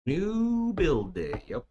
New build day. Yep.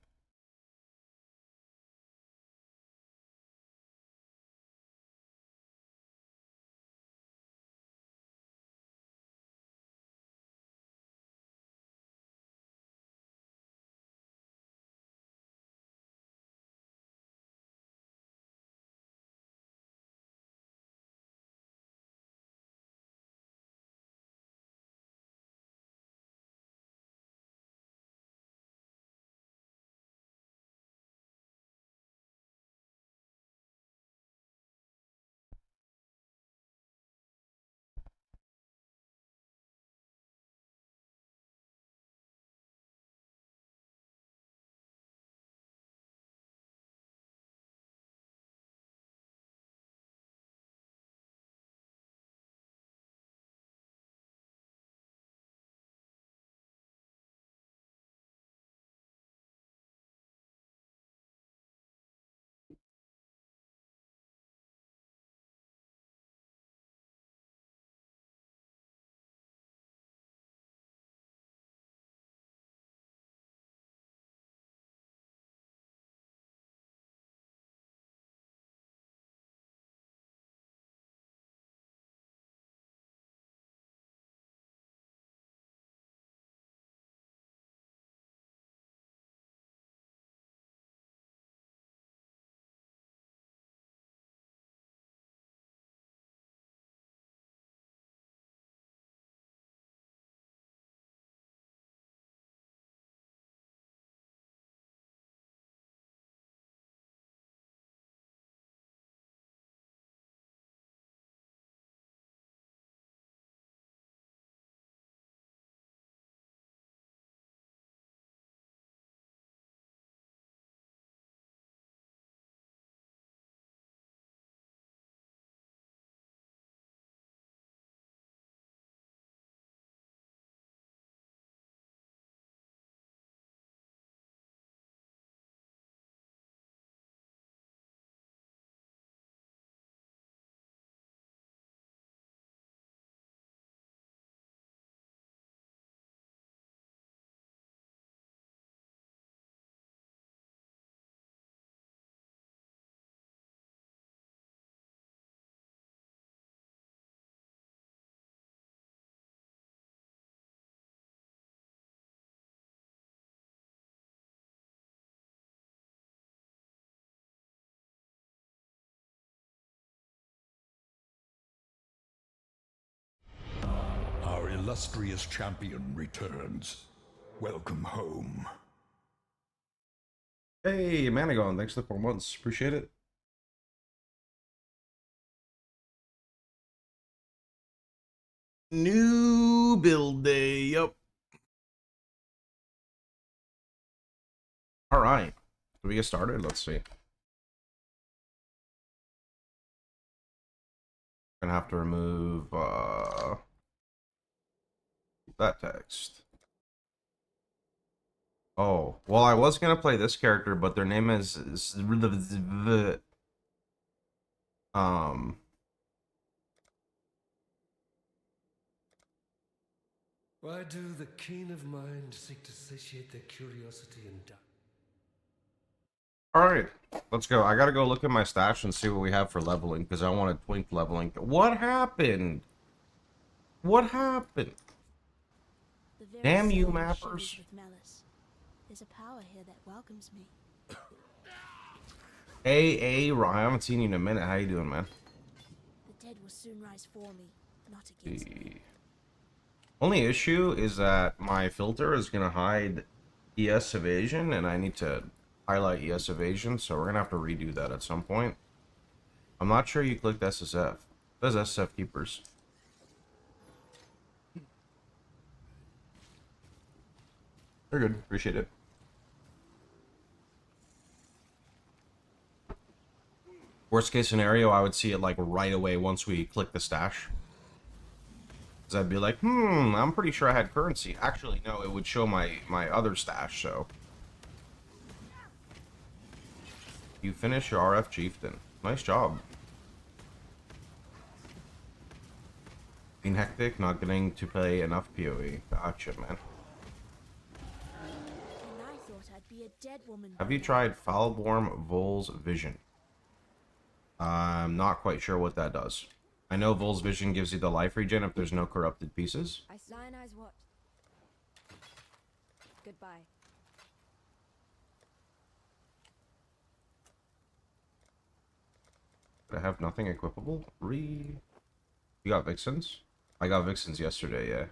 Our illustrious champion returns. Welcome home. Hey, Managon, thanks for the 4 months. Appreciate it. New build day. Yep. All right. Do we get started? Let's see. Gonna have to remove that text. Oh, well, I was gonna play this character, but their name is um. Why do the keen of mind seek to satiate their curiosity and doubt? All right, let's go. I gotta go look at my stash and see what we have for leveling because I want to twink leveling. What happened? What happened? Damn you, mappers! There's a power here that welcomes me. Hey, I haven't seen you in a minute. How you doing, man? The dead will soon rise for me, not against me. Only issue is that my filter is gonna hide ES evasion, and I need to highlight ES evasion, so we're gonna have to redo that at some point. I'm not sure you clicked SSF. It says SSF keepers. They're good. Appreciate it. Worst case scenario, I would see it like right away once we click the stash. Because I'd be like, I'm pretty sure I had currency. Actually, no, it would show my other stash, so. You finish your RF Chieftain. Nice job. Being hectic, not getting to play enough PoE. Gotcha, man. be a dead woman. Have you tried Foulborn Vol's Vision? I'm not quite sure what that does. I know Vol's Vision gives you the life regen if there's no corrupted pieces. Lion eyes what? Goodbye. I have nothing equipable. You got Vixens? I got Vixens yesterday, yeah.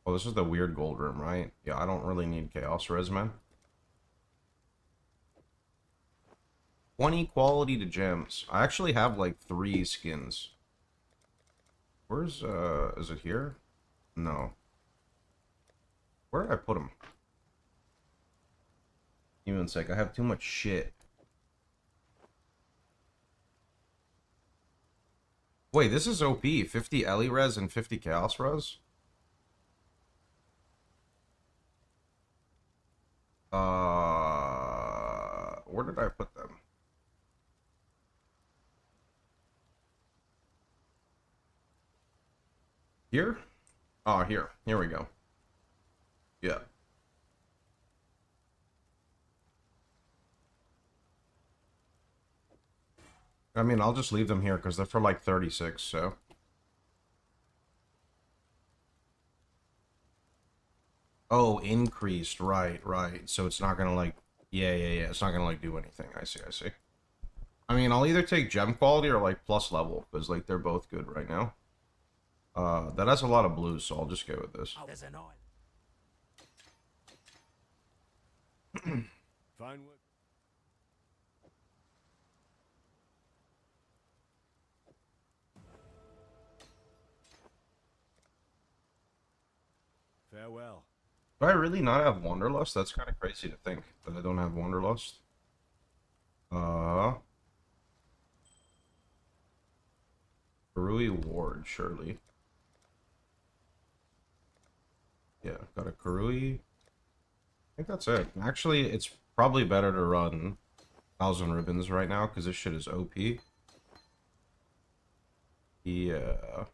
Oh, this is the weird gold room, right? Yeah, I don't really need Chaos Res, man. 20 quality to gems. I actually have like 3 skins. Where's, is it here? No. Where did I put them? Even sec, I have too much shit. Wait, this is OP. 50 Ellie Res and 50 Chaos Res? Where did I put them? Here? Oh, here. Here we go. Yeah. I mean, I'll just leave them here because they're for like 36, so. Oh, increased. Right, right. So it's not gonna like... Yeah. It's not gonna like do anything. I see. I mean, I'll either take gem quality or like plus level because like they're both good right now. That has a lot of blues, so I'll just go with this. Oh, there's an oil. Fine work. Farewell. Do I really not have Wanderlust? That's kind of crazy to think that I don't have Wanderlust. Karui Ward, surely. Yeah, got a Karui. I think that's it. Actually, it's probably better to run 1,000 Ribbons right now, because this shit is OP. Yeah.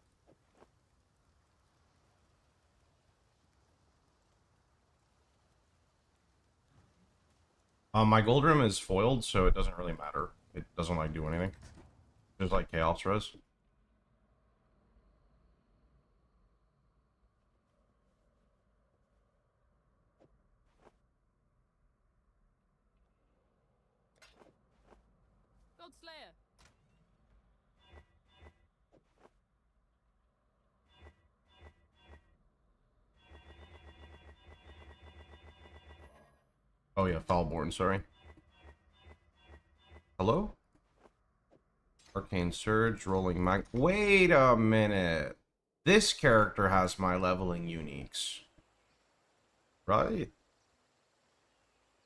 My gold room is foiled, so it doesn't really matter. It doesn't like do anything. There's like chaos res. Godslayer. Oh yeah, Foulborn, sorry. Hello? Arcane Surge, Rolling Mag. Wait a minute. This character has my leveling uniques. Right?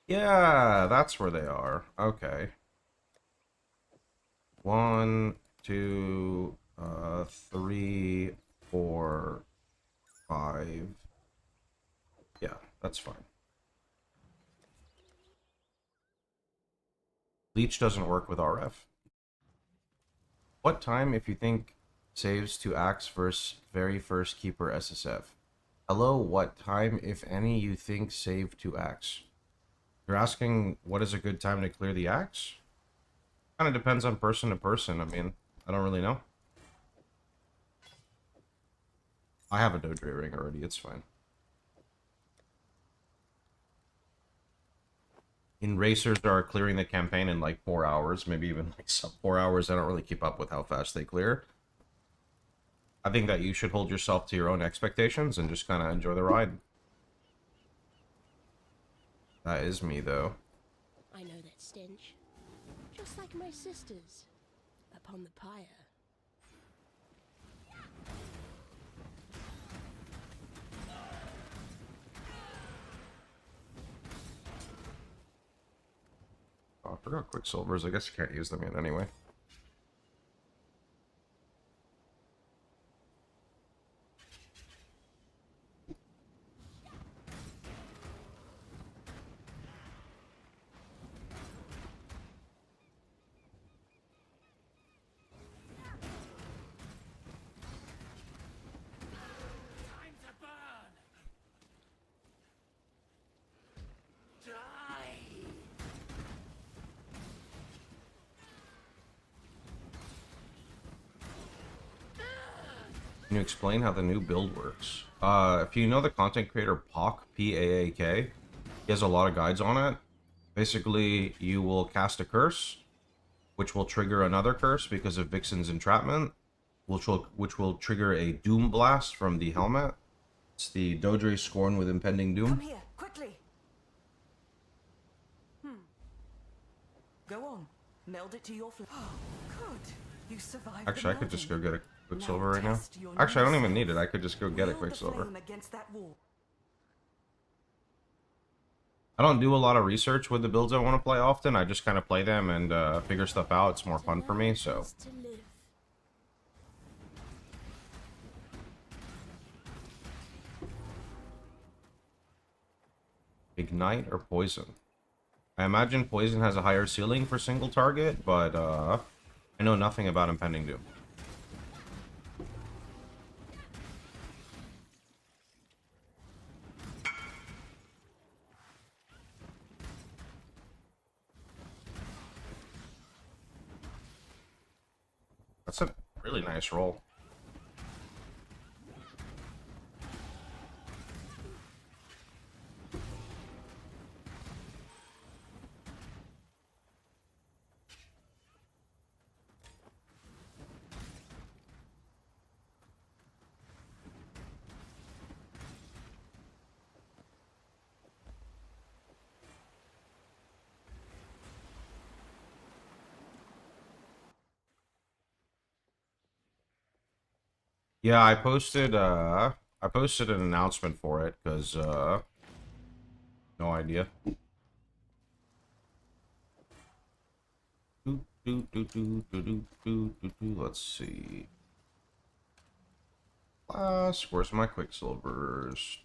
Yeah, that's where they are. Okay. 1, 2, 3, 4, 5. Yeah, that's fine. Leech doesn't work with RF. What time, if you think, saves to Axe versus very first Keeper SSF? Hello, what time, if any, you think save to Axe? You're asking what is a good time to clear the Axe? Kind of depends on person to person. I mean, I don't really know. I have a Dodre ring already, it's fine. In racers are clearing the campaign in like 4 hours, maybe even like sub 4 hours. I don't really keep up with how fast they clear. I think that you should hold yourself to your own expectations and just kind of enjoy the ride. That is me, though. I know that stench. Just like my sisters. Upon the pyre. Oh, I forgot Quicksilvers. I guess you can't use them yet anyway. you explain how the new build works? If you know the content creator PoE, P-A-A-K, he has a lot of guides on it. Basically, you will cast a curse, which will trigger another curse because of Vixen's entrapment, which will trigger a Doom Blast from the helmet. It's the Dodre Scorn with Impending Doom. Come here, quickly. Go on. Meld it to your Oh, good. You survived. Actually, I could just go get a Quicksilver Now right now. test your Actually, I don't new even need it. I could just go get a Wield the Quicksilver. flame against that wall. I don't do a lot of research with the builds I want to play often. I just kind of play them and figure stuff out. It's more fun for me, so. To live. Ignite or Poison? I imagine Poison has a higher ceiling for single target, but I know nothing about Impending Doom. That's a really nice roll. Yeah, I posted an announcement for it because no idea. Let's see. Where's my Quicksilvers?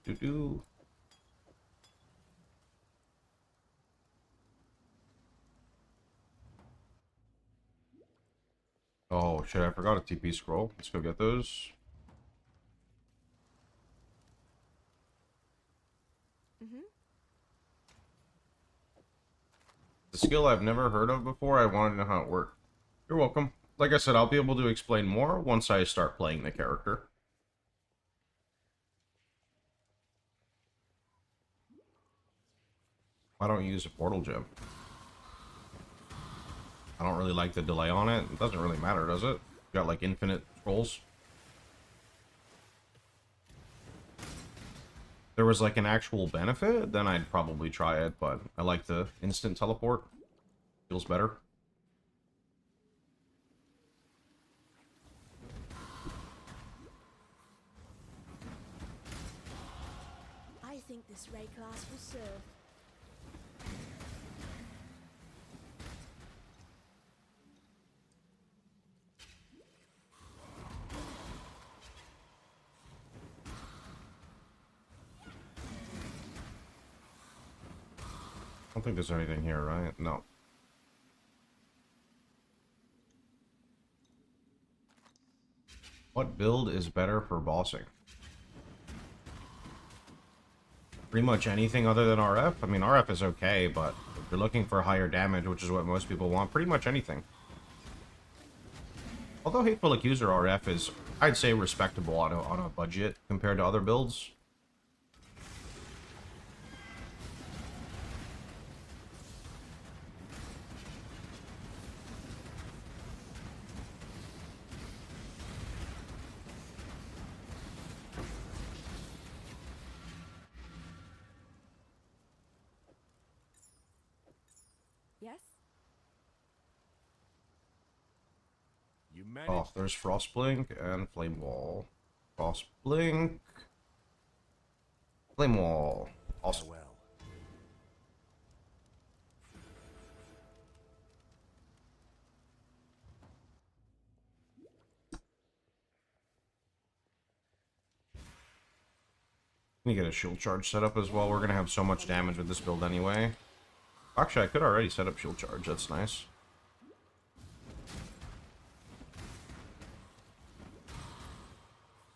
Oh shit, I forgot a TP scroll. Let's go get those. The skill I've never heard of before. I want to know how it worked. You're welcome. Like I said, I'll be able to explain more once I start playing the character. I don't use a portal gem. I don't really like the delay on it. It doesn't really matter, does it? Got like infinite scrolls. If there was like an actual benefit, then I'd probably try it, but I like the instant teleport. Feels better. I think this ray class will serve. I don't think there's anything here, right? No. What build is better for bossing? Pretty much anything other than RF. I mean, RF is okay, but if you're looking for higher damage, which is what most people want, pretty much anything. Although Hateful Accuser RF is, I'd say, respectable on a budget compared to other builds. Yes? You managed. Oh, there's Frostblink and Flame Wall. Frostblink. Flame Wall. Awesome. Well. Let me get a shield charge set up as well. We're gonna have so much damage with this build anyway. Actually, I could already set up shield charge. That's nice.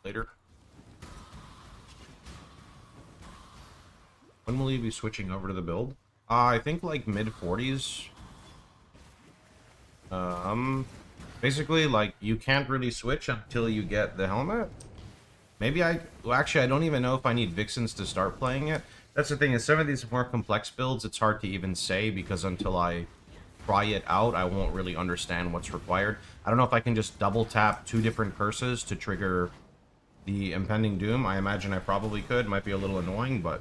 Later. When will you be switching over to the build? I think like mid-40s. Basically, like, you can't really switch until you get the helmet. Maybe well, actually, I don't even know if I need Vixens to start playing it. That's the thing, is some of these more complex builds, it's hard to even say, because until I try it out, I won't really understand what's required. I don't know if I can just double tap 2 different curses to trigger the Impending Doom. I imagine I probably could. Might be a little annoying, but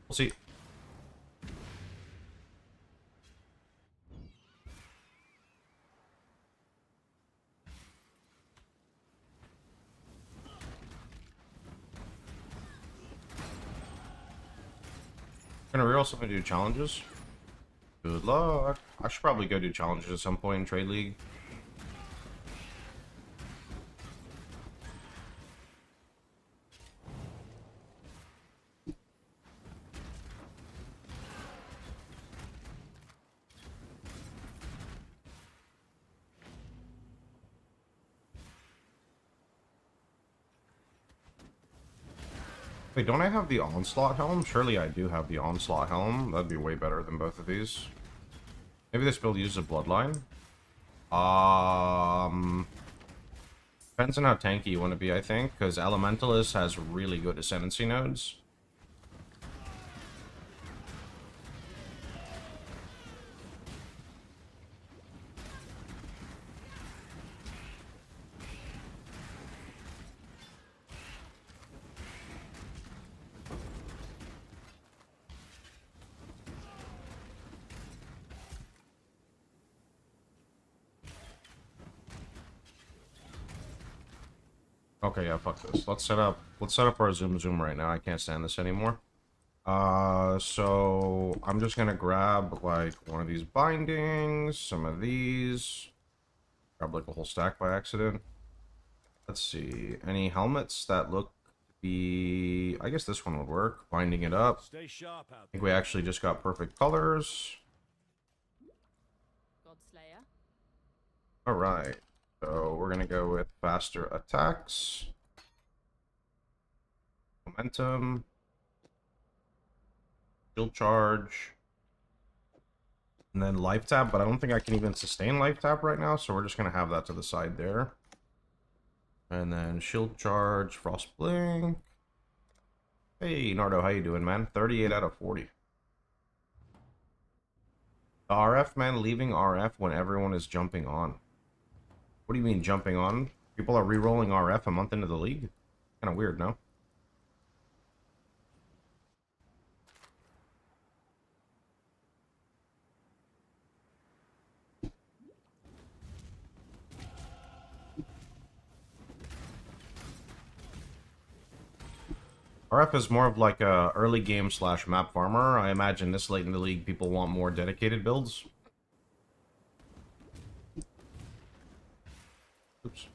we'll see. Gonna reroll something to do challenges. Good luck. I should probably go do challenges at some point in Trade League. Wait, don't I have the Onslaught Helm? Surely I do have the Onslaught Helm. That'd be way better than both of these. Maybe this build uses a Bloodline. Depends on how tanky you want to be, I think, because Elementalist has really good Ascendancy nodes. Okay, yeah, fuck this. Let's set up our Zoom right now. I can't stand this anymore. So I'm just gonna grab like one of these bindings, some of these. Grab like a whole stack by accident. Let's see. Any helmets that look to be, I guess this one would work. Binding it up. Stay sharp out I think we actually just got perfect colors. Godslayer. Alright. So we're gonna go with faster attacks, momentum, shield charge, and then life tap, but I don't think I can even sustain life tap right now, so we're just gonna have that to the side there. And then shield charge, frost blink. Hey Nardo, how you doing, man? 38 out of 40. The RF, man, leaving RF when everyone is jumping on. What do you mean jumping on? People are re-rolling RF a month into the league? Kind of weird, no? RF is more of like a early game / map farmer. I imagine this late in the league people want more dedicated builds. Oops.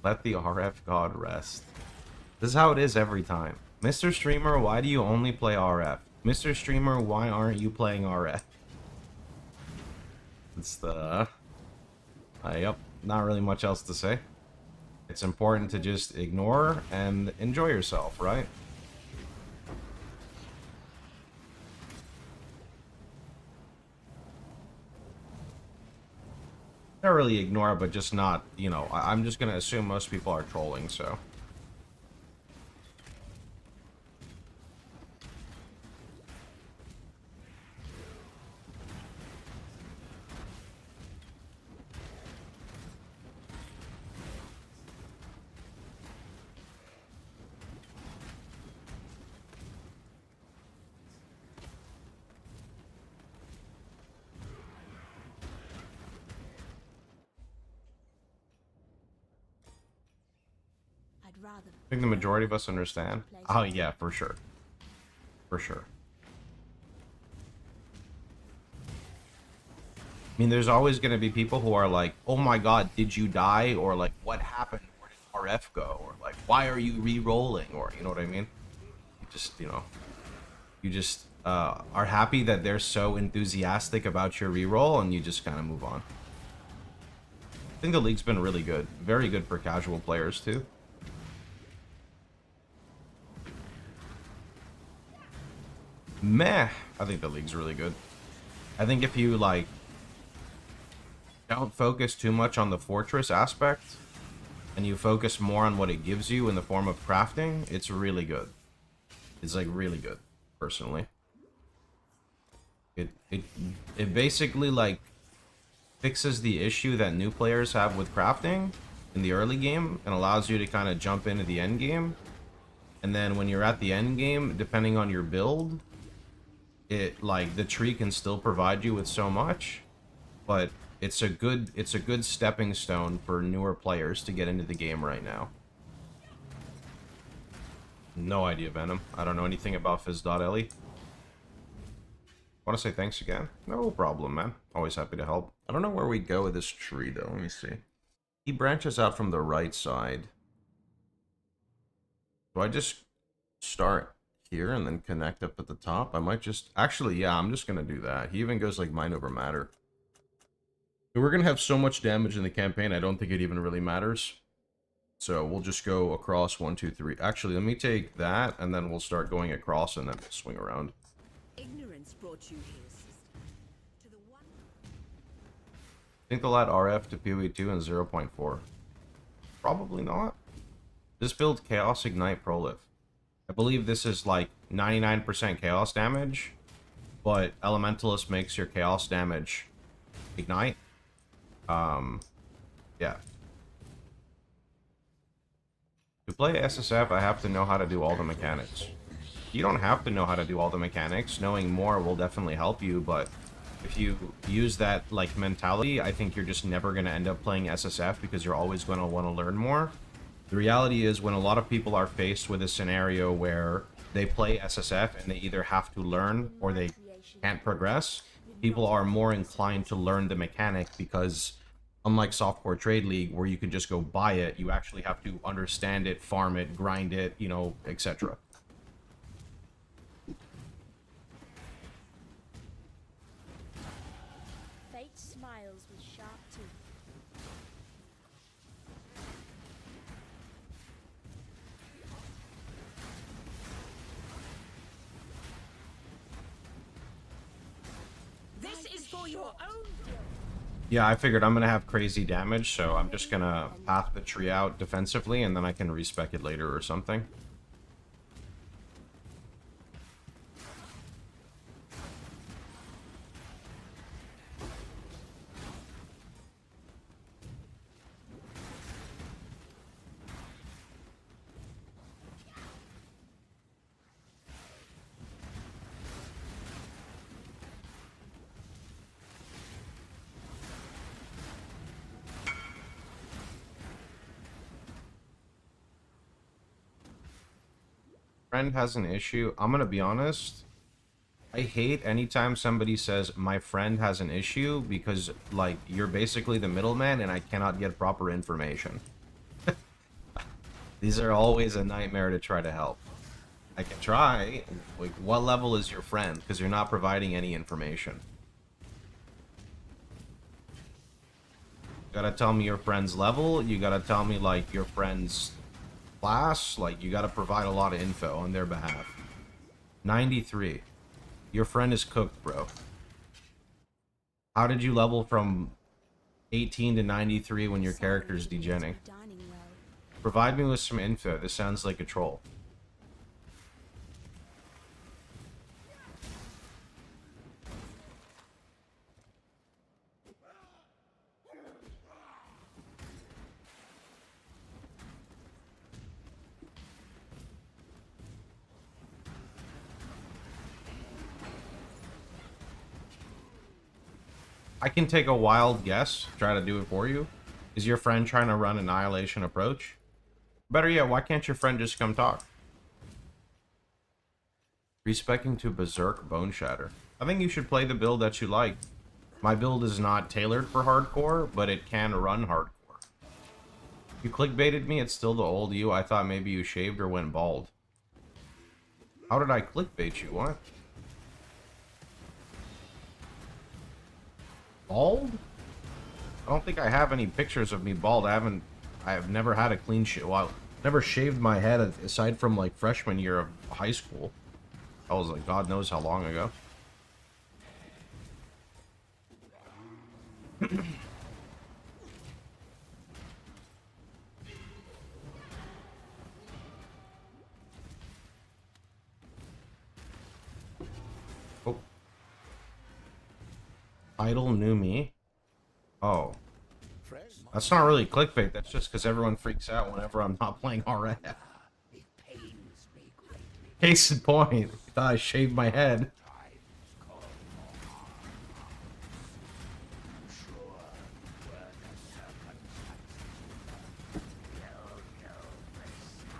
Let the RF god rest. This is how it is every time. Mr. Streamer, why do you only play RF? Mr. Streamer, why aren't you playing RF? It's the... yep, not really much else to say. It's important to just ignore and enjoy yourself, right? Not really ignore, but just not, you know, I'm just gonna assume most people are trolling, so... Rather I think the majority of us understand. Oh yeah, for sure. For sure. I mean, there's always going to be people who are like, oh my god, did you die? Or like, what happened? Where did RF go? Or like, why are you re-rolling? Or, you know what I mean? You just, you know, you just are happy that they're so enthusiastic about your re-roll, and you just kind of move on. I think the league's been really good. Very good for casual players, too. Meh. I think the league's really good. I think if you, like, don't focus too much on the fortress aspect, and you focus more on what it gives you in the form of crafting, it's really good. It's, like, really good, personally. It basically, like, fixes the issue that new players have with crafting in the early game, and allows you to kind of jump into the end game. And then when you're at the end game, depending on your build, it, like, the tree can still provide you with so much, but it's a good stepping stone for newer players to get into the game right now. No idea, Venom. I don't know anything about Fizz.Ellie. Want to say thanks again? No problem, man. Always happy to help. I don't know where we go with this tree, though. Let me see. He branches out from the right side. Do I just start here and then connect up at the top? I might just... Actually, yeah, I'm just going to do that. He even goes, like, mind over matter. We're going to have so much damage in the campaign, I don't think it even really matters. So we'll just go across 1, 2, 3. Actually, let me take that, and then we'll start going across, and then we'll swing around. Ignorance brought you here, sister. To the one. I think they'll add RF to PoE 2 and 0.4. Probably not. This build Chaos Ignite Prolif. I believe this is like 99% Chaos damage, but Elementalist makes your Chaos damage Ignite. Yeah. To play SSF, I have to know how to do all the mechanics. You don't have to know how to do all the mechanics. Knowing more will definitely help you, but if you use that, like, mentality, I think you're just never going to end up playing SSF because you're always going to want to learn more. The reality is, when a lot of people are faced with a scenario where they play SSF and they either have to learn or they can't progress, people are more inclined to learn the mechanic because, unlike Softcore Trade League, where you can just go buy it, you actually have to understand it, farm it, grind it, you know, etc. Fate smiles with sharp teeth. This is for your own good. Yeah, I figured I'm going to have crazy damage, so I'm just going to path the tree out defensively, and then I can respec it later or something. Friend has an issue. I'm gonna be honest. I hate anytime somebody says my friend has an issue because, like, you're basically the middleman and I cannot get proper information. These are always a nightmare to try to help. I can try. Like, what level is your friend? Because you're not providing any information. You gotta tell me your friend's level. You gotta tell me, like, your friend's class. Like, you gotta provide a lot of info on their behalf. 93. Your friend is cooked, bro. How did you level from 18 to 93 when your character's degenning? Dining well. Provide me with some info. This sounds like a troll. I can take a wild guess, try to do it for you. Is your friend trying to run Annihilation approach? Better yet, why can't your friend just come talk? Respecing to Berserk Bone Shatter. I think you should play the build that you like. My build is not tailored for hardcore, but it can run hardcore. You clickbaited me, it's still the old you. I thought maybe you shaved or went bald. How did I clickbait you? What? Bald? I don't think I have any pictures of me bald. I've never had a clean shave. Well, never shaved my head aside from, like, freshman year of high school. That was like God knows how long ago. Oh. Idle knew me. Oh. That's not really clickbait. That's just because everyone freaks out whenever I'm not playing RF. Case in point. I thought I shaved my head.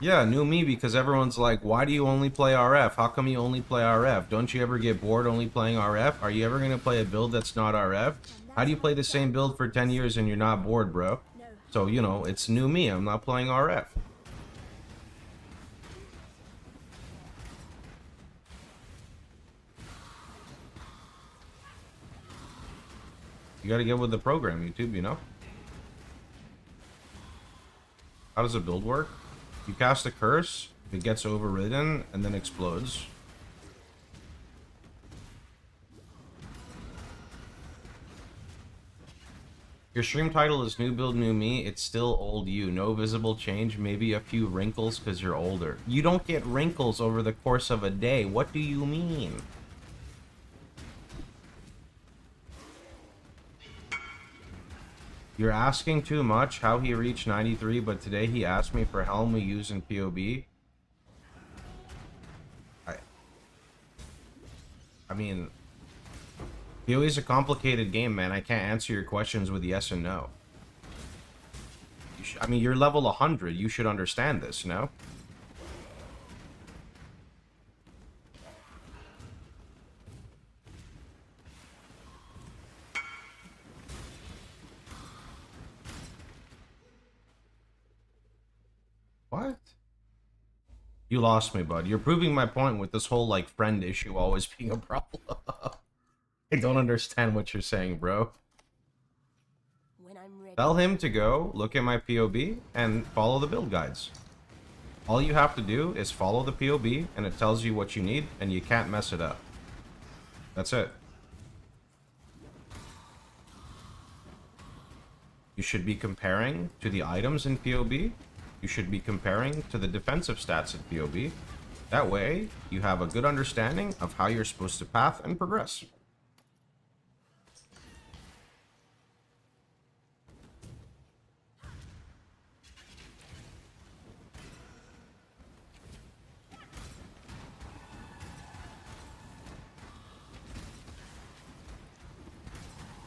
Yeah, new me because everyone's like, why do you only play RF? How come you only play RF? Don't you ever get bored only playing RF? Are you ever going to play a build that's not RF? How do you play the same build for 10 years and you're not bored, bro? So, you know, it's new me. I'm not playing RF. You gotta get with the program, YouTube, you know? How does a build work? You cast a curse, it gets overridden, and then explodes. Your stream title is New Build, New Me. It's still old you. No visible change, maybe a few wrinkles because you're older. You don't get wrinkles over the course of a day. What do you mean? You're asking too much. How he reached 93, but today he asked me for helm we use in PoB. I mean, PoE is a complicated game, man. I can't answer your questions with yes and no. I mean, you're level 100. You should understand this, no? What? You lost me, bud. You're proving my point with this whole, like, friend issue always being a problem. I don't understand what you're saying, bro. When I'm ready. Tell him to go look at my POB and follow the build guides. All you have to do is follow the POB, and it tells you what you need, and you can't mess it up. That's it. You should be comparing to the items in POB. You should be comparing to the defensive stats in POB. That way, you have a good understanding of how you're supposed to path and progress.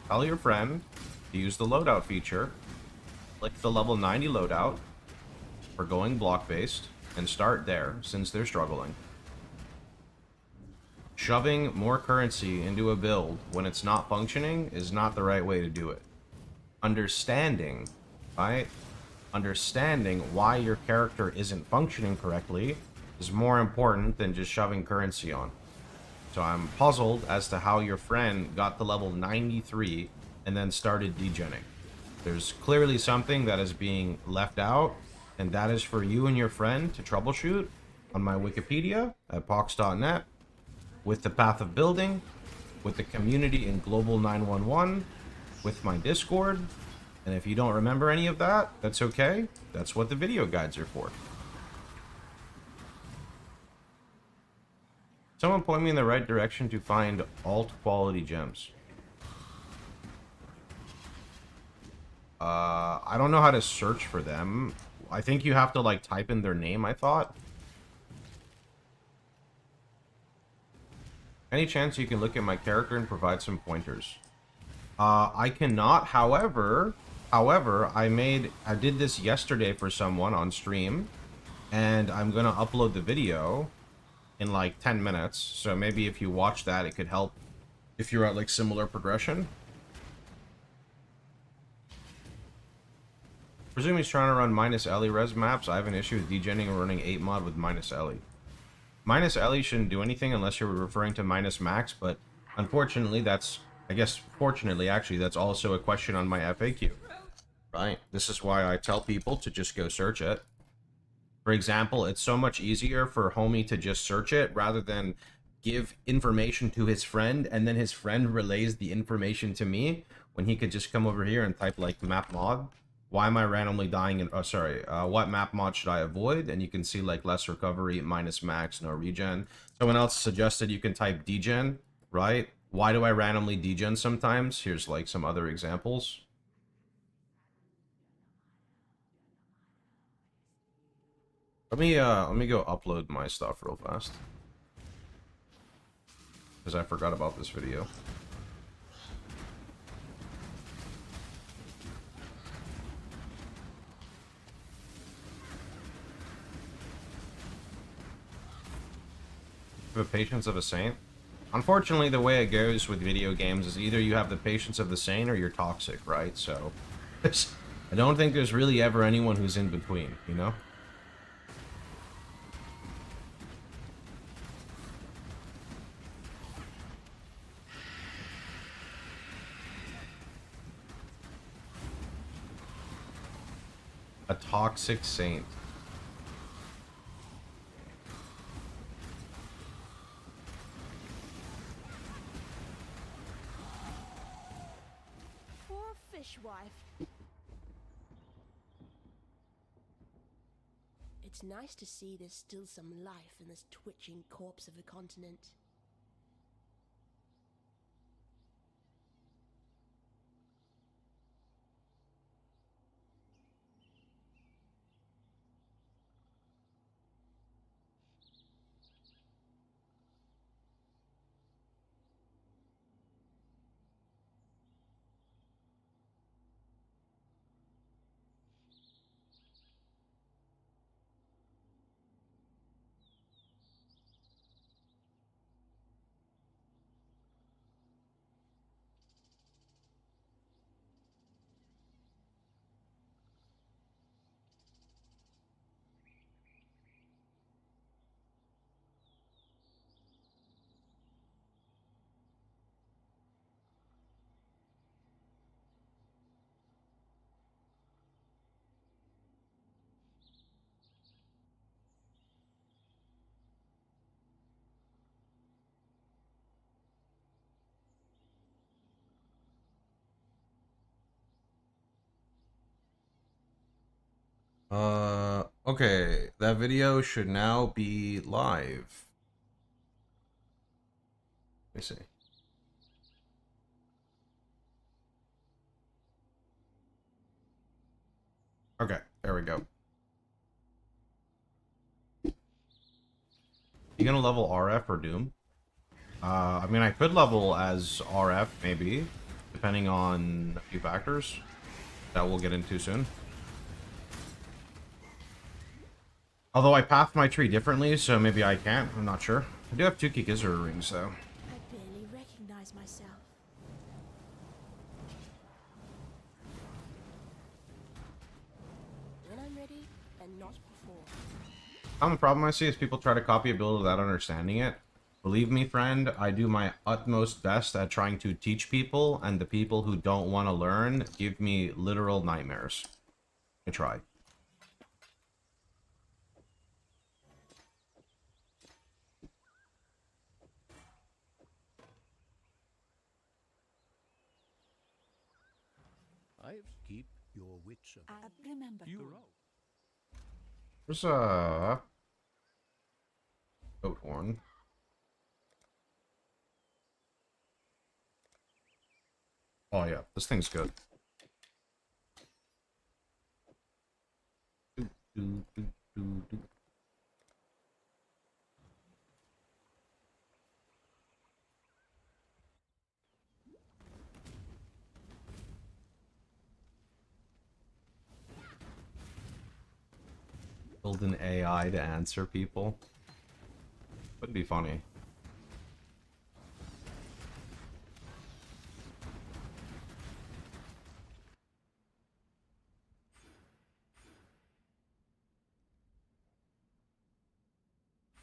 Tell your friend to use the loadout feature. Click the level 90 loadout for going block-based, and start there, since they're struggling. Shoving more currency into a build when it's not functioning is not the right way to do it. Understanding, right? Understanding why your character isn't functioning correctly is more important than just shoving currency on. So I'm puzzled as to how your friend got to level 93 and then started degenning. There's clearly something that is being left out, and that is for you and your friend to troubleshoot on my Wikipedia at pox.net, with the path of building, with the community in Global 911, with my Discord. And if you don't remember any of that, that's okay. That's what the video guides are for. Someone point me in the right direction to find alt quality gems. I don't know how to search for them. I think you have to, like, type in their name, I thought. Any chance you can look at my character and provide some pointers? I cannot, however, I did this yesterday for someone on stream, and I'm gonna upload the video in, like, 10 minutes, so maybe if you watch that, it could help if you're at, like, similar progression. Presume he's trying to run minus Ellie res maps. I have an issue with degenning and running 8 mod with minus Ellie. Minus Ellie shouldn't do anything unless you're referring to minus max, but unfortunately that's, I guess fortunately actually, that's also a question on my FAQ. Right? This is why I tell people to just go search it. For example, it's so much easier for homie to just search it rather than give information to his friend, and then his friend relays the information to me, when he could just come over here and type like map mod. Why am I randomly dying in, oh sorry, what map mod should I avoid? And you can see like less recovery, minus max, no regen. Someone else suggested you can type degen, right? Why do I randomly degen sometimes? Here's like some other examples. Let me go upload my stuff real fast, because I forgot about this video. The patience of a saint. Unfortunately, the way it goes with video games is either you have the patience of the saint or you're toxic, right? So, I don't think there's really ever anyone who's in between, you know? A toxic saint. Poor fishwife. It's nice to see there's still some life in this twitching corpse of a continent. Okay, that video should now be live. Let me see. Okay, there we go. You gonna level RF or Doom? I mean, I could level as RF, maybe, depending on a few factors that we'll get into soon. Although I pathed my tree differently, so maybe I can't. I'm not sure. I do have 2 Kikizuru rings, though. I barely recognize myself. When I'm ready, and not before. Common problem I see is people try to copy a build without understanding it. Believe me, friend, I do my utmost best at trying to teach people, and the people who don't want to learn give me literal nightmares. I try. I keep your wits about Remember. you. There's a goat horn. Oh yeah, this thing's good. Do, do, do, do, do. Build an AI to answer people. Would be funny.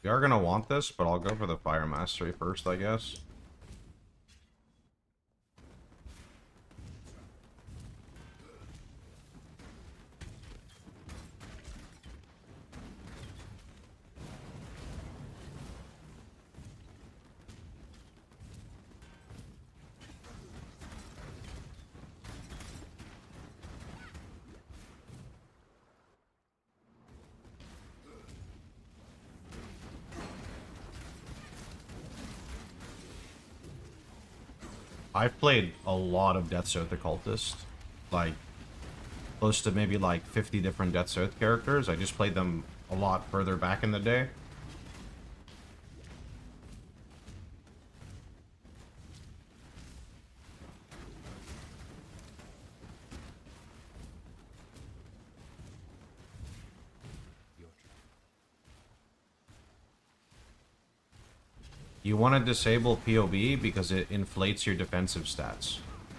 We are gonna want this, but I'll go for the Fire Mastery first, I guess. I've played a lot of Death's Oath Occultist. Like, close to maybe like 50 different Death's Oath characters. I just played them a lot further back in the day. You want to disable PoE because it inflates your defensive stats.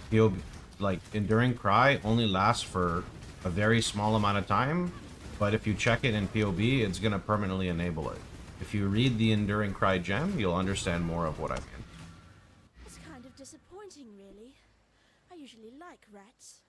PoE, like, Enduring Cry only lasts for a very small amount of time, but if you check it in PoE, it's going to permanently enable it. If you read the Enduring Cry gem, you'll understand more of what I mean. It's kind of disappointing, really. I usually like rats.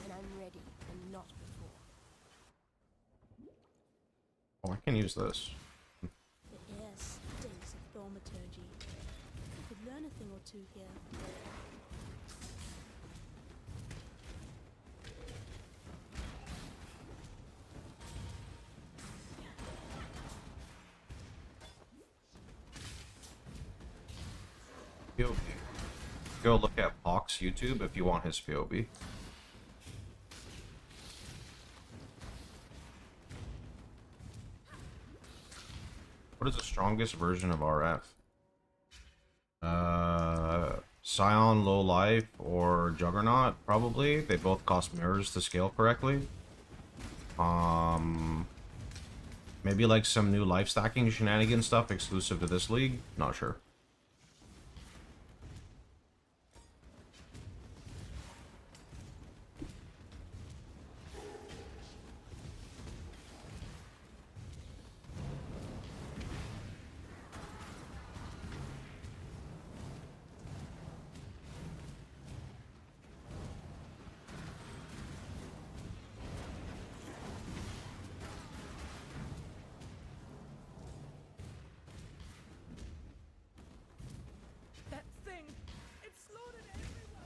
When I'm ready, and not before. Oh, I can use this. The air stinks of thaumaturgy. I could learn a thing or two here. PoE. Go look at Hawk's YouTube if you want his PoE. What is the strongest version of RF? Scion, Low Life, or Juggernaut, probably. They both cost mirrors to scale correctly. Maybe like some new life stacking shenanigan stuff exclusive to this league? Not sure. That thing! It slaughtered everyone!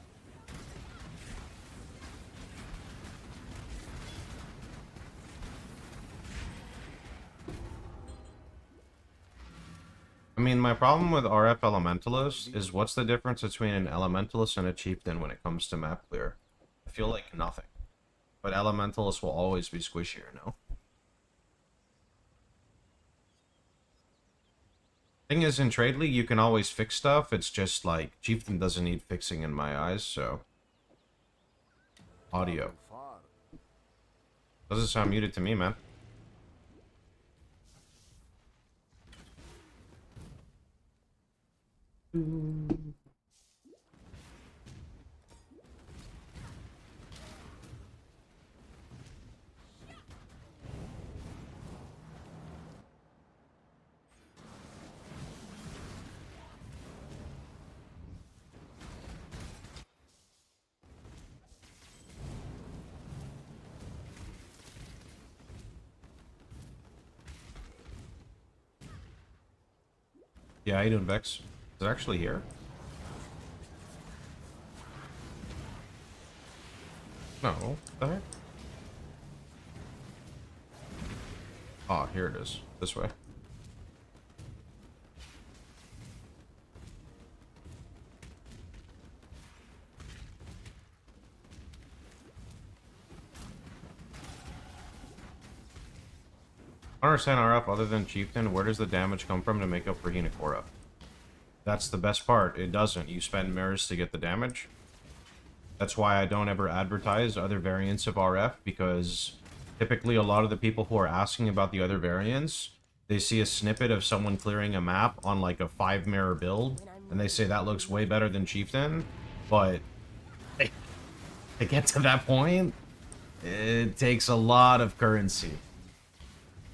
I mean, my problem with RF Elementalist is what's the difference between an Elementalist and a Chieftain when it comes to map clear? I feel like nothing. But Elementalist will always be squishier, no? Thing is, in Trade League, you can always fix stuff. It's just like, Chieftain doesn't need fixing in my eyes, so... Audio. Doesn't sound muted to me, man. Yeah, how you doing, Vex? Is it actually here? No, what the heck? Ah, here it is. This way. I don't understand RF other than Chieftain. Where does the damage come from to make up for Hinakora? That's the best part. It doesn't. You spend mirrors to get the damage. That's why I don't ever advertise other variants of RF, because typically a lot of the people who are asking about the other variants, they see a snippet of someone clearing a map on like a 5-mirror build, and they say that looks way better than Chieftain, but to get to that point, it takes a lot of currency.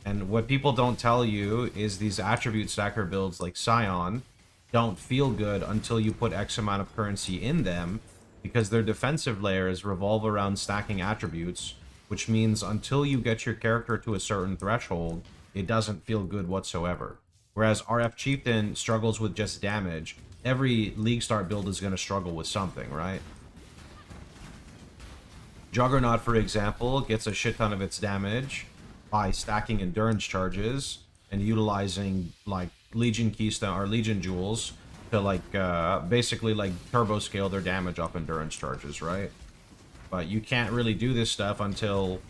And what people don't tell you is these attribute stacker builds like Scion don't feel good until you put X amount of currency in them, because their defensive layers revolve around stacking attributes, which means until you get your character to a certain threshold, it doesn't feel good whatsoever. Whereas RF Chieftain struggles with just damage. Every League Start build is going to struggle with something, right? Juggernaut, for example, gets a shit ton of its damage by stacking endurance charges and utilizing like Legion Keystone or Legion Jewels to like basically like turbo scale their damage off endurance charges, right? But you can't really do this stuff until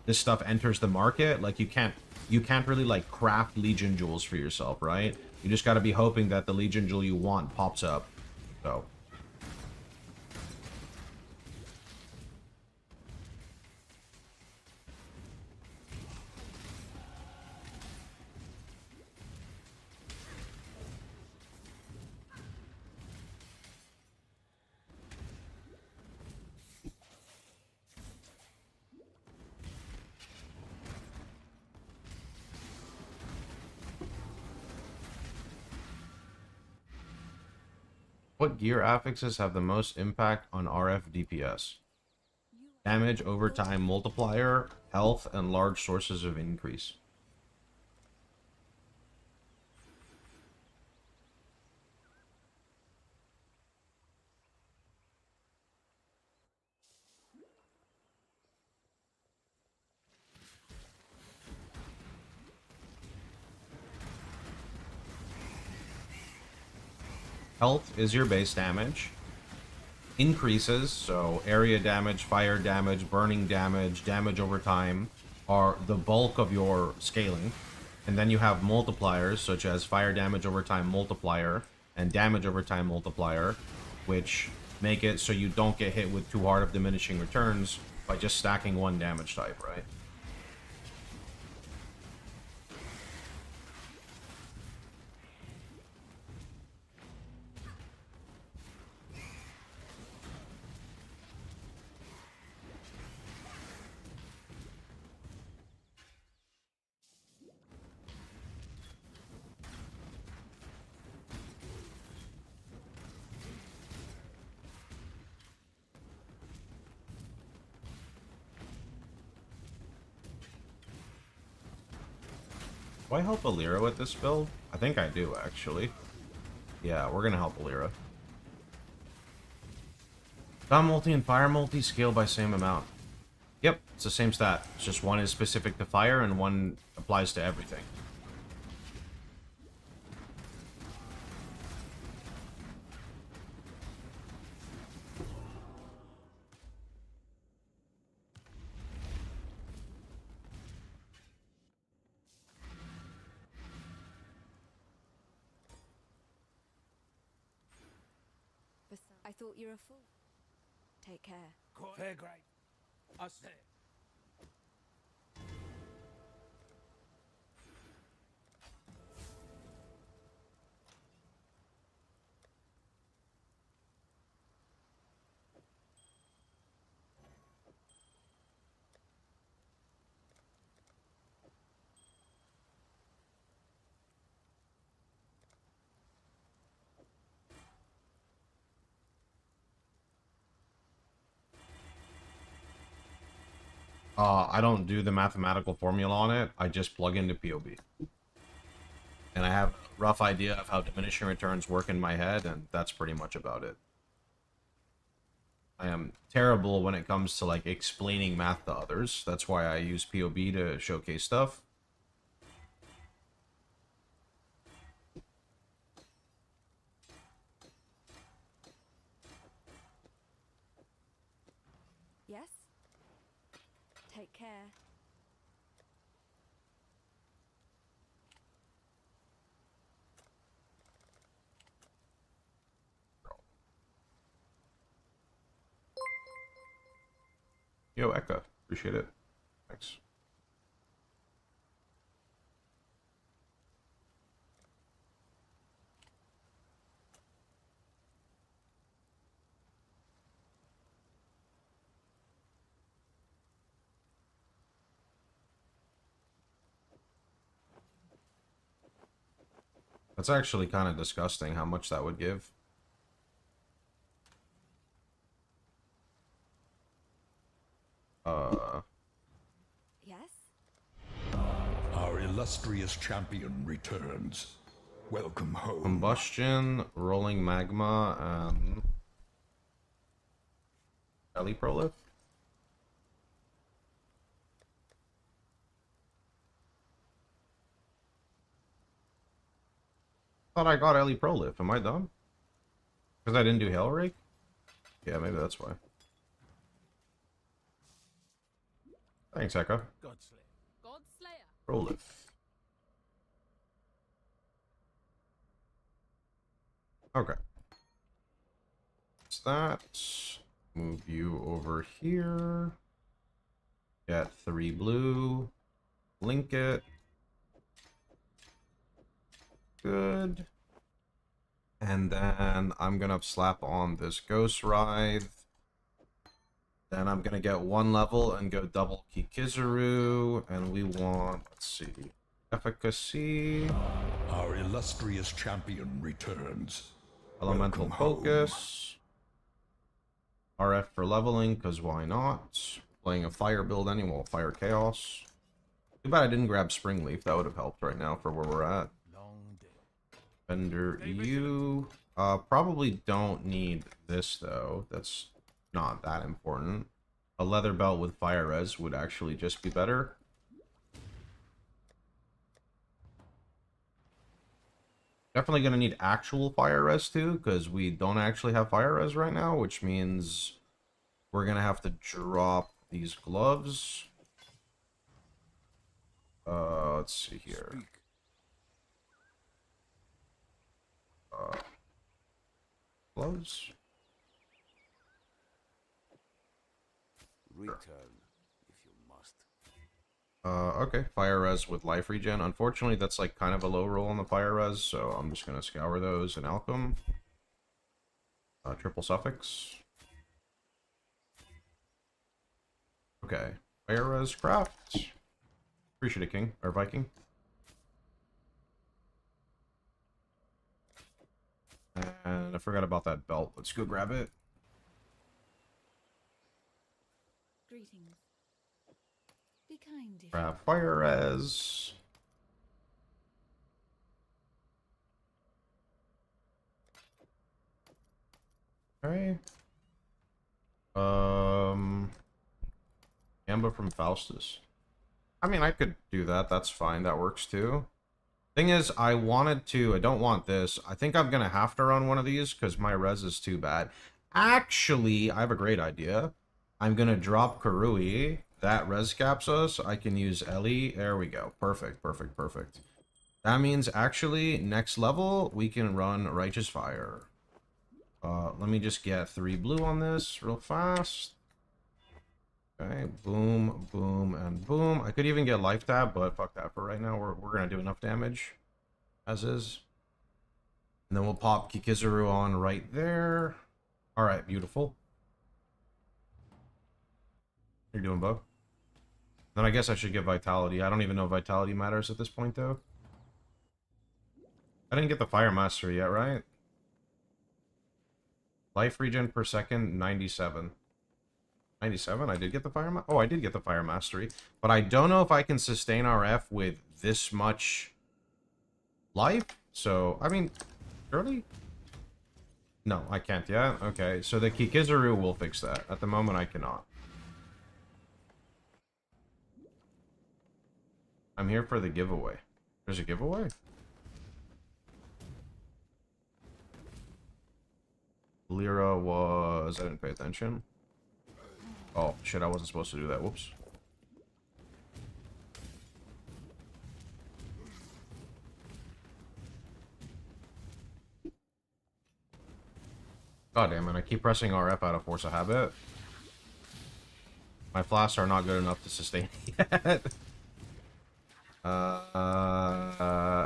this stuff enters the market. Like you can't really like craft Legion Jewels for yourself, right? You just got to be hoping that the Legion Jewel you want pops up. So what gear affixes have the most impact on RF DPS? Damage, overtime multiplier, health, and large sources of increase. Health is your base damage. Increases, so area damage, fire damage, burning damage, damage over time, are the bulk of your scaling. And then you have multipliers, such as fire damage over time multiplier and damage over time multiplier, which make it so you don't get hit with too hard of diminishing returns by just stacking one damage type, right? Do I help Alira with this build? I think I do, actually. Yeah, we're gonna help Alira. Stun multi and fire multi scale by same amount. Yep, it's the same stat. It's just one is specific to fire and one applies to everything. I thought you were a fool. Take care. Fair grade. I said. I don't do the mathematical formula on it. I just plug into PoB. And I have a rough idea of how diminishing returns work in my head, and that's pretty much about it. I am terrible when it comes to, like, explaining math to others. That's why I use PoB to showcase stuff. Yes? Take care. Yo, Eka. Appreciate it. Thanks. That's actually kind of disgusting how much that would give. Yes? Our illustrious champion returns. Welcome home. Combustion, rolling magma, and Ellie Prolif. Thought I got Ellie Prolif. Am I dumb? Because I didn't do Hellrake? Yeah, maybe that's why. Thanks, Echo. Godslayer. Prolif. Okay. That's that. Move you over here. Get 3 blue. Link it. Good. And then I'm gonna slap on this Ghost Ride. Then I'm gonna get 1 level and go double Kikizuru. And we want, let's see, efficacy. Our illustrious champion returns. Elemental Welcome home. Focus. RF for leveling, because why not? Playing a fire build anyway, Fire Chaos. Too bad I didn't grab Spring Leaf. That would have helped right now for where we're at. Long day. Fender EU. Probably don't need this, though. That's not that important. A leather belt with fire res would actually just be better. Definitely going to need actual fire res too, because we don't actually have fire res right now, which means we're going to have to drop these gloves. Let's see here. Gloves. Return if you must. Okay, fire res with life regen. Unfortunately, that's like kind of a low roll on the fire res, so I'm just gonna scour those in Alchem. Triple suffix. Okay, fire res craft. Appreciate it, King or Viking. And I forgot about that belt. Let's go grab it. Greetings. Be kind if Grab fire res. Okay. Amber from Faustus. I mean, I could do that. That's fine. That works too. Thing is, I don't want this. I think I'm gonna have to run one of these because my res is too bad. Actually, I have a great idea. I'm gonna drop Karui. That res caps us. I can use Ellie. There we go. Perfect, perfect, perfect. That means actually next level we can run Righteous Fire. Let me just get 3 blue on this real fast. Okay, boom, boom, and boom. I could even get life tab, but fuck that for right now. We're gonna do enough damage as is. And then we'll pop Kikizuru on right there. Alright, beautiful. You're doing, Bo? Then I guess I should get Vitality. I don't even know if Vitality matters at this point, though. I didn't get the Fire Mastery yet, right? Life regen per second, 97. 97? I did get the Fire Mastery? Oh, I did get the Fire Mastery. But I don't know if I can sustain RF with this much life. So, I mean, surely? No, I can't yet. Okay, so the Kikizuru will fix that. At the moment, I cannot. I'm here for the giveaway. There's a giveaway? Lyra was... I didn't pay attention. Oh, shit, I wasn't supposed to do that. Whoops. God damn it, I keep pressing RF out of force of habit. My flasks are not good enough to sustain yet.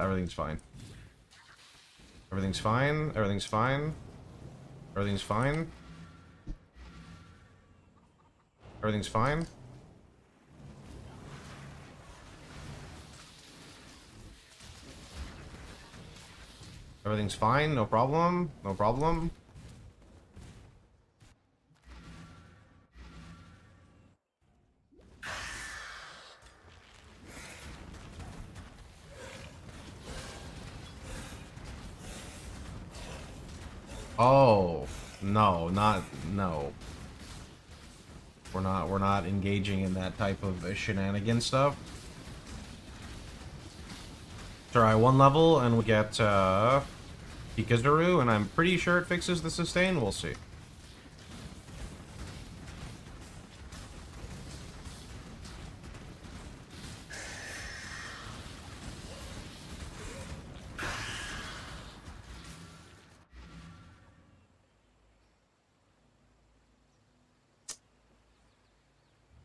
Everything's fine. Everything's fine. Everything's fine. Everything's fine. Everything's fine. Everything's fine. No problem. No problem. Oh, no, no. We're not engaging in that type of shenanigan stuff. Try one level and we get Hikazaru, and I'm pretty sure it fixes the sustain. We'll see.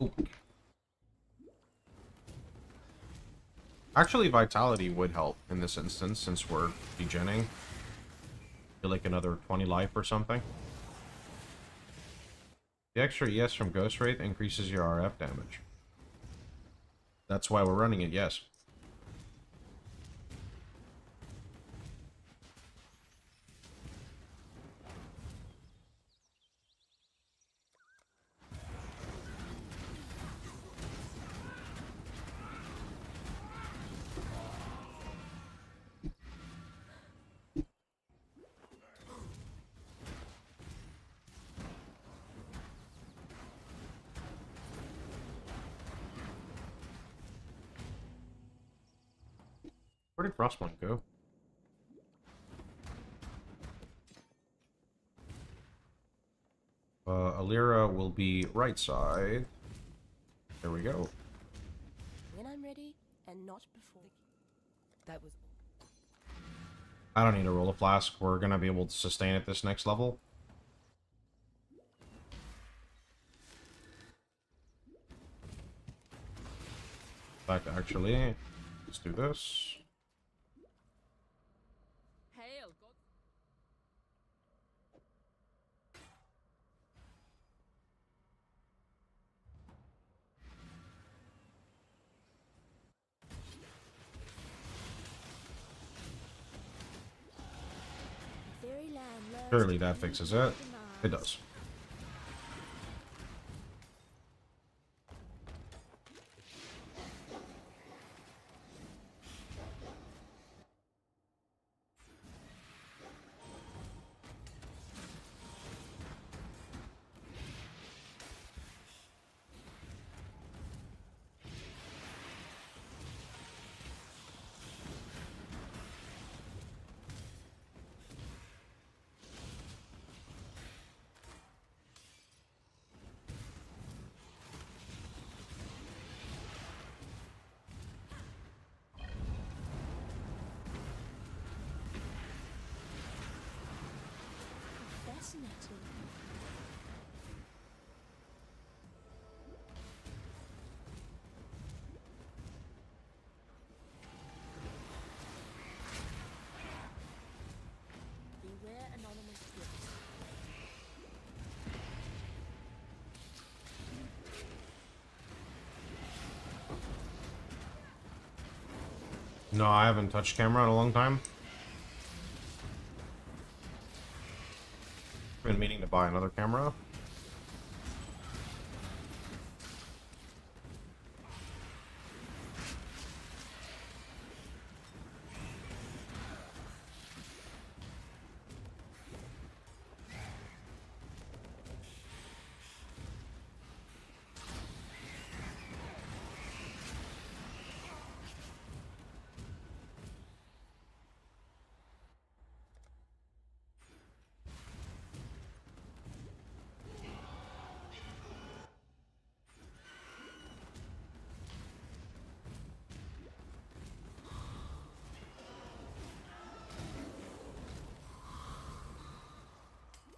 Ooh. Actually, Vitality would help in this instance, since we're degenning. Feel like another 20 life or something. The extra ES from Ghost Wraith increases your RF damage. That's why we're running it, yes. Where did Frostmourne go? Alira will be right side. There we go. When I'm ready, and not before. That was. I don't need to roll a flask. We're gonna be able to sustain at this next level. In fact, actually, let's do this. Hail, God. Fairy land learns Surely to that meet fixes your it. It demands. does. Fascinating. Beware anonymous gifts. No, I haven't touched camera in a long time. Been meaning to buy another camera.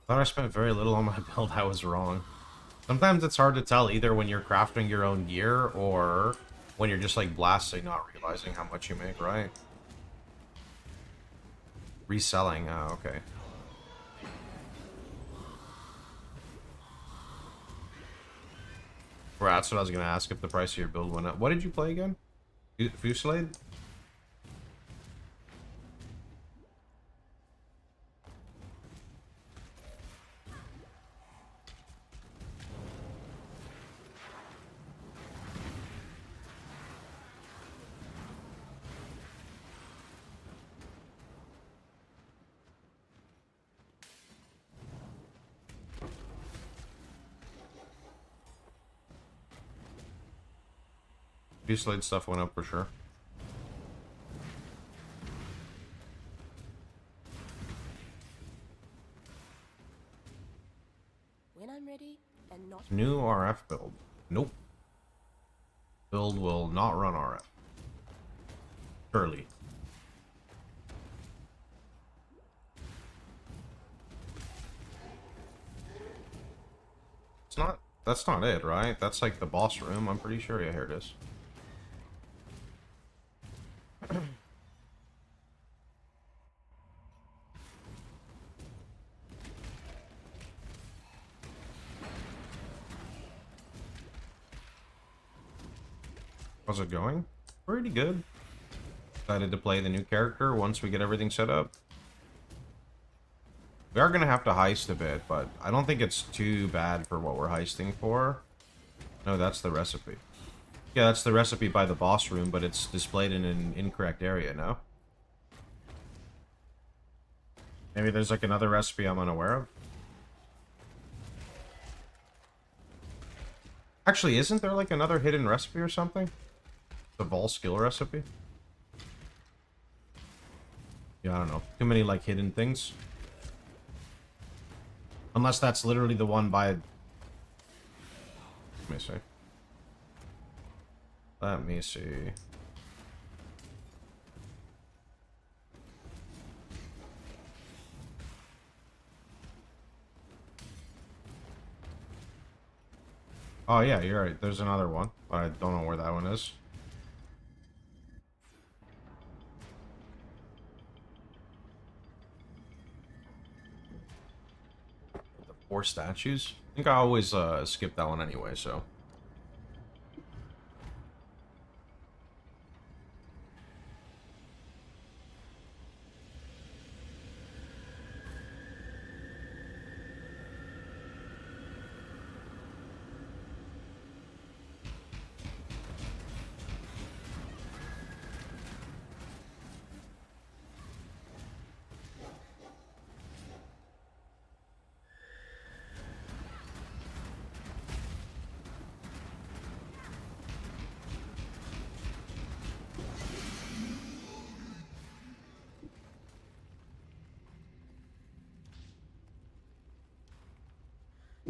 Thought I spent very little on my build. I was wrong. Sometimes it's hard to tell either when you're crafting your own gear or when you're just like blasting, not realizing how much you make, right? Reselling, oh, okay. Right, that's what I was gonna ask, if the price of your build went up. What did you play again? Fusillade? Fusillade stuff went up for sure. When I'm ready and not. New RF build. Nope. Build will not run RF. Surely. It's not. That's not it, right? That's like the boss room. I'm pretty sure. Yeah, here it is. How's it going? Pretty good. Excited to play the new character once we get everything set up. We are going to have to heist a bit, but I don't think it's too bad for what we're heisting for. No, that's the recipe. Yeah, that's the recipe by the boss room, but it's displayed in an incorrect area now. Maybe there's like another recipe I'm unaware of. Actually, isn't there like another hidden recipe or something? The Vol skill recipe? Yeah, I don't know. Too many like hidden things. Unless that's literally the one by... Let me see. Let me see. Oh yeah, you're right. There's another one. I don't know where that one is. The 4 statues? I think I always skip that one anyway, so...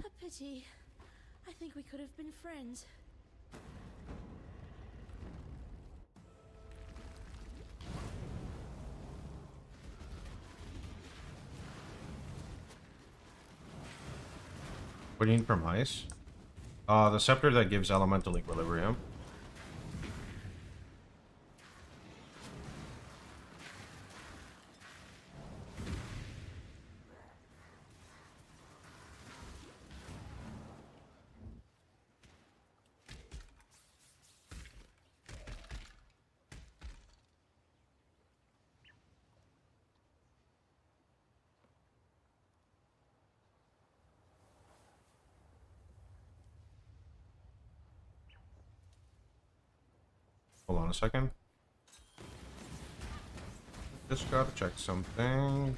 A pity. I think we could have been friends. What do you need from Ice? The scepter that gives elemental equilibrium. Hold on a second. Just gotta check something.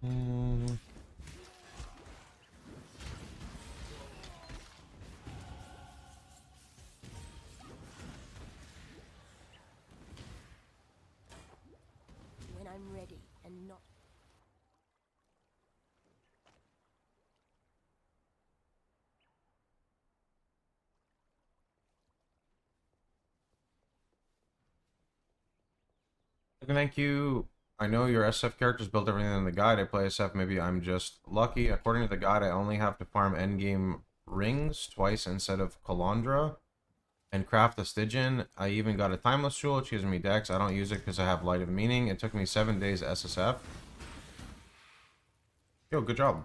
When I'm ready and not. Thank you. I know your SF characters built everything in the guide. I play SF. Maybe I'm just lucky. According to the guide, I only have to farm endgame rings twice instead of Calandra and craft a Stygian. I even got a timeless jewel, which gives me dex. I don't use it because I have light of meaning. It took me 7 days SSF. Yo, good job.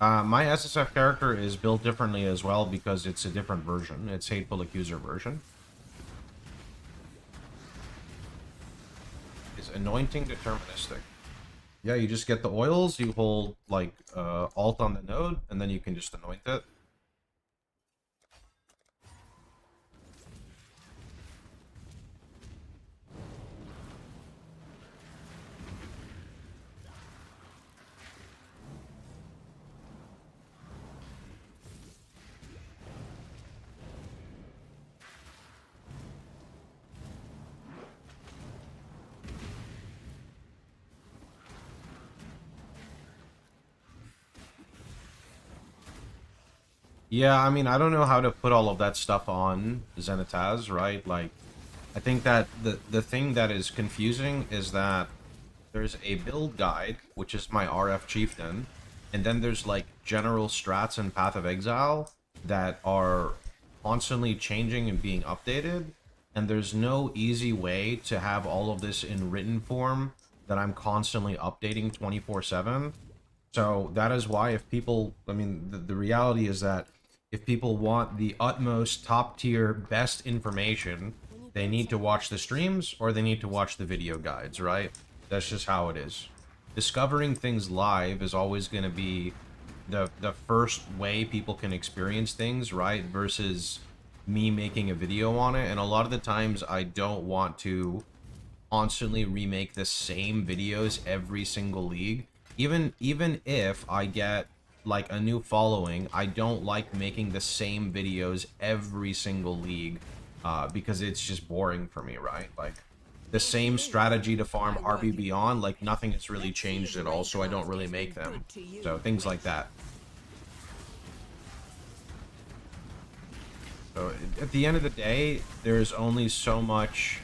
My SSF character is built differently as well because it's a different version. It's Hateful Accuser version. It's Anointing Deterministic. Yeah, you just get the oils, you hold, like, Alt on the node, and then you can just anoint it. Yeah, I mean, I don't know how to put all of that stuff on Zenitaz, right? Like, I think that the thing that is confusing is that there's a build guide, which is my RF Chieftain, and then there's like general strats and Path of Exile that are constantly changing and being updated, and there's no easy way to have all of this in written form that I'm constantly updating 24/7. So that is why if people, I mean, the reality is that if people want the utmost top tier best information, they need to watch the streams or they need to watch the video guides, right? That's just how it is. Discovering things live is always going to be the first way people can experience things, right? Versus me making a video on it. And a lot of the times I don't want to constantly remake the same videos every single league. Even if I get like a new following, I don't like making the same videos every single league because it's just boring for me, right? Like the same strategy to farm RB Beyond, like nothing has really changed at all, so I don't really make them. So things like that. So at the end of the day, there's only so much.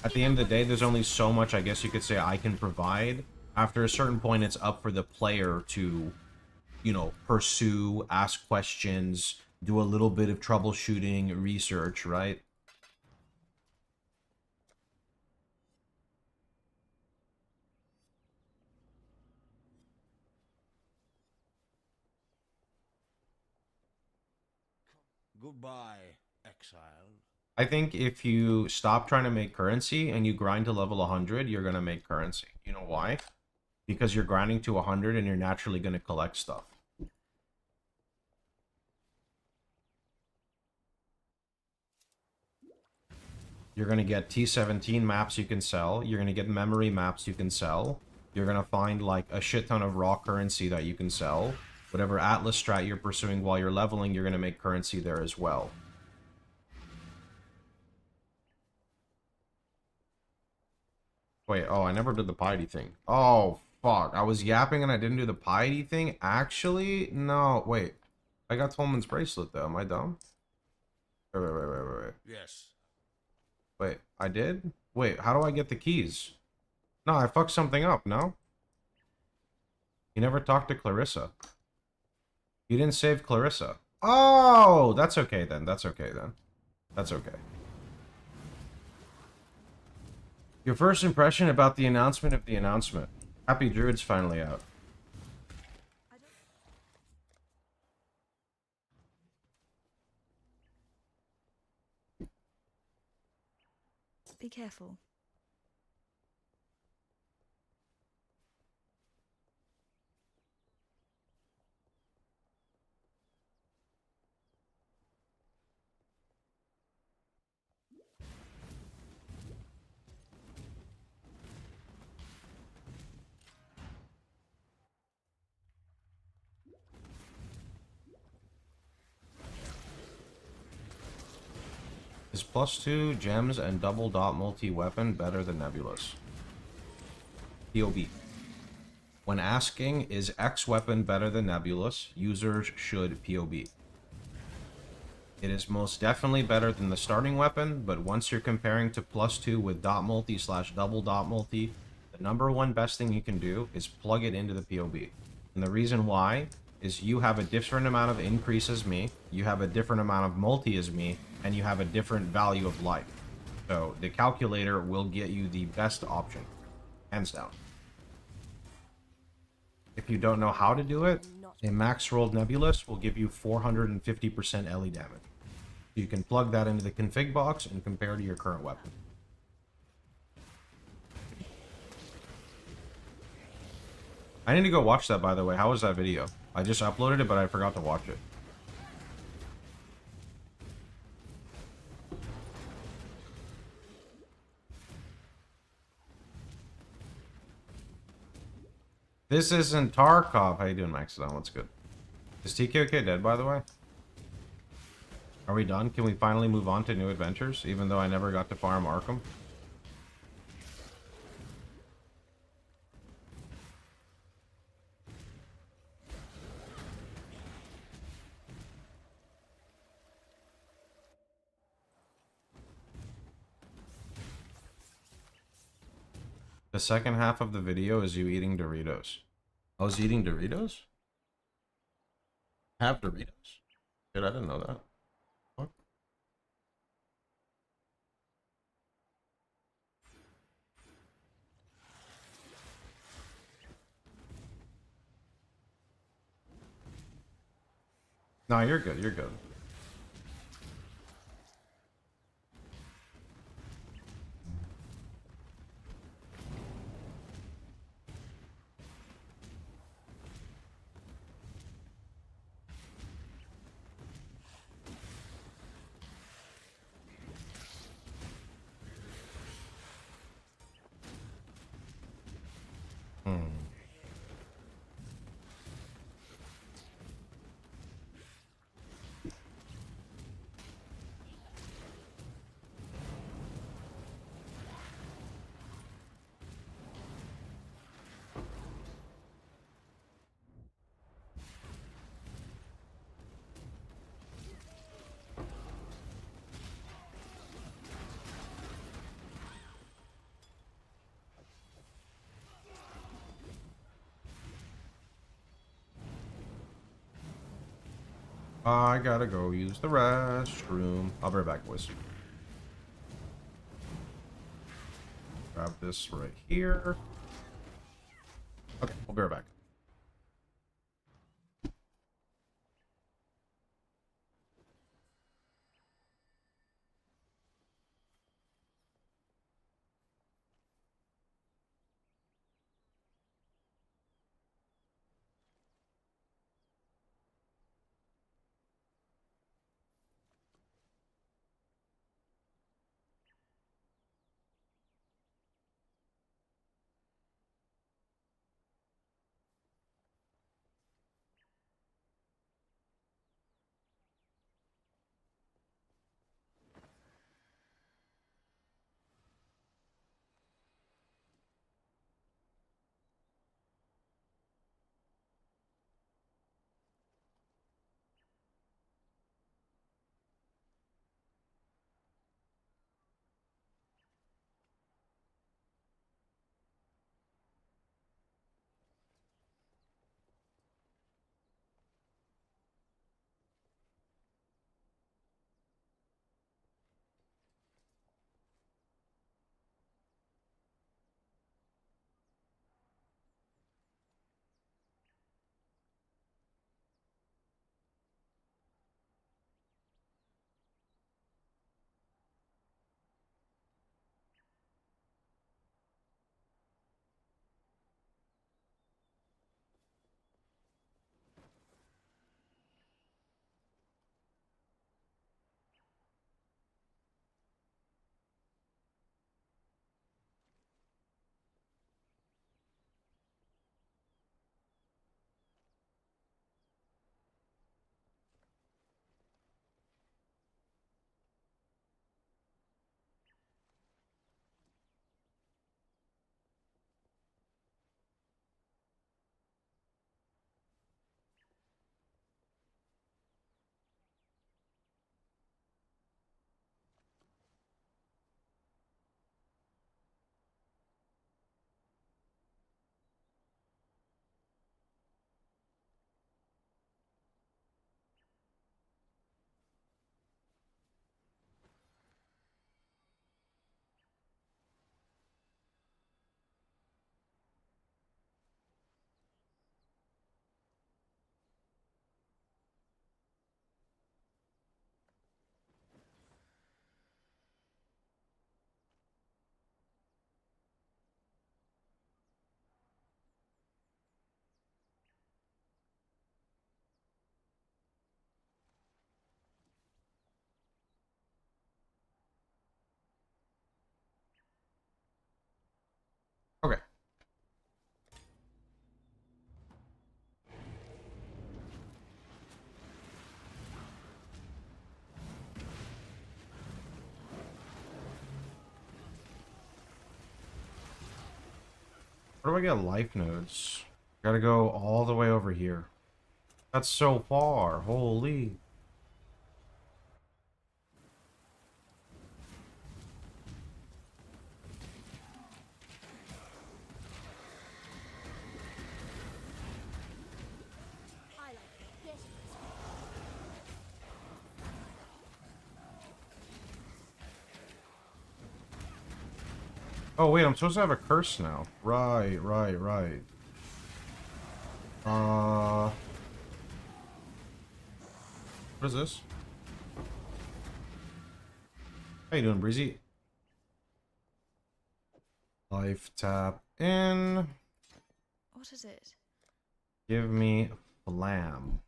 At the end of the day, there's only so much, I guess you could say, I can provide. After a certain point, it's up for the player to, you know, pursue, ask questions, do a little bit of troubleshooting, research, right? Goodbye, exile. I think if you stop trying to make currency and you grind to level 100, you're going to make currency. You know why? Because you're grinding to 100 and you're naturally going to collect stuff. You're going to get T17 maps you can sell. You're going to get memory maps you can sell. You're going to find like a shit ton of raw currency that you can sell. Whatever Atlas strat you're pursuing while you're leveling, you're going to make currency there as well. Wait, oh, I never did the piety thing. Oh, fuck. I was yapping and I didn't do the piety thing? Actually, no. Wait. I got Tolman's bracelet, though. Am I dumb? Wait. Yes. Wait, I did? Wait, how do I get the keys? No, I fucked something up, no? You never talked to Clarissa. You didn't save Clarissa. Oh, that's okay then. That's okay then. That's okay. Your first impression about the announcement of the announcement. Happy Druid's finally out. Be careful. Is +2 gems and double dot multi-weapon better than Nebulous? POB. When asking, is X weapon better than Nebulous, users should POB. It is most definitely better than the starting weapon, but once you're comparing to +2 with dot multi / double dot multi, the #1 best thing you can do is plug it into the POB. And the reason why is you have a different amount of increase as me, you have a different amount of multi as me, and you have a different value of life. So the calculator will get you the best option, hands down. If you don't know how to do it, a max rolled Nebulous will give you 450% LE damage. You can plug that into the config box and compare to your current weapon. I need to go watch that, by the way. How was that video? I just uploaded it, but I forgot to watch it. This isn't Tarkov. How you doing, Maxidon? What's good? Is TKOK dead, by the way? Are we done? Can we finally move on to new adventures, even though I never got to farm Arkham? The second half of the video is you eating Doritos. I was eating Doritos? Have Doritos? Dude, I didn't know that. What? No, you're good, you're good. Hmm. I gotta go use the restroom. I'll be right back, boys. Grab this right here. Okay, we'll be right back. Okay. Where do I get life nodes? Gotta go all the way over here. That's so far. Holy. Oh wait, I'm supposed to have a curse now. Right, right, right. What is this? How you doing, Breezy? Life tap in. What is it? Give me flam.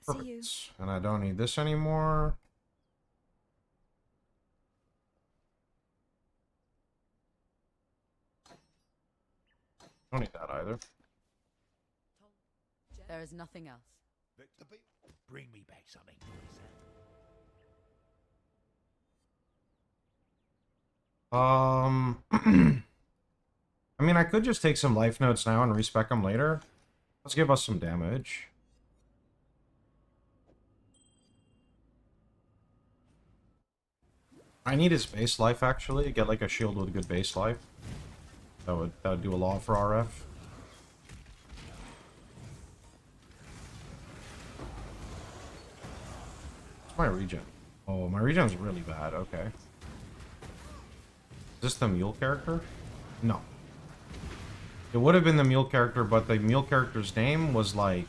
See you. Perfect. And I don't need this anymore. Don't need that either. There is nothing else. Victor, bring me back something. I mean, I could just take some life notes now and respec them later. Let's give us some damage. I need his base life, actually. Get, like, a shield with good base life. That would do a lot for RF. What's my regen? Oh, my regen's really bad. Okay. Is this the mule character? No. It would have been the mule character, but the mule character's name was like,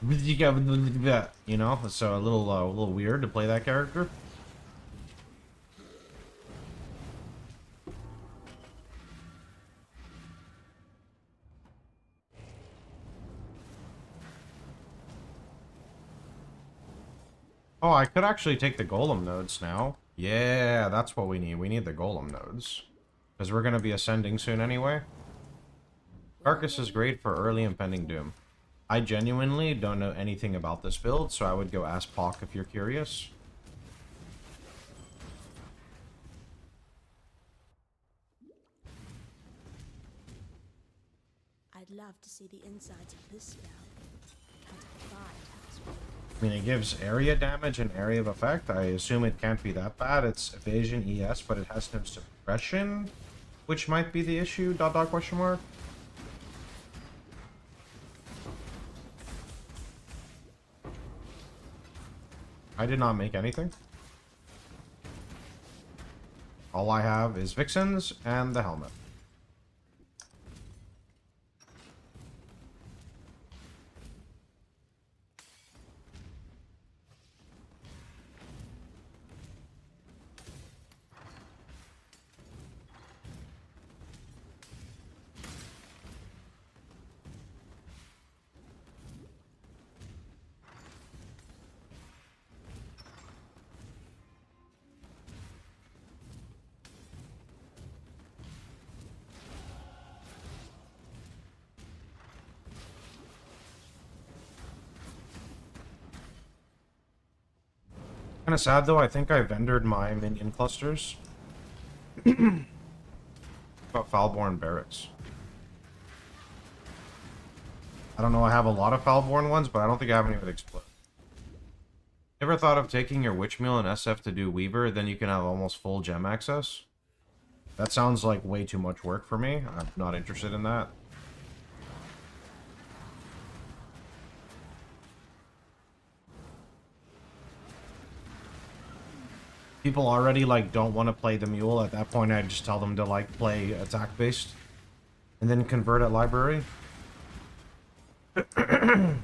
you know, so a little weird to play that character. Oh, I could actually take the golem nodes now. Yeah, that's what we need. We need the golem nodes. Because we're going to be ascending soon anyway. Carcass is great for early Impending Doom. I genuinely don't know anything about this build, so I would go ask Pock if you're curious. I'd love to see the insides of this spell. Can't abide how this works. I mean, it gives area damage and area of effect. I assume it can't be that bad. It's evasion, ES, but it has no suppression, which might be the issue, ... question mark. I did not make anything. All I have is Vixens and the helmet. Kind of sad though, I think I vendored my minion clusters. About Foulborn Barracks. I don't know, I have a lot of Foulborn ones, but I don't think I have any with Explode. Ever thought of taking your Witch Meal and SF to do Weaver, then you can have almost full gem access? That sounds like way too much work for me. I'm not interested in that. People already, like, don't want to play the Mule. At that point, I just tell them to, like, play attack-based. And then convert at Library. I don't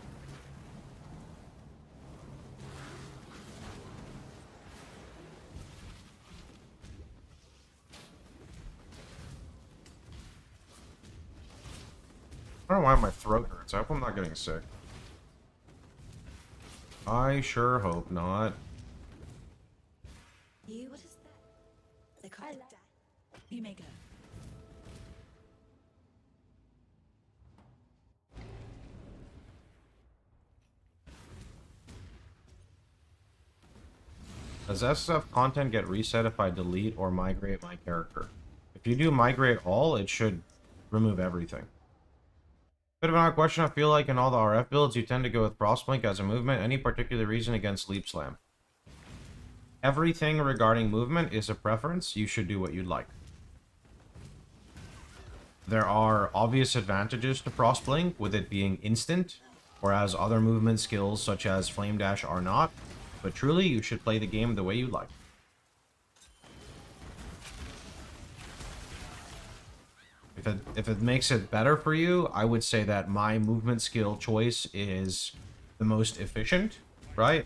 know why my throat hurts. I hope I'm not getting sick. I sure hope not. You, what is that? They call it that. You may go. Does SSF content get reset if I delete or migrate my character? If you do migrate all, it should remove everything. Bit of an odd question. I feel like in all the RF builds, you tend to go with Frostblink as a movement. Any particular reason against Leap Slam? Everything regarding movement is a preference. You should do what you'd like. There are obvious advantages to Frostblink, with it being instant, whereas other movement skills such as Flame Dash are not. But truly, you should play the game the way you like. if it makes it better for you, I would say that my movement skill choice is the most efficient, right?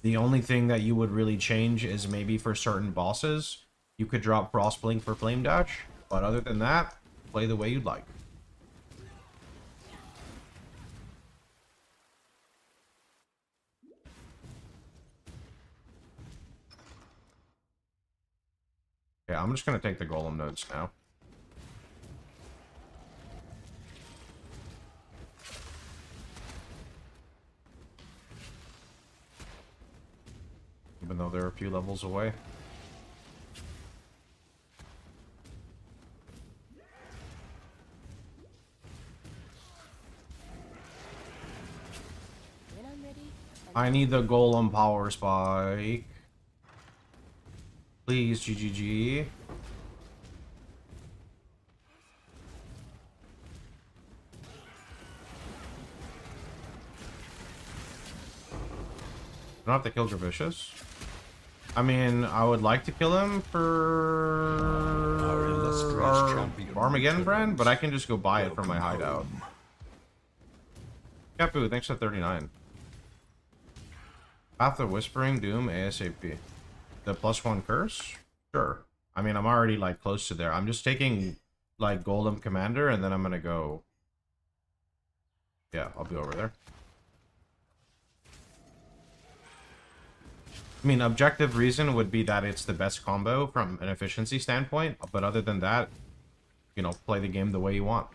The only thing that you would really change is maybe for certain bosses, you could drop Frostblink for Flame Dash, but other than that, play the way you'd like. Yeah, I'm just gonna take the Golem nodes now. Even though they're a few levels away. When I'm ready, I need the Golem power spike. Please, GGG. I don't have to kill Dravicious. I mean, I would like to kill him for Our illustrious our champion Armageddon brand, returns. but I can just go buy it from my Welcome hideout. home. Capu, thanks for 39. Path of Whispering Doom ASAP. The +1 curse? Sure. I mean, I'm already like close to there. I'm just taking like Golem Commander and then I'm gonna go. Yeah, I'll be over there. I mean, objective reason would be that it's the best combo from an efficiency standpoint, but other than that, you know, play the game the way you want.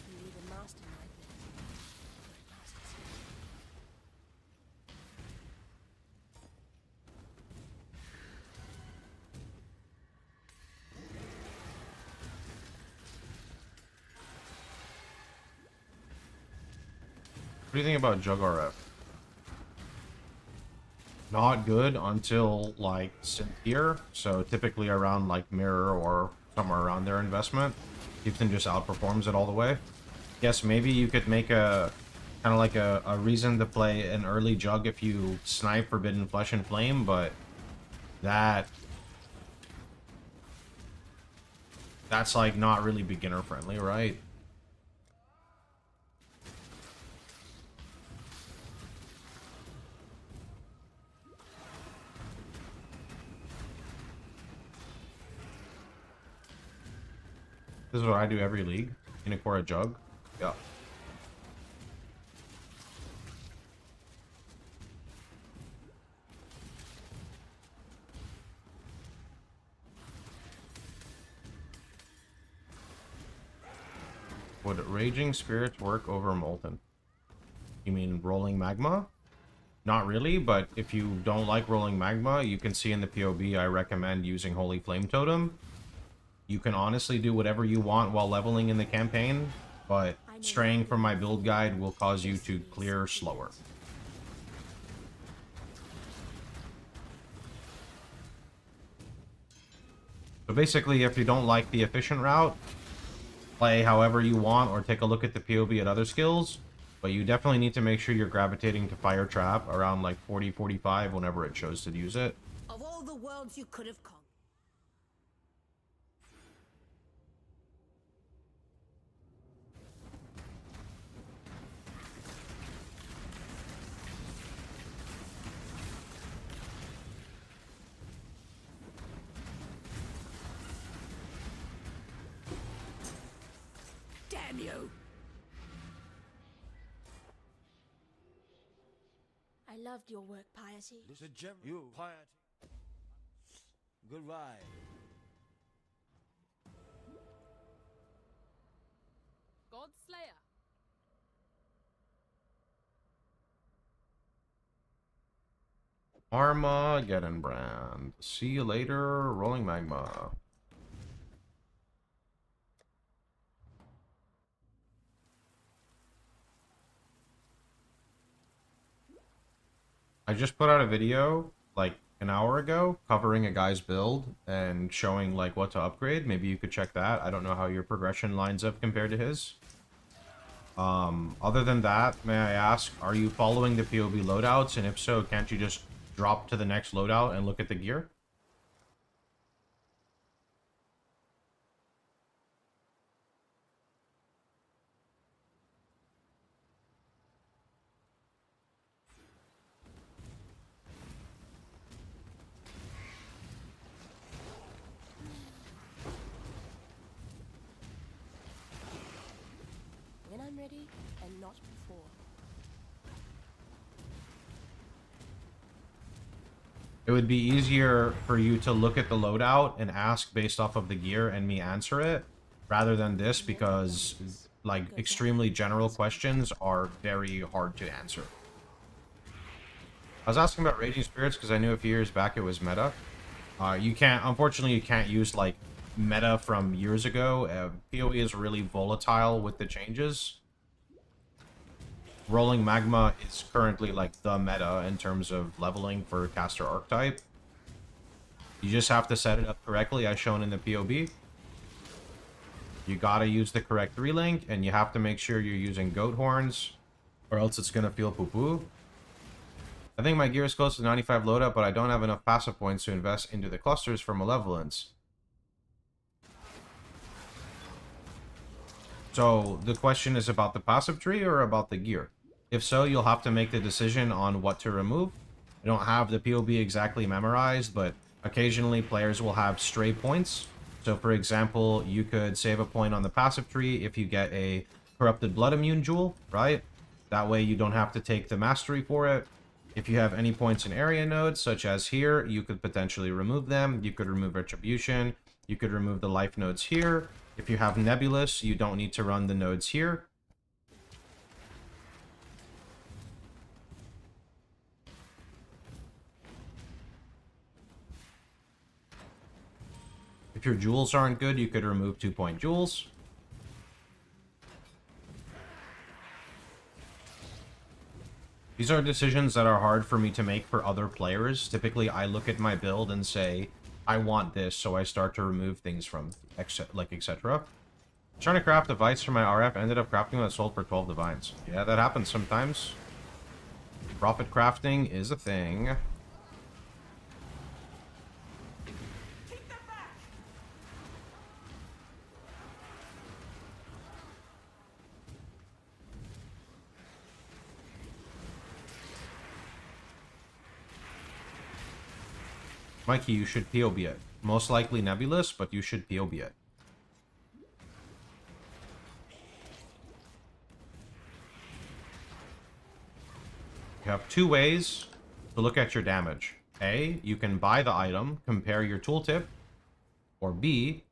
you need a mastermind then. Or a master's hand. What do you think about Jug RF? Not good until like Synth, so typically around like Mirror or somewhere around their investment. Ethan just outperforms it all the way. Yes, maybe you could make a kind of like a reason to play an early Jug if you snipe Forbidden Flesh and Flame, but that's like not really beginner friendly, right? This is what I do every league. Inakora Jug. Yeah. Would Raging Spirits work over Molten? You mean Rolling Magma? Not really, but if you don't like Rolling Magma, you can see in the POB I recommend using Holy Flame Totem. You can honestly do whatever you want while leveling in the campaign, but straying from my build guide will cause you to clear slower. So basically, if you don't like the efficient route, play however you want or take a look at the POB at other skills, but you definitely need to make sure you're gravitating to Fire Trap around like 40-45 whenever it shows to use it. Of all the worlds you could have conquered. Damn you! I loved your work, Piety. The general you piety. Good ride. God Slayer. Armageddon brand. See you later, Rolling Magma. I just put out a video like an hour ago covering a guy's build and showing like what to upgrade. Maybe you could check that. I don't know how your progression lines up compared to his. Other than that, may I ask, are you following the PoB loadouts? And if so, can't you just drop to the next loadout and look at the gear? When I'm ready, and not before. It would be easier for you to look at the loadout and ask based off of the gear and me answer it, rather than this, because, like, extremely general questions are very hard to answer. I was asking about Raging Spirits because I knew a few years back it was meta. Unfortunately, you can't use, like, meta from years ago. PoE is really volatile with the changes. Rolling Magma is currently, like, the meta in terms of leveling for caster archetype. You just have to set it up correctly, as shown in the PoB. You gotta use the correct 3-link, and you have to make sure you're using goat horns, or else it's gonna feel poo-poo. I think my gear is close to 95 loadout, but I don't have enough passive points to invest into the clusters for malevolence. So, the question is about the passive tree or about the gear? If so, you'll have to make the decision on what to remove. I don't have the PoB exactly memorized, but occasionally players will have stray points. So, for example, you could save a point on the passive tree if you get a Corrupted Blood Immune Jewel, right? That way you don't have to take the mastery for it. If you have any points in area nodes, such as here, you could potentially remove them. You could remove Retribution. You could remove the life nodes here. If you have Nebulous, you don't need to run the nodes here. If your jewels aren't good, you could remove 2-point jewels. These are decisions that are hard for me to make for other players. Typically, I look at my build and say, I want this, so I start to remove things from, like, etc. Trying to craft device for my RF, ended up crafting that sold for 12 divines. Yeah, that happens sometimes. Profit crafting is a thing. Mikey, you should PoB it. Most likely Nebulous, but you should PoB it. You have two ways to look at your damage. A, you can buy the item, compare your tooltip. Or B,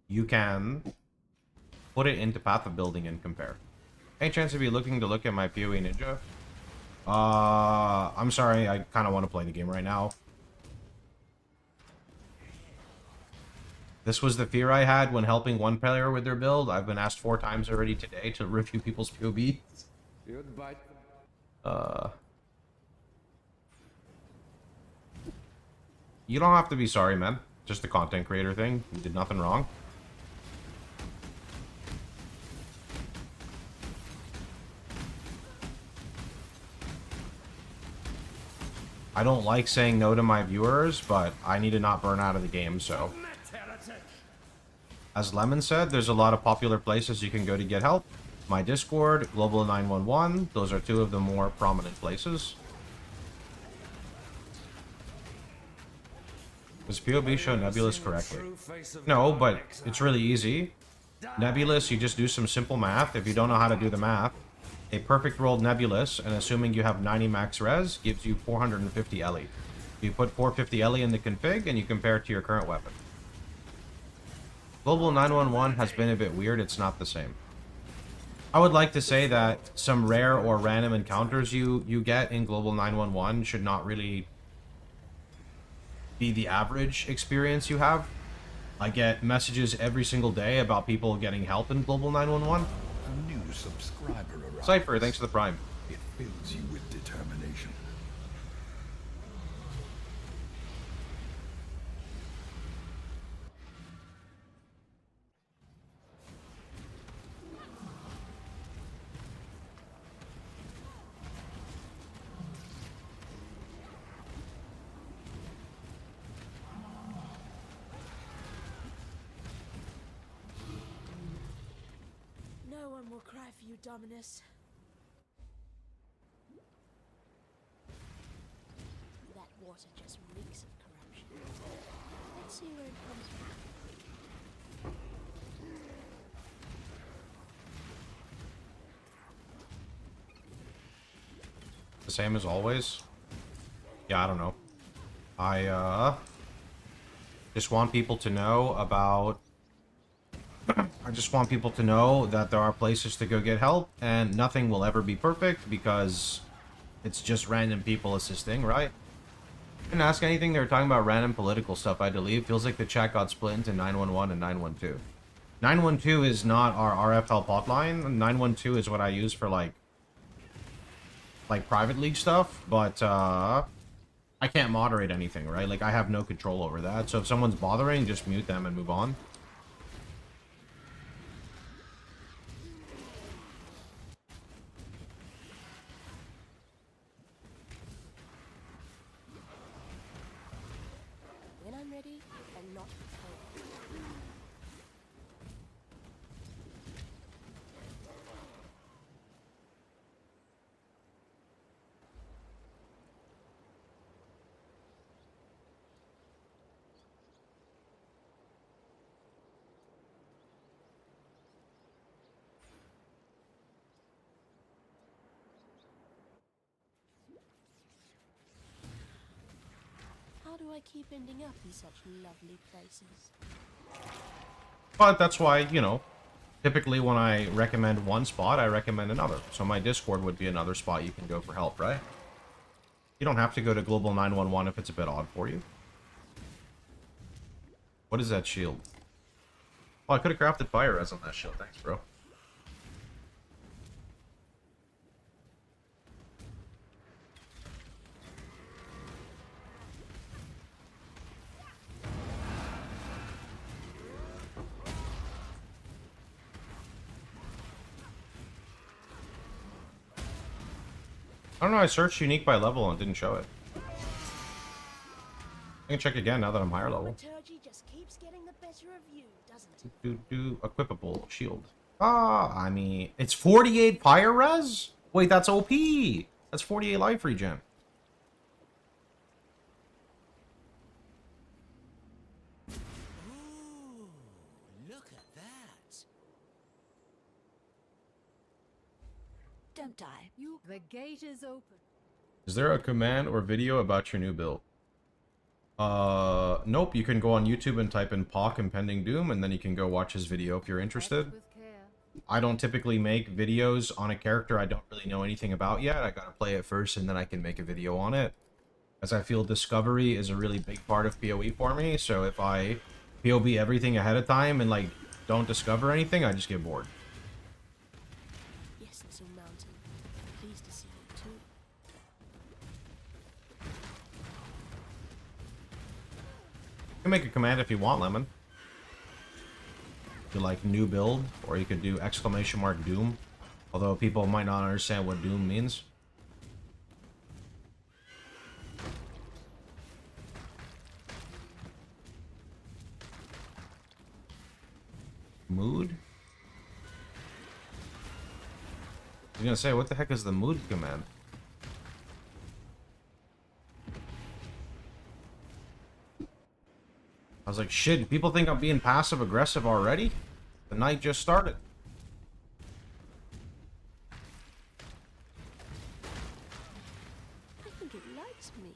you can put it into Path of Building and compare. Any chance of you looking to look at my PoE Ninja? I'm sorry, I kind of want to play the game right now. This was the fear I had when helping one player with their build. I've been asked 4 times already today to review people's PoB. You don't have to be sorry, man. Just a content creator thing. You did nothing wrong. I don't like saying no to my viewers, but I need to not burn out of the game, so... As Lemon said, there's a lot of popular places you can go to get help. My Discord, Global 911, those are 2 of the more prominent places. Does PoB show Nebulous correctly? No, but it's really easy. Nebulous, you just do some simple math. If you don't know how to do the math, a perfect rolled Nebulous, and assuming you have 90 max res, gives you 450 LE. You put 450 LE in the config, and you compare it to your current weapon. Global 911 has been a bit weird, it's not the same. I would like to say that some rare or random encounters you get in Global 911 should not really be the average experience you have. I get messages every single day about people getting help in Global 911. A new subscriber arrives. Cypher, thanks for the Prime. It fills you with determination. try for you, Dominus. That water just reeks of corruption. Let's see where it comes from. The same as always? Yeah, I don't know. I just want people to know about... I just want people to know that there are places to go get help, and nothing will ever be perfect, because it's just random people assisting, right? Didn't ask anything, they were talking about random political stuff, I believe. Feels like the chat got split into 911 and 912. 912 is not our RF help hotline. 912 is what I use for, like private league stuff, but, I can't moderate anything, right? Like, I have no control over that, so if someone's bothering, just mute them and move on. When I'm ready, and not before. How do I keep ending up in such lovely places? But that's why, you know, typically when I recommend one spot, I recommend another. So my Discord would be another spot you can go for help, right? You don't have to go to Global 911 if it's a bit odd for you. What is that shield? Oh, I could have crafted fire res on that shield. Thanks, bro. I don't know, I searched unique by level and it didn't show it. I can check again now that I'm higher level. Liturgy just keeps getting the better of you, doesn't it? Equipable shield. Ah, I mean, it's 48 fire res? Wait, that's OP. That's 48 life regen. Ooh, look at that. Don't die. The gate is open. Is there a command or video about your new build? Nope. You can go on YouTube and type in PoE Impending Doom, and then you can go watch his video if you're interested. With care. I don't typically make videos on a character I don't really know anything about yet. I gotta play it first, and then I can make a video on it. As I feel discovery is a really big part of PoE for me, so if I PoB everything ahead of time and, like, don't discover anything, I just get bored. Yes, little mountain. Pleased to see you too. You can make a command if you want, Lemon. Do, like, new build, or you could do ! Doom. Although people might not understand what Doom means. Mood? I was gonna say, what the heck is the mood command? I was like, shit, people think I'm being passive aggressive already? The night just started. I think it likes me.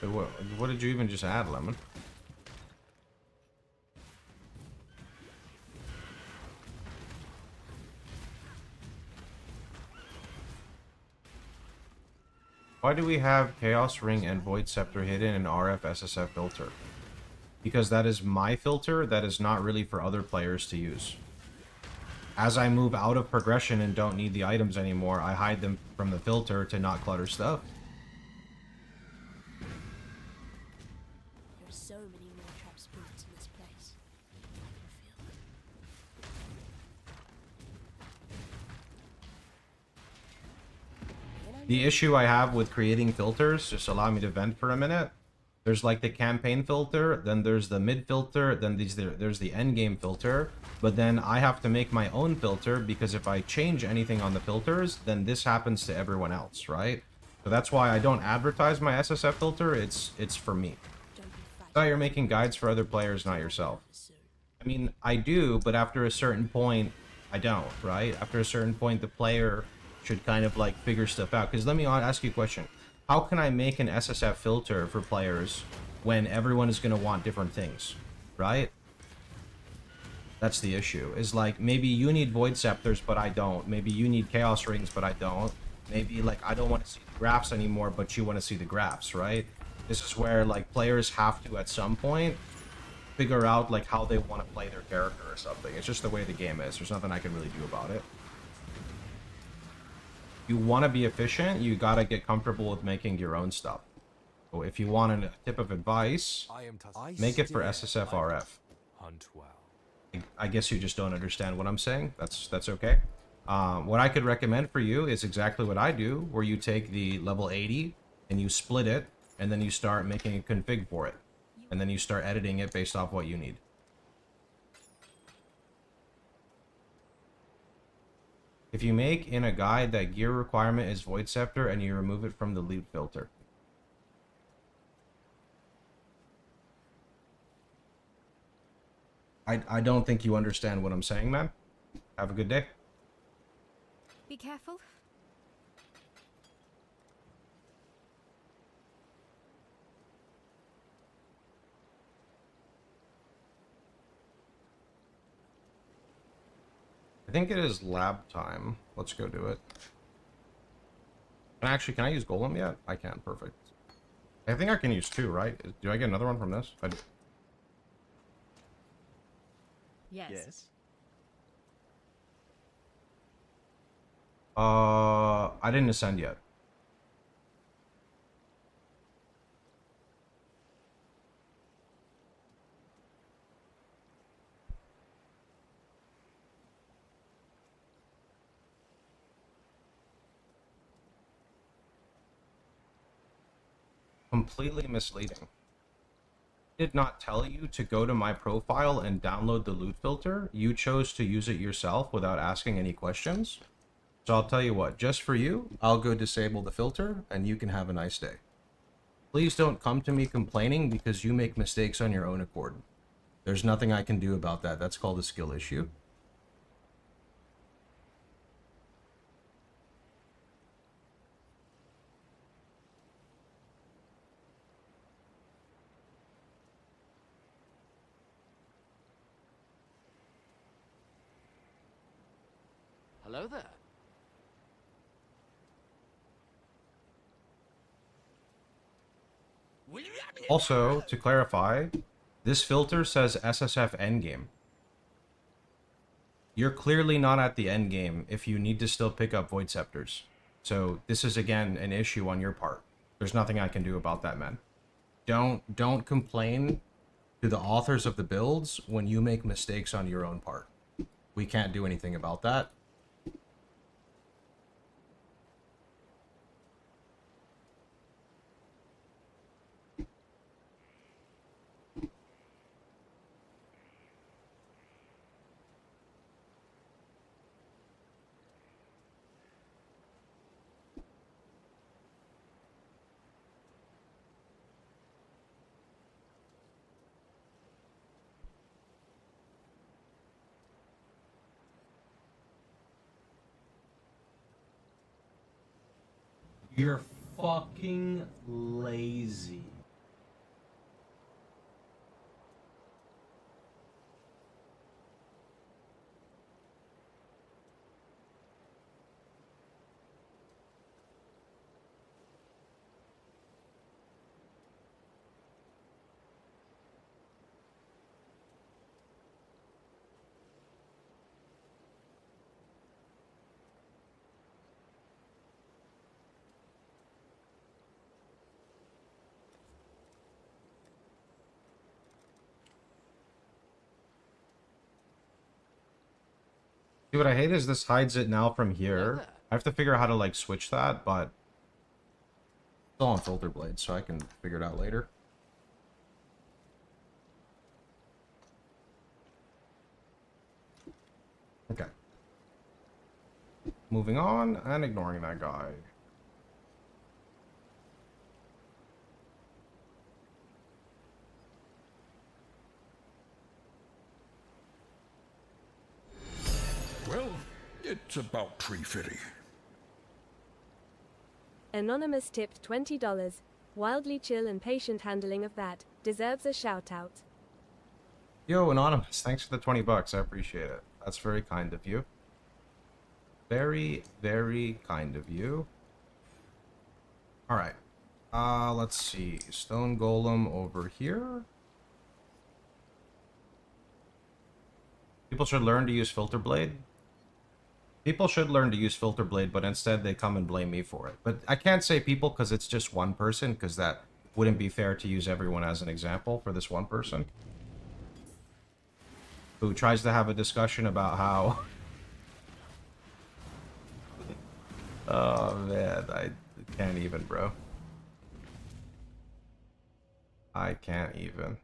Wait, what did you even just add, Lemon? Why do we have Chaos Ring and Void Scepter hidden in RF SSF filter? Because that is my filter, that is not really for other players to use. As I move out of progression and don't need the items anymore, I hide them from the filter to not clutter stuff. There are so many more trap spirits in this place. I can feel them. When The issue I have with creating filters, just allow me to vent for a minute. There's like the campaign filter, then there's the mid filter, then there's the endgame filter. But then I have to make my own filter because if I change anything on the filters, then this happens to everyone else, right? So that's why I don't advertise my SSF filter. It's for me. Don't be I thought frightened. you're making guides for other players, not yourself. Soon. I mean, I do, but after a certain point, I don't, right? After a certain point, the player should kind of like figure stuff out. Because let me ask you a question. How can I make an SSF filter for players when everyone is going to want different things, right? That's the issue. Is like, maybe you need Void Scepters, but I don't. Maybe you need Chaos Rings, but I don't. Maybe, like, I don't want to see the graphs anymore, but you want to see the graphs, right? This is where, like, players have to, at some point, figure out, like, how they want to play their character or something. It's just the way the game is. There's nothing I can really do about it. You want to be efficient, you gotta get comfortable with making your own stuff. So if you want a tip of advice, make it for SSFRF. Hunt well. I guess you just don't understand what I'm saying. That's okay. What I could recommend for you is exactly what I do, where you take the level 80 and you split it, and then you start making a config for it. And then you start editing it based off what you need. If you make in a guide that gear requirement is Void Scepter and you remove it from the loot filter. I don't think you understand what I'm saying, man. Have a good day. Be careful. I think it is lab time. Let's go do it. And actually, can I use Golem yet? I can. Perfect. I think I can use 2, right? Do I get another one from this? Yes. I didn't ascend yet. Completely misleading. Did not tell you to go to my profile and download the loot filter. You chose to use it yourself without asking any questions. So I'll tell you what, just for you, I'll go disable the filter and you can have a nice day. Please don't come to me complaining because you make mistakes on your own accord. There's nothing I can do about that. That's called a skill issue. Hello there. Also, to clarify, this filter says SSF Endgame. You're clearly not at the endgame if you need to still pick up Void Scepters. So this is, again, an issue on your part. There's nothing I can do about that, man. Don't complain to the authors of the builds when you make mistakes on your own part. We can't do anything about that. You're fucking lazy. See, what I hate is this hides it now from here. I have to figure out how to, like, switch that, but Still on filter blade, so I can figure it out later. Okay. Moving on and ignoring that guy. Well, it's about tree fitting. Anonymous tipped $20. Wildly chill and patient handling of that. Deserves a shout out. Yo, Anonymous, thanks for the 20 bucks. I appreciate it. That's very kind of you. Very, very kind of you. Alright. Let's see. Stone Golem over here. People should learn to use Filter Blade. People should learn to use Filter Blade, but instead they come and blame me for it. But I can't say people because it's just one person, because that wouldn't be fair to use everyone as an example for this one person who tries to have a discussion about how... Oh man, I can't even, bro. I can't even.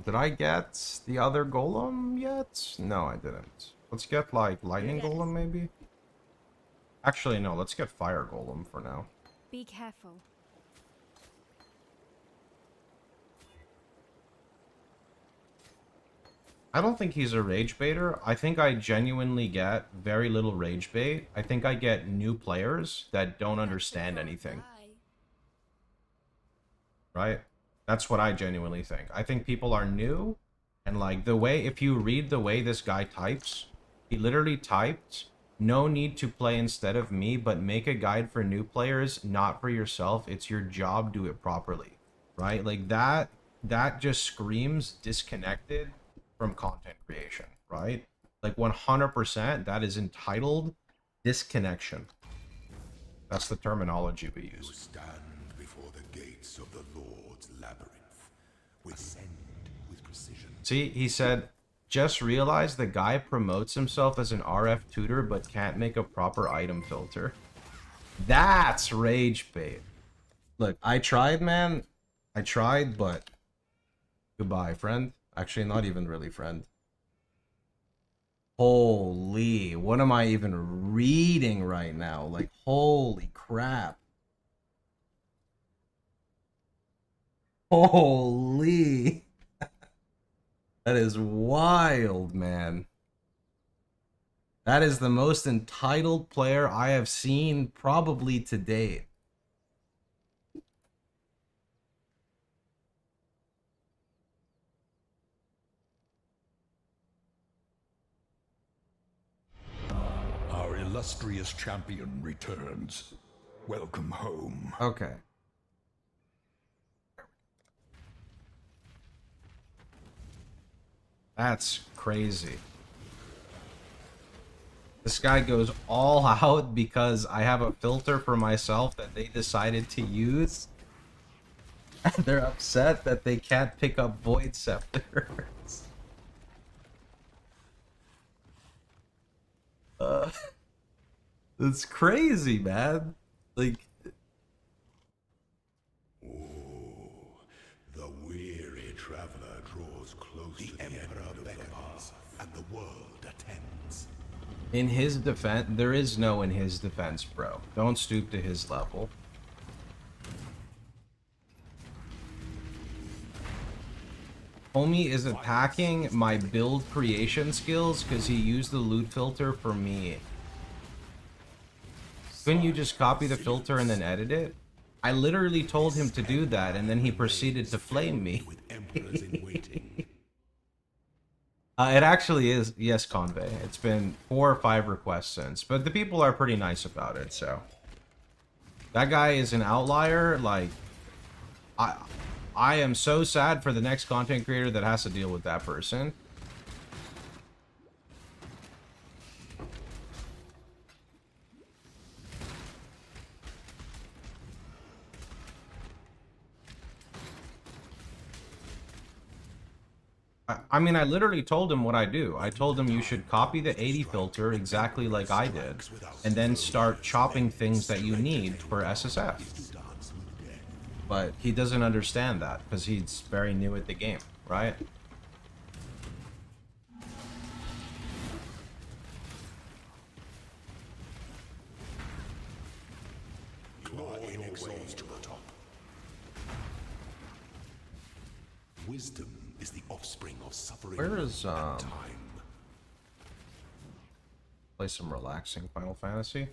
Did I get the other golem yet? No, I didn't. Let's get, like, lightning golem, maybe? Actually, no, let's get fire golem for now. Be careful. I don't think he's a rage baiter. I think I genuinely get very little rage bait. I think I get new players that don't understand anything. Right? That's what I genuinely think. I think people are new, and like the way, if you read the way this guy types, he literally typed, no need to play instead of me, but make a guide for new players, not for yourself. It's your job, do it properly. Right? Like that just screams disconnected from content creation, right? Like 100%, that is entitled disconnection. That's the terminology we use. You stand before the gates of the Lord's labyrinth. Ascend with precision. See, he said, just realize the guy promotes himself as an RF tutor but can't make a proper item filter. That's rage bait. Look, I tried, man. I tried, but goodbye, friend. Actually, not even really friend. Holy, what am I even reading right now? Like, holy crap. Holy. That is wild, man. That is the most entitled player I have seen probably to date. Our illustrious champion returns. Welcome home. Okay. That's crazy. This guy goes all out because I have a filter for myself that they decided to use. And they're upset that they can't pick up Void Scepters. It's crazy, man. Like... The weary traveler draws close to the Emperor beckons, and the world attends. In his defense, there is no in his defense, bro. Don't stoop to his level. Homie is attacking my build creation skills because he used the loot filter for me. Couldn't you just copy the filter and then edit it? I literally told him to do that, and then he proceeded to flame me. With emperors in waiting. It actually is, yes, Convey. It's been 4 or 5 requests since, but the people are pretty nice about it, so. That guy is an outlier, like, I am so sad for the next content creator that has to deal with that person. I mean, I literally told him what I do. I told him you should copy the 80 filter exactly like I did, and then start chopping things that you need for SSF. But he doesn't understand that because he's very new at the game, right? Wisdom is the offspring of suffering. Where is time. Play some relaxing Final Fantasy.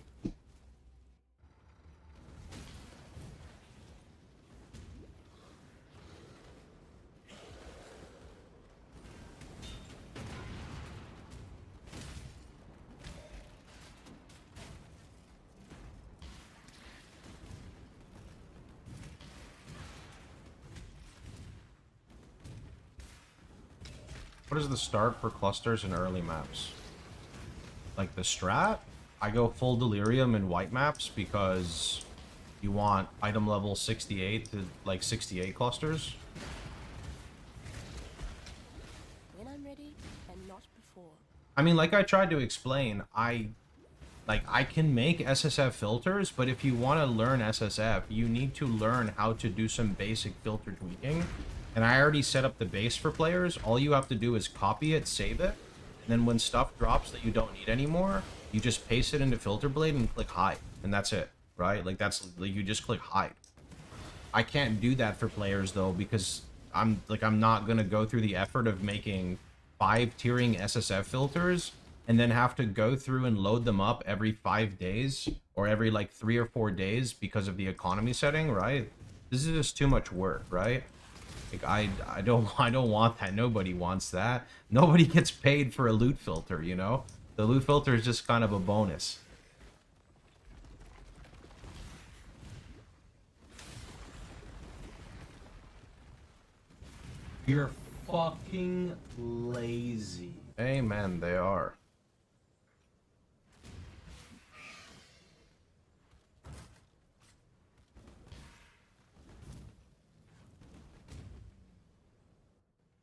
What is the start for clusters and early maps? Like the strat, I go full delirium in white maps because you want item level 68 to like 68 clusters. When I'm ready, and not before. I mean, like I tried to explain, I can make SSF filters, but if you want to learn SSF, you need to learn how to do some basic filter tweaking. And I already set up the base for players. All you have to do is copy it, save it, and then when stuff drops that you don't need anymore, you just paste it into Filter Blade and click hide, and that's it, right? Like that's like you just click hide. I can't do that for players though because I'm not gonna go through the effort of making 5 tiering SSF filters and then have to go through and load them up every 5 days or every like 3 or 4 days because of the economy setting, right? This is just too much work, right? Like I don't want that. Nobody wants that. Nobody gets paid for a loot filter, you know? The loot filter is just kind of a bonus. You're fucking lazy. Amen, they are.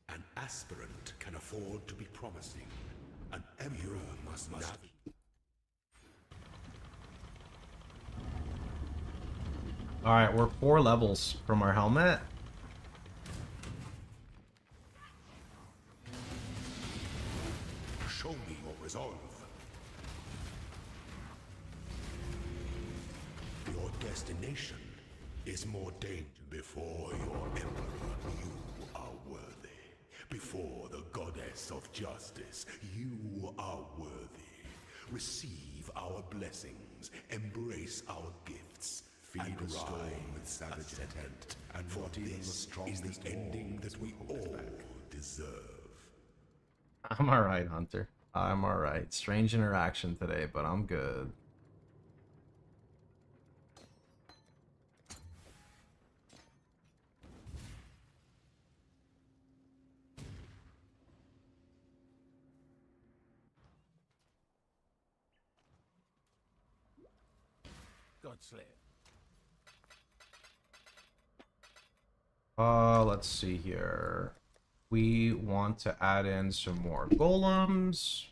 An aspirant can afford to be promising. An emperor must navigate. Alright, we're 4 levels from our helmet. Show me your resolve. Your destination is more dangerous. Before your emperor, you are worthy. Before the goddess of justice, you are worthy. Receive our blessings, embrace our gifts, feed a storm with savage intent, and for this is the ending that we all deserve. I'm alright, Hunter. I'm alright. Strange interaction today, but I'm good. Let's see here. We want to add in some more golems.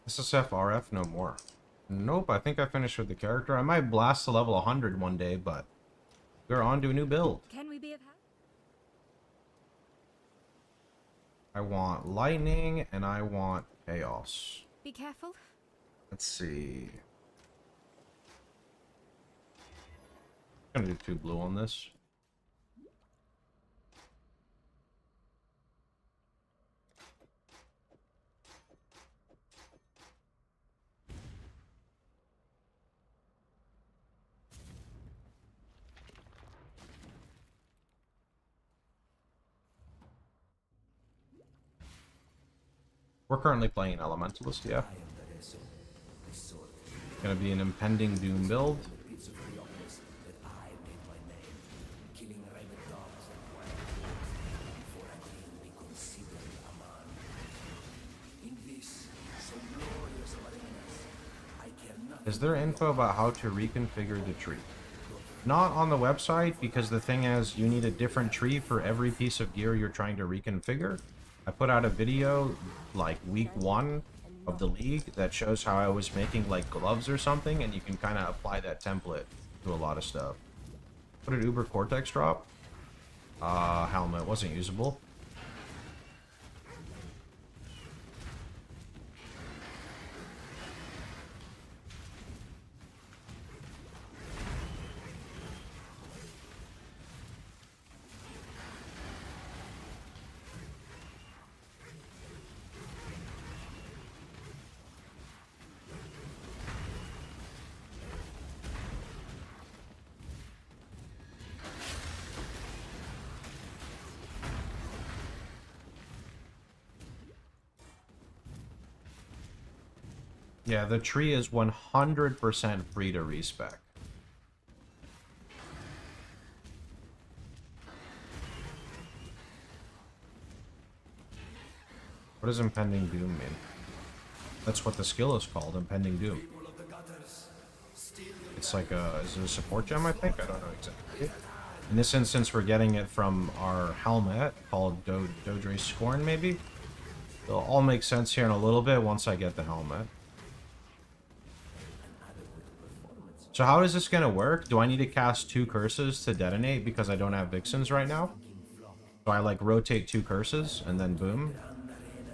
SSF RF, no more. Nope, I think I finished with the character. I might blast to level 100 one day, but we're on to a new build. Can we be of help? I want lightning and I want chaos. Be careful. Let's see. I'm gonna do 2 blue on this. We're currently playing Elementalist, yeah. Gonna be an Impending Doom build. Is there info about how to reconfigure the tree? not on the website, because the thing is, you need a different tree for every piece of gear you're trying to reconfigure. I put out a video, like, week 1 of the league that shows how I was making, like, gloves or something, and you can kind of apply that template to a lot of stuff. What did Uber Cortex drop? Helmet wasn't usable. Yeah, the tree is 100% free to respec. What does Impending Doom mean? That's what the skill is called, Impending Doom. It's like is it a support gem, I think? I don't know exactly. In this instance, we're getting it from our helmet, called Dodre's Scorn, maybe? It'll all make sense here in a little bit once I get the helmet. So how is this gonna work? Do I need to cast 2 curses to detonate because I don't have Vixens right now? So I like rotate 2 curses and then boom.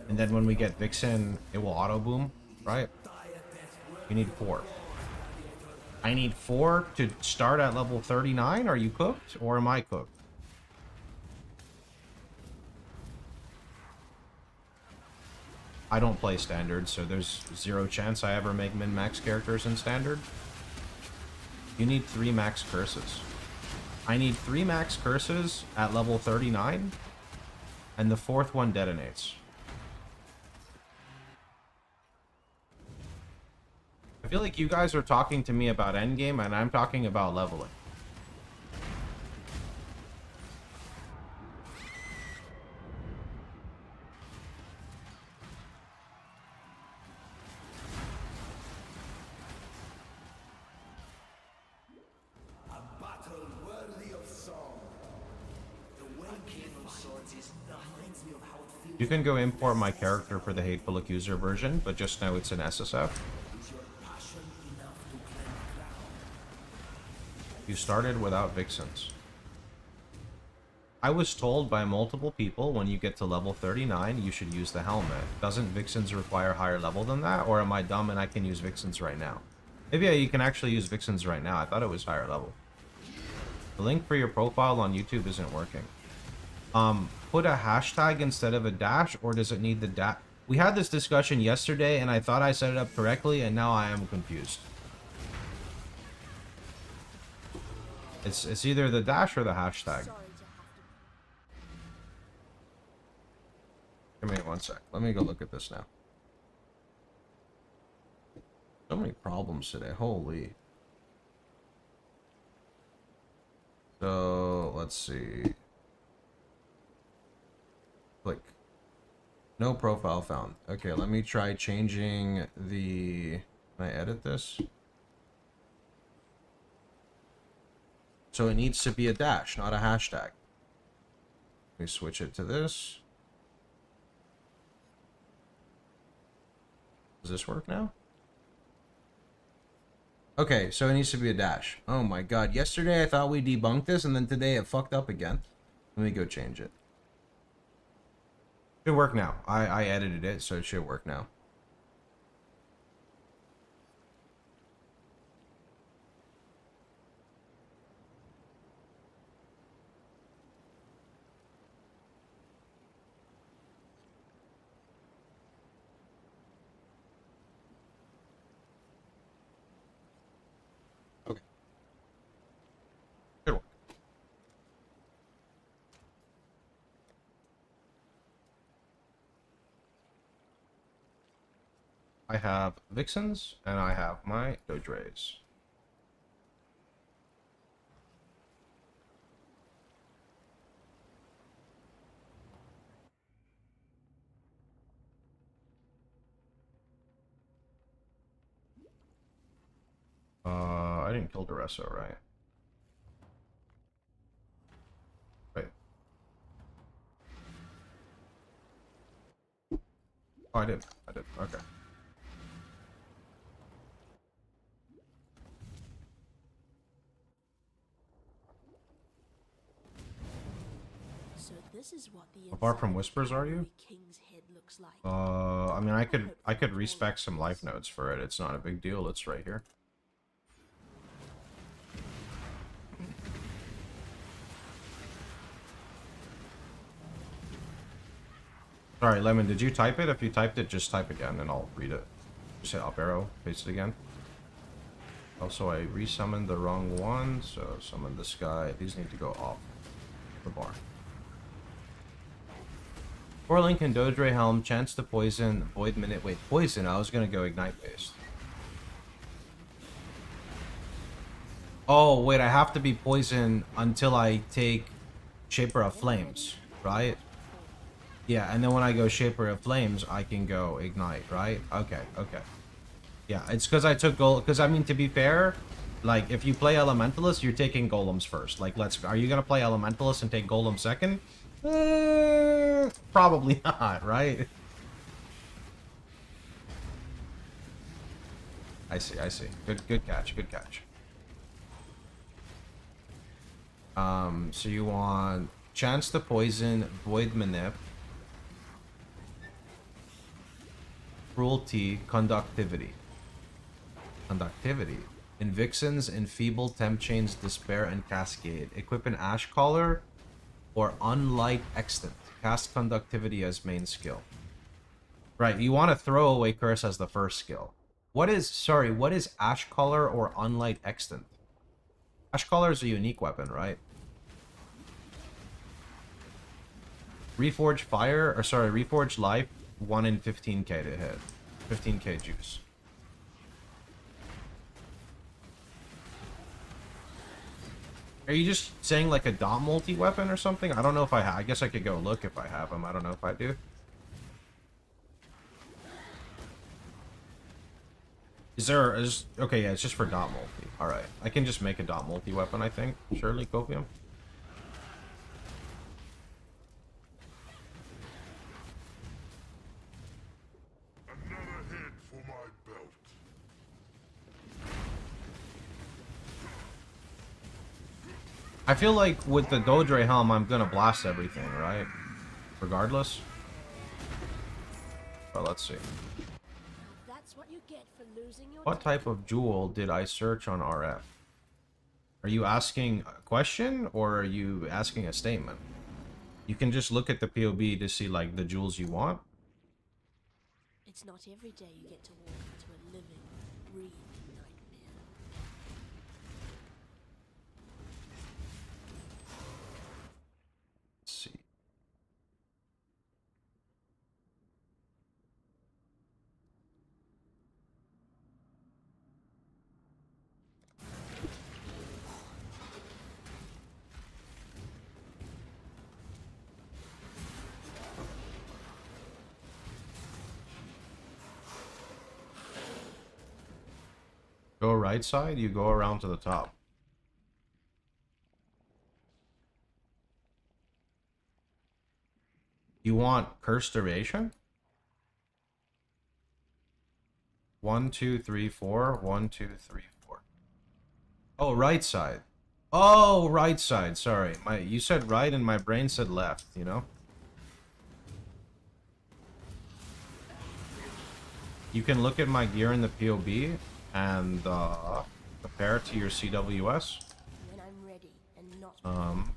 And then when we get Vixen, it will auto boom, right? You need 4. I need 4 to start at level 39? Are you cooked or am I cooked? I don't play standard, so there's 0 chance I ever make min-max characters in standard. You need 3 max curses. I need 3 max curses at level 39, and the 4th one detonates. I feel like you guys are talking to me about endgame, and I'm talking about leveling. You can go import my character for the Hateful Accuser version, but just now it's in SSF. You started without Vixens. I was told by multiple people when you get to level 39, you should use the helmet. Doesn't Vixens require higher level than that? Or am I dumb and I can use Vixens right now? Maybe you can actually use Vixens right now. I thought it was higher level. The link for your profile on YouTube isn't working. Put a hashtag instead of a dash, or does it need the dash? We had this discussion yesterday, and I thought I set it up correctly, and now I am confused. It's either the dash or the hashtag. Give me 1 sec. Let me go look at this now. So many problems today. Holy. So, let's see. Click. No profile found. Okay, let me try changing the... Can I edit this? So it needs to be a dash, not a hashtag. Let me switch it to this. Does this work now? Okay, so it needs to be a dash. Oh my god. Yesterday I thought we debunked this, and then today it fucked up again. Let me go change it. Should work now. I edited it, so it should work now. Okay. Should work. I have Vixens, and I have my Dodres. I didn't kill Duresso, right? Oh, I did. I did. Okay. So this is what the How far inside from of the Whispers are you? PoE King's head looks like. I mean, I could respec some life nodes for it. It's not a big deal. It's right here. Sorry, Lemon, did you type it? If you typed it, just type again and I'll read it. Just hit up arrow, paste it again. Also, I resummoned the wrong one, so summon this guy. These need to go off the bar. For Link and Dodre Helm, chance to poison, void minute. Wait, poison? I was gonna go ignite based. Oh, wait, I have to be poisoned until I take Shaper of Flames, right? Yeah, and then when I go Shaper of Flames, I can go Ignite, right? Okay, okay. Yeah, it's because I took Golem. Because, I mean, to be fair, like, if you play Elementalist, you're taking Golems first. Like, are you going to play Elementalist and take Golem second? Probably not, right? I see, I see. Good catch, good catch. So you want chance to poison, void manip, cruelty, conductivity. Conductivity. Invixens, enfeeble, temp chains, despair, and cascade. Equip an ash collar or unlight extant. Cast conductivity as main skill. Right, you want to throw away curse as the first skill. What is ash collar or unlight extant? Ash collar is a unique weapon, right? Reforge fire, or sorry, reforge life, 1 in 15k to hit. 15k juice. Are you just saying like a dot multi weapon or something? I don't know if I guess I could go look if I have them. I don't know if I do. Okay, yeah, it's just for dot multi. Alright. I can just make a dot multi weapon, I think. Surely, Copium. Another hit for my belt. I feel like with the Dodre Helm, I'm gonna blast everything, right? Regardless. Well, let's see. That's what you get for losing your What type of jewel did I search on RF? Are you asking a question or are you asking a statement? You can just look at the POB to see like the jewels you want. It's not every day you get to walk into a living, breathing nightmare. Let's see. Go right side, you go around to the top. You want curse duration? 1, 2, 3, 4. 1, 2, 3, 4. Oh, right side. Oh, right side. Sorry. You said right and my brain said left, you know? You can look at my gear in the POB and compare it to your CWS. When I'm ready and not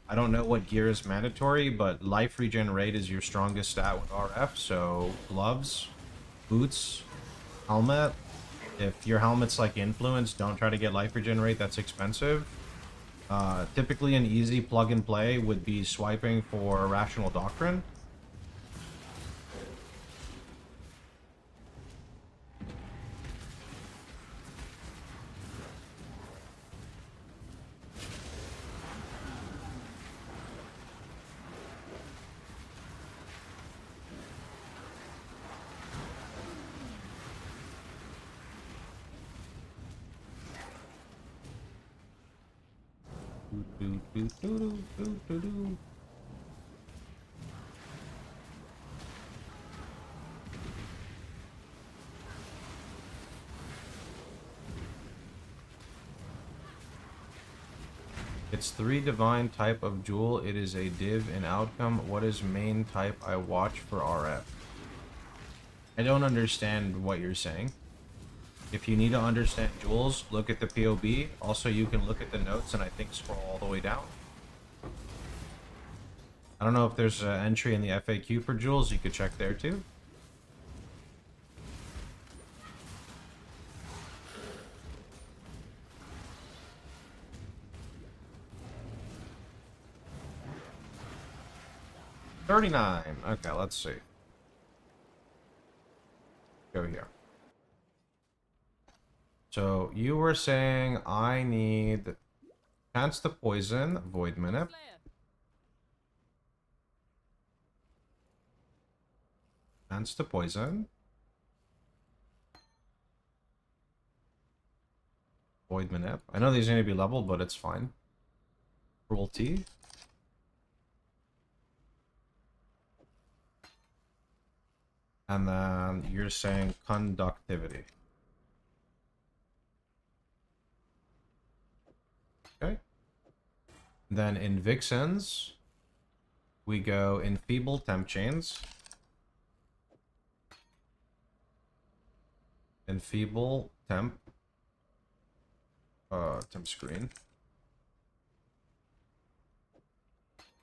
I don't know what gear is mandatory, but life regen rate is your strongest stat with RF, so gloves, boots, helmet. If your helmet's like influence, don't try to get life regen rate, that's expensive. Typically an easy plug and play would be swiping for Rational Doctrine. It's 3 divine type of jewel. It is a div in outcome. What is main type I watch for RF? I don't understand what you're saying. If you need to understand jewels, look at the POB. Also, you can look at the notes and I think scroll all the way down. I don't know if there's an entry in the FAQ for jewels. You could check there too. $39. Okay, let's see. Go here. So you were saying I need chance to poison, void minute. Chance to poison. Void minute. I know these need to be leveled, but it's fine. Cruelty. And then you're saying conductivity. Okay. Then in Vixens, we go Enfeeble Temp Chains. Enfeeble Temp. Temp Screen.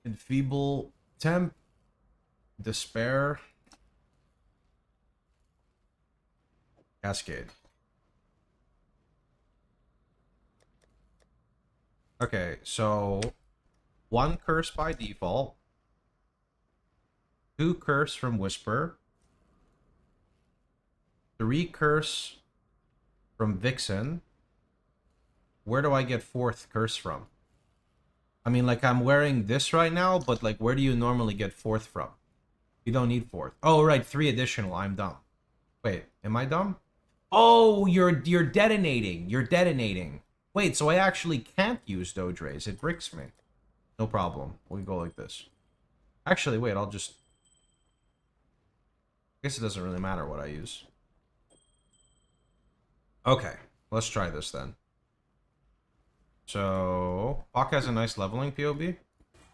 Enfeeble Temp. Despair. Cascade. Okay, so 1 curse by default, 2 curse from Whisper, 3 curse from Vixen. Where do I get 4th curse from? I mean, like, I'm wearing this right now, but like, where do you normally get 4th from? You don't need 4th. Oh, right, 3 additional. I'm dumb. Wait, am I dumb? Oh, you're detonating. You're detonating. Wait, so I actually can't use Doge Rays. It bricks me. No problem. We go like this. Actually, wait, I'll just... I guess it doesn't really matter what I use. Okay, let's try this then. So, Hawk has a nice leveling POB.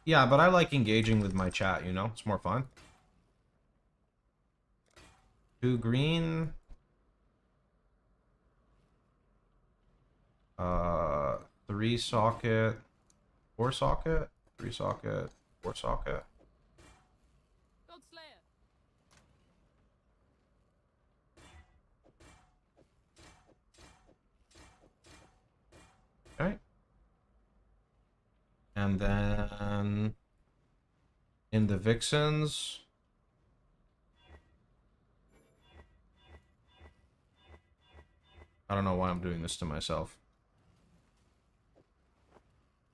Yeah, but I like engaging with my chat, you know? It's more fun. 2 green... 3 socket, 4 socket, 3 socket, 4 socket. Okay. And then in the Vixens, I don't know why I'm doing this to myself.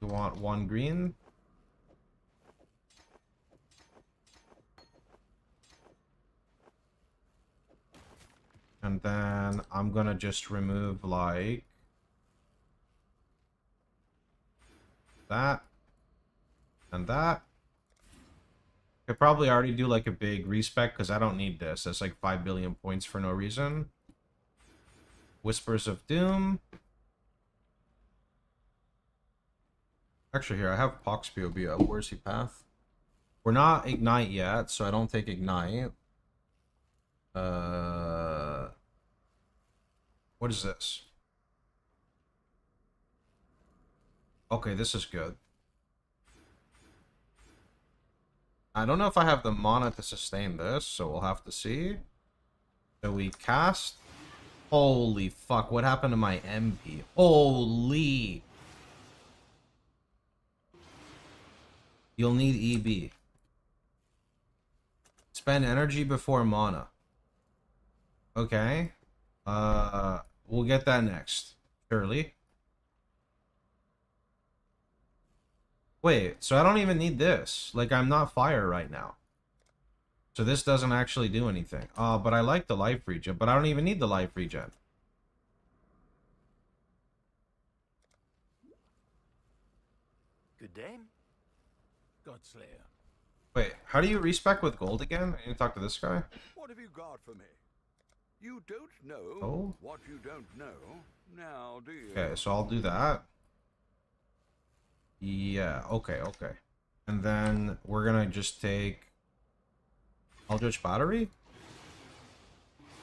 You want 1 green? And then I'm gonna just remove like that and that. Could probably already do like a big respec because I don't need this. That's like 5 billion points for no reason. Whispers of Doom. Actually, here, I have Pox POB up. Where's he path? We're not Ignite yet, so I don't take Ignite. What is this? Okay, this is good. I don't know if I have the mana to sustain this, so we'll have to see. So we cast. Holy fuck, what happened to my MP? Holy... You'll need EB. Spend energy before mana. Okay. We'll get that next. Surely. Wait, so I don't even need this. Like, I'm not fire right now. So this doesn't actually do anything. But I like the life regen, but I don't even need the life regen. Good day. Godslayer. Wait, how do you respec with gold again? I need to talk to this guy. What have you got for me? You don't know Oh. what you don't know, now do you? Okay, so I'll do that. Yeah, okay, okay. And then we're gonna just take Eldritch Battery.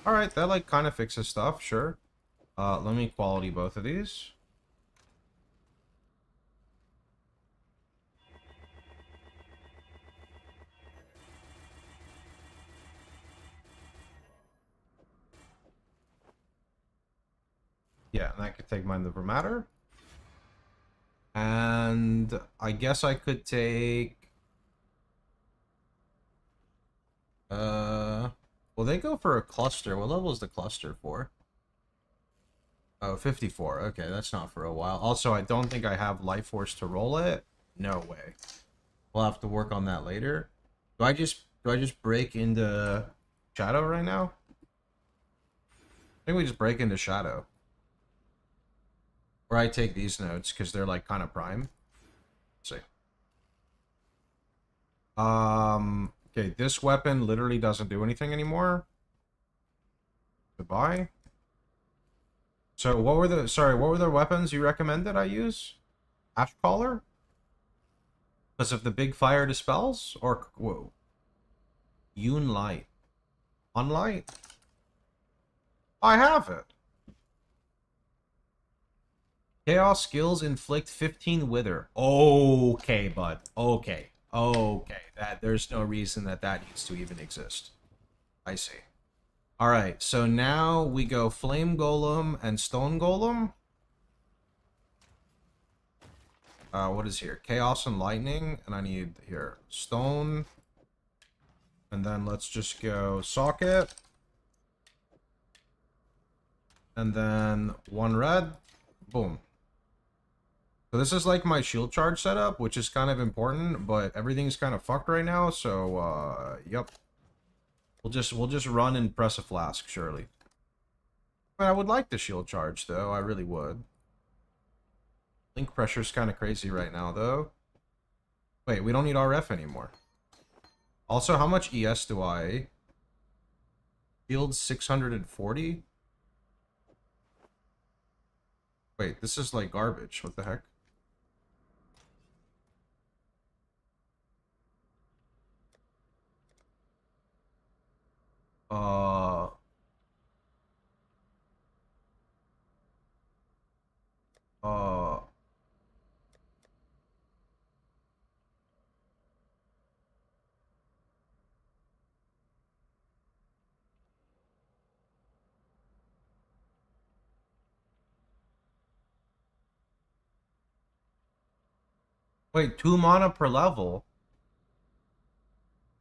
Alright, that like kind of fixes stuff, sure. Let me quality both of these. Yeah, and I could take Mind Over Matter. And I guess I could take... Well, they go for a cluster. What level is the cluster for? Oh, 54. Okay, that's not for a while. Also, I don't think I have Life Force to roll it. No way. We'll have to work on that later. Do I just break into Shadow right now? I think we just break into Shadow. Or I take these notes because they're like kind of prime. Let's see. Okay, this weapon literally doesn't do anything anymore. Goodbye. So what were the weapons you recommended I use? Ash Caller? Because of the big fire dispels? Or whoa. Yoon Light. Unlight? I have it. Chaos skills inflict 15 wither. Okay, bud. Okay. Okay. There's no reason that needs to even exist. I see. Alright, so now we go Flame Golem and Stone Golem. What is here? Chaos and Lightning. And I need here Stone. And then let's just go Socket. And then 1 red. Boom. So this is like my shield charge setup, which is kind of important, but everything's kind of fucked right now, so yep. We'll just run and press a flask, surely. I would like the shield charge though, I really would. Link pressure's kind of crazy right now though. Wait, we don't need RF anymore. Also, how much ES do I? Shield 640? Wait, this is like garbage. What the heck? Wait, 2 mana per level?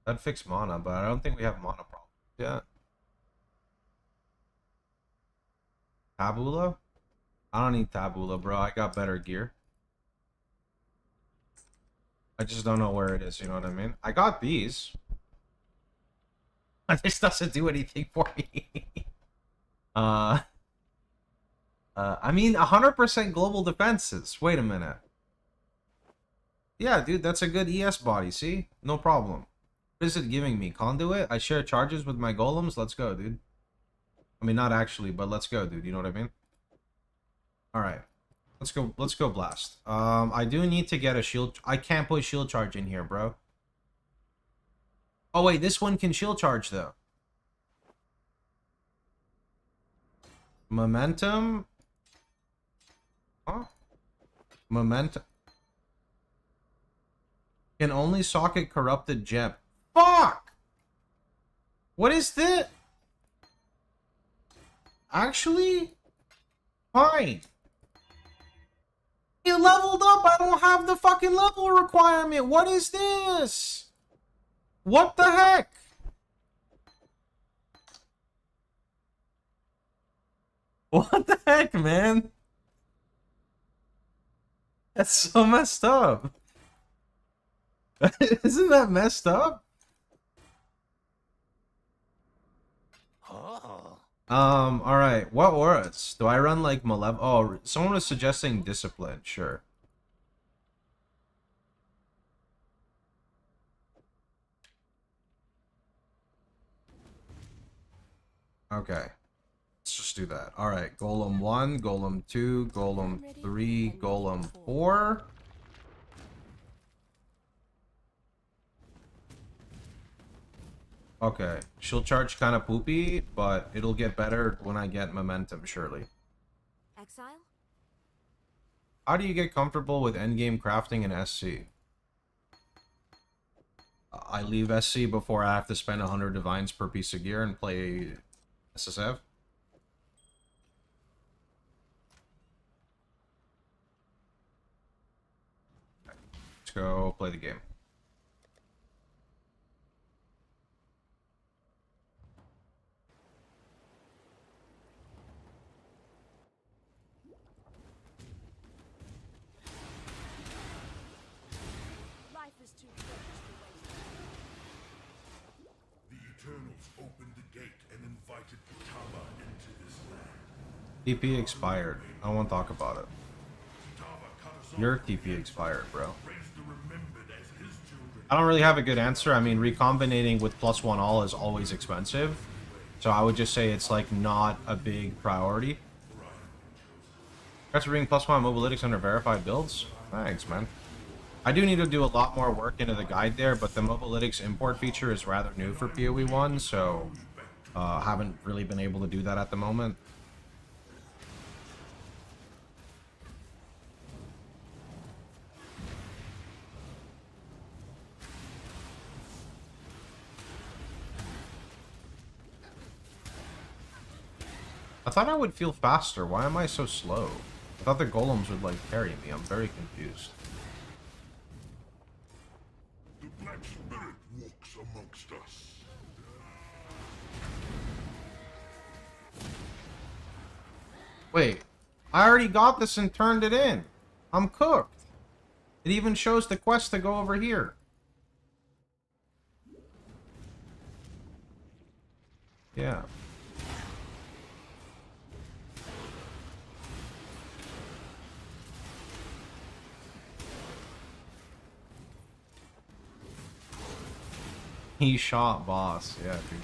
That'd fix mana, but I don't think we have mana problems yet. Tabula? I don't need Tabula, bro. I got better gear. I just don't know where it is, you know what I mean? I got these. This doesn't do anything for me. I mean, 100% global defenses. Wait a minute. Yeah, dude, that's a good ES body, see? No problem. What is it giving me? Conduit? I share charges with my golems? Let's go, dude. I mean, not actually, but let's go, dude. You know what I mean? Alright. Let's go blast. I do need to get a shield. I can't put shield charge in here, bro. Oh, wait, this one can shield charge, though. Momentum? Huh? Momentum. Can only socket corrupted gem. Fuck! What is this? Actually? Fine. You leveled up. I don't have the fucking level requirement. What is this? What the heck? What the heck, man? That's so messed up. Isn't that messed up? Alright. What auras? Do I run like Malev? Oh, someone was suggesting Discipline. Sure. Okay. Let's just do that. Alright. Golem 1, Golem 2, Golem 3, Golem 4. Okay, she'll charge kind of poopy, but it'll get better when I get momentum, surely. Exile? How do you get comfortable with endgame crafting in SC? I leave SC before I have to spend 100 divines per piece of gear and play SSF. Let's go play the game. Life is too precious to waste. The Eternals opened the gate and invited Tava into this land. TP expired. I don't want to talk about it. Tava cut us off. Your TP expired, bro. Raised the remembered as his children. I don't really have a good answer. I mean, recombinating with +1 all is always expensive. So I would just say it's like not a big priority. Thanks for being +1 mobilytics under verified builds. Thanks, man. I do need to do a lot more work into the guide there, but the mobilytics import feature is rather new for PoE 1, so haven't really been able to do that at the moment. I thought I would feel faster. Why am I so slow? I thought the golems would, like, carry me. I'm very confused. The Black Spirit walks amongst us. Wait. I already got this and turned it in. I'm cooked. It even shows the quest to go over here. Yeah. He shot boss. Yeah, dude.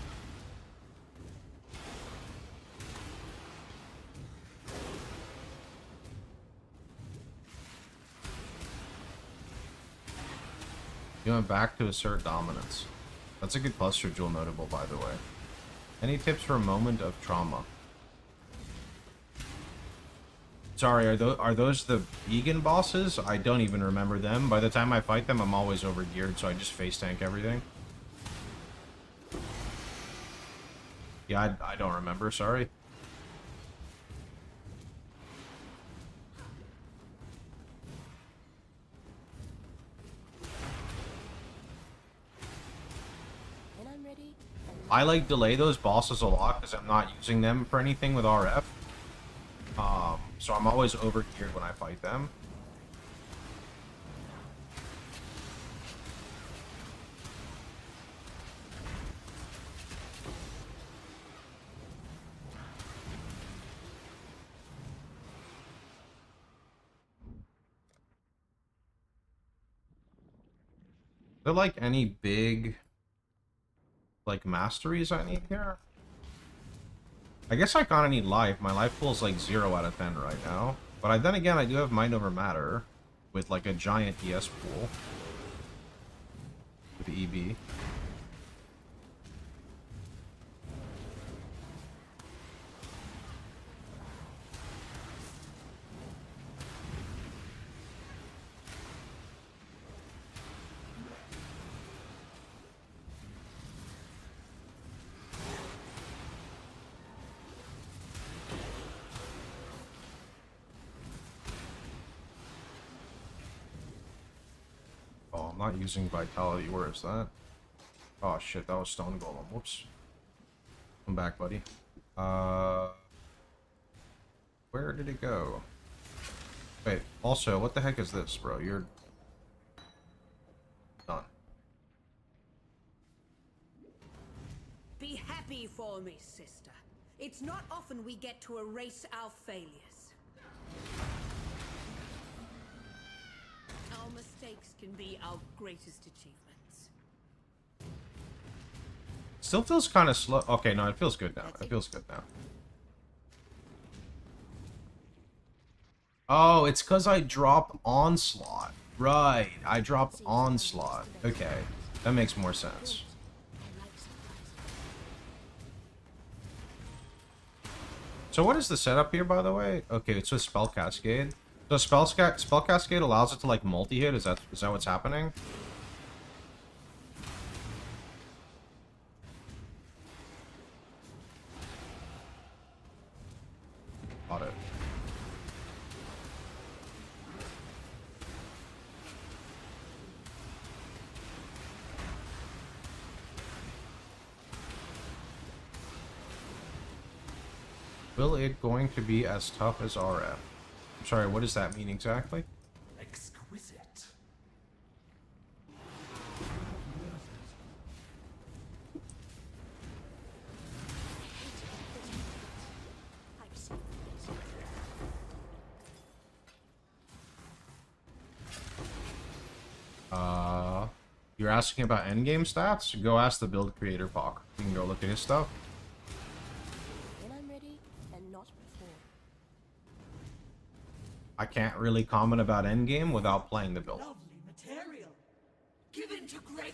You went back to assert dominance. That's a good cluster jewel notable, by the way. Any tips for a moment of trauma? Sorry, are those the vegan bosses? I don't even remember them. By the time I fight them, I'm always overgeared, so I just face tank everything. Yeah, I don't remember, sorry. When I'm ready, I like delay those bosses a lot because I'm not using them for anything with RF. So I'm always overgeared when I fight them. Are there like any big like masteries I need here? I guess I kind of need life. My life pool is like 0 out of 10 right now. But then again, I do have mind over matter with like a giant ES pool with the EB. Oh, I'm not using vitality. Where is that? Oh shit, that was stone golem. Whoops. Come back, buddy. Where did it go? Wait, also, what the heck is this, bro? You're done. Be happy for me, sister. It's not often we get to erase our failures. Our mistakes can be our greatest achievements. Still feels kind of slow. Okay, no, it feels good now. It feels good now. Oh, it's because I dropped Onslaught. Right, I dropped Onslaught. Okay, that makes more sense. I like surprises. So what is the setup here, by the way? Okay, it's a Spell Cascade. So Spell Cascade allows it to, like, multi-hit? Is that what's happening? Got it. Will it going to be as tough as RF? I'm sorry, what does that mean exactly? Exquisite. I've seen this. You're asking about endgame stats? Go ask the build creator, Pock. You can go look at his stuff. When I'm ready, and not before. I can't really comment about endgame without playing the build. Lovely material. Given to grace.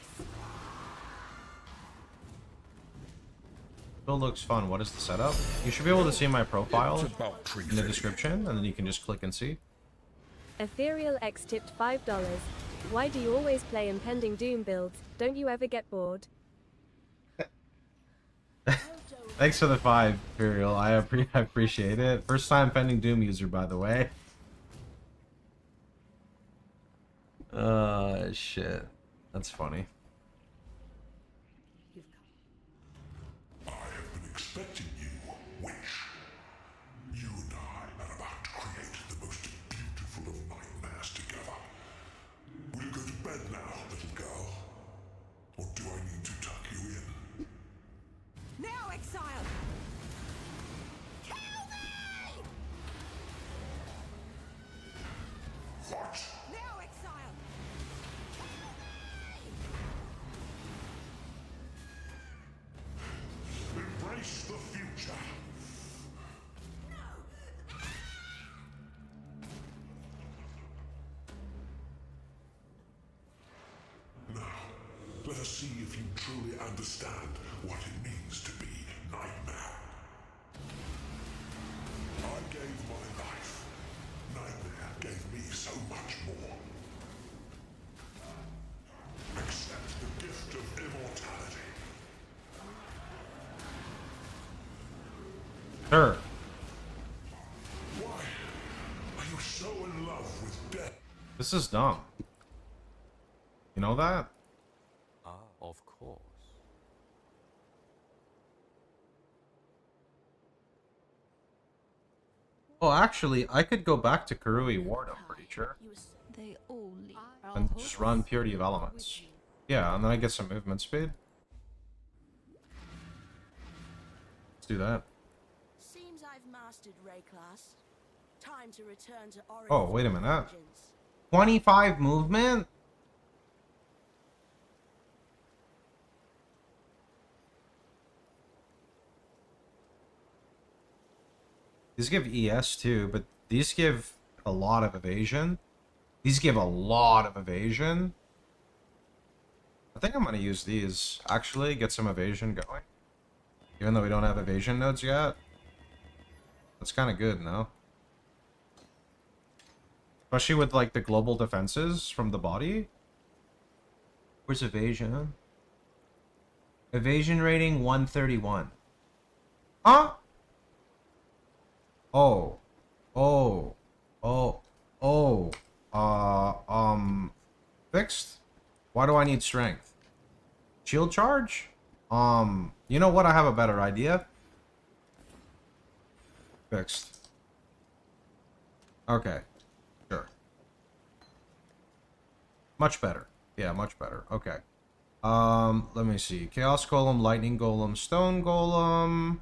Build looks fun. What is the setup? You should be able to see my profile in the description, and then you can just click and see. Ethereal X tipped $5. Why do you always play Impending Doom builds? Don't you ever get bored? Thanks for the 5, Imperial. I appreciate it. First time Impending Doom user, by the way. Shit. That's funny. I have been expecting you, witch. You and I are about to create the most beautiful of nightmares together. We'll go to bed now, little girl. Or do I need to tuck you in? Now, exile. Kill me! What? Now, exile. Embrace the future. Now, let us see if you truly understand what it means to be Nightmare. I gave my life. Nightmare gave me so much more. Accept the gift of immortality. Sure. Why are you so in love with death? This is dumb. You know that? Ah, of course. Oh, actually, I could go back to Karui Ward, I'm pretty sure. They all leave. And just run Purity of Elements. Yeah, and then I get some movement speed. Let's do that. Seems I've mastered Ray class. Time to return to Origin. Oh, wait a minute. 25 movement? These give ES too, but these give a lot of evasion. These give a lot of evasion. I think I'm going to use these, actually, get some evasion going. Even though we don't have evasion nodes yet. That's kind of good, no? Especially with, like, the global defenses from the body. Where's evasion? Evasion rating 131. Huh? Oh. Oh. Oh. Oh. Fixed? Why do I need strength? Shield charge? You know what? I have a better idea. Fixed. Okay. Sure. Much better. Yeah, much better. Okay. Let me see. Chaos Golem, Lightning Golem, Stone Golem.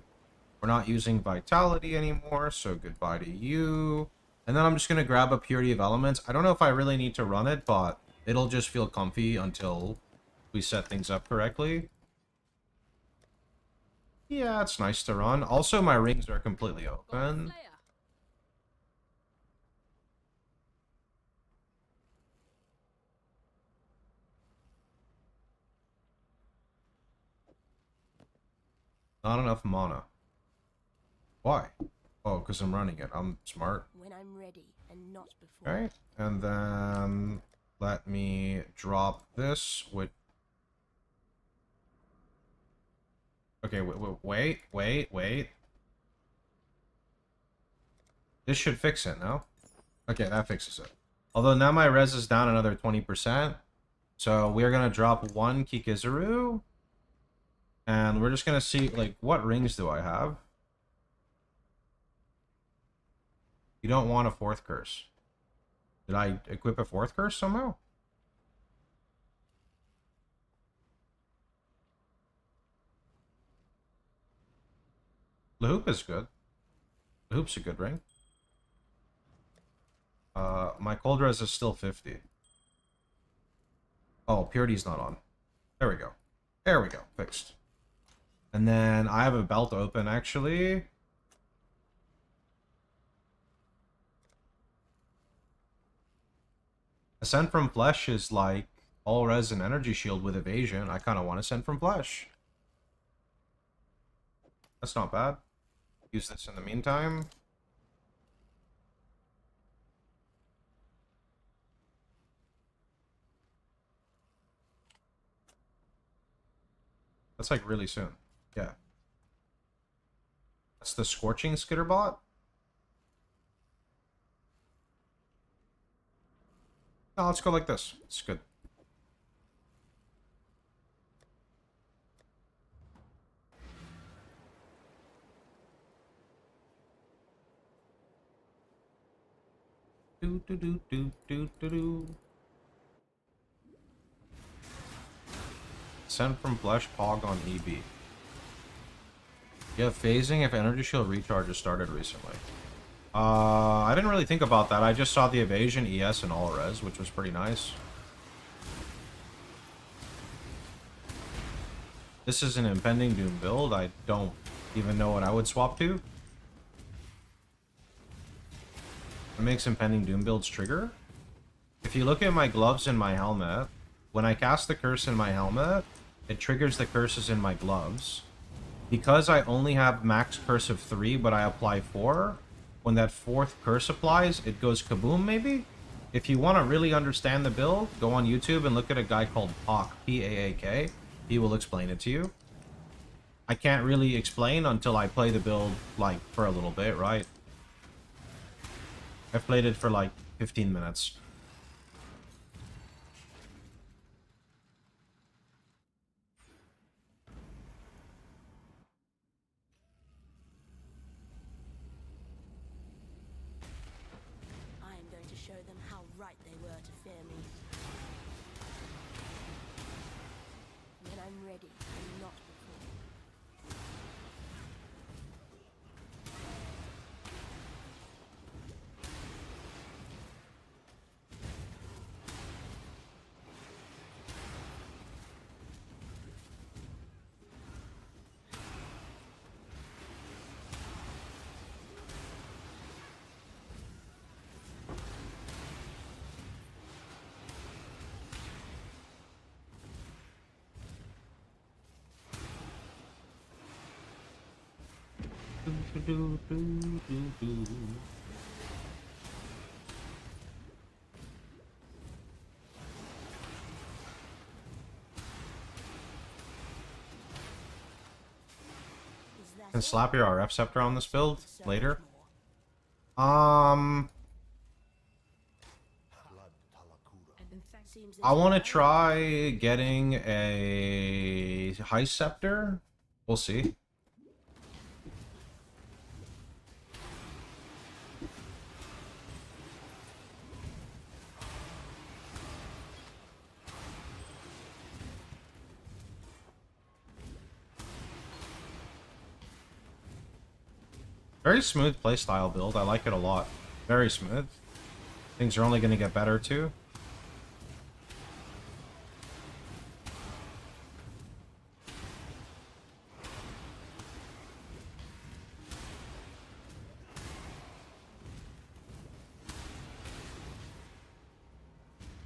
We're not using Vitality anymore, so goodbye to you. And then I'm just gonna grab a Purity of Elements. I don't know if I really need to run it, but it'll just feel comfy until we set things up correctly. Yeah, it's nice to run. Also, my rings are completely open. Not enough mana. Why? Oh, because I'm running it. I'm smart. When I'm ready and not before. Okay, and then let me drop this with... Okay, wait. This should fix it, no? Okay, that fixes it. Although now my res is down another 20%. So we're going to drop one Kikizaru. And we're just going to see, like, what rings do I have? You don't want a 4th curse. Did I equip a 4th curse somehow? The hoop is good. The hoop's a good ring. My cold res is still 50. Oh, purity's not on. There we go. There we go. Fixed. And then I have a belt open, actually. Ascent from Flesh is like all res and energy shield with evasion. I kind of want Ascent from Flesh. That's not bad. Use this in the meantime. That's like really soon. Yeah. That's the Scorching Skitterbot. No, let's go like this. It's good. Do. Send from Flesh Pog on EB. You have phasing if energy shield recharge has started recently. I didn't really think about that. I just saw the evasion, ES, and all res, which was pretty nice. This is an Impending Doom build. I don't even know what I would swap to. What makes Impending Doom builds trigger? If you look at my gloves and my helmet, when I cast the curse in my helmet, it triggers the curses in my gloves. Because I only have max curse of 3, but I apply 4, when that 4th curse applies, it goes kaboom, maybe? If you want to really understand the build, go on YouTube and look at a guy called Paak, P-A-A-K. He will explain it to you. I can't really explain until I play the build, like, for a little bit, right? I've played it for, like, 15 minutes. Show them how right they were to fear me. When I'm ready and not before. Can slap your RF scepter on this build later. I want to try getting a high scepter. We'll see. Very smooth playstyle build. I like it a lot. Very smooth. Things are only going to get better too.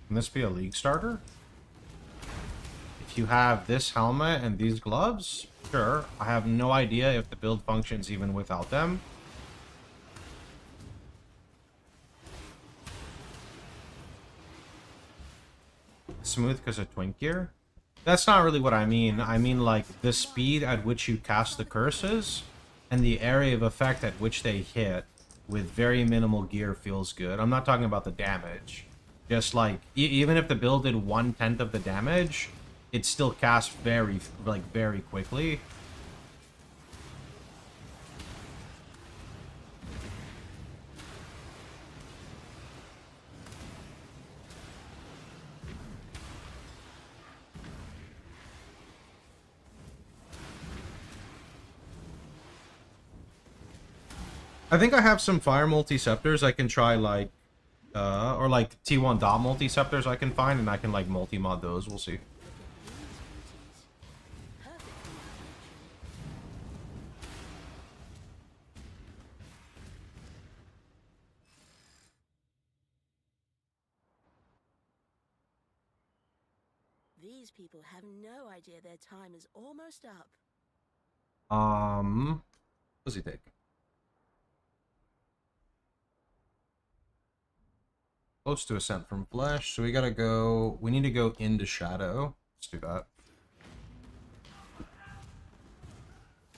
Can this be a league starter? If you have this helmet and these gloves, sure. I have no idea if the build functions even without them. smooth because of twink gear. That's not really what I mean. I mean like the speed at which you cast the curses and the area of effect at which they hit with very minimal gear feels good. I'm not talking about the damage. Just like even if the build did 1/10 of the damage, it still casts very quickly. I think I have some fire multi-scepters I can try, like, or like T1 dot multi-scepters I can find, and I can like multi-mod those. We'll see. These people have no idea their time is almost up. What does he take? Close to Ascent from Flesh, so we gotta go... We need to go into Shadow. Let's do that.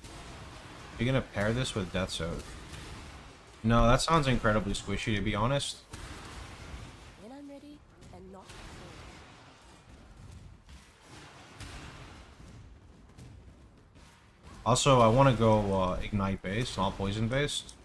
Are you gonna pair this with Death's Oath? No, that sounds incredibly squishy, to be honest. When I'm ready, and not before. Also, I want to go Ignite based, not Poison based.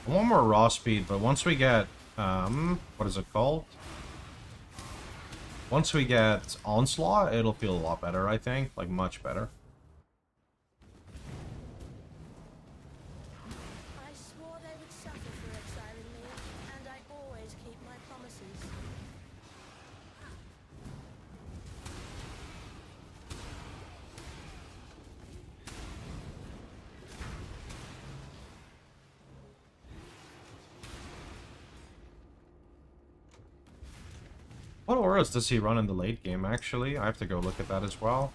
I want more raw speed, but once we get, what is it called? Once we get Onslaught, it'll feel a lot better, I think. Like, much better. I swore they would suffer for exiling me, and I always keep my promises. What auras does he run in the late game, actually? I have to go look at that as well.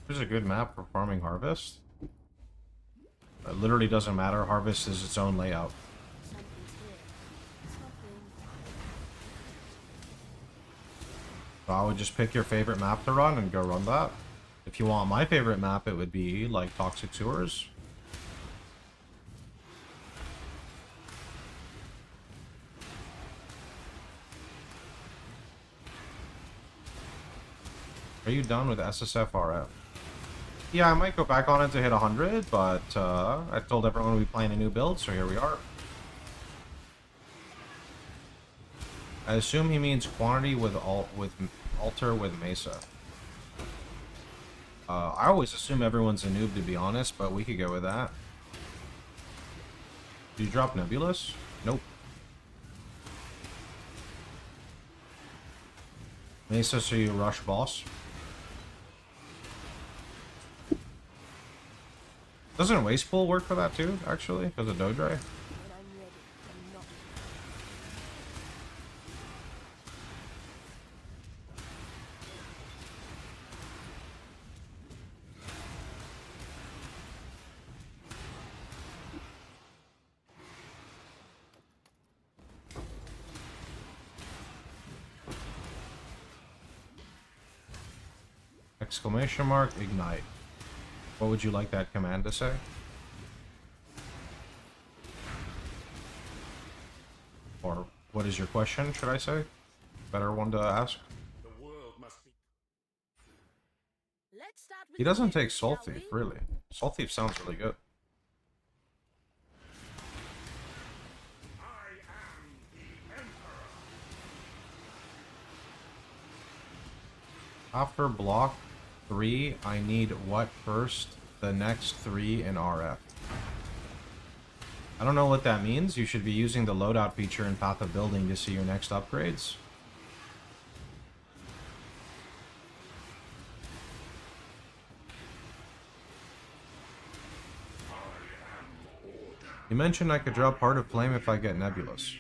There's a good map for farming Harvest. It literally doesn't matter. Harvest is its own layout. Something's here. Something. So I would just pick your favorite map to run and go run that. If you want my favorite map, it would be like Toxic Sewers. Are you done with SSFRF? Yeah, I might go back on it to hit 100, but I told everyone we'd be playing a new build, so here we are. I assume he means quantity with altar with Mesa. I always assume everyone's a noob, to be honest, but we could go with that. Did you drop Nebulous? Nope. Mesa, so you rush boss. Doesn't Waste Pool work for that too, actually? Because of Dodre? When I'm ready, and not Exclamation mark, ignite. What would you like that command to say? Or what is your question, should I say? Better one to ask. Let's start with He doesn't the take shall Soul Thief, we? really. Soul Thief sounds really good. After block 3, I need what first? The next 3 in RF. I don't know what that means. You should be using the loadout feature in Path of Building to see your next upgrades. You mentioned I could drop Heart of Flame if I get Nebulous.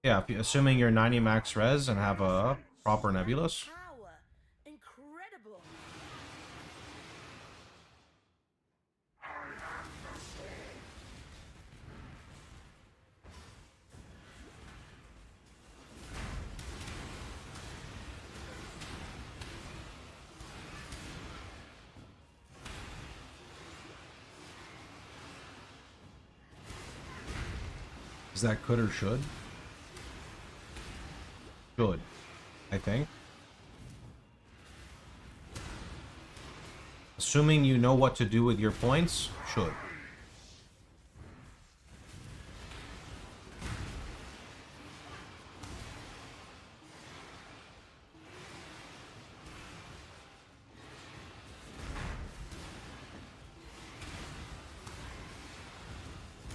Yeah, if you, assuming you're 90 max res and have a proper Nebulous. Power. Incredible. Is that could or should? Should, I think. Assuming you know what to do with your points, should.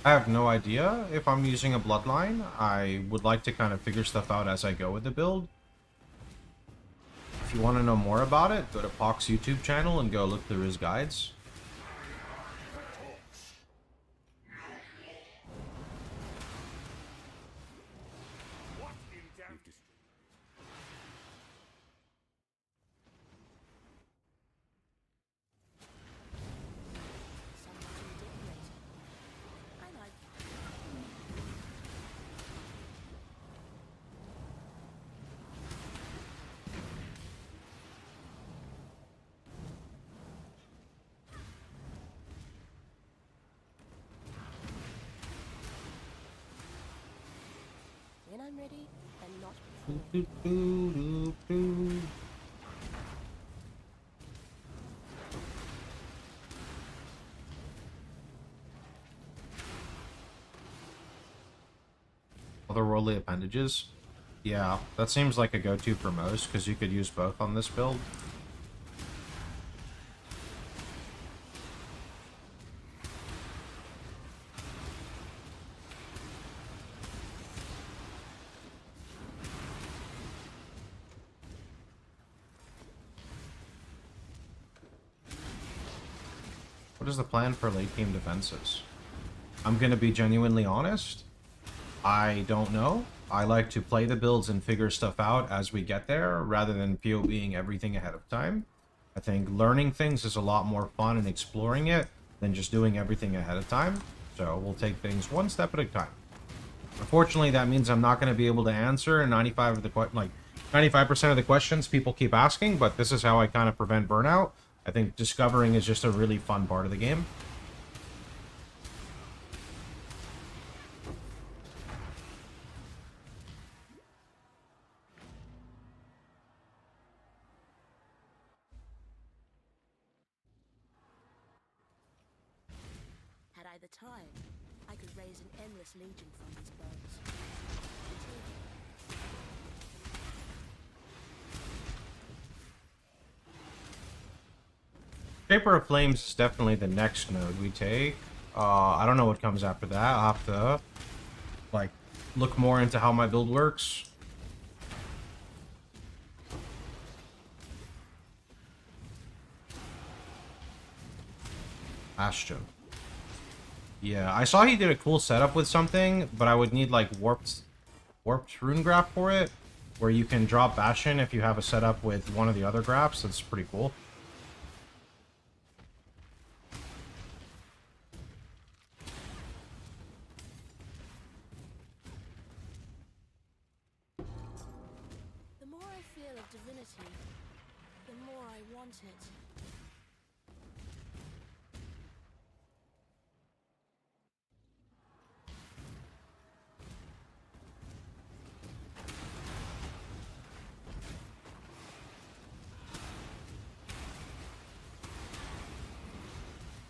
I have no idea if I'm using a bloodline. I would like to kind of figure stuff out as I go with the build. If you want to know more about it, go to Pock's YouTube channel and go look through his guides. I like when I'm ready and not before. Otherworldly appendages. Yeah, that seems like a go-to for most, because you could use both on this build. What is the plan for late game defenses? I'm going to be genuinely honest. I don't know. I like to play the builds and figure stuff out as we get there, rather than PoEing everything ahead of time. I think learning things is a lot more fun and exploring it than just doing everything ahead of time. So we'll take things one step at a time. Unfortunately, that means I'm not going to be able to answer 95% of the questions people keep asking, but this is how I kind of prevent burnout. I think discovering is just a really fun part of the game. Had I the time, I could raise an endless legion from these bones. Shaper of Flames is definitely the next node we take. I don't know what comes after that. I'll have to, like, look more into how my build works. Bastion. Yeah, I saw he did a cool setup with something, but I would need, like, warped rune graph for it, where you can drop Bastion if you have a setup with one of the other graphs. That's pretty cool. The more I feel of divinity, the more I want it.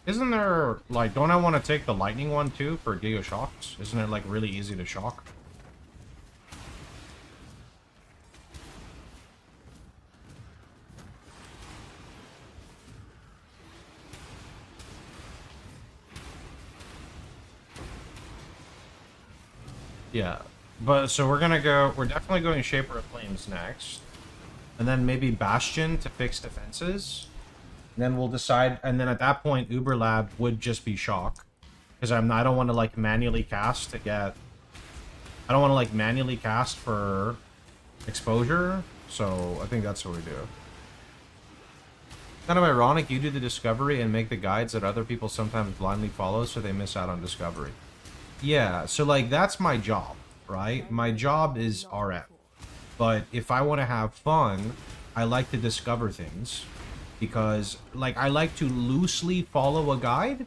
Isn't there, like, don't I want to take the lightning one too for Giga Shocks? Isn't it, like, really easy to shock? Yeah, but so we're definitely going Shaper of Flames next. And then maybe Bastion to fix defenses. And then we'll decide, and then at that point, Uber Lab would just be Shock. Because I don't want to, like, manually cast to get... I don't want to, like, manually cast for exposure. So I think that's what we do. Kind of ironic, you do the discovery and make the guides that other people sometimes blindly follow so they miss out on discovery. Yeah, so, like, that's my job, right? My job is RF. But if I want to have fun, I like to discover things. Because, like, I like to loosely follow a guide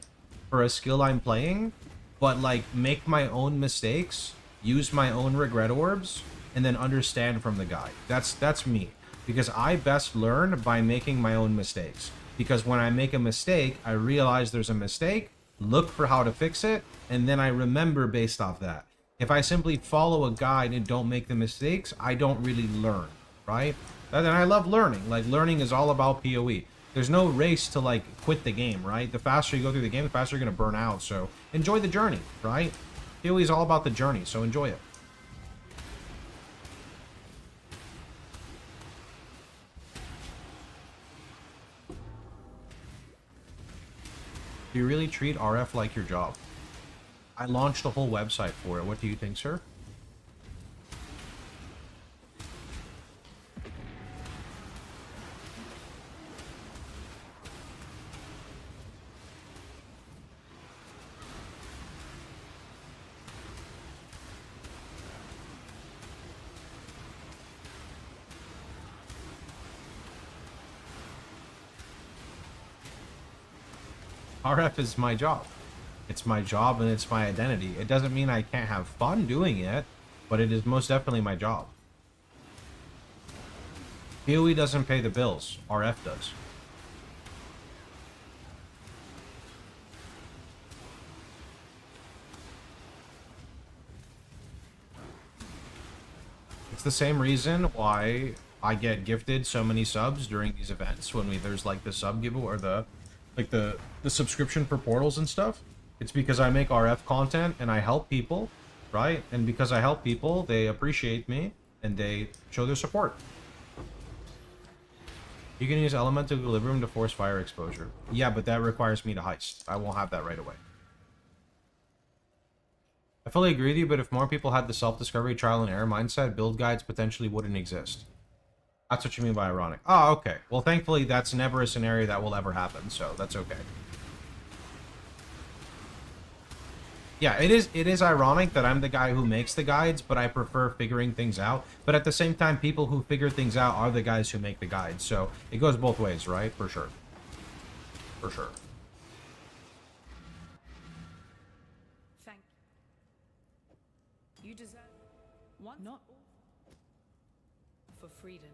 for a skill I'm playing, but, like, make my own mistakes, use my own regret orbs, and then understand from the guide. That's me. Because I best learn by making my own mistakes. Because when I make a mistake, I realize there's a mistake, look for how to fix it, and then I remember based off that. If I simply follow a guide and don't make the mistakes, I don't really learn, right? And I love learning. Like, learning is all about PoE. There's no race to, like, quit the game, right? The faster you go through the game, the faster you're going to burn out. So enjoy the journey, right? PoE is all about the journey, so enjoy it. Do you really treat RF like your job? I launched a whole website for it. What do you think, sir? RF is my job. It's my job and it's my identity. It doesn't mean I can't have fun doing it, but it is most definitely my job. PoE doesn't pay the bills. RF does. It's the same reason why I get gifted so many subs during these events when there's like the sub giveaway or the subscription for portals and stuff. It's because I make RF content and I help people, right? And because I help people, they appreciate me and they show their support. You can use Elemental Equilibrium to force fire exposure. Yeah, but that requires me to heist. I won't have that right away. I fully agree with you, but if more people had the self-discovery, trial and error mindset, build guides potentially wouldn't exist. That's what you mean by ironic. Oh, okay. Well, thankfully, that's never a scenario that will ever happen, so that's okay. Yeah, it is ironic that I'm the guy who makes the guides, but I prefer figuring things out. But at the same time, people who figure things out are the guys who make the guides. So it goes both ways, right? For sure. For sure. Thank you. You deserve one, not for freedom.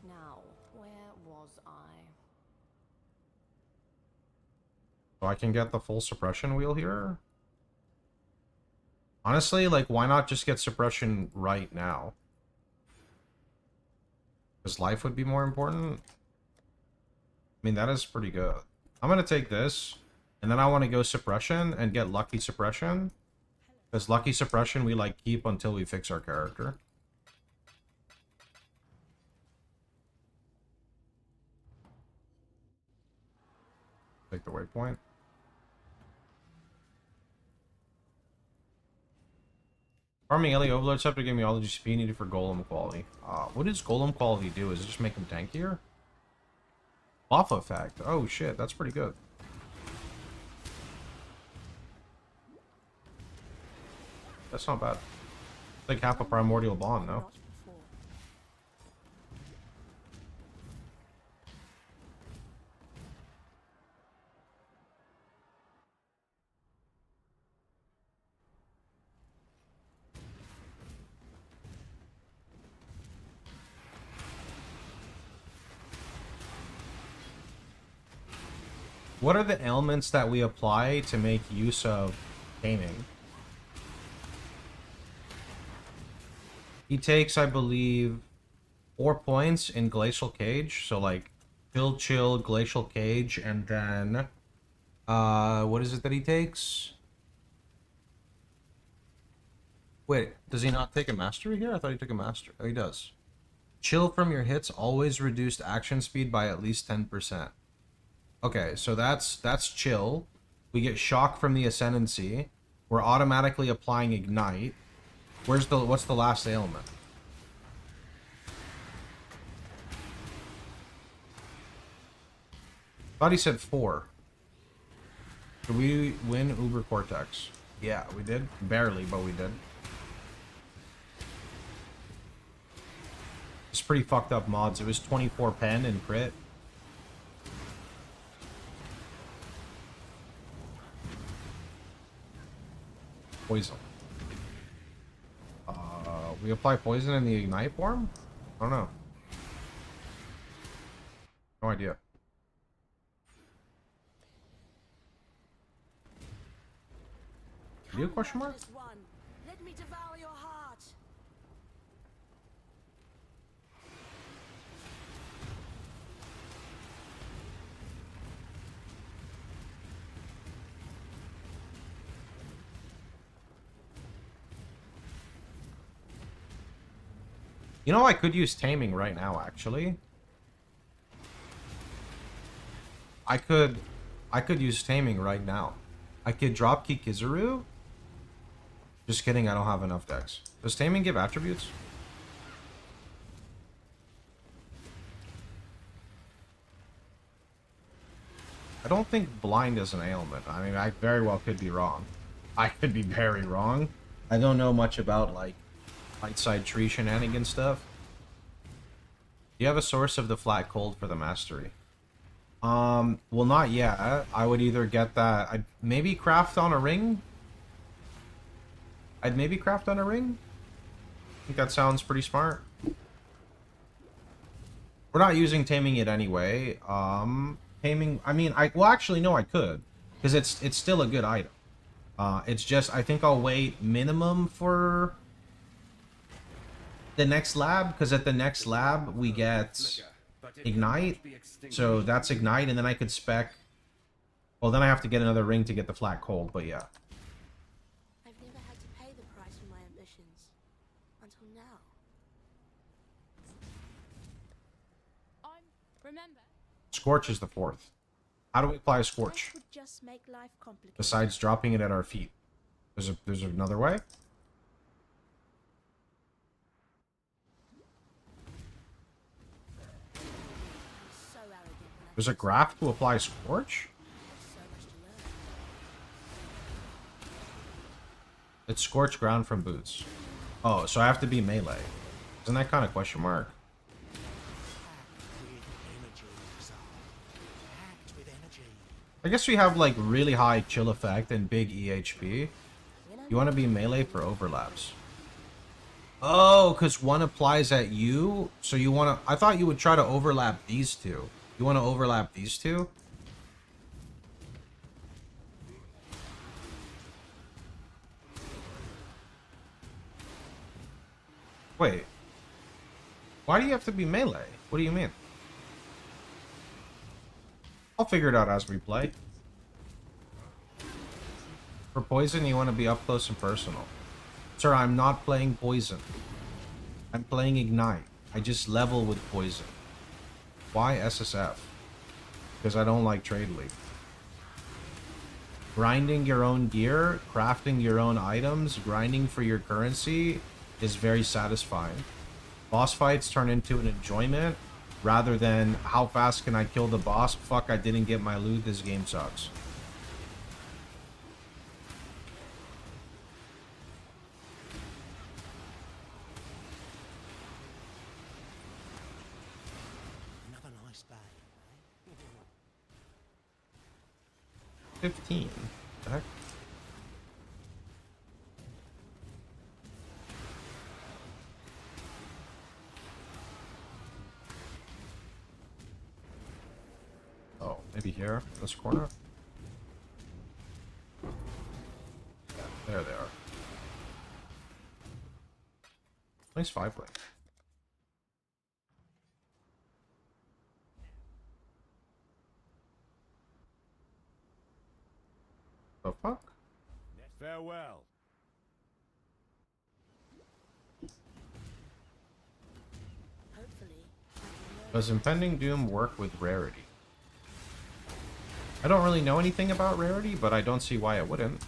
Now, where was I? So I can get the full suppression wheel here. Honestly, like, why not just get suppression right now? Because life would be more important. I mean, that is pretty good. I'm going to take this, and then I want to go suppression and get lucky suppression. Because lucky suppression we, like, keep until we fix our character. Take the waypoint. Farming Ellie Overlord Scepter gave me all the GCP needed for Golem quality. What does Golem quality do? Is it just make him tankier? Buff effect. Oh shit, that's pretty good. That's not bad. It's like half a primordial bond, no? What are the ailments that we apply to make use of taming? He takes, I believe, 4 points in Glacial Cage. So, like, chill, Glacial Cage, and then... what is it that he takes? Wait, does he not take a mastery here? I thought he took a mastery. Oh, he does. Chill from your hits, always reduced action speed by at least 10%. Okay, so that's chill. We get shock from the Ascendancy. We're automatically applying Ignite. What's the last ailment? Thought he said 4. Did we win Uber Cortex? Yeah, we did. Barely, but we did. It's pretty fucked up mods. It was 24 pen and crit. Poison. We apply poison in the Ignite form? I don't know. No idea. You question mark? Let me devour your heart. You know, I could use taming right now, actually. I could use taming right now. I could drop kick Kizaru. Just kidding, I don't have enough decks. Does taming give attributes? I don't think blind is an ailment. I mean, I very well could be wrong. I could be very wrong. I don't know much about, like, light side tree shenanigan stuff. Do you have a source of the flat cold for the mastery? Well, not yet. I would either get that... I'd maybe craft on a ring? I think that sounds pretty smart. We're not using taming it anyway. Taming... I mean, well, actually, no, I could. Because it's still a good item. It's just, I think I'll wait minimum for... the next lab, because at the next lab we get Ignite, so that's Ignite, and then I could spec. Well, then I have to get another ring to get the flat cold, but yeah. I've never had to pay the price for my ambitions until now. Remember. Scorch is the 4th. How do we apply a Scorch? Would just make life complicated. Besides dropping it at our feet, there's another way. There's a graph to apply Scorch? It's Scorch ground from boots. Oh, so I have to be melee. Isn't that kind of question mark? I guess we have like really high chill effect and big EHP. You want to be melee for overlaps. Oh, because one applies at you? So you want to... I thought you would try to overlap these two. You want to overlap these two? Wait. Why do you have to be melee? What do you mean? I'll figure it out as we play. For poison, you want to be up close and personal. Sir, I'm not playing poison. I'm playing Ignite. I just level with poison. Why SSF? Because I don't like Trade League. Grinding your own gear, crafting your own items, grinding for your currency is very satisfying. Boss fights turn into an enjoyment rather than how fast can I kill the boss? Fuck, I didn't get my loot. This game sucks. Another nice day. 15. What the heck? Oh, maybe here, this corner. Yeah, there they are. Nice 5 link. The fuck? Farewell. Hopefully, Does Impending Doom work with rarity? I don't really know anything about rarity, but I don't see why it wouldn't.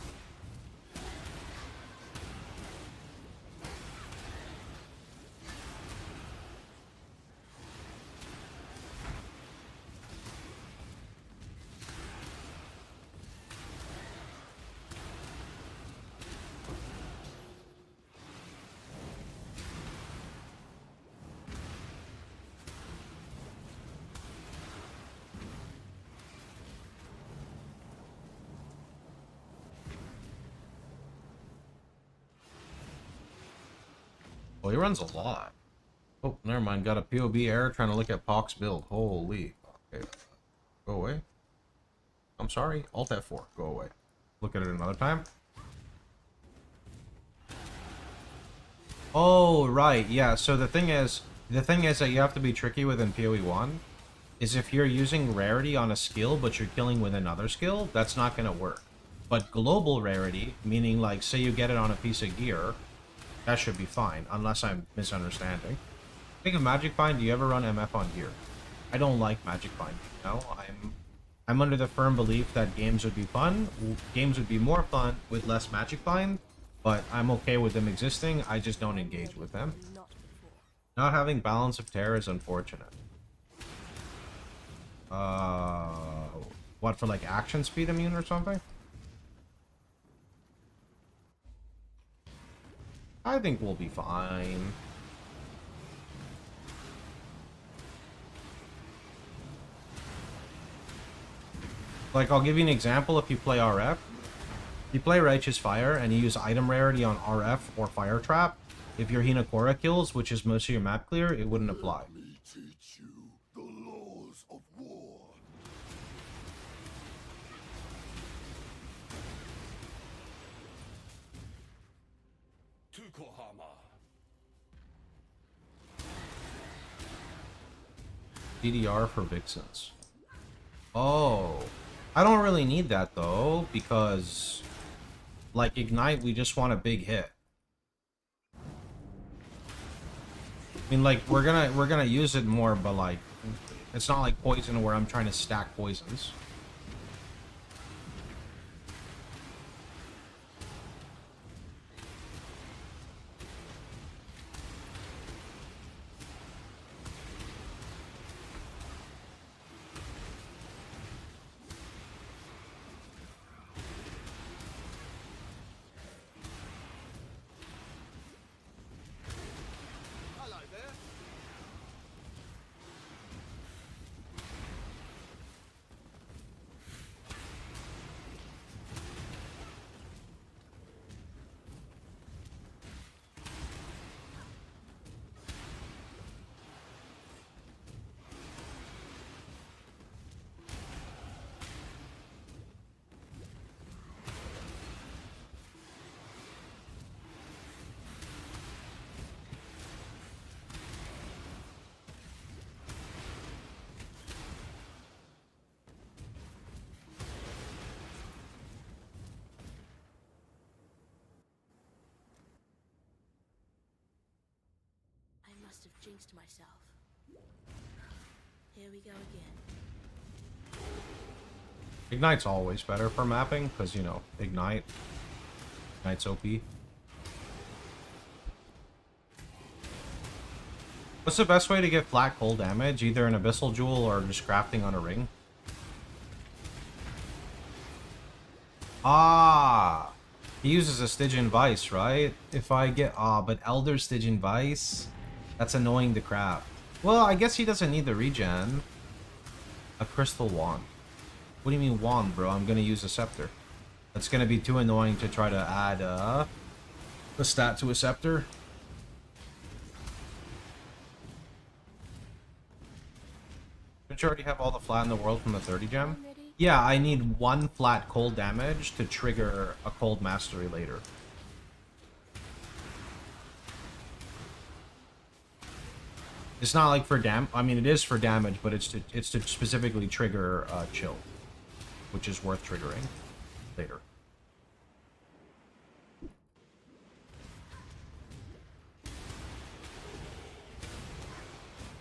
Well, he runs a lot. Oh, never mind. Got a POB error trying to look at Pox build. Holy. Okay. Go away. I'm sorry. Alt F4. Go away. Look at it another time. Oh, right. Yeah, so the thing is that you have to be tricky within PoE 1 is if you're using rarity on a skill but you're killing with another skill, that's not going to work. But global rarity, meaning like say you get it on a piece of gear, that should be fine, unless I'm misunderstanding. Think of Magic Find, do you ever run MF on gear? I don't like Magic Find, you know? I'm under the firm belief that games would be fun. Games would be more fun with less Magic Find, but I'm okay with them existing, I just don't engage with them. Not having Balance of Terror is unfortunate. What, for like action speed immune or something? I think we'll be fine. Like, I'll give you an example if you play RF. You play Righteous Fire and you use item rarity on RF or Fire Trap. If your Hinakora kills, which is most of your map clear, it wouldn't apply. Let me teach you the laws of war. Tukohama. DDR for Vixens. Oh. I don't really need that though, because like Ignite, we just want a big hit. I mean, like we're gonna use it more, but like it's not like poison where I'm trying to stack poisons. I must have jinxed myself. Here we go again. Ignite's always better for mapping, because, you know, Ignite's OP. What's the best way to get flat cold damage? Either an Abyssal Jewel or just crafting on a ring? Ah! He uses a Stygian Vice, right? If I get... Ah, but Elder Stygian Vice? That's annoying to craft. Well, I guess he doesn't need the regen. A Crystal Wand. What do you mean wand, bro? I'm gonna use a Scepter. That's gonna be too annoying to try to add a stat to a Scepter. Don't you already have all the flat in the world from the 30 gem? Ready? Yeah, I need 1 flat cold damage to trigger a cold mastery later. It's not like for I mean, it is for damage, but it's to specifically trigger chill, which is worth triggering later.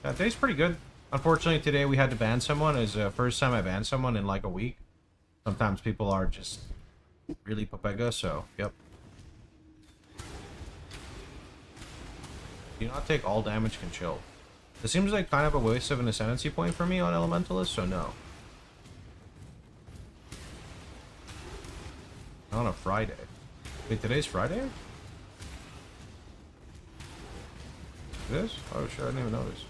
Yeah, today's pretty good. Unfortunately, today we had to ban someone. It's the first time I banned someone in like a week. Sometimes people are just really papega, so, yep. Do not take all damage, can chill. This seems like kind of a waste of an ascendancy point for me on Elementalist, so no. On a Friday. Wait, today's Friday? It is? Oh shit, I didn't even notice.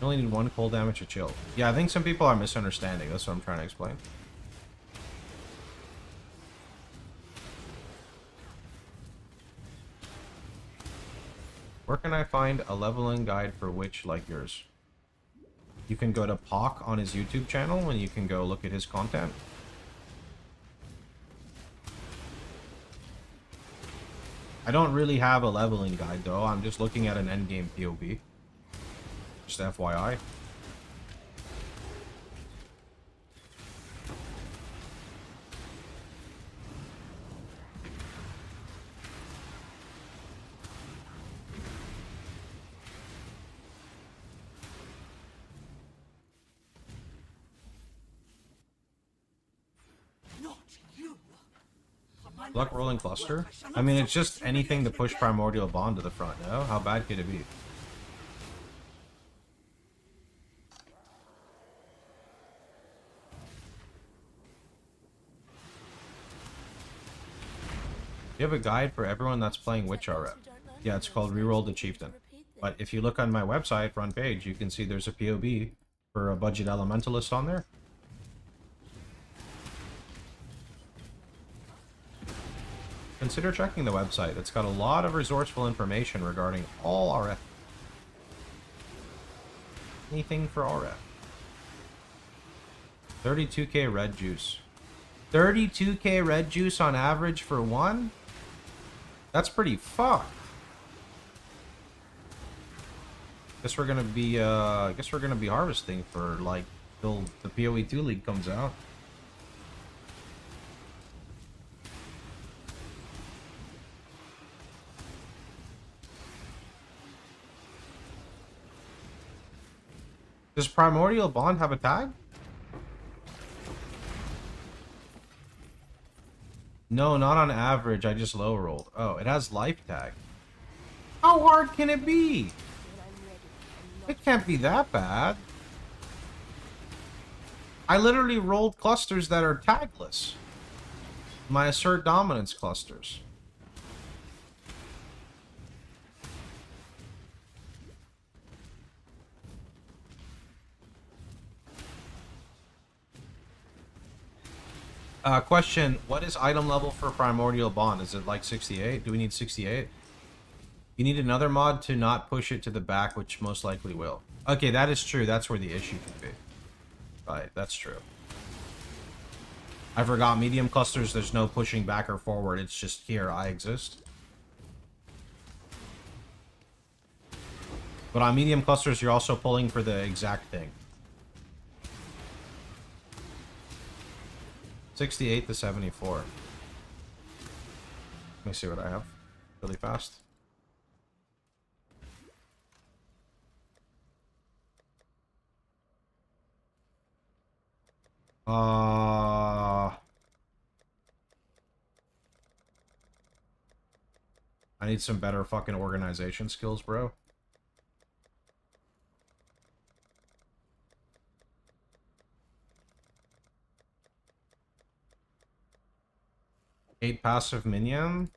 You only need 1 cold damage to chill. Yeah, I think some people are misunderstanding. That's what I'm trying to explain. Where can I find a leveling guide for Witch like yours? You can go to PoC on his YouTube channel and you can go look at his content. I don't really have a leveling guide though. I'm just looking at an endgame PoE. Just FYI. Luck rolling cluster? I mean, it's just anything to push Primordial Bond to the front, no? How bad could it be? You have a guide for everyone that's playing Witch RF. Yeah, it's called Reroll the Chieftain. But if you look on my website, front page, you can see there's a POB for a budget Elementalist on there. Consider checking the website. It's got a lot of resourceful information regarding all RF. Anything for RF. 32k red juice. 32k red juice on average for 1? That's pretty fucked. Guess we're gonna be harvesting for like till the PoE 2 league comes out. Does Primordial Bond have a tag? No, not on average. I just low rolled. Oh, it has life tag. How hard can it be? It can't be that bad. I literally rolled clusters that are tagless. My assert dominance clusters. Question, what is item level for Primordial Bond? Is it like 68? Do we need 68? You need another mod to not push it to the back, which most likely will. Okay, that is true. That's where the issue could be. Right, that's true. I forgot medium clusters, there's no pushing back or forward. It's just here, I exist. But on medium clusters, you're also pulling for the exact thing. 68 to 74. Let me see what I have really fast. I need some better fucking organization skills, bro. Eight passive minion.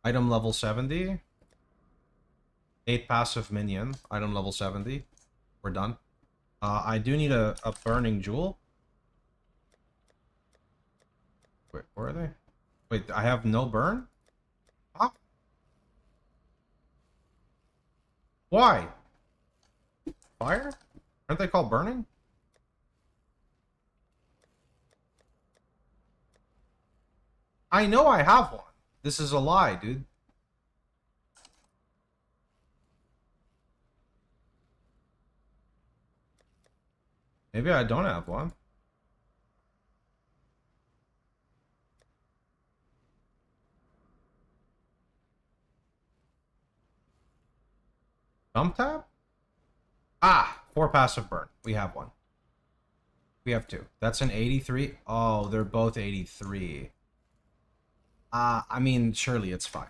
Item level 70. 8 passive minion. Item level 70. We're done. I do need a burning jewel. Wait, where are they? Wait, I have no burn? Huh? Why? Fire? Aren't they called burning? I know I have one. This is a lie, dude. Maybe I don't have one. Thumb tap? Ah, 4 passive burn. We have one. We have 2. That's an 83. Oh, they're both 83. I mean, surely it's fine.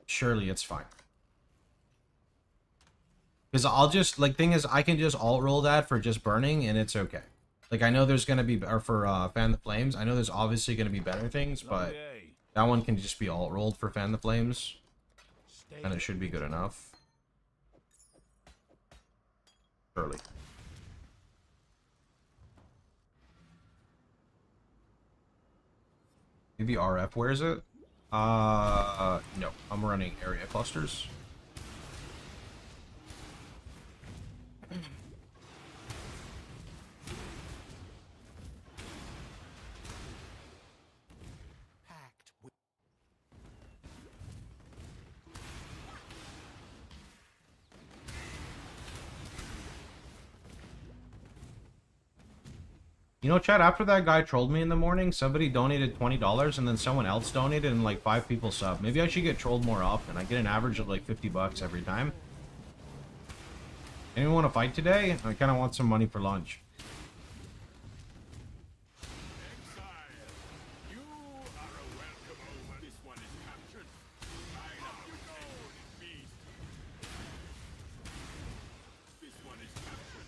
Surely it's fine. Because I'll just, like, thing is, I can just alt roll that for just burning, and it's okay. Like, I know there's gonna be, or for Fan the Flames, I know there's obviously gonna be better things, but that one can just be alt rolled for Fan the Flames, and it should be good enough. Surely. Maybe RF wears it? No. I'm running area clusters. You know, Chad, after that guy trolled me in the morning, somebody donated $20 and then someone else donated and like 5 people sub. Maybe I should get trolled more often. I get an average of like 50 bucks every time. Anyone want to fight today? I kind of want some money for lunch.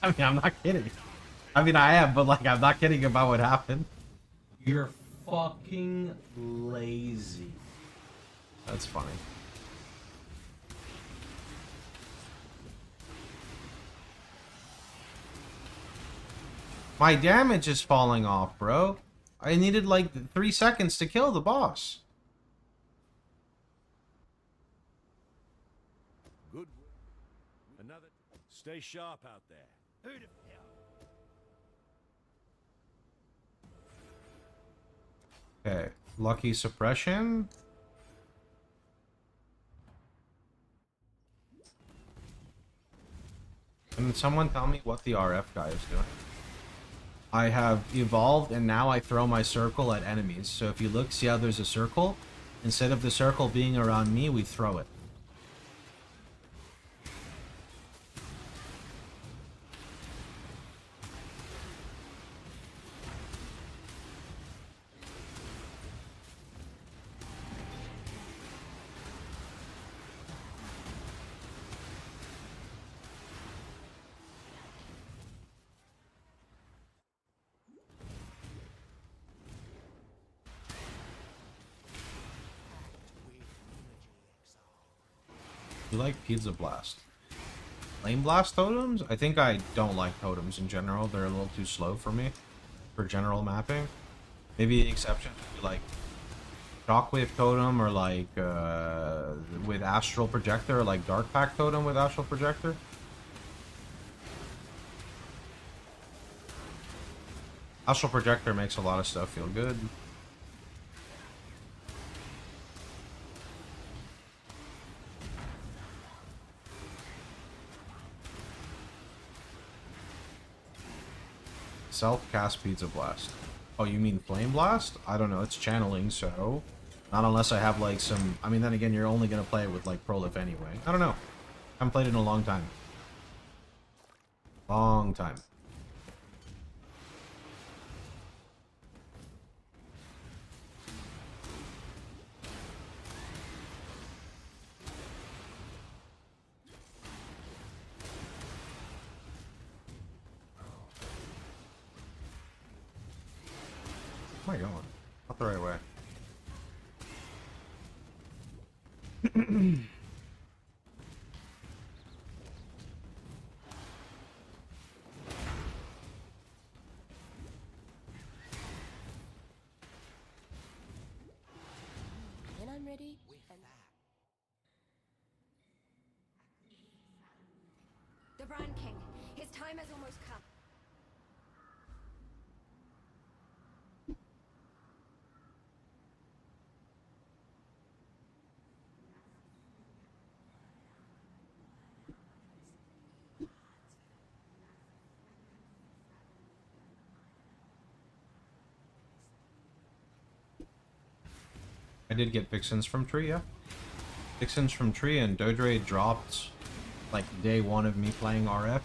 I mean, I'm not kidding. I mean, I am, but like, I'm not kidding about what happened. You're fucking lazy. That's funny. My damage is falling off, bro. I needed like 3 seconds to kill the boss. Good. Another. Stay sharp out there. Okay, lucky suppression. Can someone tell me what the RF guy is doing? I have evolved and now I throw my circle at enemies. So if you look, see how there's a circle? Instead of the circle being around me, we throw it. You like Pizza Blast? Flame Blast totems? I think I don't like totems in general. They're a little too slow for me for general mapping. Maybe the exception would be like Shockwave Totem or like with Astral Projector or like Dark Pack Totem with Astral Projector. Astral Projector makes a lot of stuff feel good. Self-cast Pizza Blast. Oh, you mean Flame Blast? I don't know, it's channeling, so... Not unless I have, like, some... I mean, then again, you're only gonna play it with, like, Prolif anyway. I don't know. I haven't played it in a long time. Long time. Where am I going? Not the right way. When I'm ready, and time has almost come. I did get Vixens from Tree, yeah. Vixens from Tree, and Dodre dropped like day one of me playing RF.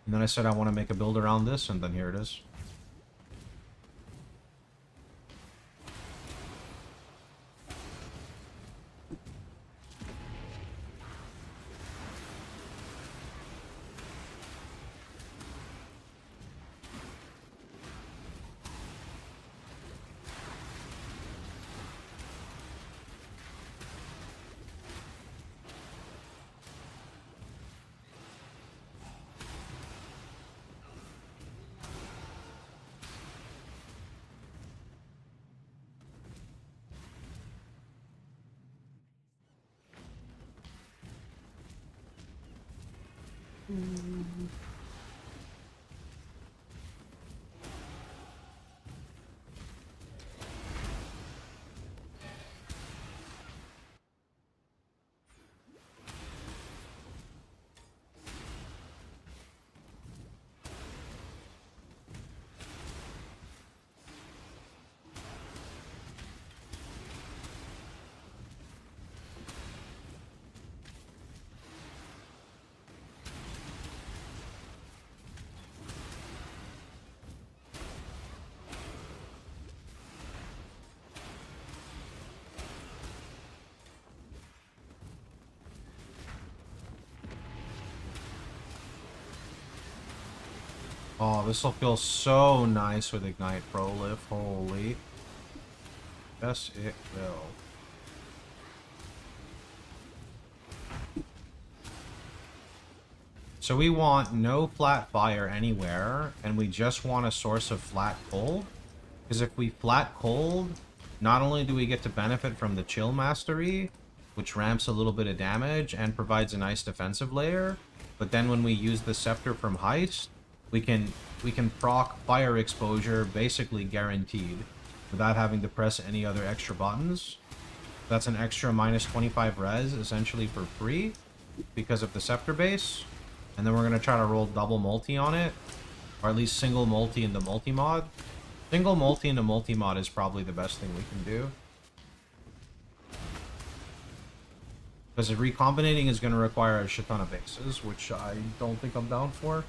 And then I said I want to make a build around this, and then here it is. Oh, this will feel so nice with Ignite Prolif. Holy. Yes, it will. So we want no flat fire anywhere, and we just want a source of flat cold. Because if we flat cold, not only do we get to benefit from the chill mastery, which ramps a little bit of damage and provides a nice defensive layer, but then when we use the scepter from Heist, we can proc fire exposure basically guaranteed without having to press any other extra buttons. That's an extra minus 25 res essentially for free because of the scepter base. And then we're going to try to roll double multi on it, or at least single multi in the multi-mod. Single multi in the multi-mod is probably the best thing we can do. Because recombinating is going to require a shit ton of bases, which I don't think I'm down for.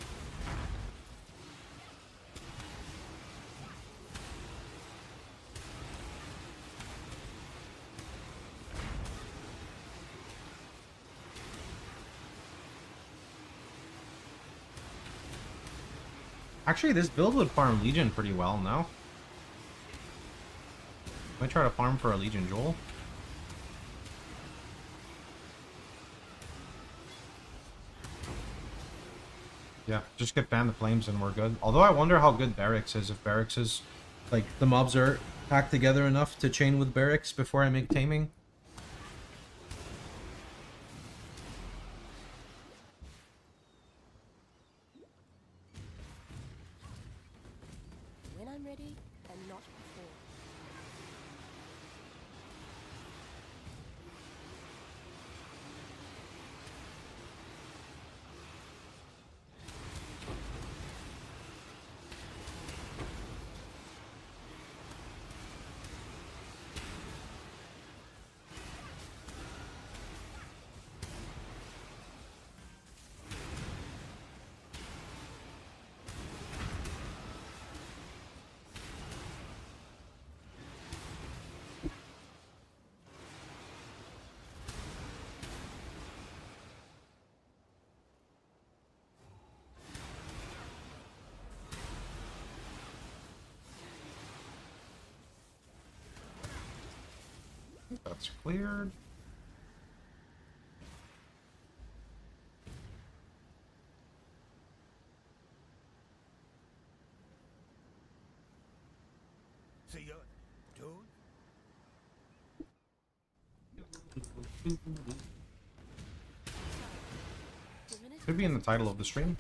Actually, this build would farm Legion pretty well now. Might try to farm for a Legion Joel. Yeah, just get Fan the Flames and we're good. Although I wonder how good Barracks is. If Barracks is, like, the mobs are packed together enough to chain with Barracks before I make Taming. When I'm ready, and not before. That's cleared. See ya, dude. Could be in the title of the stream.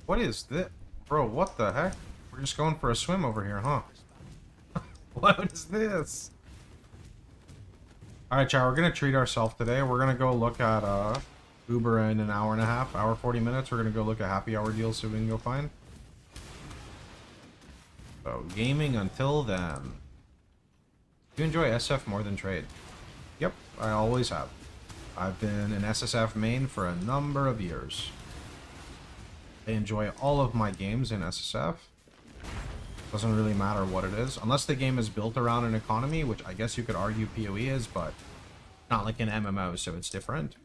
What is this? Bro, what the heck? We're just going for a swim over here, huh? What is this? Alright, chat, we're gonna treat ourselves today. We're gonna go look at Uber in an hour and a half, hour 40 minutes. We're gonna go look at happy hour deals, see what we can go find. So, gaming until then. Do you enjoy SF more than trade? Yep, I always have. I've been an SSF main for a number of years. I enjoy all of my games in SSF. Doesn't really matter what it is. Unless the game is built around an economy, which I guess you could argue PoE is, but not like an MMO, so it's different.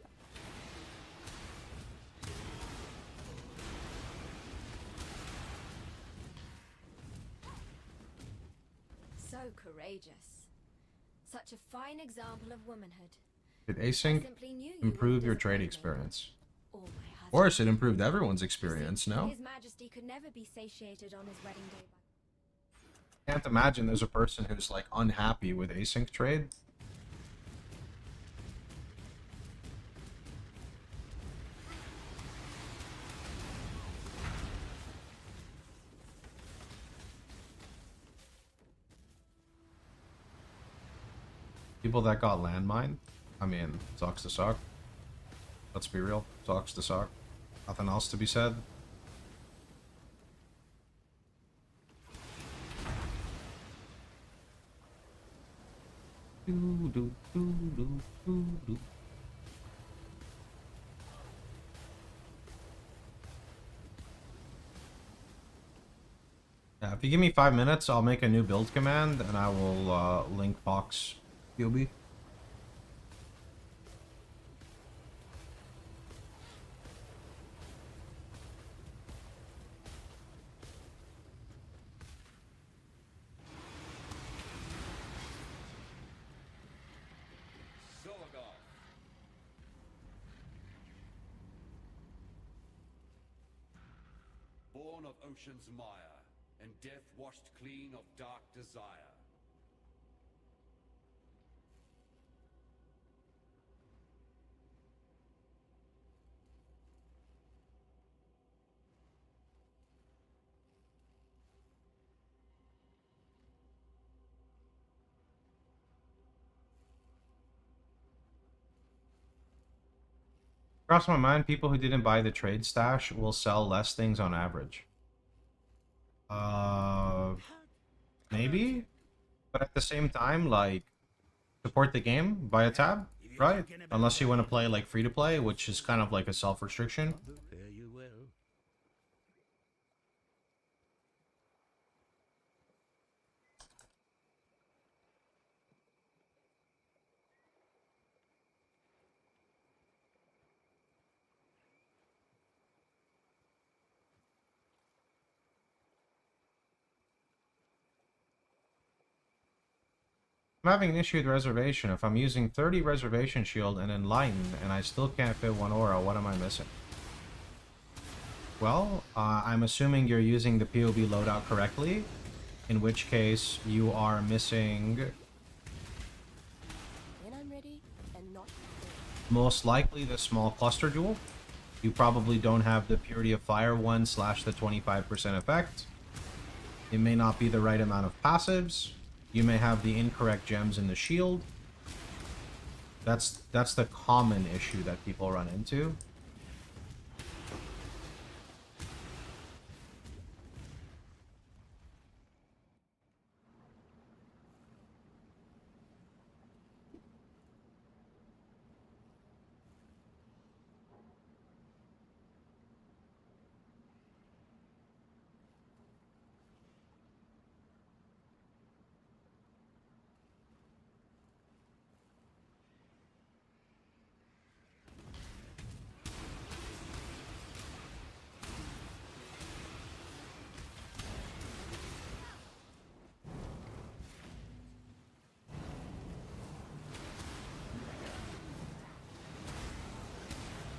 So courageous. Such a fine example of womanhood. Did async Simply knew you improve would your trade disappoint me. experience? Or my husband. Of course, it improved everyone's experience, no? His Majesty could never be satiated on his wedding day. Can't imagine there's a person who's like unhappy with async trade. People that got landmine, I mean, sucks to suck. Let's be real, sucks to suck. Nothing else to be said. Yeah, if you give me 5 minutes, I'll make a new build command and I will link box POB. Born of ocean's mire, and death washed clean of dark desire. Cross my mind, people who didn't buy the trade stash will sell less things on average. Maybe? But at the same time, like, support the game, buy a tab, right? Unless you want to play, like, free-to-play, which is kind of like a self-restriction. Fare you well. I'm having an issue with reservation. If I'm using 30 reservation shield and enlighten, and I still can't fit one aura, what am I missing? Well, I'm assuming you're using the POB loadout correctly, in which case you are missing When I'm ready and not most likely the small cluster jewel. You probably don't have the Purity of Fire one / the 25% effect. It may not be the right amount of passives. You may have the incorrect gems in the shield. That's the common issue that people run into.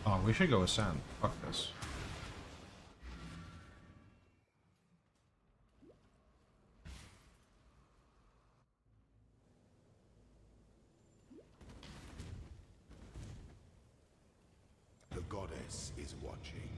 Oh, we should go with sand. Fuck this. The goddess is watching.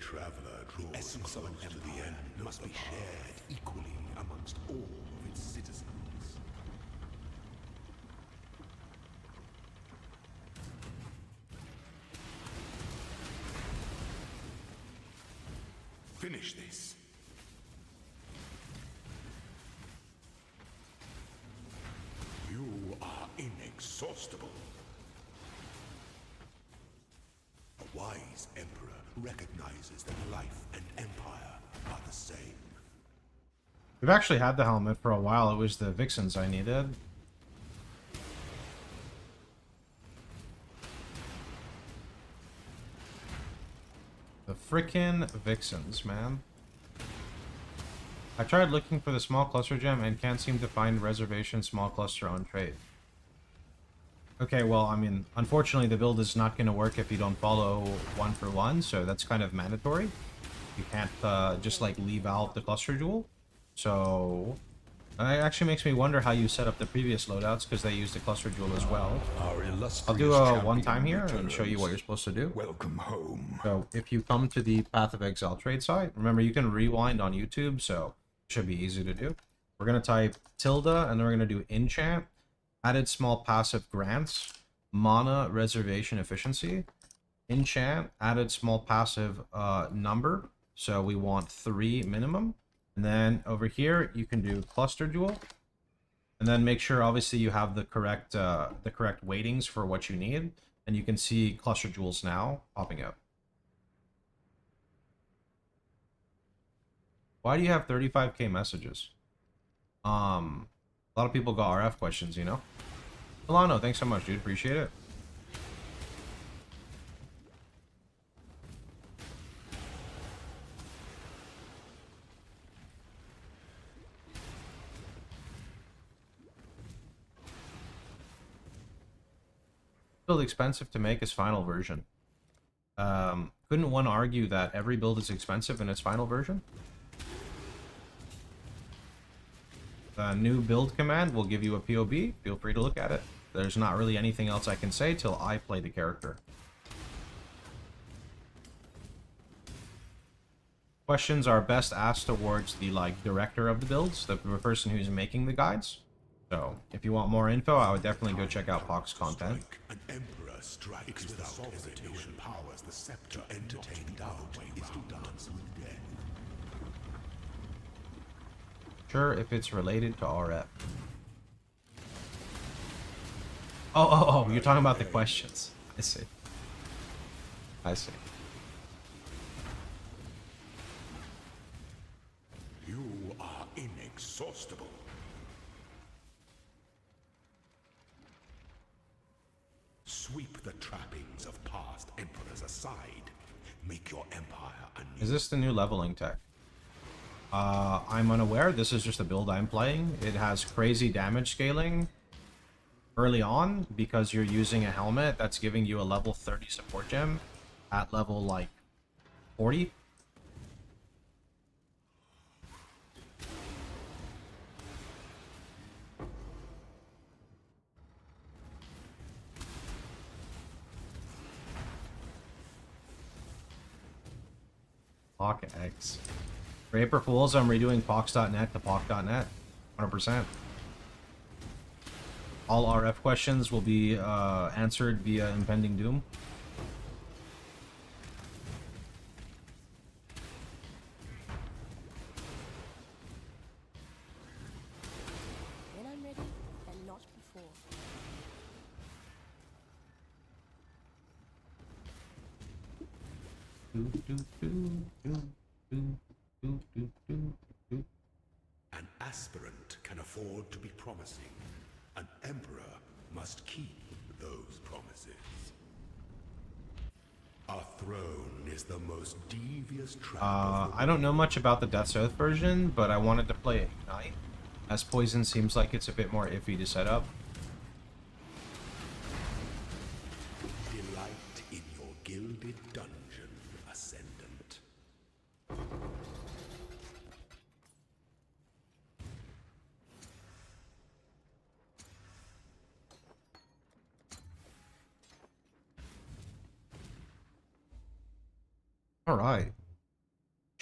traveler draws essence of an empire the end must be shared equally amongst all of its citizens. Finish this. You are inexhaustible. A wise emperor recognizes that life and empire are the same. We've actually had the helmet for a while. It was the Vixens I needed. The frickin' Vixens, man. I tried looking for the small cluster gem and can't seem to find reservation small cluster on trade. Okay, well, I mean, unfortunately the build is not going to work if you don't follow 1 for 1, so that's kind of mandatory. You can't just like leave out the cluster jewel. So it actually makes me wonder how you set up the previous loadouts, because they use the cluster jewel as well. I'll do a one time here and show you what you're supposed to do. Welcome home. So if you come to the Path of Exile trade site, remember you can rewind on YouTube, so it should be easy to do. We're going to type tilde and then we're going to do enchant, added small passive grants, mana reservation efficiency, enchant, added small passive number, so we want 3 minimum. And then over here you can do cluster jewel, and then make sure obviously you have the correct weightings for what you need, and you can see cluster jewels now popping up. Why do you have 35k messages? A lot of people got RF questions, you know. Milano, thanks so much, dude. Appreciate it. Build expensive to make is final version. Couldn't one argue that every build is expensive in its final version? The new build command will give you a POB. Feel free to look at it. There's not really anything else I can say till I play the character. Questions are best asked towards the director of the builds, the person who's making the guides. So if you want more info, I would definitely go check out Pox's content. An emperor strikes without hesitation, powers the scepter, entertain doubt is to dance with death. Sure, if it's related to RF. Oh, you're talking about the questions. I see. I see. You are inexhaustible. Sweep the trappings of past emperors aside. Make your empire anew. Is this the new leveling tech? I'm unaware. This is just a build I'm playing. It has crazy damage scaling early on because you're using a helmet that's giving you a level 30 support gem at level like 40. Poc X. For April Fools, I'm redoing Pox.net to Poc.net. 100%. All RF questions will be answered via Impending Doom. When I'm ready, and not before. An aspirant can afford to be promising. An emperor must keep those promises. Our throne is the most devious trap. I don't know much about the Death's Oath version, but I wanted to play Ignite, as Poison seems like it's a bit more iffy to set up. Delight in your gilded dungeon, Ascendant. Alright.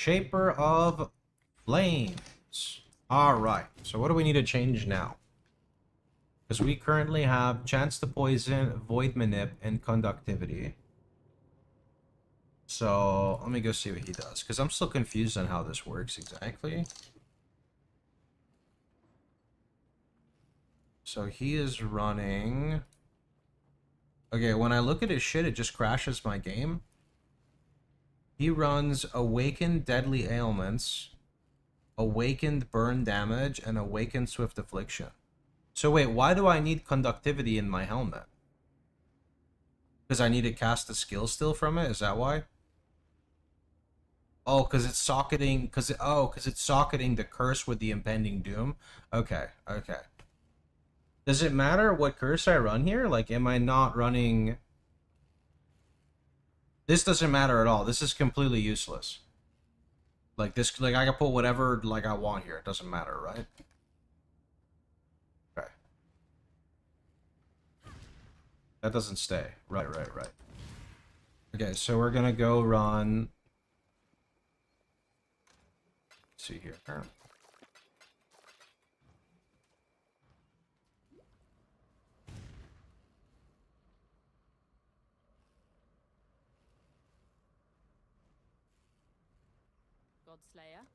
Shaper of Flames. Alright, so what do we need to change now? Because we currently have Chance to Poison, Void Manip, and Conductivity. So, let me go see what he does. Because I'm still confused on how this works exactly. So he is running... Okay, when I look at his shit, it just crashes my game. He runs Awakened Deadly Ailments, Awakened Burn Damage, and Awakened Swift Affliction. So wait, why do I need Conductivity in my helmet? Because I need to cast a skill still from it? Is that why? Oh, because it's socketing... Because it's socketing the curse with the Impending Doom? Okay, okay. Does it matter what curse I run here? Like, am I not running... This doesn't matter at all. This is completely useless. Like, this, like, I can put whatever, like, I want here. It doesn't matter, right? Okay. That doesn't stay. Right. Okay, so we're gonna go run... Let's see here.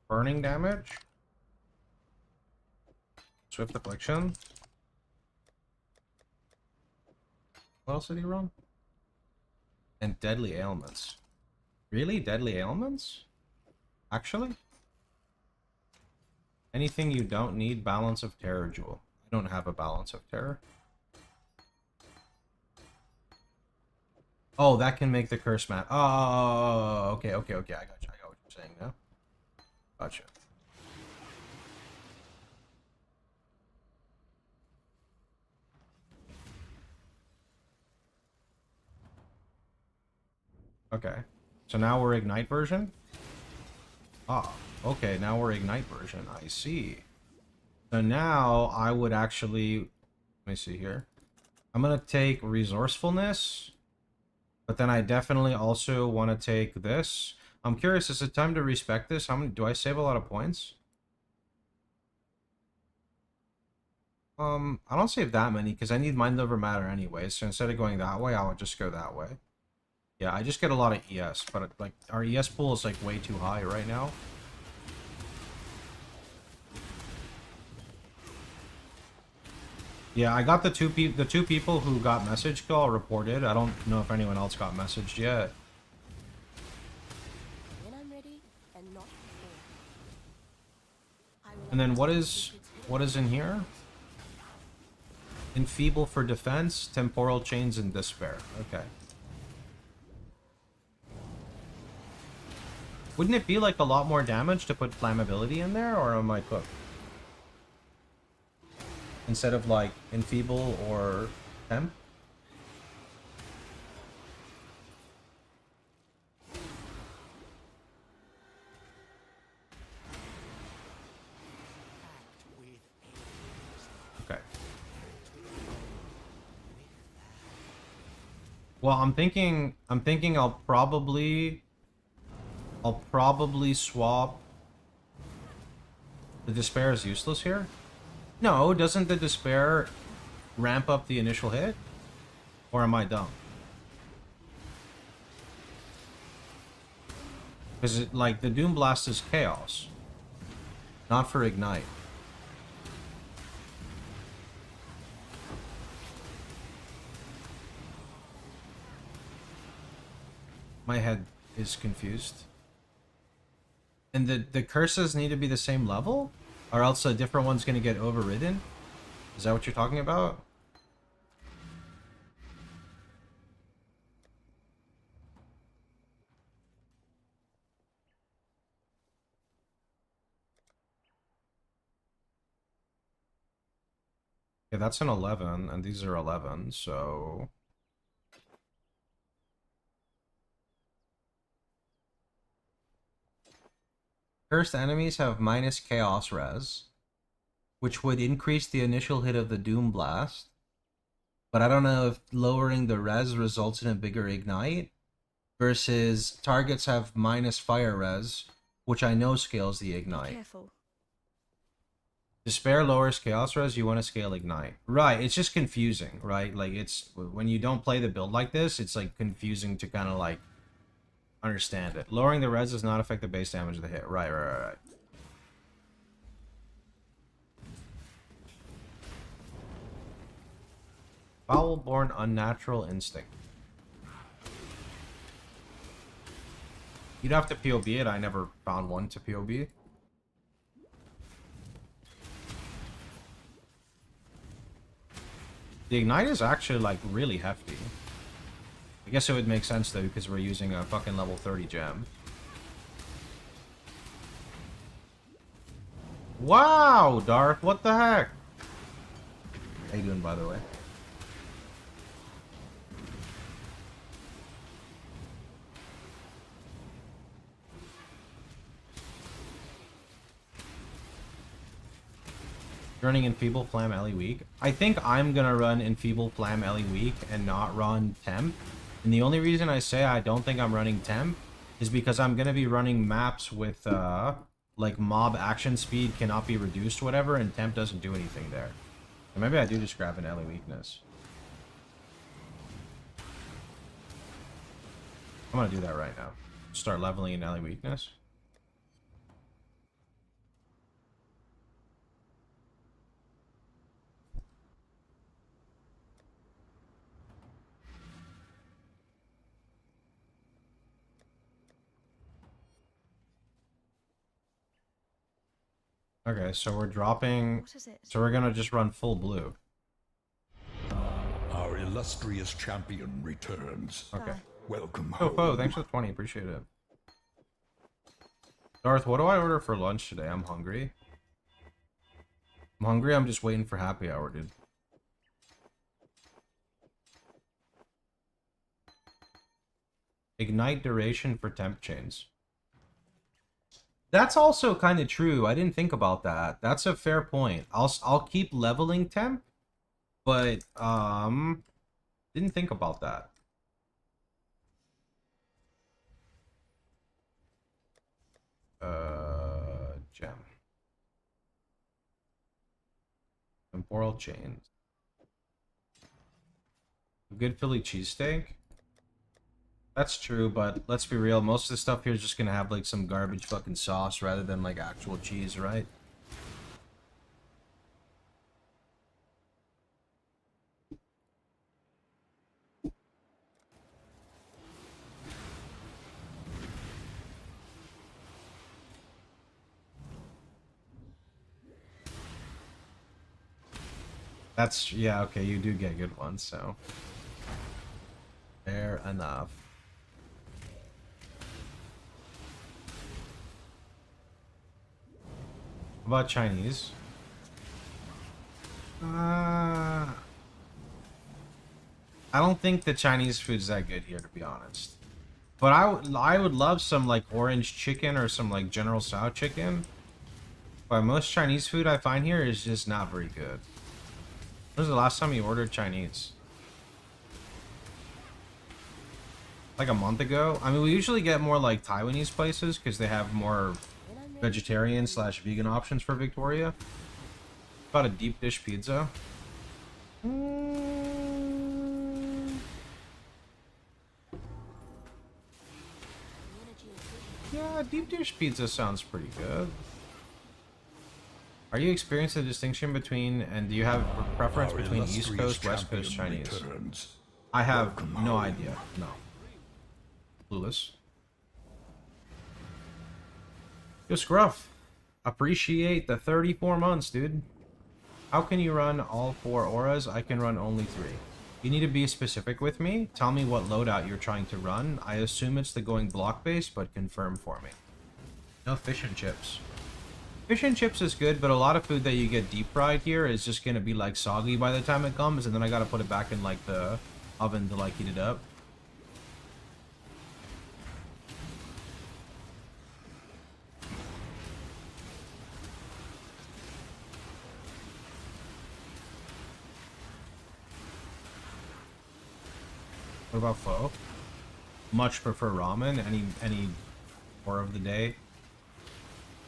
Burning damage. Swift Affliction. What else did he run? And Deadly Ailments. Really? Deadly Ailments? Actually? Anything you don't need, Balance of Terror Jewel. I don't have a Balance of Terror. Oh, that can make the curse map. Oh, okay. I got you. I got what you're saying now. Gotcha. Okay. So now we're Ignite version? Ah, okay, now we're Ignite version. I see. So now I would actually... Let me see here. I'm going to take Resourcefulness. But then I definitely also want to take this. I'm curious, is it time to respec this? How many... Do I save a lot of points? I don't save that many because I need Mind Over Matter anyway. So instead of going that way, I would just go that way. Yeah, I just get a lot of ES, but like our ES pool is like way too high right now. Yeah, I got the two people who got message call reported. I don't know if anyone else got messaged yet. When I'm ready and not before. And then what is in here? Enfeeble for defense, temporal chains, and despair. Okay. Wouldn't it be like a lot more damage to put flammability in there, or am I cooked? Instead of like enfeeble or temp? Okay. Well, I'm thinking I'll probably swap. The despair is useless here? No, doesn't the despair ramp up the initial hit? Or am I dumb? Because it, like, the Doom Blast is chaos. Not for Ignite. My head is confused. And the curses need to be the same level? Or else a different one's gonna get overridden? Is that what you're talking about? Yeah, that's an 11, and these are 11, so... Cursed enemies have minus chaos res, which would increase the initial hit of the Doom Blast. But I don't know if lowering the res results in a bigger ignite, versus targets have minus fire res, which I know scales the Ignite. Careful. Despair lowers Chaos Res, you want to scale Ignite. Right, it's just confusing, right? Like, it's, when you don't play the build like this, it's like confusing to kind of like understand it. Lowering the res does not affect the base damage of the hit. Right. Foul-born Unnatural Instinct. You'd have to POB it, I never found one to POB. The Ignite is actually, like, really hefty. I guess it would make sense, though, because we're using a fucking level 30 gem. Wow, Darth, what the heck? How you doing, by the way? Running Enfeeble Flam Ellie weak. I think I'm gonna run Enfeeble Flam Ellie weak and not run Temp. And the only reason I say I don't think I'm running Temp is because I'm gonna be running maps with like mob action speed cannot be reduced, whatever, and Temp doesn't do anything there. So maybe I do just grab an Ellie weakness. I'm gonna do that right now. Start leveling an Ellie weakness. Okay, so we're dropping... What is it? So we're gonna just run full blue. Our illustrious champion returns. Okay. Welcome Oh, home. Poe, thanks for the 20, appreciate it. Darth, what do I order for lunch today? I'm hungry. I'm just waiting for happy hour, dude. Ignite duration for temp chains. That's also kind of true. I didn't think about that. That's a fair point. I'll keep leveling temp, but didn't think about that. Gem. Temporal chains. A good Philly cheesesteak. That's true, but let's be real, most of the stuff here is just gonna have like some garbage fucking sauce rather than like actual cheese, right? That's, yeah, okay, you do get good ones, so. Fair enough. How about Chinese? I don't think the Chinese food's that good here, to be honest. But I would love some like orange chicken or some like General Tso chicken. But most Chinese food I find here is just not very good. When was the last time you ordered Chinese? Like a month ago? I mean, we usually get more like Taiwanese places because they have more vegetarian / vegan options for Victoria. About a deep dish pizza. Yeah, deep dish pizza sounds pretty good. Are you experiencing the distinction between, and do you have a preference between East Coast, West Coast Chinese? I have no idea. No. Clueless. Yo, Scruff. Appreciate the 34 months, dude. How can you run all 4 auras? I can run only 3. You need to be specific with me. Tell me what loadout you're trying to run. I assume it's the going block base, but confirm for me. No fish and chips. Fish and chips is good, but a lot of food that you get deep fried here is just gonna be like soggy by the time it comes, and then I gotta put it back in like the oven to like heat it up. What about pho? Much prefer ramen any more of the day.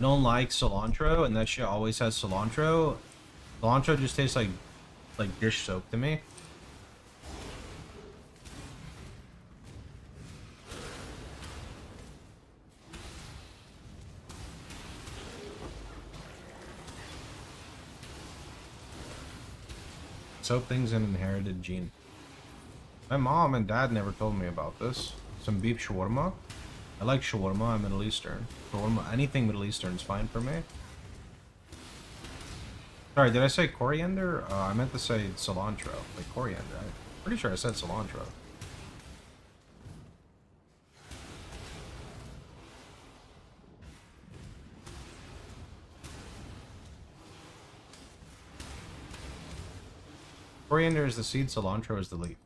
don't like cilantro, and that shit always has cilantro. Cilantro just tastes like dish soap to me. Soap thing's an inherited gene. My mom and dad never told me about this. Some beef shawarma. I like shawarma. I'm Middle Eastern. Shawarma, anything Middle Eastern is fine for me. Sorry, did I say coriander? I meant to say cilantro. Like coriander. I'm pretty sure I said cilantro. Coriander is the seed, cilantro is the leaf.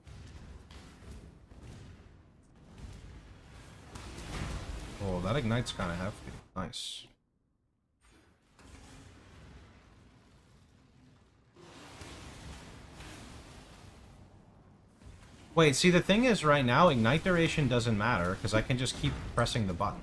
Oh, that ignites kind of hefty. Nice. Wait, see, the thing is right now, ignite duration doesn't matter because I can just keep pressing the button.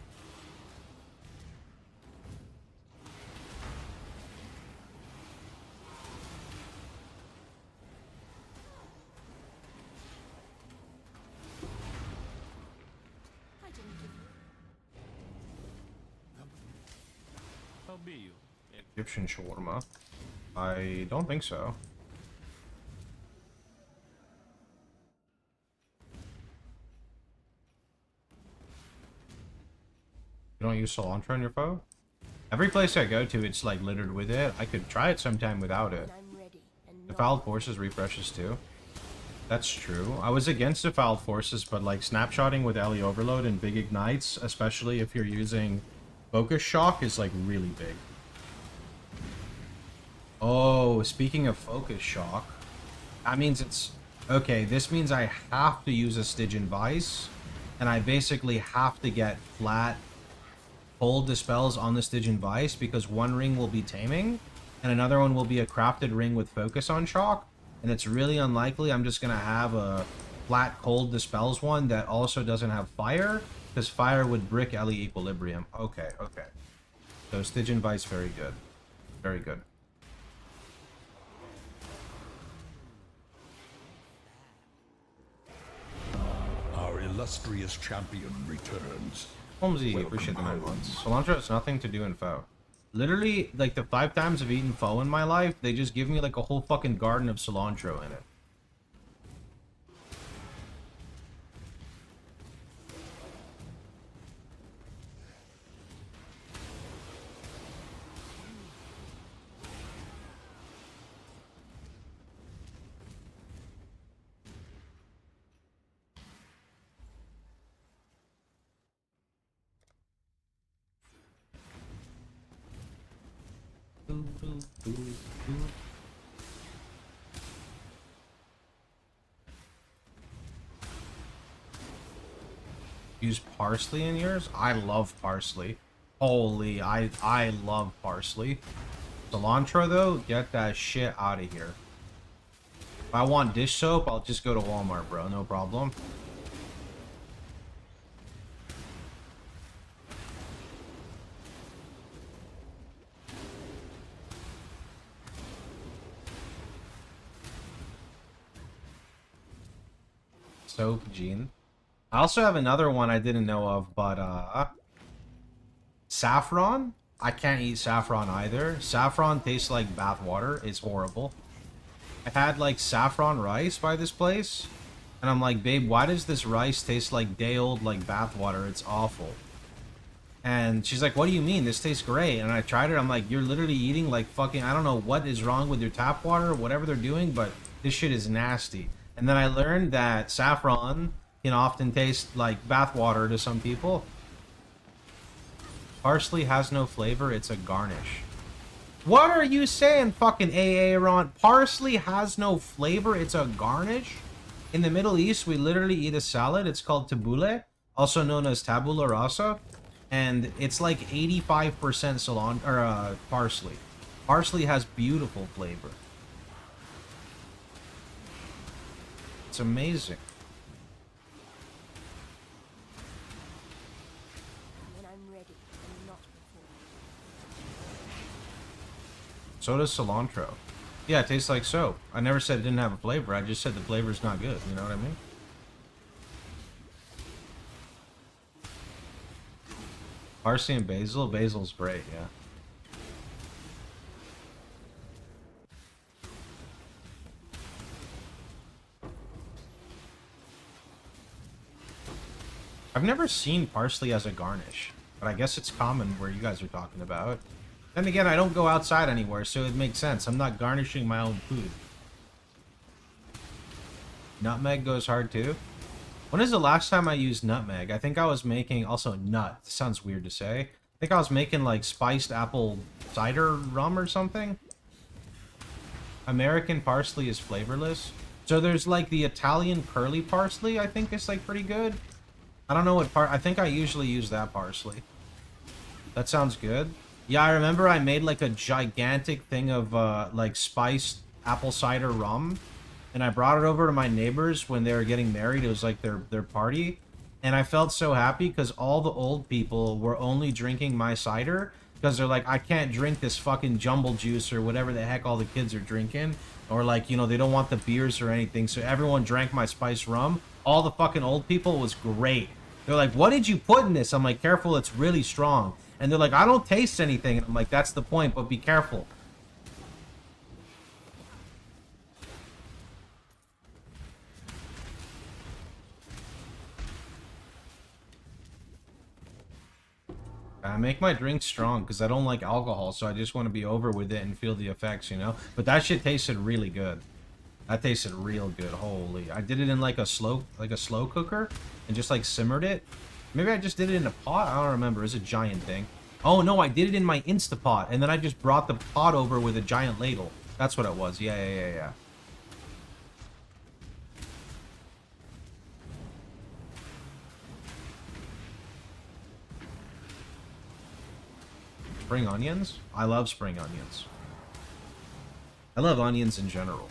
How be you? Egyptian shawarma. I don't think so. You don't use cilantro on your foe? Every place I go to, it's like littered with it. I could try it sometime without it. The Fouled Forces refreshes too. That's true. I was against the Fouled Forces, but like snapshotting with LE Overload and big ignites, especially if you're using Focus Shock, is like really big. Oh, speaking of Focus Shock, that means it's... Okay, this means I have to use a Stygian Vice, and I basically have to get flat Cold Dispels on the Stygian Vice, because one ring will be Taming, and another one will be a crafted ring with Focus on Shock, and it's really unlikely I'm just going to have a flat Cold Dispels one that also doesn't have Fire, because Fire would brick LE Equilibrium. Okay, okay. So Stygian Vice, very good. Very good. Our illustrious champion returns. Holmesy, appreciate the 9 months. Cilantro has nothing to do in foe. Literally, like the 5 times I've eaten foe in my life, they just give me like a whole fucking garden of cilantro in it. Use parsley in yours? I love parsley. Holy, I love parsley. Cilantro though, get that shit out of here. If I want dish soap, I'll just go to Walmart, bro. No problem. Soap gene. I also have another one I didn't know of, but saffron? I can't eat saffron either. Saffron tastes like bath water. It's horrible. I had like saffron rice by this place, and I'm like, babe, why does this rice taste like day-old like bath water? It's awful. And she's like, what do you mean? This tastes great. And I tried it. I'm like, you're literally eating like fucking, I don't know what is wrong with your tap water or whatever they're doing, but this shit is nasty. And then I learned that saffron can often taste like bath water to some people. Parsley has no flavor. It's a garnish. What are you saying, fucking Aaron? Parsley has no flavor. It's a garnish? In the Middle East, we literally eat a salad. It's called tabbouleh, also known as tabula rasa. And it's like 85% cilantro, or parsley. Parsley has beautiful flavor. It's amazing. When I'm ready, and not before. So does cilantro. Yeah, it tastes like soap. I never said it didn't have a flavor. I just said the flavor's not good. You know what I mean? Parsley and basil. Basil's great, yeah. I've never seen parsley as a garnish, but I guess it's common where you guys are talking about. Then again, I don't go outside anywhere, so it makes sense. I'm not garnishing my own food. Nutmeg goes hard too. When is the last time I used nutmeg? I think I was making, also nut, this sounds weird to say. I think I was making like spiced apple cider rum or something. American parsley is flavorless. So there's like the Italian curly parsley, I think is like pretty good. I don't know what I think I usually use that parsley. That sounds good. Yeah, I remember I made like a gigantic thing of like spiced apple cider rum. And I brought it over to my neighbors when they were getting married. It was like their party. And I felt so happy because all the old people were only drinking my cider. Because they're like, I can't drink this fucking jumble juice or whatever the heck all the kids are drinking. Or like, you know, they don't want the beers or anything. So everyone drank my spiced rum. All the fucking old people. Was great. They're like, what did you put in this? I'm like, careful, it's really strong. And they're like, I don't taste anything. And I'm like, that's the point, but be careful. I make my drinks strong because I don't like alcohol, so I just want to be over with it and feel the effects, you know? But that shit tasted really good. That tasted real good. Holy. I did it in like a slow cooker and just like simmered it. Maybe I just did it in a pot. I don't remember. It's a giant thing. Oh no, I did it in my Instapot and then I just brought the pot over with a giant ladle. That's what it was. Yeah. Spring onions? I love spring onions. I love onions in general.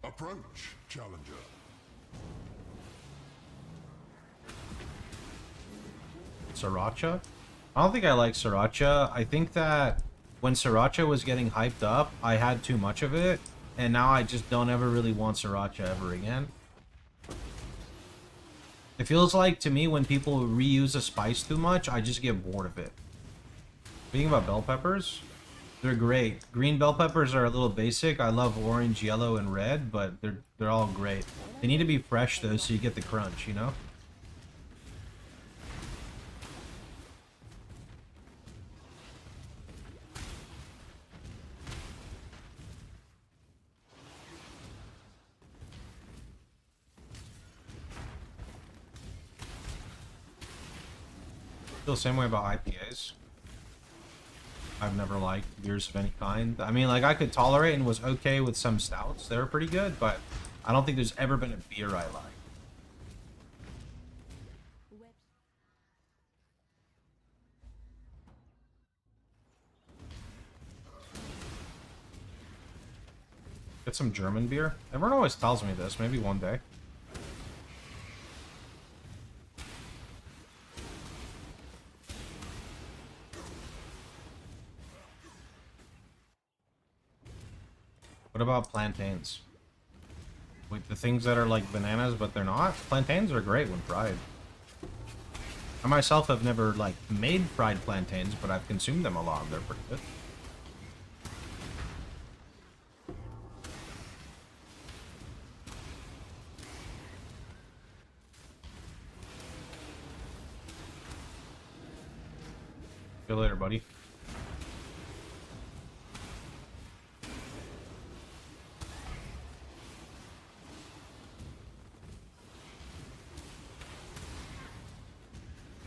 Approach, challenger. Sriracha? I don't think I like sriracha. I think that when sriracha was getting hyped up, I had too much of it, and now I just don't ever really want sriracha ever again. It feels like, to me, when people reuse a spice too much, I just get bored of it. Speaking about bell peppers, they're great. Green bell peppers are a little basic. I love orange, yellow, and red, but they're all great. They need to be fresh, though, so you get the crunch, you know? Feel the same way about IPAs. I've never liked beers of any kind. I mean, like, I could tolerate and was okay with some stouts. They were pretty good, but I don't think there's ever been a beer I like. Get some German beer? Everyone always tells me this. Maybe one day. What about plantains? Like the things that are like bananas, but they're not? Plantains are great when fried. I myself have never like made fried plantains, but I've consumed them a lot and they're pretty good. See you later, buddy.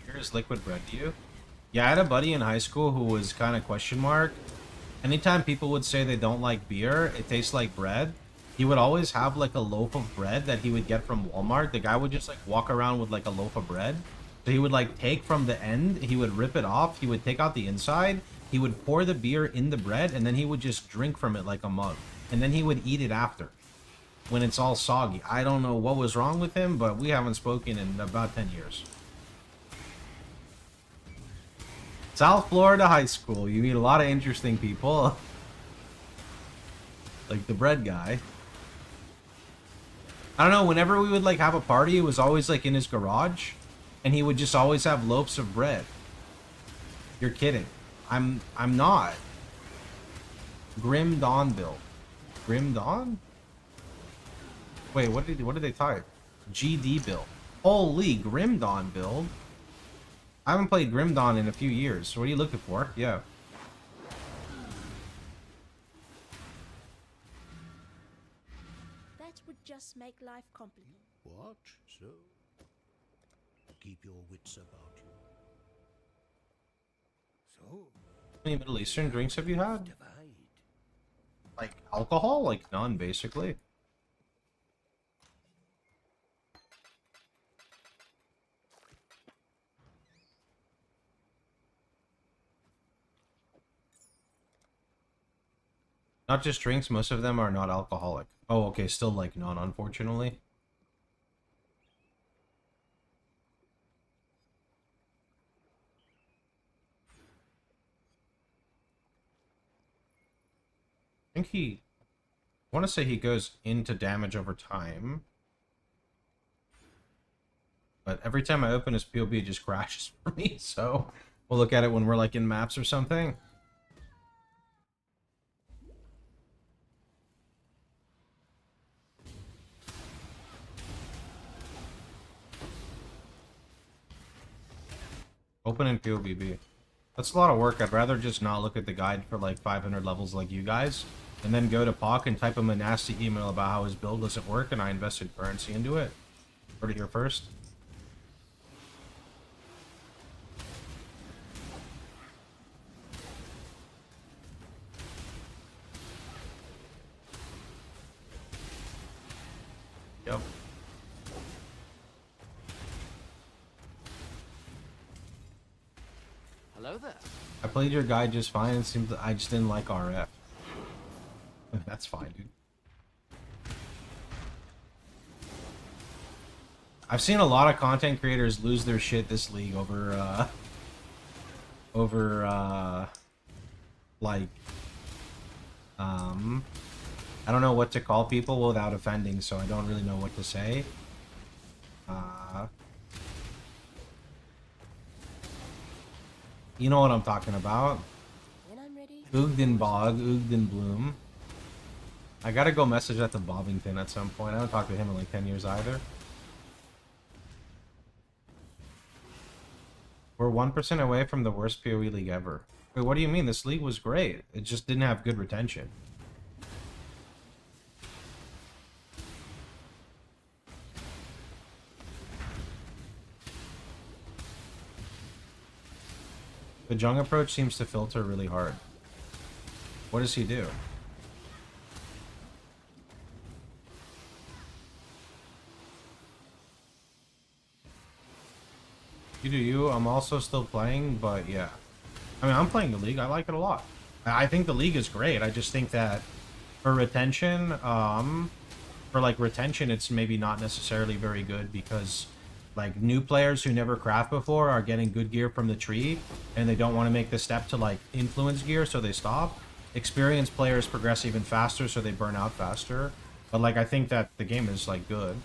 Here's liquid bread to you. Yeah, I had a buddy in high school who was kind of question mark. Anytime people would say they don't like beer, it tastes like bread, he would always have like a loaf of bread that he would get from Walmart. The guy would just like walk around with like a loaf of bread. So he would like take from the end, he would rip it off, he would take out the inside, he would pour the beer in the bread, and then he would just drink from it like a mug. and then he would eat it after when it's all soggy. I don't know what was wrong with him, but we haven't spoken in about 10 years. South Florida high school. You meet a lot of interesting people. Like the bread guy. I don't know, whenever we would like have a party, it was always like in his garage, and he would just always have loaves of bread. You're kidding. I'm not. Grim Dawn build. Grim Dawn? Wait, what did they type? GD build. Holy Grim Dawn build. I haven't played Grim Dawn in a few years. What are you looking for? Yeah. That would just make life complicated. What? So? Keep your wits about you. So? How many Middle Eastern drinks have you had? Divide. Like alcohol? Like none, basically. Not just drinks, most of them are not alcoholic. Oh, okay, still like none, unfortunately. I think I want to say he goes into damage over time. But every time I open his PoB, it just crashes for me, so we'll look at it when we're like in maps or something. Open in POBB. That's a lot of work. I'd rather just not look at the guide for like 500 levels like you guys, and then go to POC and type him a nasty email about how his build doesn't work and I invested currency into it. Heard it here first. Yep. Hello there. I played your guide just fine. It seems I just didn't like RF. That's fine, dude. I've seen a lot of content creators lose their shit this league over, like, I don't know what to call people without offending, so I don't really know what to say. You know what I'm talking about. When I'm ready. Oogden Bog, Oogden Bloom. I gotta go message that to Bobbington at some point. I haven't talked to him in like 10 years either. We're 1% away from the worst PoE league ever. Wait, what do you mean? This league was great. It just didn't have good retention. The Jung approach seems to filter really hard. What does he do? You do you. I'm also still playing, but yeah. I mean, I'm playing the league. I like it a lot. I think the league is great. I just think that for retention, it's maybe not necessarily very good because like new players who never craft before are getting good gear from the tree and they don't want to make the step to like influence gear, so they stop. Experienced players progress even faster, so they burn out faster. But like I think that the game is like good.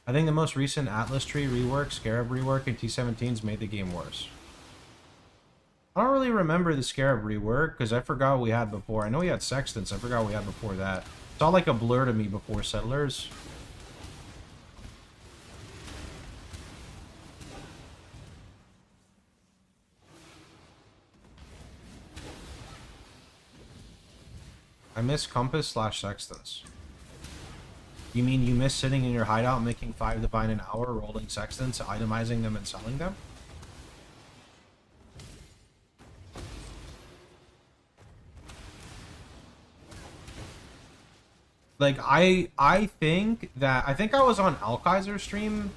I think the most recent Atlas tree rework, Scarab rework, and T17s made the game worse. I don't really remember the Scarab rework because I forgot what we had before. I know we had Sextants. I forgot what we had before that. It's all like a blur to me before Settlers. I miss Compass / Sextants. You mean you miss sitting in your hideout making 5 divine an hour, rolling Sextants, itemizing them, and selling them? Like, I think I was on Alkaiser's stream,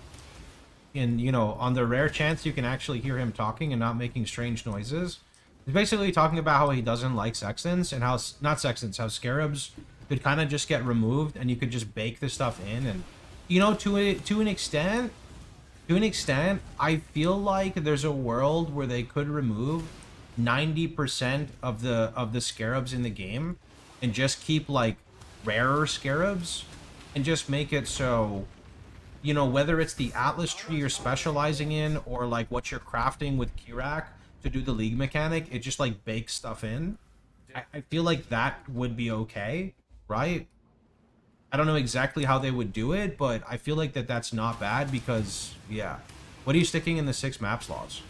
and, you know, on the rare chance you can actually hear him talking and not making strange noises. He's basically talking about how he doesn't like sextants and how not sextants, how scarabs could kind of just get removed and you could just bake this stuff in. And you know, to an extent, I feel like there's a world where they could remove 90% of the scarabs in the game and just keep like rarer scarabs and just make it so, you know, whether it's the Atlas tree you're specializing in or like what you're crafting with Kirak to do the league mechanic, it just like bakes stuff in. I feel like that would be okay, right? I don't know exactly how they would do it, but I feel like that's not bad because, yeah. What are you sticking in the 6 map slots?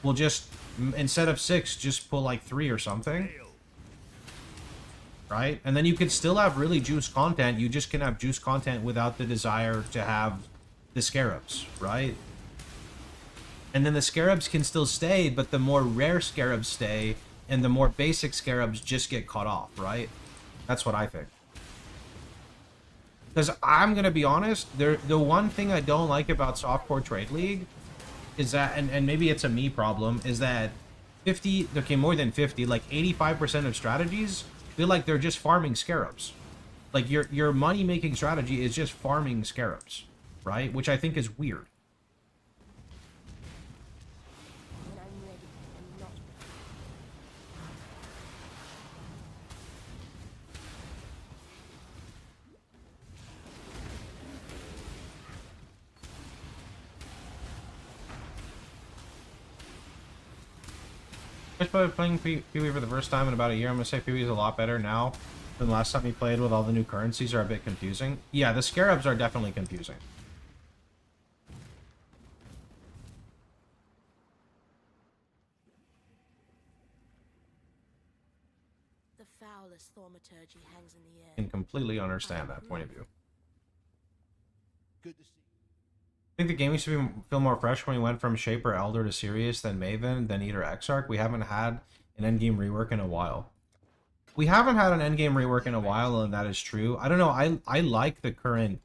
We'll just, instead of 6, just pull like 3 or something. Right? And then you could still have really juice content. You just can have juice content without the desire to have the scarabs, right? And then the scarabs can still stay, but the more rare scarabs stay, and the more basic scarabs just get cut off, right? That's what I think. Because I'm going to be honest, the one thing I don't like about Softcore Trade League is that, and maybe it's a me problem, is that 50, okay, more than 50, like 85% of strategies feel like they're just farming scarabs. Like your money-making strategy is just farming scarabs, right? Which I think is weird. When I'm ready, I'm not ready. Just by playing PoE for the first time in about a year, I'm going to say PoE is a lot better now than last time we played with all the new currencies are a bit confusing. Yeah, the scarabs are definitely confusing. The foulest thaumaturgy hangs in the air. I can completely understand that point of view. Good to see. I think the game used to feel more fresh when we went from Shaper Elder to Sirius, then Maven, then Eater Exarch. We haven't had an endgame rework in a while. We haven't had an endgame rework in a while, and that is true. I don't know, I like the current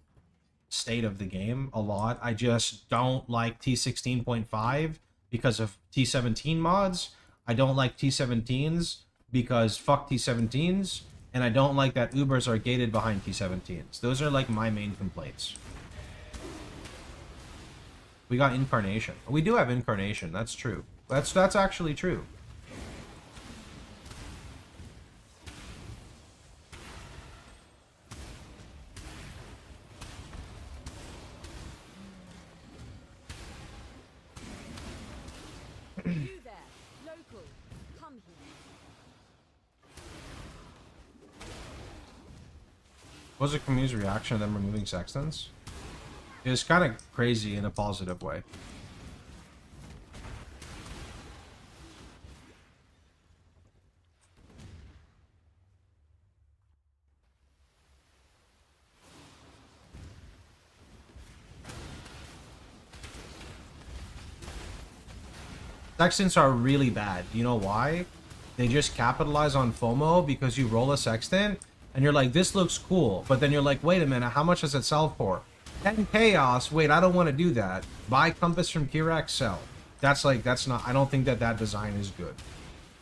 state of the game a lot. I just don't like T16.5 because of T17 mods. I don't like T17s because fuck T17s. And I don't like that Ubers are gated behind T17s. Those are like my main complaints. We got Incarnation. We do have Incarnation, that's true. That's actually true. You there, local, come here. What was the community's reaction to them removing sextants? It was kind of crazy in a positive way. Sextants are really bad. You know why? They just capitalize on FOMO because you roll a sextant and you're like, this looks cool. But then you're like, wait a minute, how much does it sell for? 10 chaos. Wait, I don't want to do that. Buy compass from Kirak, sell. That's like, that's not, I don't think that design is good.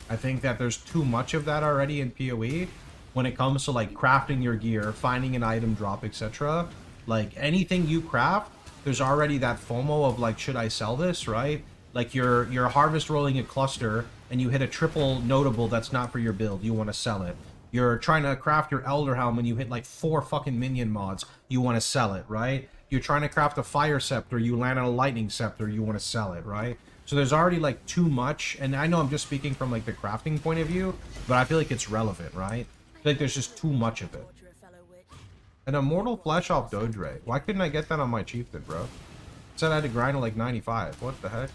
I think that there's too much of that already in PoE when it comes to like crafting your gear, finding an item drop, etc. Like anything you craft, there's already that FOMO of like, should I sell this, right? Like you're harvest rolling a cluster and you hit a triple notable that's not for your build, you want to sell it. You're trying to craft your Elder Helm and you hit like 4 fucking minion mods, you want to sell it, right? You're trying to craft a Fire Scepter, you land on a Lightning Scepter, you want to sell it, right? So there's already like too much, and I know I'm just speaking from like the crafting point of view, but I feel like it's relevant, right? I feel like there's just too much of it. An Immortal Flesh off Dodre. Why couldn't I get that on my Chieftain, bro? It said I had to grind to like 95. What the heck?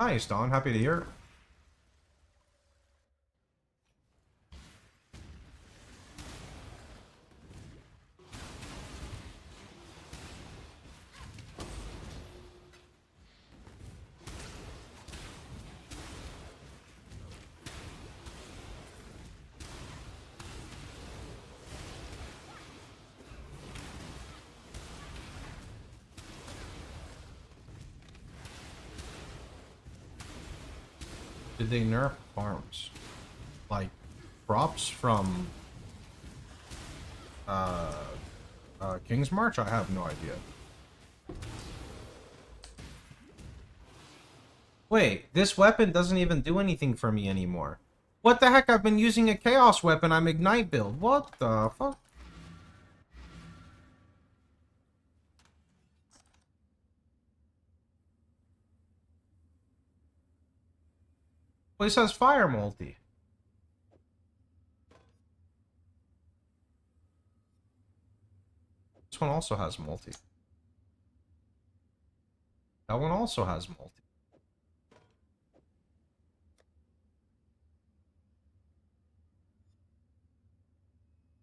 Nice, Don. Happy to hear. Did they nerf farms? Like, crops from King's March? I have no idea. Wait, this weapon doesn't even do anything for me anymore. What the heck? I've been using a chaos weapon. I'm ignite build. What the fuck? Well, it says fire multi. This one also has multi. That one also has multi.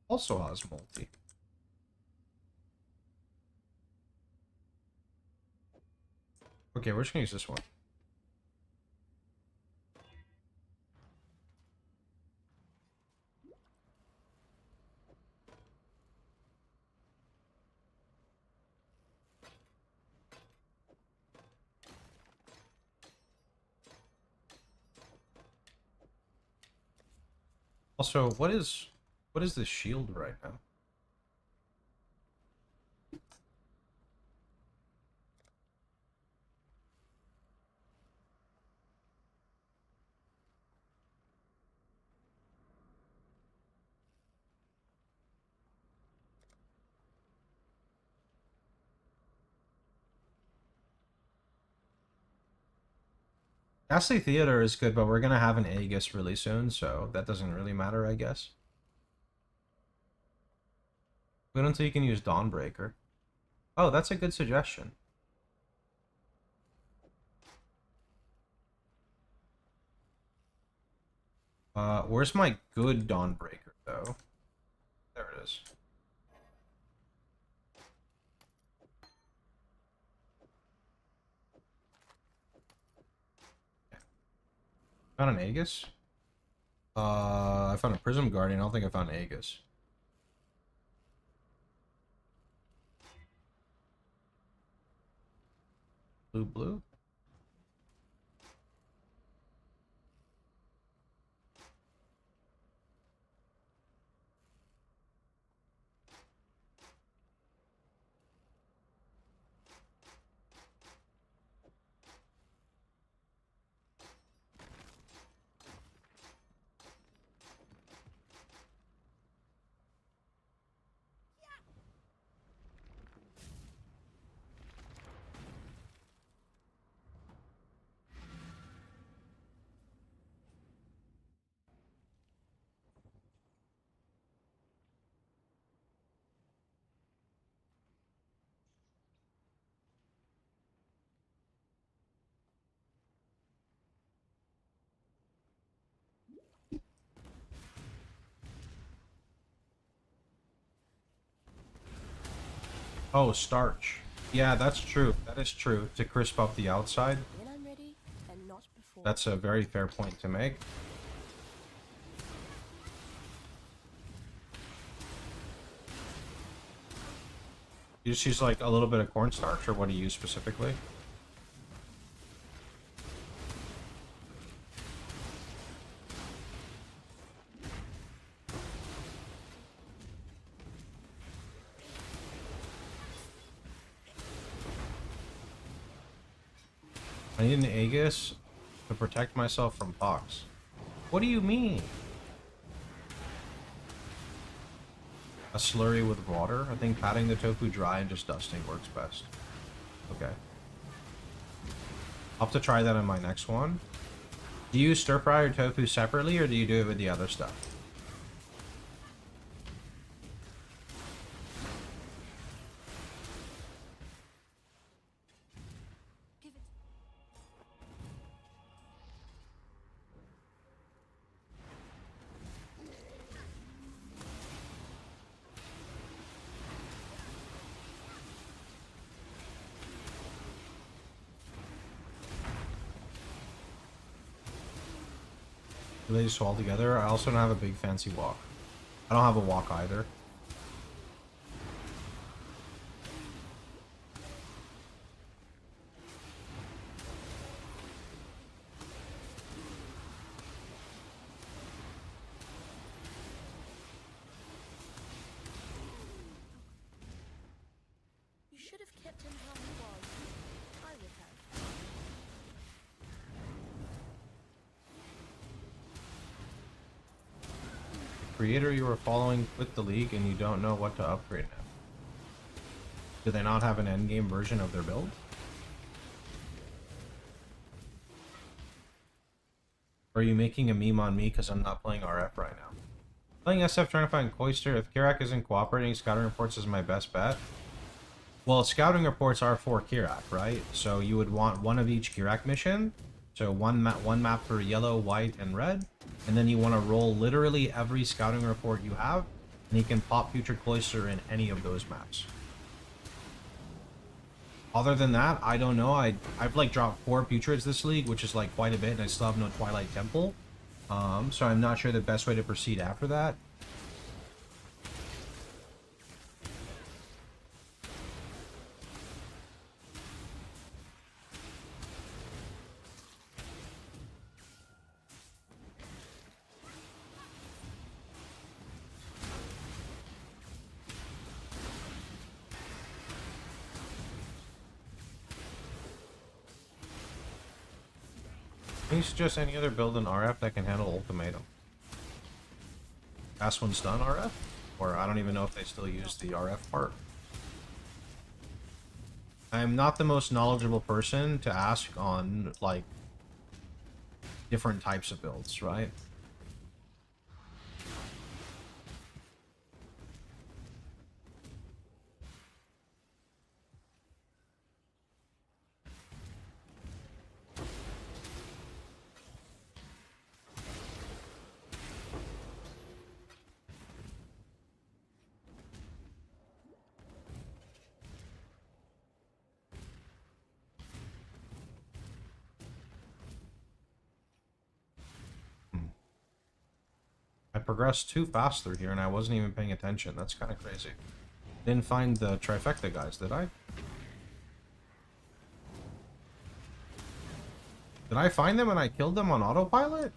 Also has multi. Okay, we're just gonna use this one. Also, what is this shield right now? Ghastly Theater is good, but we're gonna have an Aegis really soon, so that doesn't really matter, I guess. Wait until you can use Dawnbreaker. Oh, that's a good suggestion. Where's my good Dawnbreaker, though? There it is. Found an Aegis? I found a Prism Guardian. I don't think I found an Aegis. Blue? Oh, starch. Yeah, that's true. That is true. To crisp up the outside. When I'm ready, and not before. That's a very fair point to make. You just use like a little bit of cornstarch, or what do you use specifically? I need an Aegis to protect myself from Fox. What do you mean? A slurry with water? I think patting the tofu dry and just dusting works best. Okay. I'll have to try that on my next one. Do you stir fry your tofu separately, or do you do it with the other stuff? Do they just all together? I also don't have a big fancy walk. I don't have a walk either. creator you are following quit the league and you don't know what to upgrade now? Do they not have an endgame version of their build? Or are you making a meme on me because I'm not playing RF right now? Playing SF trying to find Cloister. If Kirak isn't cooperating, scouting reports is my best bet. Well, scouting reports are for Kirak, right? So you would want one of each Kirak mission. So one map for yellow, white, and red. And then you want to roll literally every scouting report you have. And you can pop Future Cloister in any of those maps. Other than that, I don't know. I've like dropped 4 Putreds this league, which is like quite a bit, and I still have no Twilight Temple. So I'm not sure the best way to proceed after that. Can you suggest any other build in RF that can handle Ultimatum? Fast one stun RF? Or I don't even know if they still use the RF part. I'm not the most knowledgeable person to ask on, like, different types of builds, right? I progressed too fast through here and I wasn't even paying attention. That's kind of crazy. Didn't find the trifecta guys, did I? Did I find them and I killed them on autopilot?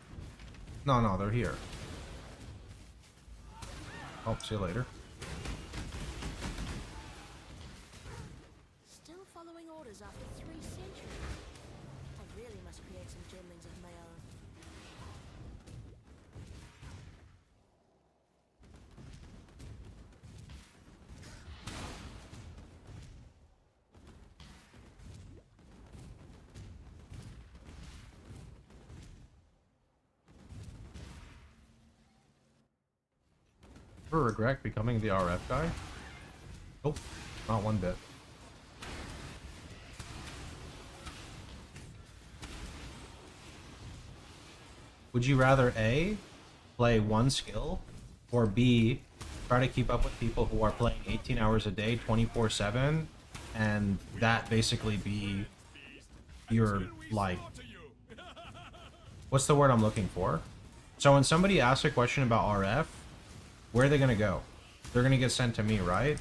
No, they're here. Oh, see you later. Still following orders after 3 centuries. I really must create some gemlings of my own. Ever regret becoming the RF guy? Nope, not one bit. Would you rather A, play one skill, or B, try to keep up with people who are playing 18 hours a day, 24/7, and that basically be your, like, what's the word I'm looking for? So when somebody asks a question about RF, where are they going to go? They're going to get sent to me, right?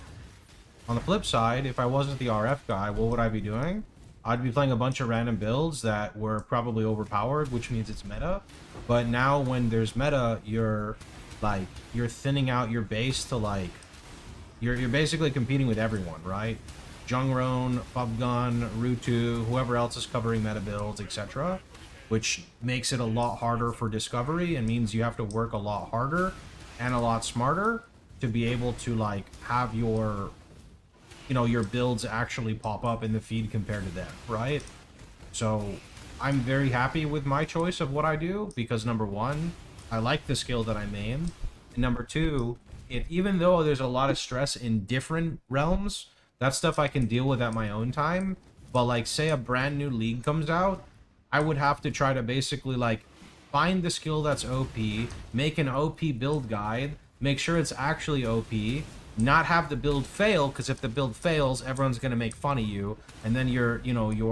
On the flip side, if I wasn't the RF guy, what would I be doing? I'd be playing a bunch of random builds that were probably overpowered, which means it's meta. But now when there's meta, you're thinning out your base to, like, you're basically competing with everyone, right? Jungron, Bubgun, Rutu, whoever else is covering meta builds, etc. Which makes it a lot harder for discovery and means you have to work a lot harder and a lot smarter to be able to, like, have your, you know, your builds actually pop up in the feed compared to them, right? So I'm very happy with my choice of what I do because, number one, I like the skill that I main, and number two, even though there's a lot of stress in different realms, that stuff I can deal with at my own time. But, like, say a brand new league comes out, I would have to try to basically, like, find the skill that's OP, make an OP build guide, make sure it's actually OP, not have the build fail, because if the build fails, everyone's going to make fun of you, and then you're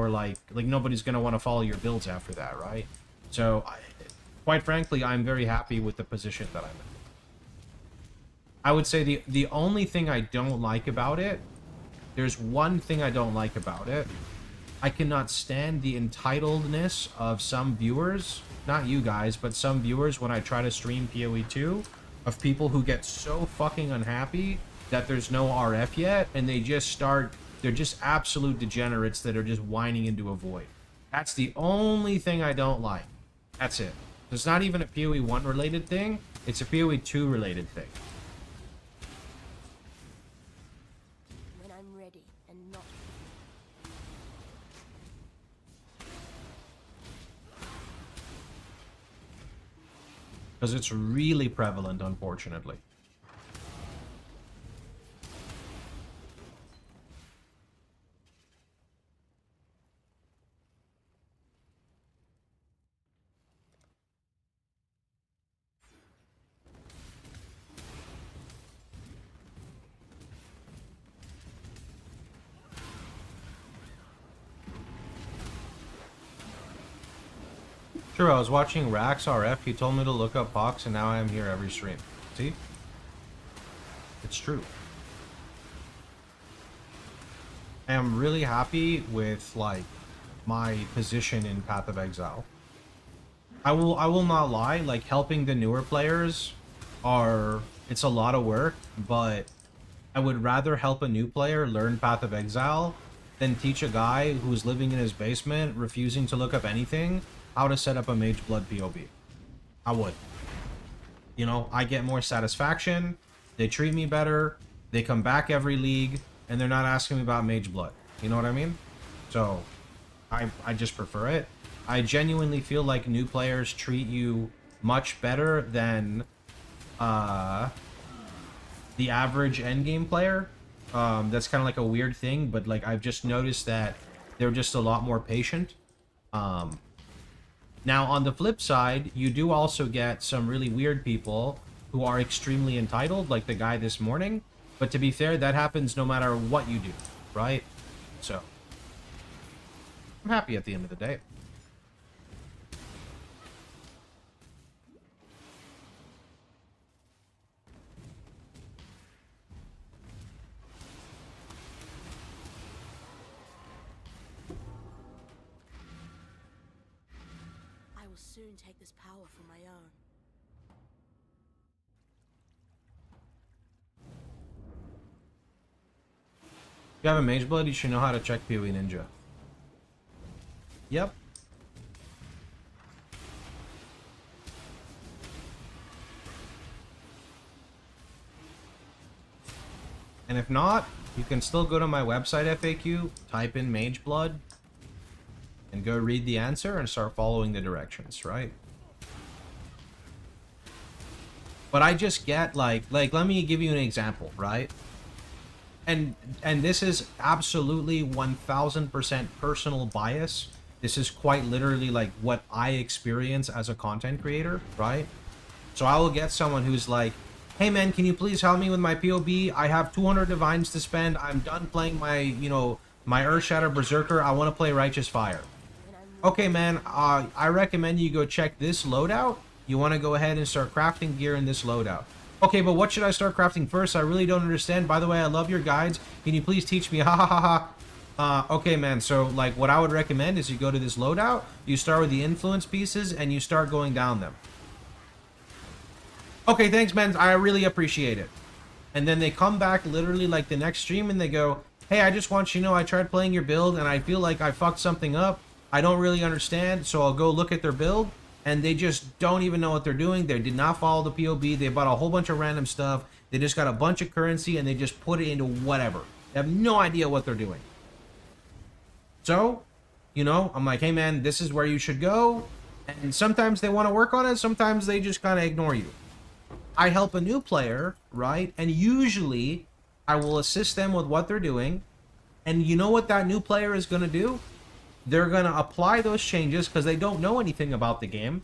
like nobody's going to want to follow your builds after that, right? So, quite frankly, I'm very happy with the position that I'm in. I would say the only thing I don't like about it, there's one thing I don't like about it. I cannot stand the entitledness of some viewers, not you guys, but some viewers when I try to stream PoE 2, of people who get so fucking unhappy that there's no RF yet, and they're just absolute degenerates that are just whining into a void. That's the only thing I don't like. That's it. It's not even a PoE 1 related thing. It's a PoE 2 related thing. When I'm ready and not. Because it's really prevalent, unfortunately. Sure, I was watching Rax RF, he told me to look up Pox, and now I am here every stream. See? It's true. I am really happy with, like, my position in Path of Exile. I will not lie, like, helping the newer players it's a lot of work, but I would rather help a new player learn Path of Exile than teach a guy who's living in his basement, refusing to look up anything, how to set up a Mage Blood POB. I would. You know, I get more satisfaction, they treat me better, they come back every league, and they're not asking me about Mage Blood. You know what I mean? So, I just prefer it. I genuinely feel like new players treat you much better than the average endgame player. That's kind of like a weird thing, but like I've just noticed that they're just a lot more patient. Now, on the flip side, you do also get some really weird people who are extremely entitled, like the guy this morning. But to be fair, that happens no matter what you do, right? So, I'm happy at the end of the day. I will soon take this power for my own. If you have a Mage Blood, you should know how to check PoE Ninja. Yep. And if not, you can still go to my website FAQ, type in Mage Blood, and go read the answer and start following the directions, right? But I just get like let me give you an example, right? And this is absolutely 1000% personal bias. This is quite literally like what I experience as a content creator, right? So I will get someone who's like, hey man, can you please help me with my POB? I have 200 divines to spend. I'm done playing my, you know, my Earthshatter Berserker. I want to play Righteous Fire. Okay man, I recommend you go check this loadout. You want to go ahead and start crafting gear in this loadout. Okay, but what should I start crafting first? I really don't understand. By the way, I love your guides. Can you please teach me? Ha ha ha ha. Okay, man. So, like, what I would recommend is you go to this loadout, you start with the influence pieces, and you start going down them. Okay, thanks, man. I really appreciate it. And then they come back literally like the next stream, and they go, hey, I just want you to know I tried playing your build, and I feel like I fucked something up. I don't really understand, so I'll go look at their build. And they just don't even know what they're doing. They did not follow the POB. They bought a whole bunch of random stuff. They just got a bunch of currency and they just put it into whatever. They have no idea what they're doing. So, you know, I'm like, hey man, this is where you should go. And sometimes they want to work on it. Sometimes they just kind of ignore you. I help a new player, right? And usually I will assist them with what they're doing. And you know what that new player is going to do? They're going to apply those changes because they don't know anything about the game.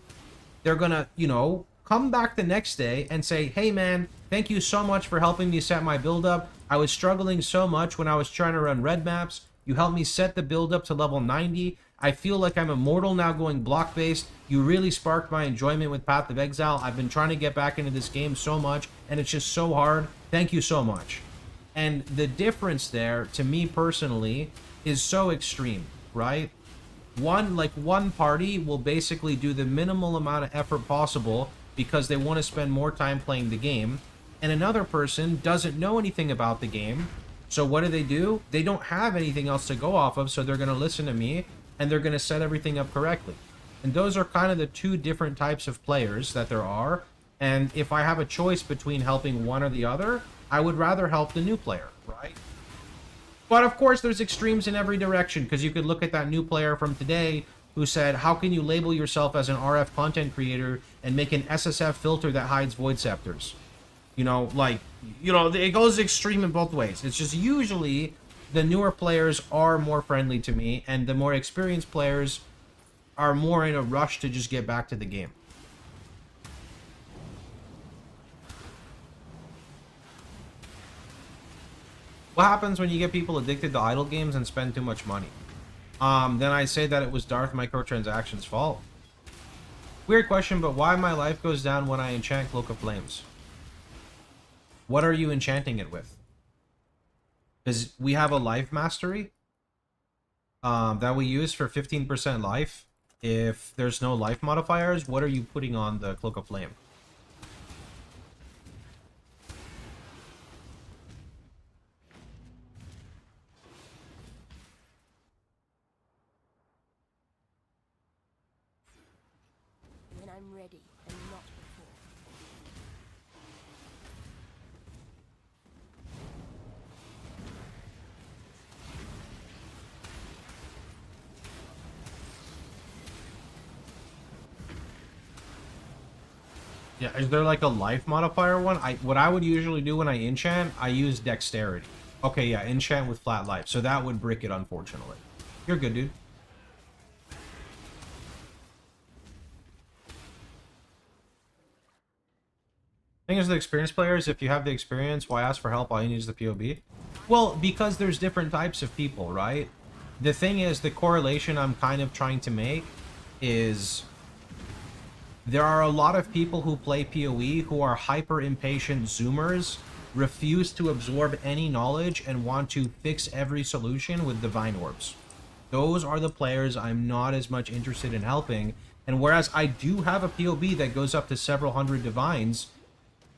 They're going to, you know, come back the next day and say, hey man, thank you so much for helping me set my build up. I was struggling so much when I was trying to run red maps. You helped me set the build up to level 90. I feel like I'm immortal now going block based. You really sparked my enjoyment with Path of Exile. I've been trying to get back into this game so much and it's just so hard. Thank you so much. And the difference there, to me personally, is so extreme. Right? One party will basically do the minimal amount of effort possible because they want to spend more time playing the game, and another person doesn't know anything about the game. So what do? They don't have anything else to go off of, so they're going to listen to me and they're going to set everything up correctly. And those are kind of the two different types of players that there are. And if I have a choice between helping one or the other, I would rather help the new player, right? But of course, there's extremes in every direction, because you could look at that new player from today who said, how can you label yourself as an RF content creator and make an SSF filter that hides void scepters? You know, like, you know, it goes extreme in both ways. It's just usually the newer players are more friendly to me, and the more experienced players are more in a rush to just get back to the game. What happens when you get people addicted to idle games and spend too much money? Then I say that it was Darth Microtransactions' fault. Weird question, but why my life goes down when I enchant Cloak of Flames? What are you enchanting it with? Because we have a life mastery that we use for 15% life. If there's no life modifiers, what are you putting on the Cloak of Flame? When I'm ready and not before. Yeah, is there like a life modifier one? What I would usually do when I enchant, I use dexterity. Okay, yeah, enchant with flat life. So that would brick it, unfortunately. You're good, dude. Thing is, the experienced players, if you have the experience, why ask for help? All you need is the POB. Well, because there's different types of people, right? The thing is, the correlation I'm kind of trying to make is there are a lot of people who play PoE who are hyper impatient zoomers, refuse to absorb any knowledge, and want to fix every solution with divine orbs. Those are the players I'm not as much interested in helping. And whereas I do have a POB that goes up to several hundred divines,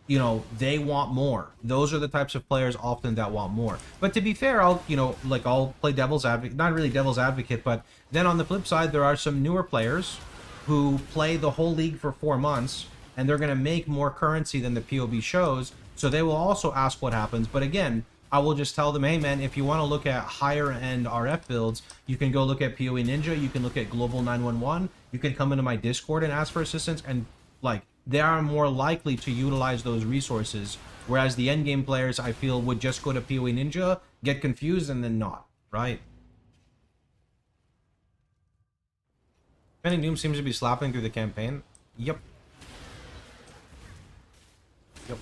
you know, they want more. Those are the types of players often that want more. But to be fair, I'll play devil's advocate, not really devil's advocate, but then on the flip side, there are some newer players who play the whole league for 4 months, and they're going to make more currency than the POB shows, so they will also ask what happens. But again, I will just tell them, hey man, if you want to look at higher end RF builds, you can go look at PoE Ninja, you can look at Global 911, you can come into my Discord and ask for assistance, and like, they are more likely to utilize those resources, whereas the endgame players, I feel, would just go to PoE Ninja, get confused, and then not, right? Impending Doom seems to be slapping through the campaign. Yep. Yep.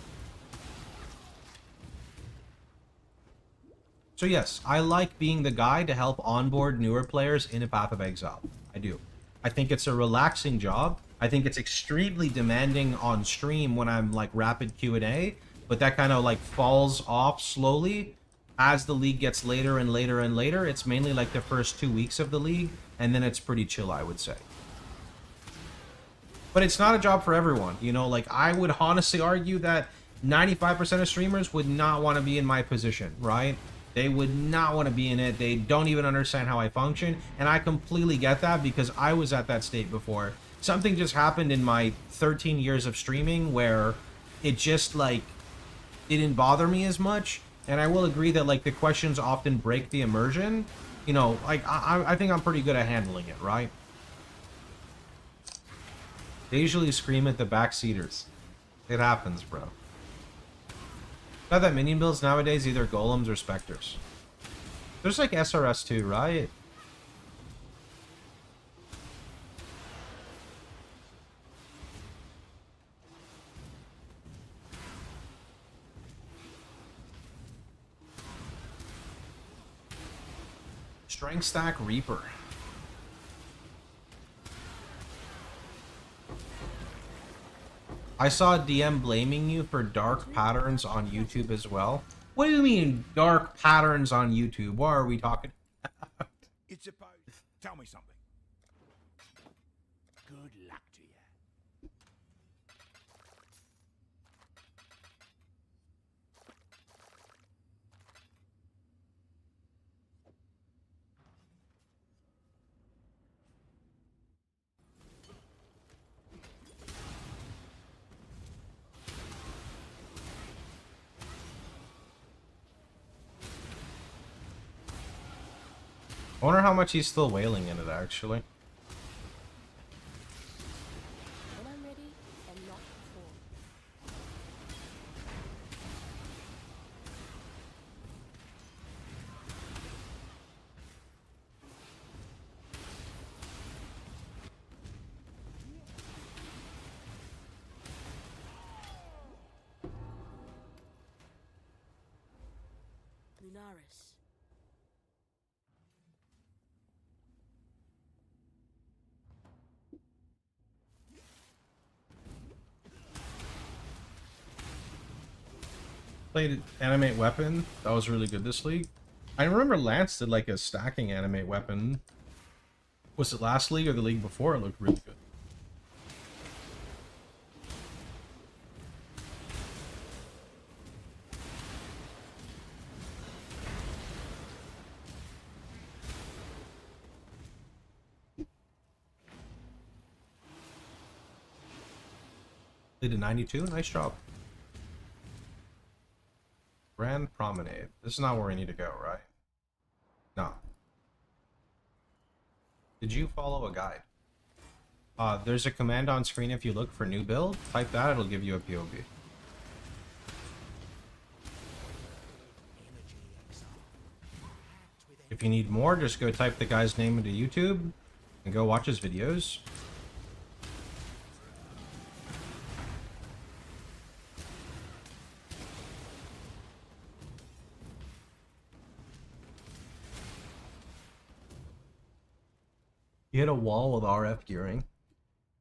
So yes, I like being the guy to help onboard newer players in a Path of Exile. I do. I think it's a relaxing job. I think it's extremely demanding on stream when I'm like rapid Q&A, but that kind of like falls off slowly as the league gets later and later and later. It's mainly like the first 2 weeks of the league, and then it's pretty chill, I would say. But it's not a job for everyone, you know, like I would honestly argue that 95% of streamers would not want to be in my position, right? They would not want to be in it. They don't even understand how I function, and I completely get that because I was at that state before. Something just happened in my 13 years of streaming where it just like, it didn't bother me as much. And I will agree that like the questions often break the immersion. You know, like I think I'm pretty good at handling it, right? They usually scream at the backseaters. It happens, bro. Got that minion builds nowadays, either golems or specters. There's like SRS too, right? Strength stack Reaper. I saw a DM blaming you for dark patterns on YouTube as well. What do you mean dark patterns on YouTube? What are we talking about? It's supposed. Tell me something. Good luck to you. I wonder how much he's still wailing in it, actually. When I'm ready, and not before. Lunaris. Played animate weapon. That was really good this league. I remember Lance did like a stacking animate weapon. Was it last league or the league before? It looked really good. They did 92. Nice job. Grand Promenade. This is not where we need to go, right? No. Did you follow a guide? There's a command on screen if you look for new build. Type that, it'll give you a POV. If you need more, just go type the guy's name into YouTube and go watch his videos. You hit a wall with RF gearing.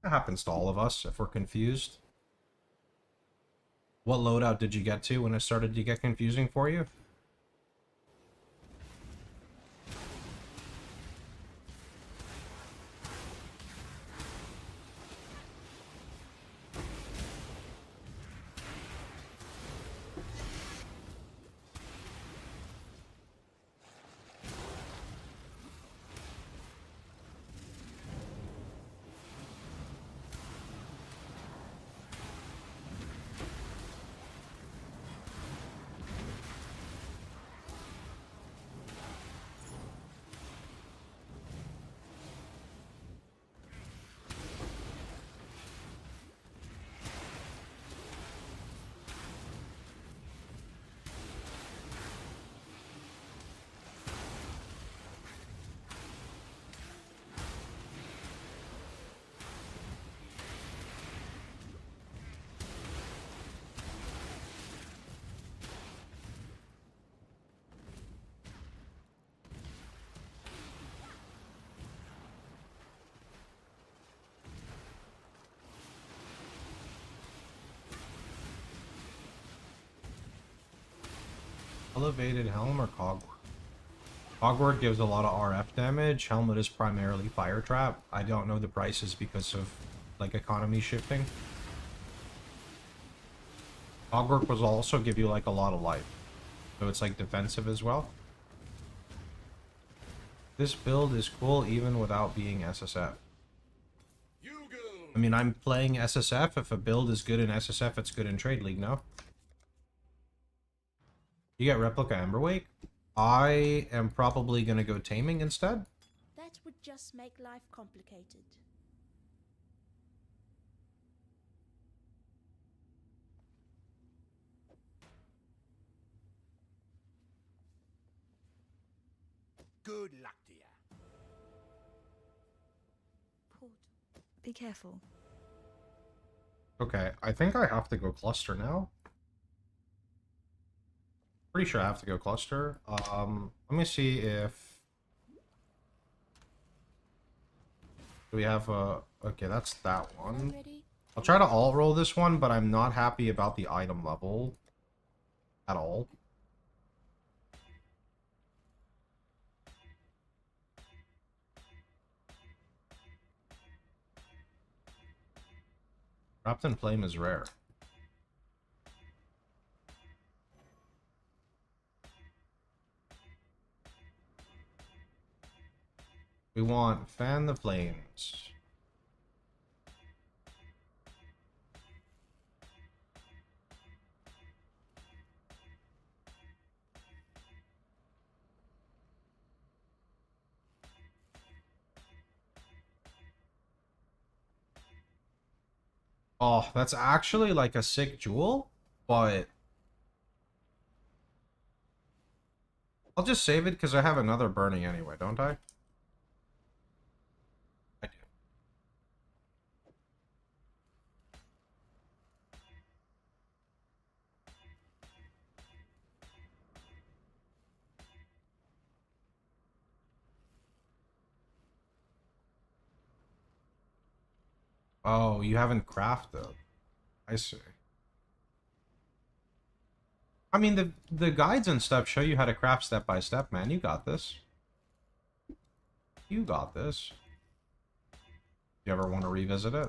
That happens to all of us if we're confused. What loadout did you get to when it started to get confusing for you? Elevated helm or cogwort? Cogwort gives a lot of RF damage. Helmet is primarily fire trap. I don't know the prices because of like economy shifting. Cogwort will also give you like a lot of life. So it's like defensive as well. This build is cool even without being SSF. I mean, I'm playing SSF. If a build is good in SSF, it's good in Trade League, no? You get Replica Emberwake? I am probably going to go Taming instead. That would just make life complicated. Good luck to you. Port. Be careful. Okay, I think I have to go Cluster now. Pretty sure I have to go Cluster. Let me see if... Do we have a... Okay, that's that one. I'll try to alt roll this one, but I'm not happy about the item level at all. Wrapped in Flame is rare. We want Fan the Flames. Oh, that's actually like a sick jewel, but I'll just save it because I have another burning anyway, don't I? I do. Oh, you haven't crafted. I see. I mean, the guides and stuff show you how to craft step by step, man. You got this. You got this. You ever want to revisit it?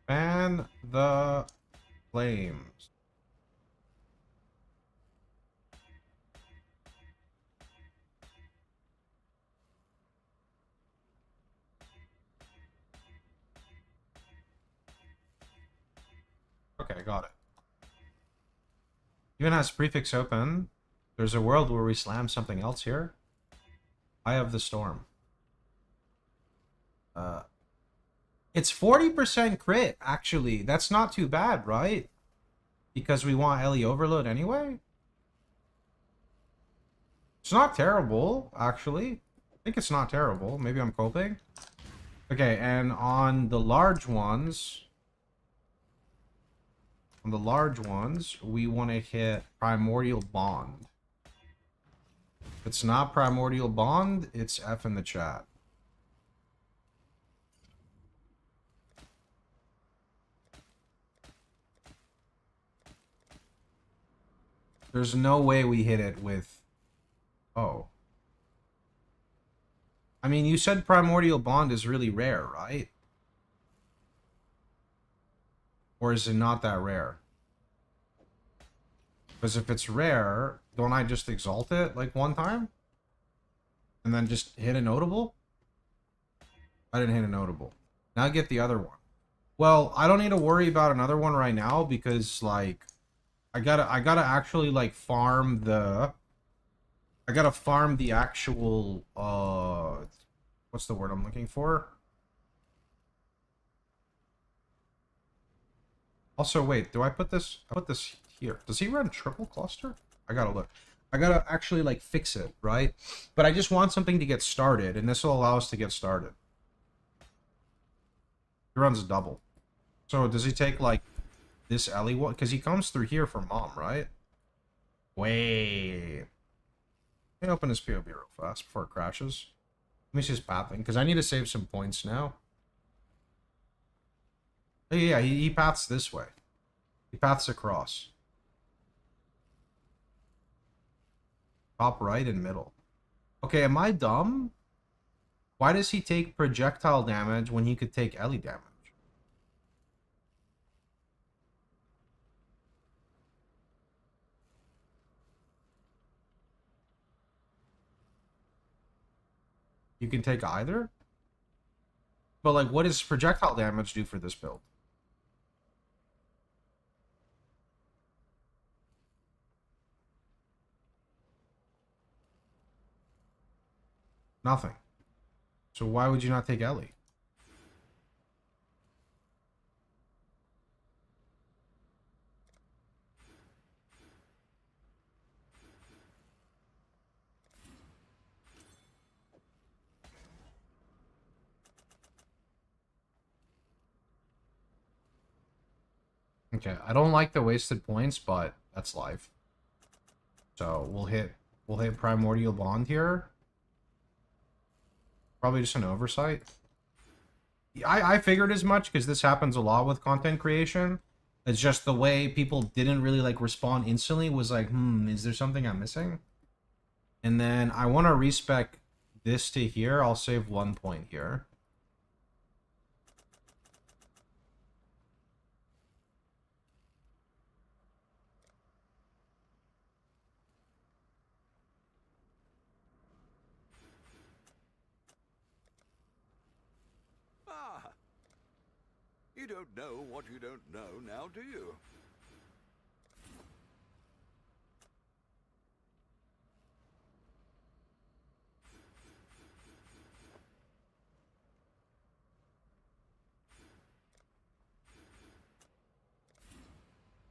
Fan the flames. Okay, got it. Even has prefix open. There's a world where we slam something else here. Eye of the Storm. It's 40% crit, actually. That's not too bad, right? Because we want Ellie Overload anyway? It's not terrible, actually. I think it's not terrible. Maybe I'm coping. Okay, and on the large ones... On the large ones, we want to hit Primordial Bond. If it's not Primordial Bond, it's F in the chat. There's no way we hit it with... Oh. I mean, you said Primordial Bond is really rare, right? Or is it not that rare? Because if it's rare, don't I just exalt it like one time? And then just hit a notable? I didn't hit a notable. Now get the other one. Well, I don't need to worry about another one right now because, like, I gotta actually, like, farm the... I gotta farm the actual, what's the word I'm looking for? Also, wait, do I put this... I put this here. Does he run triple cluster? I gotta look. I gotta actually, like, fix it, right? But I just want something to get started, and this will allow us to get started. He runs double. So, does he take, like, this Ellie one? Because he comes through here for Mom, right? Wait. Let me open his PoB real fast before it crashes. Let me see his pathing, because I need to save some points now. Oh, yeah, he paths this way. He paths across. Top right and middle. Okay, am I dumb? Why does he take projectile damage when he could take Ellie damage? You can take either? But, like, what does projectile damage do for this build? Nothing. So why would you not take Ellie? Okay, I don't like the wasted points, but that's life. So we'll hit Primordial Bond here. Probably just an oversight. I figured as much because this happens a lot with content creation. It's just the way people didn't really, like, respond instantly was like, is there something I'm missing? And then I want to respec this to here. I'll save 1 point here. Ah! You don't know what you don't know now, do you?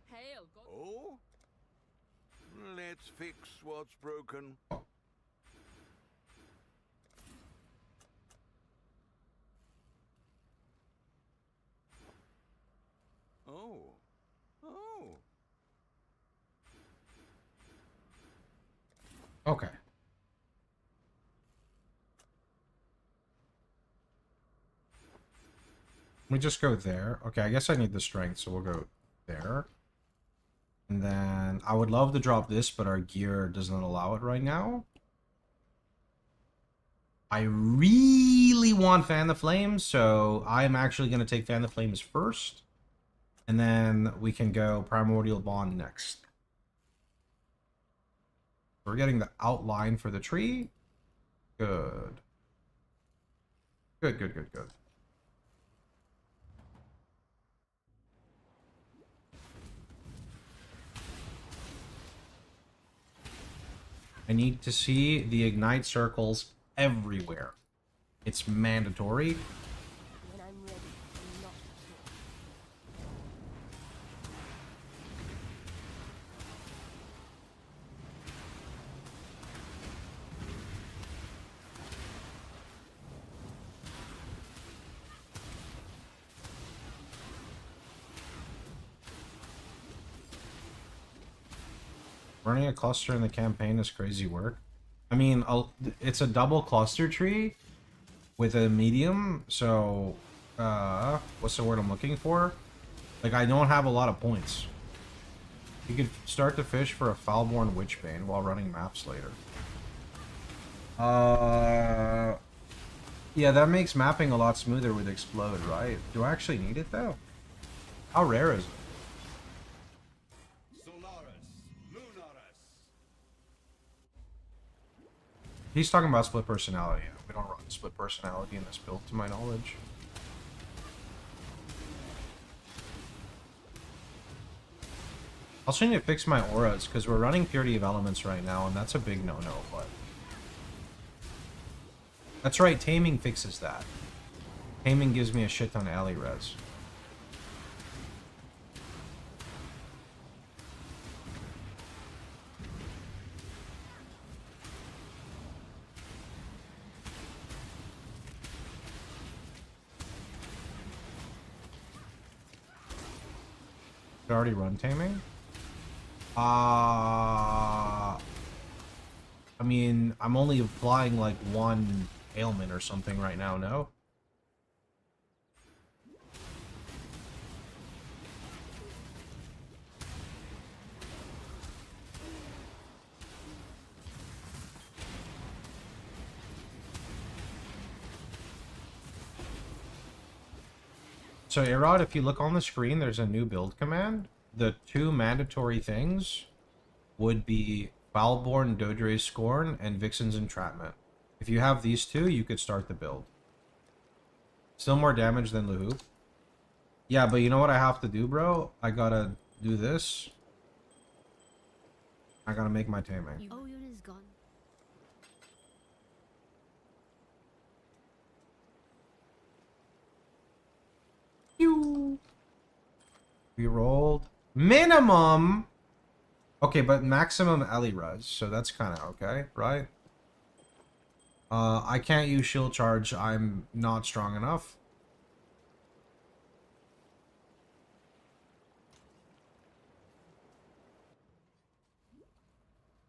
Hail, God. Oh? Let's fix what's broken. Oh. Oh. Okay. We just go there. Okay, I guess I need the strength, so we'll go there. And then I would love to drop this, but our gear does not allow it right now. I really want Fan the Flames, so I'm actually going to take Fan the Flames first. And then we can go Primordial Bond next. We're getting the outline for the tree. Good. Good, good, good, good. I need to see the ignite circles everywhere. It's mandatory. When I'm ready, I'm not Running a cluster in the campaign is crazy work. I mean, it's a double cluster tree with a medium, so what's the word I'm looking for? Like, I don't have a lot of points. You could start to fish for a Foulborn Witchbane while running maps later. Yeah, that makes mapping a lot smoother with Explode, right? Do I actually need it though? How rare is it? He's talking about split personality. We don't run split personality in this build, to my knowledge. I'll still need to fix my auras, because we're running Purity of Elements right now, and that's a big no-no, but... That's right, Taming fixes that. Taming gives me a shit ton of alley res. Did I already run Taming? I mean, I'm only applying like one ailment or something right now, no? So, Arod, if you look on the screen, there's a new build command. The two mandatory things would be Foulborn Dodre's Scorn and Vixen's Entrapment. If you have these two, you could start the build. Still more damage than Lahoop. Yeah, but you know what I have to do, bro? I gotta do this. I gotta make my taming. Oh, unit is gone. We rolled minimum. Okay, but maximum Ellie Res, so that's kind of okay, right? I can't use shield charge. I'm not strong enough.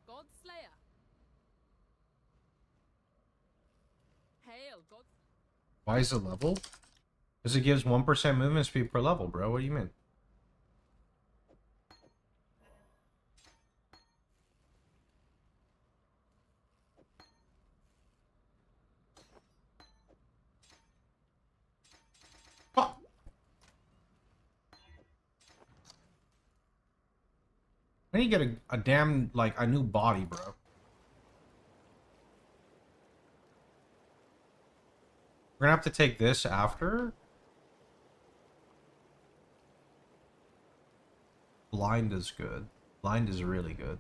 God Slayer. Hail, God. Why is it level? Because it gives 1% movement speed per level, bro. What do you mean? I need to get a damn, like, a new body, bro. We're gonna have to take this after. Blind is good. Blind is really good.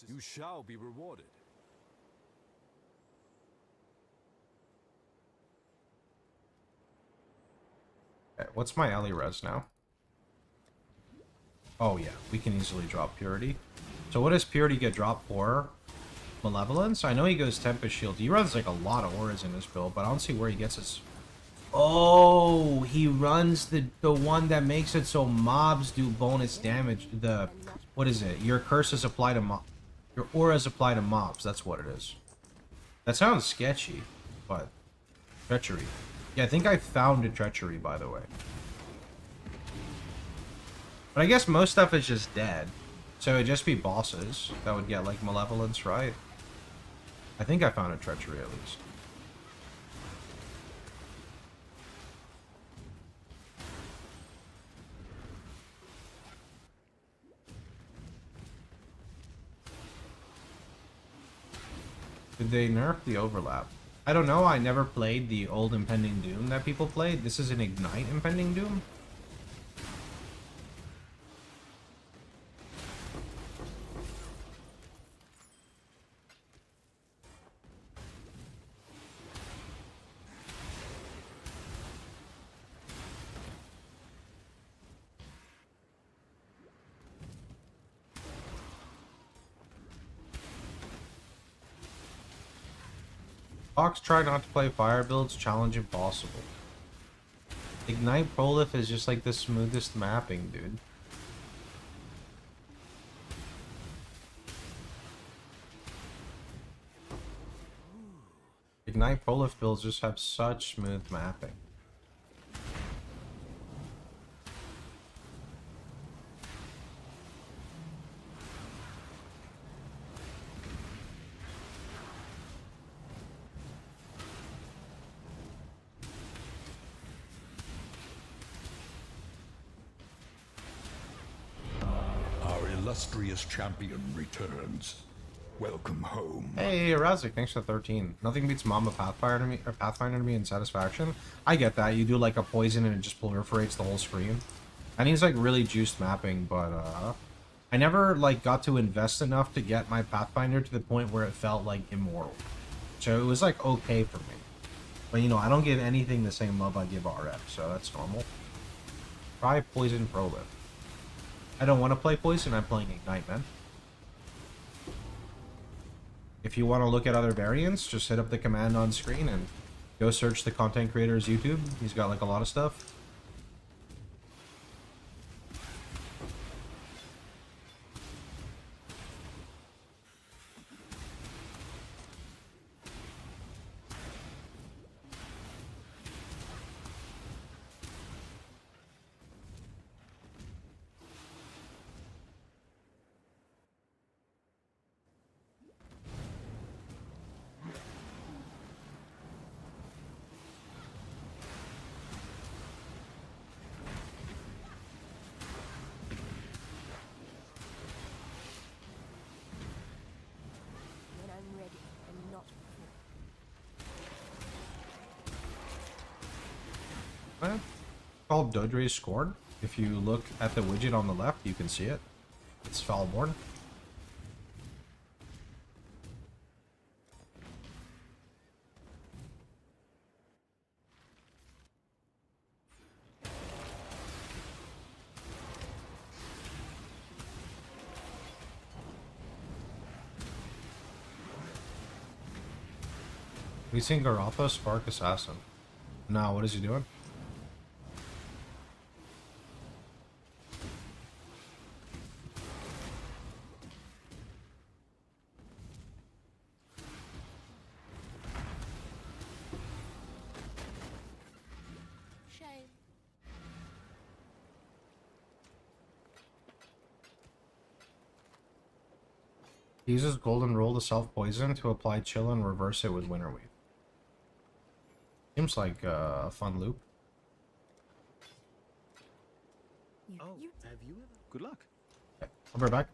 You shall be rewarded. Okay, what's my alley res now? Oh yeah, we can easily drop Purity. So what does Purity get dropped for? Malevolence? I know he goes Tempest Shield. He runs like a lot of auras in his build, but I don't see where he gets his... Oh, he runs the one that makes it so mobs do bonus damage. The... What is it? Your curses apply to mob... Your auras apply to mobs. That's what it is. That sounds sketchy, but... Treachery. Yeah, I think I found a Treachery, by the way. But I guess most stuff is just dead. So it'd just be bosses that would get, like, Malevolence, right? I think I found a Treachery, at least. Did they nerf the overlap? I don't know, I never played the old Impending Doom that people played. This is an Ignite Impending Doom? Fox tried not to play fire builds, challenge impossible. Ignite Prolif is just like the smoothest mapping, dude. Ignite Prolif builds just have such smooth mapping. Illustrious champion returns. Welcome home. Hey, Razik, thanks for 13. Nothing beats Mama Pathfinder to me in satisfaction. I get that. You do like a poison and it just proliferates the whole screen. And he's like really juiced mapping, but I never like got to invest enough to get my Pathfinder to the point where it felt like immortal. So it was like okay for me. But you know, I don't give anything the same love I give RF, so that's normal. Try Poison Prolif. I don't want to play Poison, I'm playing Ignite, man. If you want to look at other variants, just hit up the command on screen and go search the content creator's YouTube. He's got like a lot of stuff. Called Dodre's Scorn. If you look at the widget on the left, you can see it. It's Foulborn. We seen Garotha Spark Assassin. Now, what is he doing? He uses Golden Rule to self-poison to apply chill and reverse it with Winterweave. Seems like a fun loop. Oh, have you ever? Good luck. I'll be right back.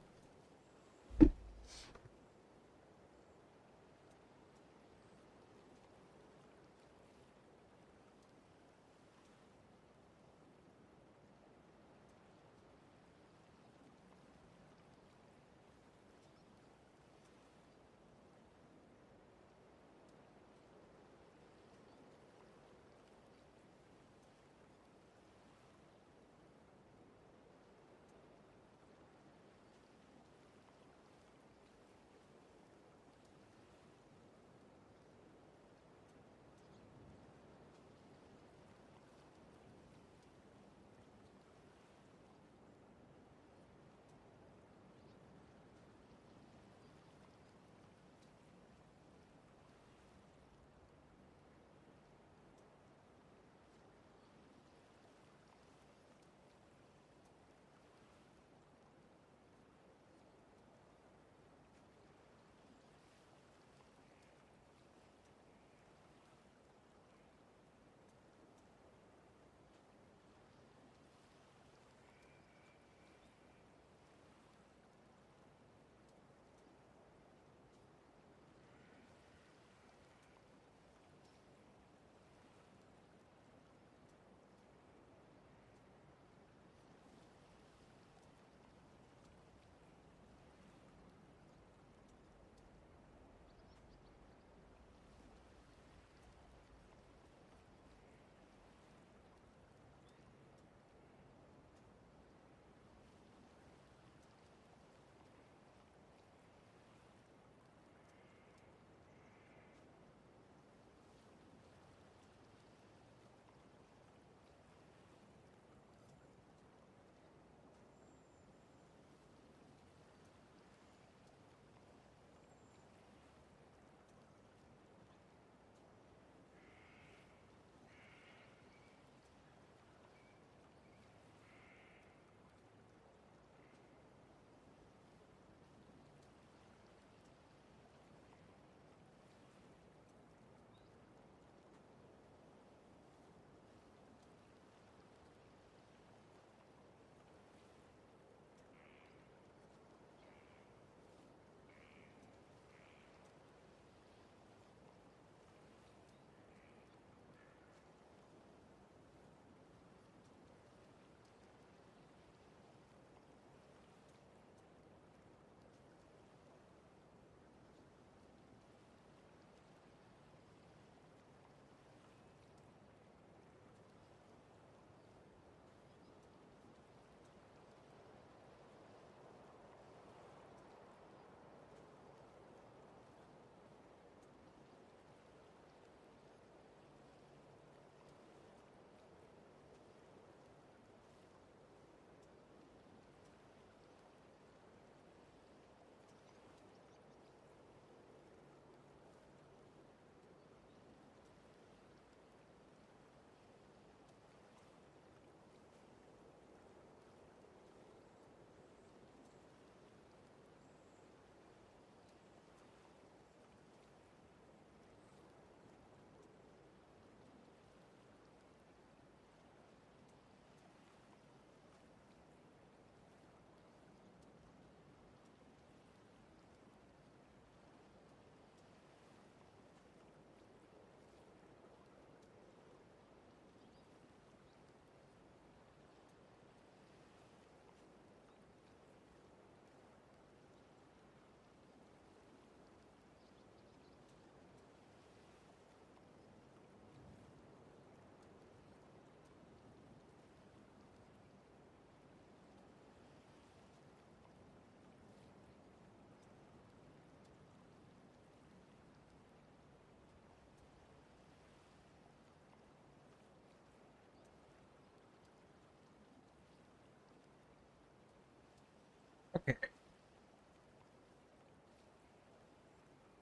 Okay.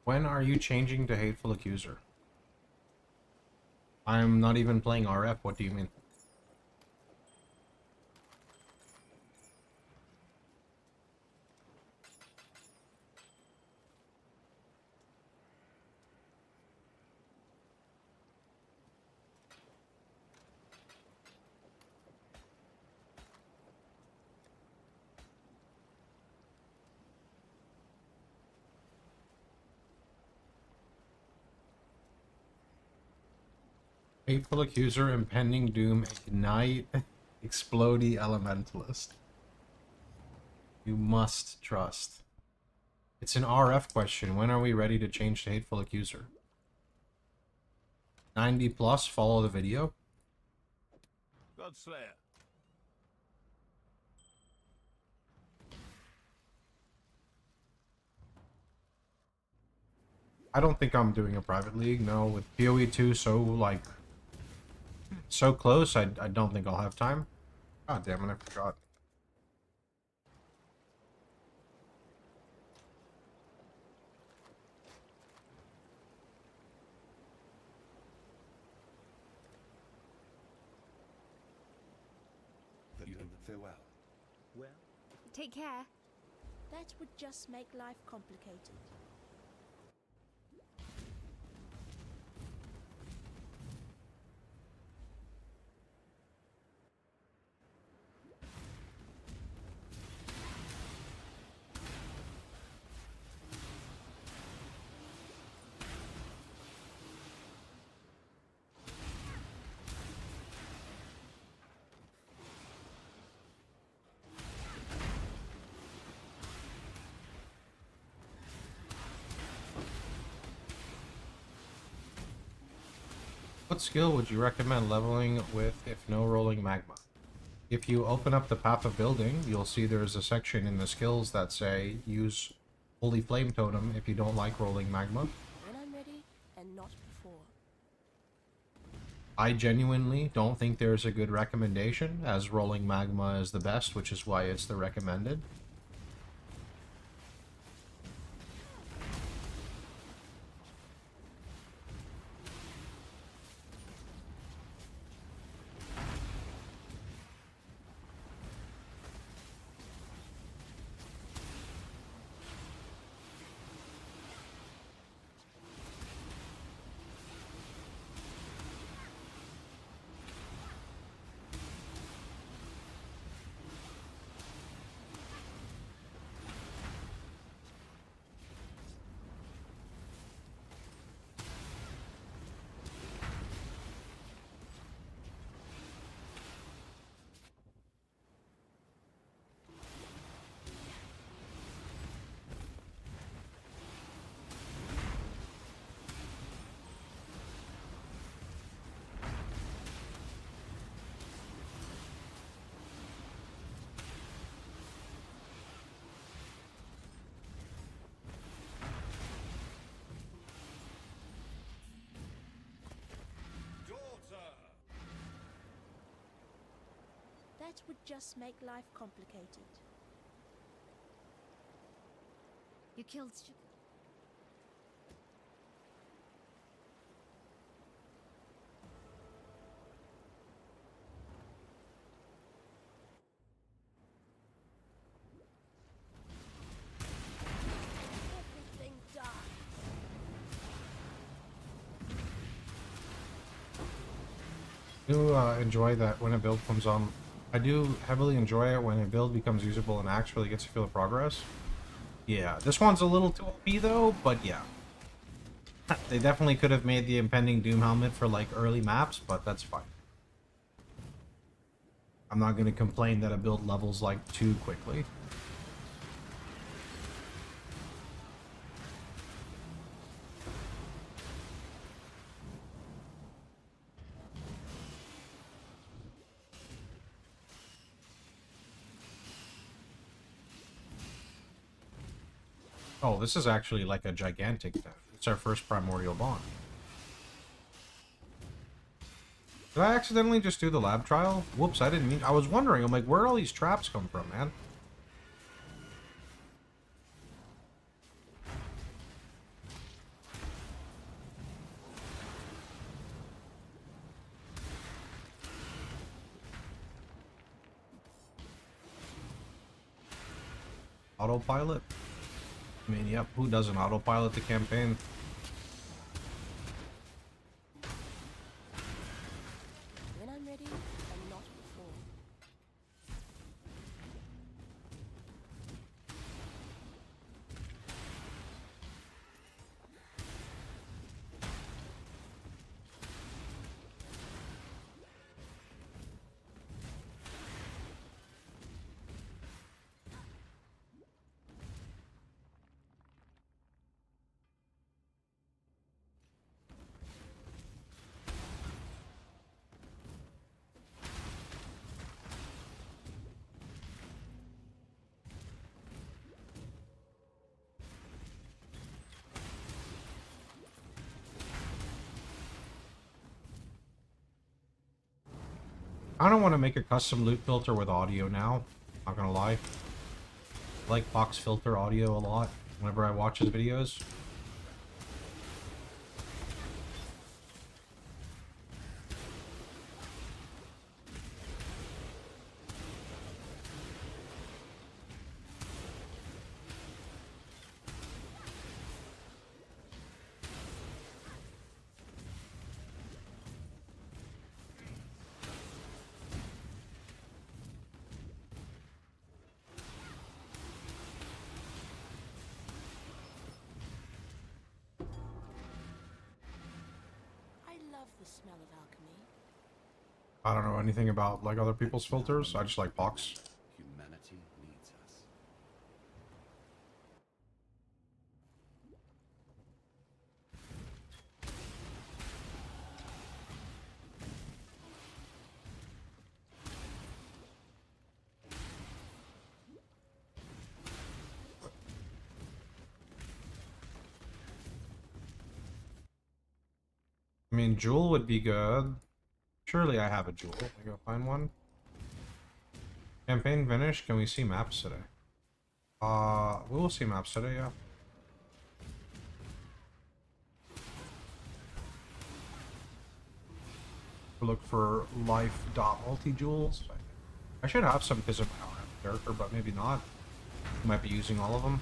When are you changing to Hateful Accuser? I'm not even playing RF, what do you mean? Hateful Accuser, Impending Doom, Ignite, Explodey, Elementalist. You must trust. It's an RF question. When are we ready to change to Hateful Accuser? 90 plus, follow the video. Godslayer. I don't think I'm doing a private league. No, with PoE 2 so, like, so close, I don't think I'll have time. God damn it, I forgot. Farewell. Well, Take care. That would just make life complicated. What skill would you recommend leveling with if no rolling magma? If you open up the path of building, you'll see there's a section in the skills that say use Holy Flame Totem if you don't like rolling magma. When I'm ready, and not before. I genuinely don't think there's a good recommendation, as rolling magma is the best, which is why it's the recommended. That would just make life complicated. You killed... Everything dies. I do enjoy that when a build comes on. I do heavily enjoy it when a build becomes usable and actually gets to feel the progress. Yeah, this one's a little too OP though, but yeah. They definitely could have made the Impending Doom helmet for like early maps, but that's fine. I'm not going to complain that a build levels like too quickly. Oh, this is actually like a gigantic death. It's our first primordial bond. Did I accidentally just do the lab trial? Whoops, I didn't mean... I was wondering, I'm like, where do all these traps come from, man? Autopilot? I mean, yep, who doesn't autopilot the campaign? When I'm ready, and not before. kind of want to make a custom loot filter with audio now. Not gonna lie. I like box filter audio a lot whenever I watch his videos. The smell of alchemy. I don't know anything about like other people's filters. I just like box. Humanity needs us. I mean, jewel would be good. Surely I have a jewel. Let me go find one. Campaign finished. Can we see maps today? We will see maps today, yeah. Look for life.multi-jewels. I should have some because of my character, but maybe not. Might be using all of them.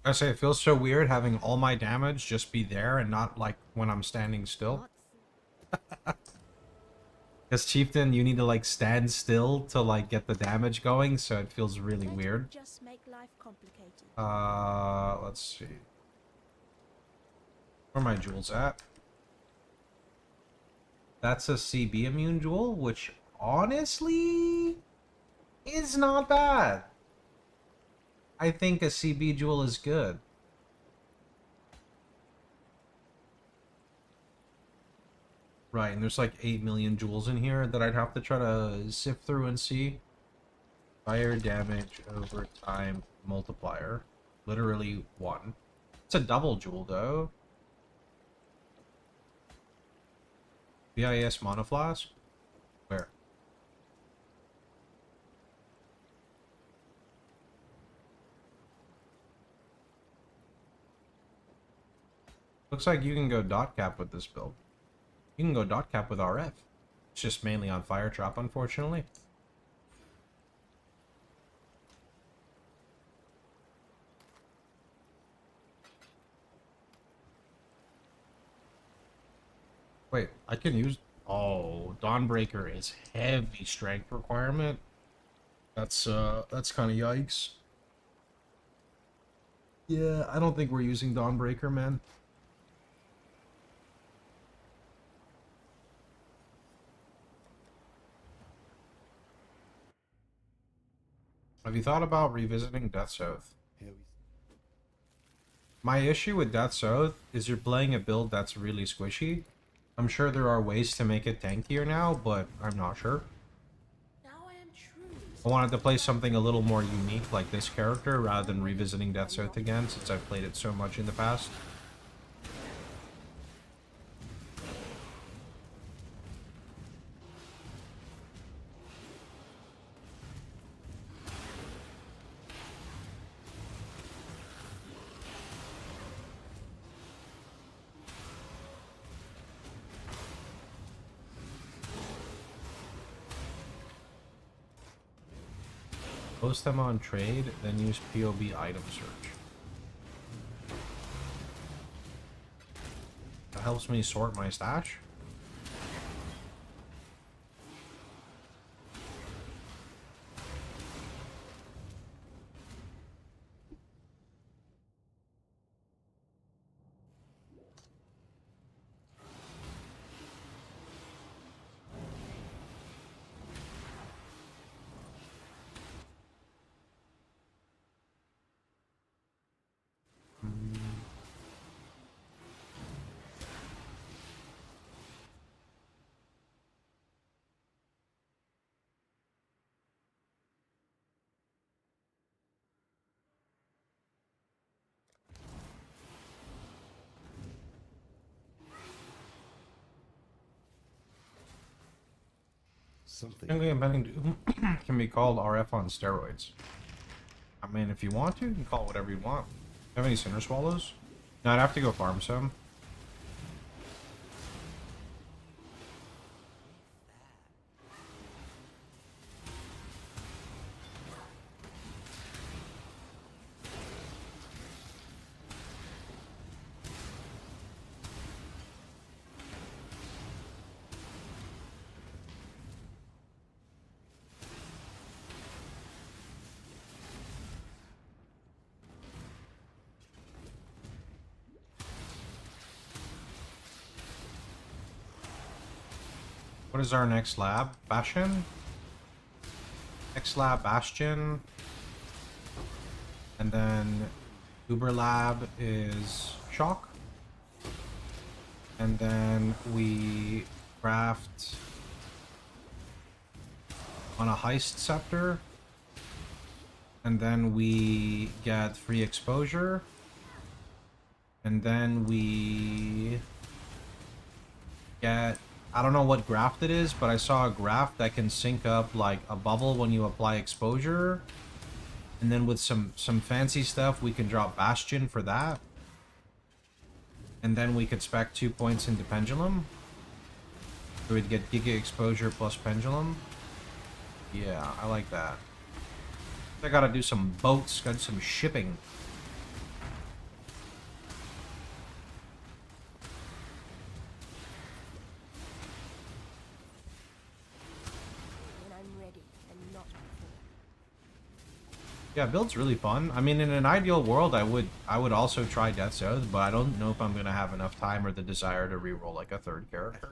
I say it feels so weird having all my damage just be there and not like when I'm standing still. Because Chieftain, you need to like stand still to like get the damage going, so it feels really weird. Just make life complicated. Let's see. Where are my jewels at? That's a CB immune jewel, which honestly is not bad. I think a CB jewel is good. Right, and there's like 8 million jewels in here that I'd have to try to sift through and see. Fire damage over time multiplier. Literally 1. It's a double jewel though. BIS monoflask? Where? Looks like you can go dot cap with this build. You can go dot cap with RF. It's just mainly on fire trap, unfortunately. Wait, I can use... Oh, Dawnbreaker is heavy strength requirement. That's kind of yikes. Yeah, I don't think we're using Dawnbreaker, man. Have you thought about revisiting Death's Oath? My issue with Death's Oath is you're playing a build that's really squishy. I'm sure there are ways to make it tankier now, but I'm not sure. I wanted to play something a little more unique like this character rather than revisiting Death's Oath again since I've played it so much in the past. Post them on trade, then use POB item search. That helps me sort my stash. Something. Impending Doom can be called RF on steroids. I mean, if you want to, you can call it whatever you want. Do you have any Cinder Swallows? No, I'd have to go farm some. What is our next lab? Bastion? Next lab, Bastion. And then Uber lab is Shock. And then we craft on a Heist Scepter. And then we get free exposure. And then we get... I don't know what graft it is, but I saw a graft that can sync up like a bubble when you apply exposure. And then with some fancy stuff, we can drop Bastion for that. And then we could spec 2 points into Pendulum. So we'd get Giga Exposure plus Pendulum. Yeah, I like that. I gotta do some boats, gotta do some shipping. Yeah, build's really fun. I mean, in an ideal world, I would also try Death's Oath, but I don't know if I'm gonna have enough time or the desire to reroll like a third character.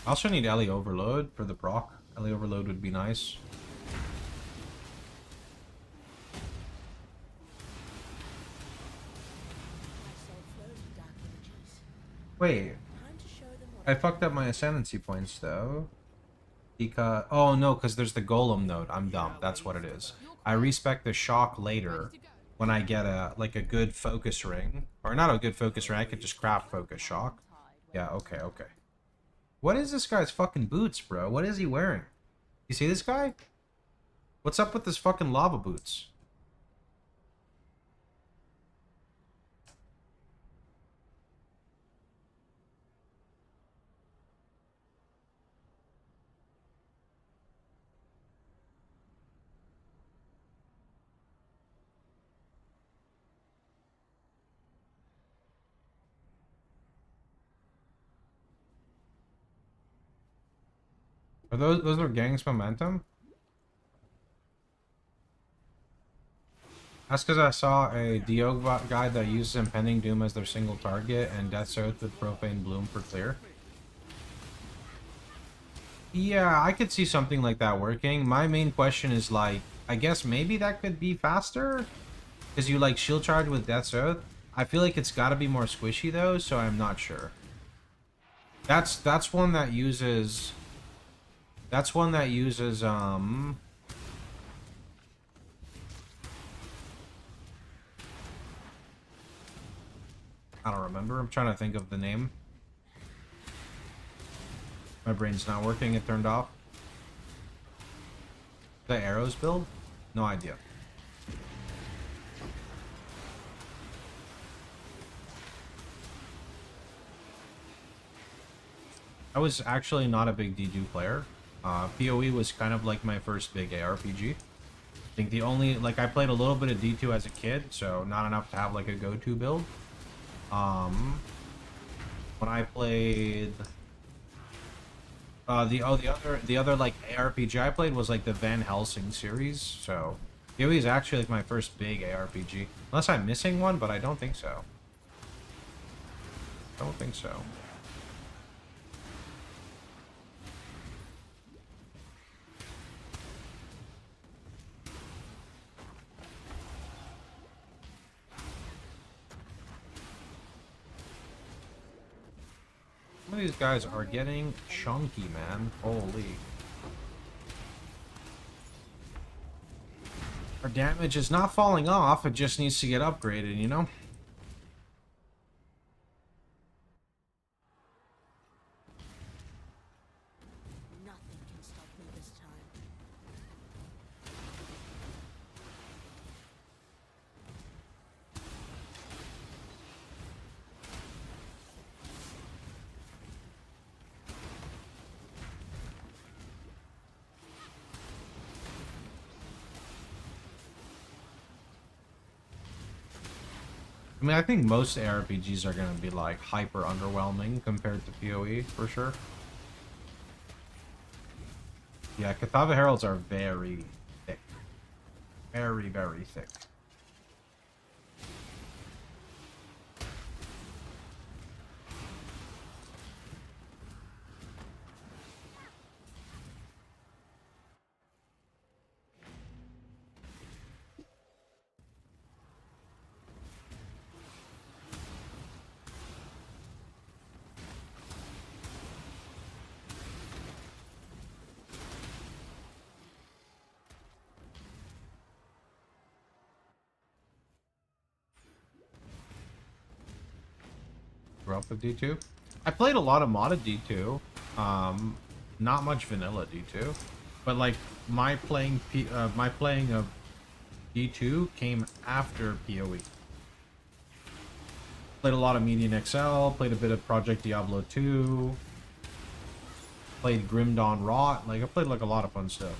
I also need Ellie Overload for the proc. Ellie Overload would be nice. Wait, I fucked up my ascendancy points though. Because oh no, because there's the golem node. I'm dumb. That's what it is. I respec the shock later when I get a good focus ring, or not a good focus ring. I could just craft focus shock. Yeah. Okay. Okay. What is this guy's fucking boots, bro? What is he wearing? You see this guy? What's up with this fucking lava boots? Are those are Gang's Momentum? That's because I saw a Dio guide that uses Impending Doom as their single target and Death's Oath with Profane Bloom for clear. Yeah, I could see something like that working. My main question is like, I guess maybe that could be faster? Because you like shield charge with Death's Oath. I feel like it's got to be more squishy though, so I'm not sure. That's one that uses... That's one that uses, I don't remember. I'm trying to think of the name. My brain's not working. It turned off. The arrows build? No idea. I was actually not a big D2 player. PoE was kind of like my first big ARPG. I think the only, like, I played a little bit of D2 as a kid, so not enough to have like a go-to build. When I played the other like ARPG I played was like the Van Helsing series, so PoE is actually like my first big ARPG. Unless I'm missing one, but I don't think so. I don't think so. Some of these guys are getting chunky, man. Holy. Our damage is not falling off, it just needs to get upgraded, you know? Nothing can stop me this time. I mean, I think most ARPGs are going to be, like, hyper underwhelming compared to PoE, for sure. Yeah, Cathava Heralds are very thick. Very, very thick. Grew up with D2. I played a lot of modded D2. Not much vanilla D2, but like my playing of D2 came after PoE. Played a lot of Median XL. Played a bit of Project Diablo 2. Played Grim Dawn Rot. Like I played like a lot of fun stuff.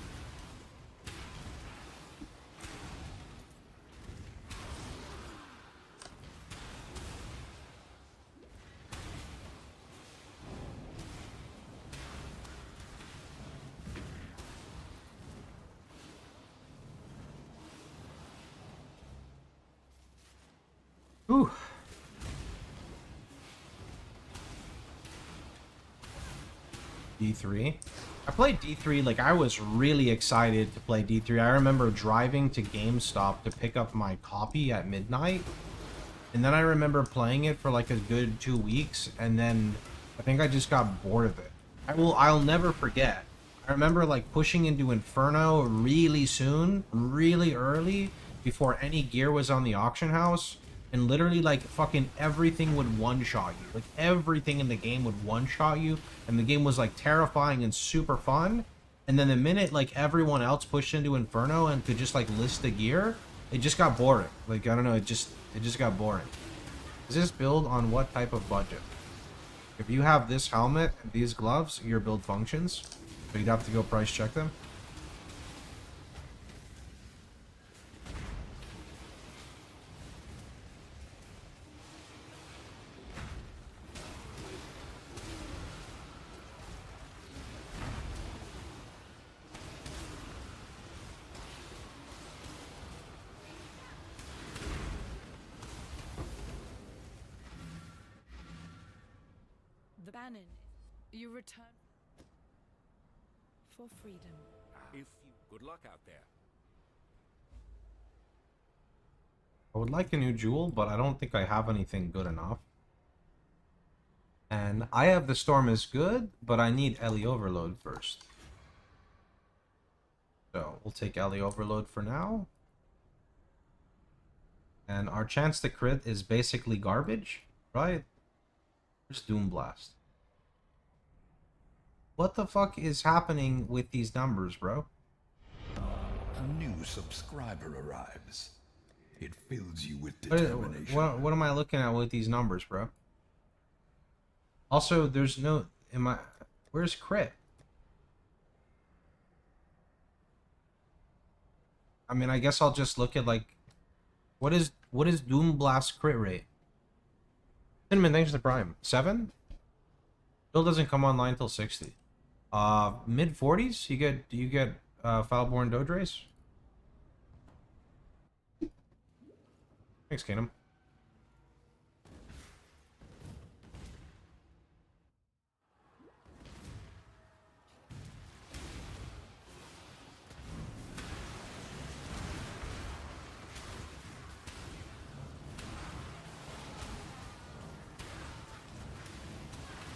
Ooh. D3. I played D3, like, I was really excited to play D3. I remember driving to GameStop to pick up my copy at midnight. And then I remember playing it for, like, a good 2 weeks. And then I think I just got bored of it. I'll never forget. I remember, like, pushing into Inferno really soon, really early, before any gear was on the auction house. And literally, like, fucking everything would one-shot you. Like, everything in the game would one-shot you. And the game was, like, terrifying and super fun. And then the minute, like, everyone else pushed into Inferno and could just, like, list the gear, it just got boring. Like, I don't know, it just got boring. Is this build on what type of budget? If you have this helmet and these gloves, your build functions. But you'd have to go price check them. The Bannon, you return for freedom. If you... Good luck out there. I would like a new jewel, but I don't think I have anything good enough. And I have the Storm is good, but I need Ellie Overload first. So we'll take Ellie Overload for now. And our chance to crit is basically garbage, right? Where's Doom Blast? What the fuck is happening with these numbers, bro? A new subscriber arrives. It fills you with determination. What am I looking at with these numbers, bro? Also, there's no... Where's crit? I mean, I guess I'll just look at, like... What is Doom Blast crit rate? Cinnamon, thanks to the Prime. 7? Still doesn't come online till 60. Mid 40s? You get Foulborn Dodres? Thanks, Kingdom.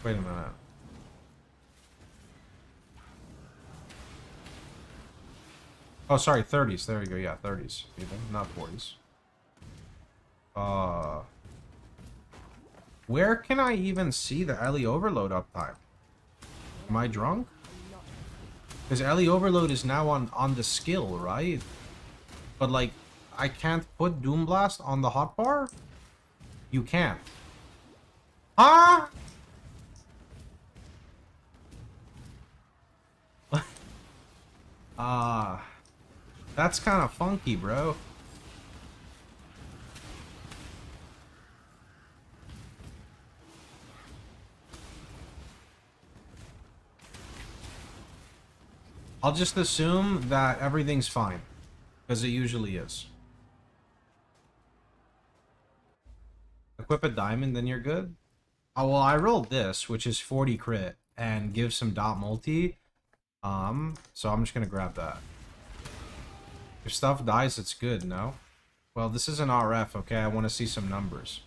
Wait a minute. Oh, sorry, 30s. There we go. Yeah, 30s. Even, not 40s. Where can I even see the Ellie overload uptime? Am I drunk? Because Ellie overload is now on the skill, right? But like, I can't put Doom Blast on the hotbar? You can't. Huh? That's kind of funky, bro. I'll just assume that everything's fine, because it usually is. Equip a diamond, then you're good? Oh, well, I rolled this, which is 40 crit, and gives some dot multi. So I'm just gonna grab that. If stuff dies, it's good, no? Well, this is an RF, okay? I want to see some numbers.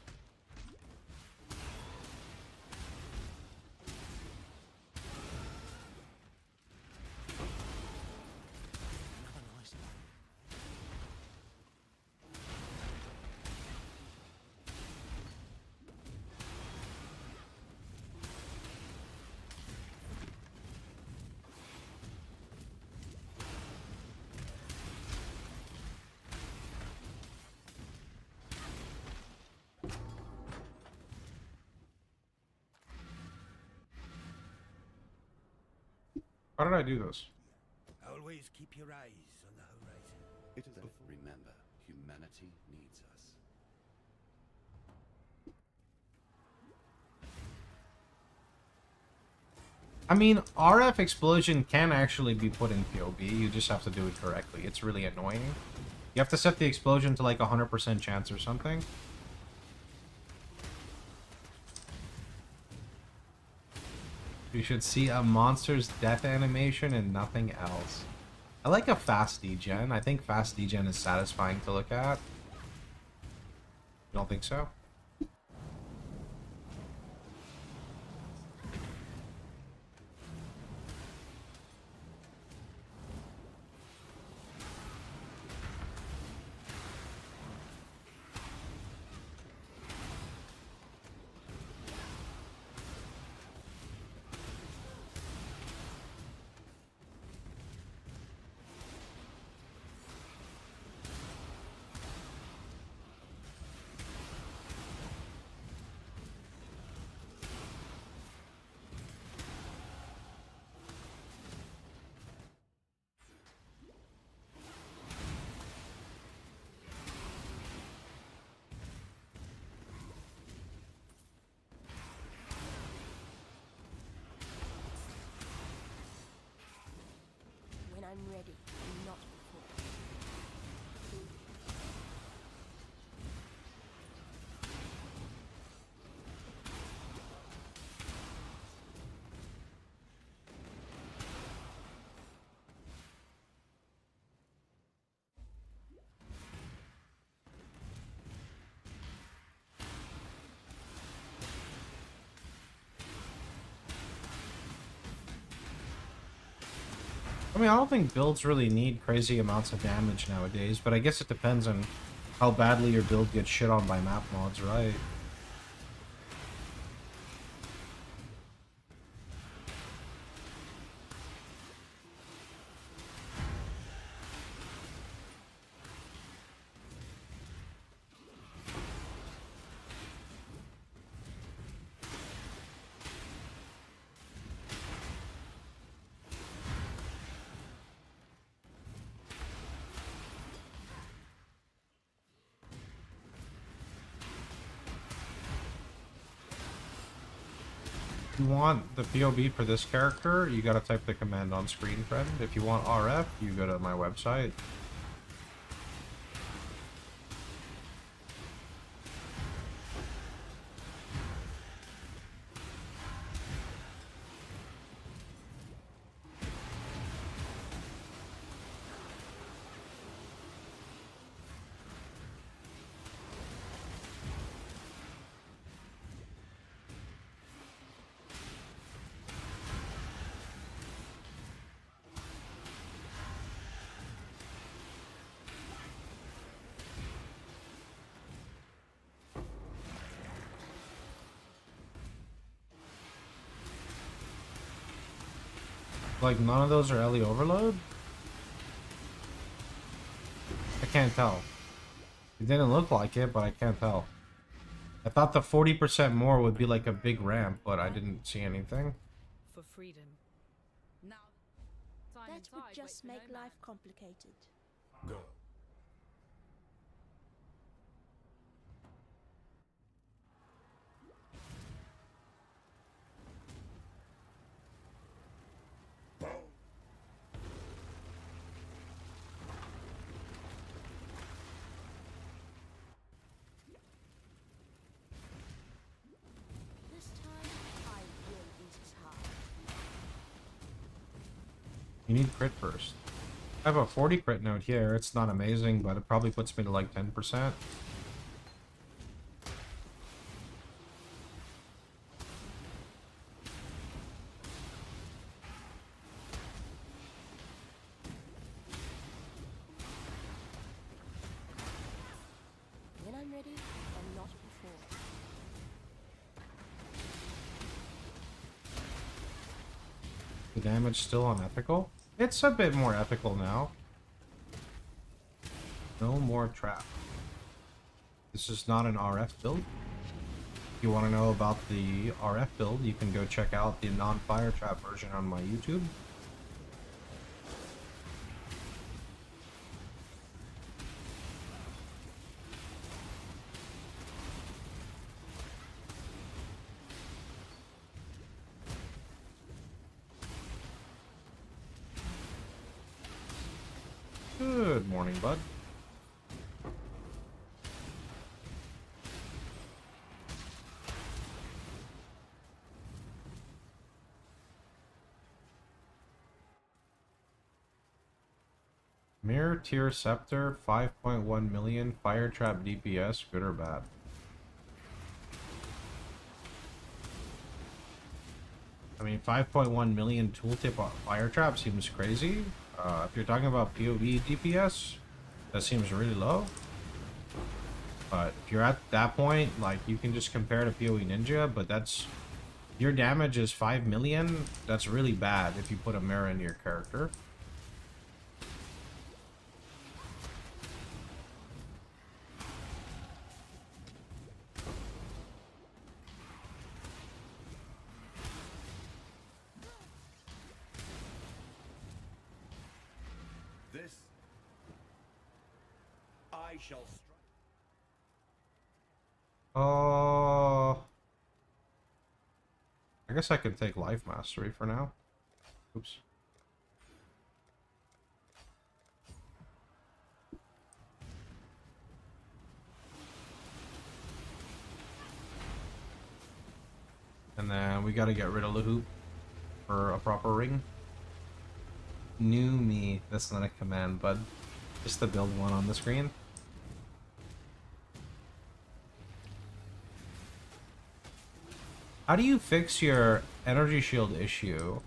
How did I do this? Always keep your eyes on the horizon. It is remember, humanity needs us. I mean, RF explosion can actually be put in PoB, you just have to do it correctly. It's really annoying. You have to set the explosion to like 100% chance or something. You should see a monster's death animation and nothing else. I like a fast degen. I think fast degen is satisfying to look at. You don't think so? When I'm ready, not before. I mean, I don't think builds really need crazy amounts of damage nowadays, but I guess it depends on how badly your build gets shit on by map mods, right? If you want the POB for this character, you gotta type the command on screen, friend. If you want RF, you go to my website. Like, none of those are LE overload? I can't tell. It didn't look like it, but I can't tell. I thought the 40% more would be like a big ramp, but I didn't see anything. For freedom. Now, That would just make life complicated. Go. This time, I will eat his heart. You need crit first. I have a 40 crit note here. It's not amazing, but it probably puts me to like 10%. When I'm ready, and not before. The damage still on ethical? It's a bit more ethical now. No more trap. This is not an RF build. If you want to know about the RF build, you can go check out the non-fire trap version on my YouTube. Good morning, bud. Mirror Tier Scepter, 5.1 million, Fire Trap DPS, good or bad? I mean, 5.1 million tooltip on Fire Trap seems crazy. If you're talking about PoE DPS, that seems really low. But if you're at that point, like, you can just compare to PoE Ninja, but that's... Your damage is 5 million, that's really bad if you put a mirror into your character. This I shall strike. I guess I could take Life Mastery for now. Oops. And then we gotta get rid of the hoop for a proper ring. New me. That's not a command, bud. Just to build one on the screen. How do you fix your energy shield issue?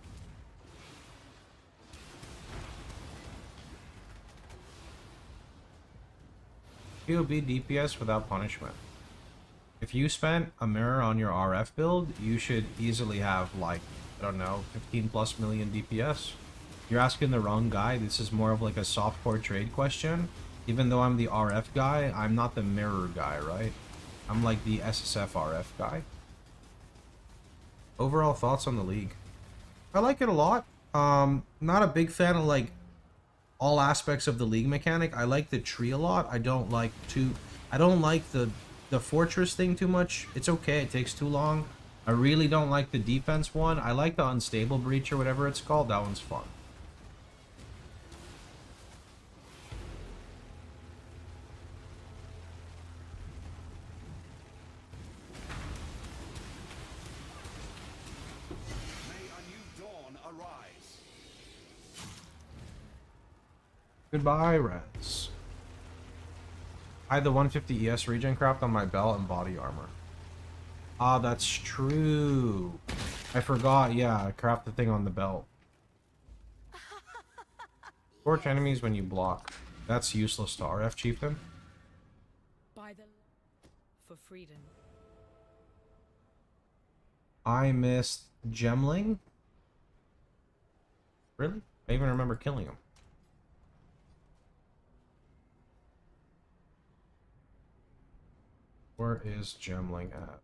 POB DPS without punishment. If you spent a mirror on your RF build, you should easily have, like, I don't know, 15 plus million DPS. You're asking the wrong guy. This is more of like a softcore trade question. Even though I'm the RF guy, I'm not the mirror guy, right? I'm like the SSFRF guy. Overall thoughts on the league? I like it a lot. Not a big fan of like all aspects of the league mechanic. I like the tree a lot. I don't like the fortress thing too much. It's okay, it takes too long. I really don't like the defense one. I like the unstable breach or whatever it's called. That one's fun. Goodbye, Reds. I had the 150 ES regen craft on my belt and body armor. Ah, that's true. I forgot, yeah, craft the thing on the belt. Scorch enemies when you block. That's useless to RF Chieftain. By the for freedom. I missed Gemling. Really? I even remember killing him. Where is Gemling at?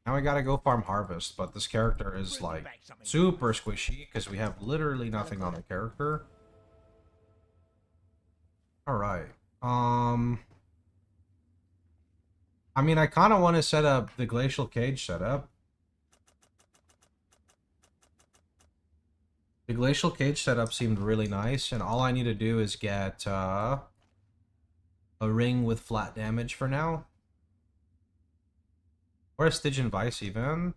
Now we gotta go farm Harvest, but this character is like super squishy because we have literally nothing on the character. Alright. I mean, I kind of want to set up the Glacial Cage setup. The Glacial Cage setup seemed really nice, and all I need to do is get a ring with flat damage for now. Or a Stygian Vice, even.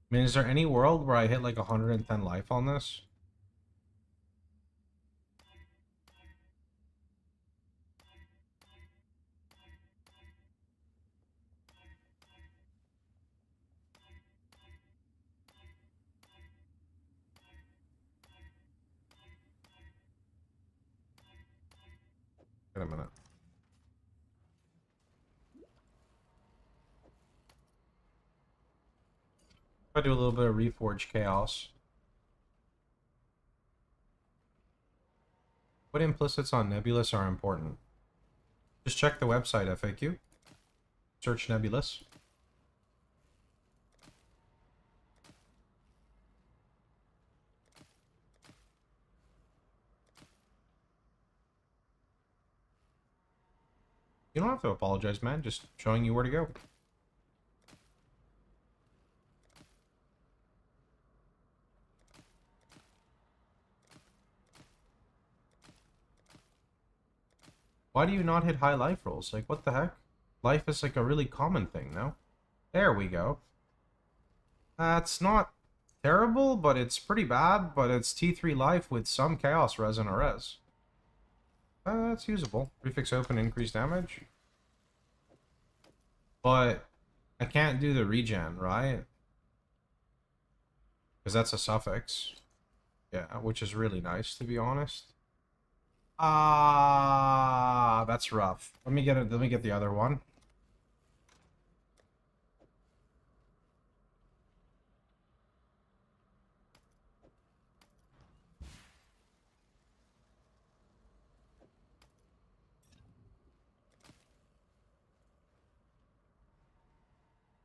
I mean, is there any world where I hit like 110 life on this? Wait a minute. I do a little bit of Reforged Chaos. What implicits on Nebulous are important? Just check the website FAQ. Search Nebulous. You don't have to apologize, man. Just showing you where to go. Why do you not hit high life rolls? Like, what the heck? Life is like a really common thing, no? There we go. That's not terrible, but it's pretty bad. But it's T3 life with some Chaos Res and a Res. That's usable. Prefix open, increase damage. But I can't do the regen, right? Because that's a suffix. Yeah, which is really nice, to be honest. That's rough. Let me get it. Let me get the other one.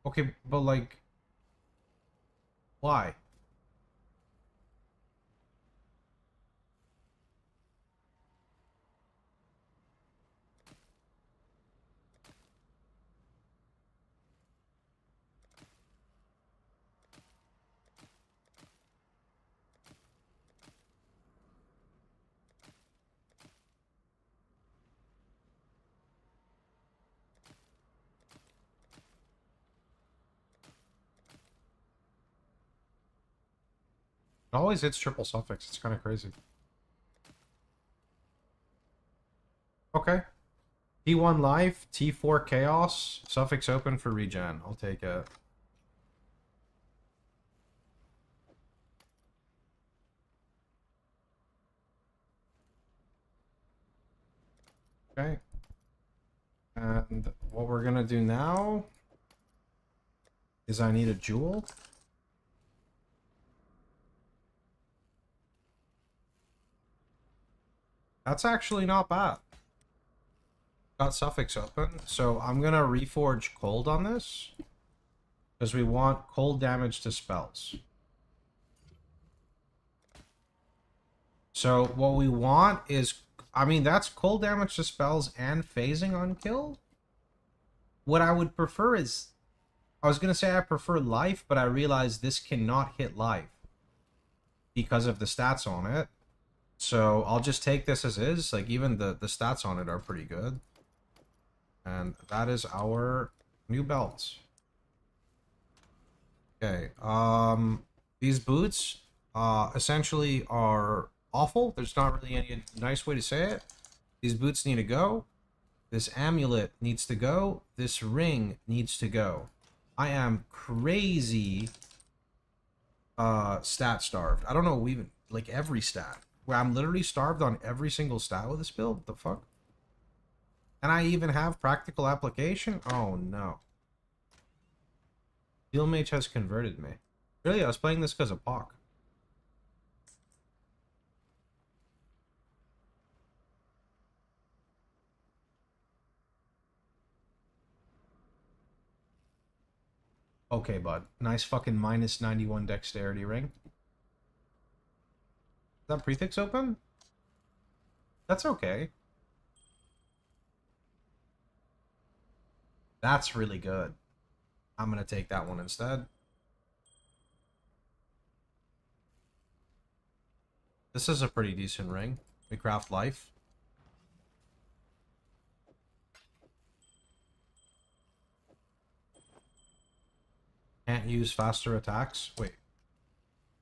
Okay, but like, why? It always hits triple suffix. It's kind of crazy. Okay. T1 life, T4 chaos, suffix open for regen. I'll take it. Okay. And what we're gonna do now is I need a jewel. That's actually not bad. Got suffix open, so I'm gonna reforge cold on this because we want cold damage to spells. So what we want is, I mean, that's cold damage to spells and phasing on kill. What I would prefer is, I was gonna say I prefer life, but I realized this cannot hit life because of the stats on it. So I'll just take this as is. Like, even the stats on it are pretty good. And that is our new belts. Okay, these boots essentially are awful. There's not really any nice way to say it. These boots need to go. This amulet needs to go. This ring needs to go. I am crazy stat starved. I don't know even, like, every stat. Where I'm literally starved on every single stat with this build. What the fuck? And I even have practical application? Oh no. Steel Mage has converted me. Really, I was playing this because of PoC. Okay, bud. Nice fucking minus 91 dexterity ring. Is that prefix open? That's okay. That's really good. I'm gonna take that one instead. This is a pretty decent ring. We craft life. Can't use faster attacks. Wait.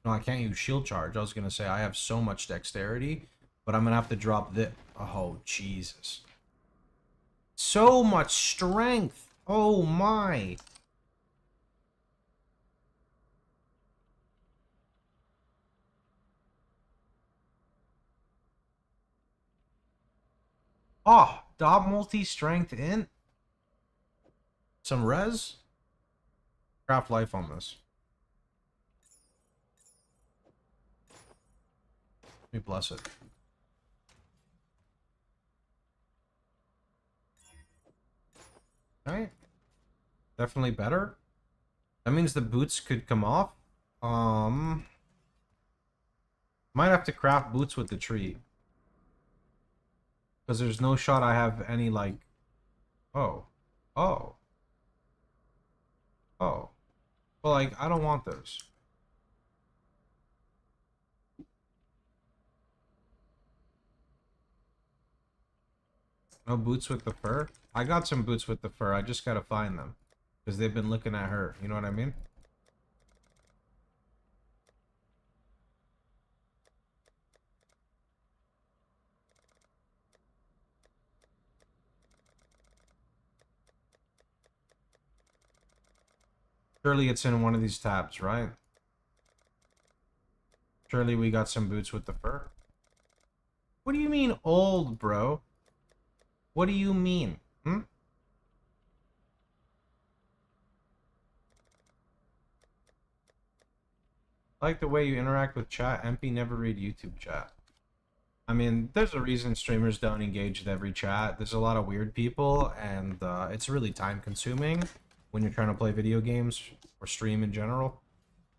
No, I can't use shield charge. I was gonna say I have so much dexterity, but I'm gonna have to drop this. Oh, Jesus. So much strength. Oh my. Oh, dot multi-strength in. Some res. Craft life on this. Let me bless it. Alright. Definitely better. That means the boots could come off. Might have to craft boots with the tree. Because there's no shot I have any, like... Oh. Oh. Oh. Well, like, I don't want those. No boots with the fur? I got some boots with the fur. I just gotta find them. Because they've been looking at her. You know what I mean? Surely it's in one of these tabs, right? Surely we got some boots with the fur. What do you mean old, bro? What do you mean? Hmm? I like the way you interact with chat. MP never read YouTube chat. I mean, there's a reason streamers don't engage with every chat. There's a lot of weird people, and it's really time consuming when you're trying to play video games or stream in general.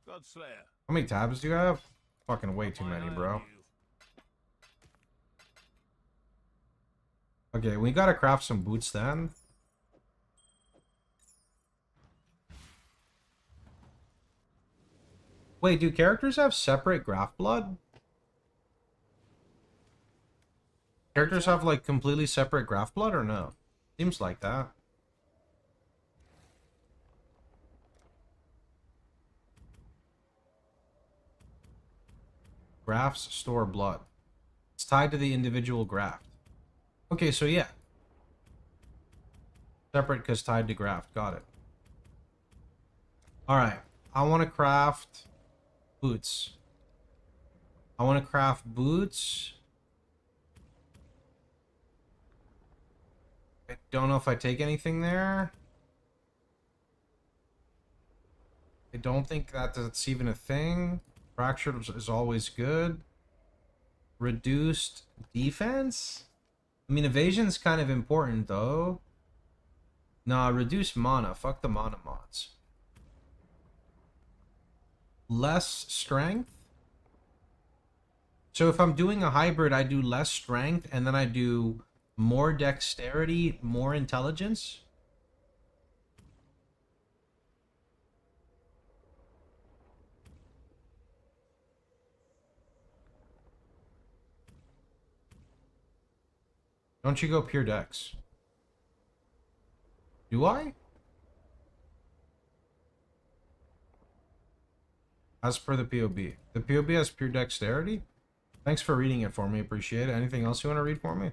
Godslayer. How many tabs do you have? Fucking way too many, bro. Okay, we gotta craft some boots then. Wait, do characters have separate graph blood? Characters have, like, completely separate graph blood or no? Seems like that. Graphs store blood. It's tied to the individual graft. Okay, so yeah. Separate because tied to graft. Got it. Alright. I want to craft boots. I want to craft boots. I don't know if I take anything there. I don't think that that's even a thing. Fractured is always good. Reduced defense? I mean, evasion's kind of important, though. Nah, reduced mana. Fuck the mana mods. Less strength? So if I'm doing a hybrid, I do less strength, and then I do more dexterity, more intelligence? Don't you go pure dex? Do I? As per the POB. The POB has pure dexterity? Thanks for reading it for me. Appreciate it. Anything else you want to read for me?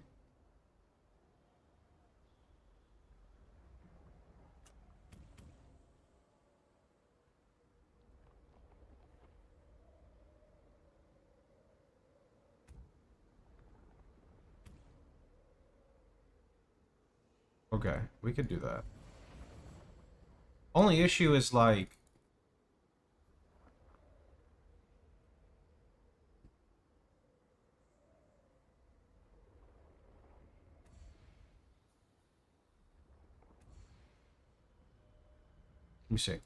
Okay, we could do that. Only issue is like... Let me see.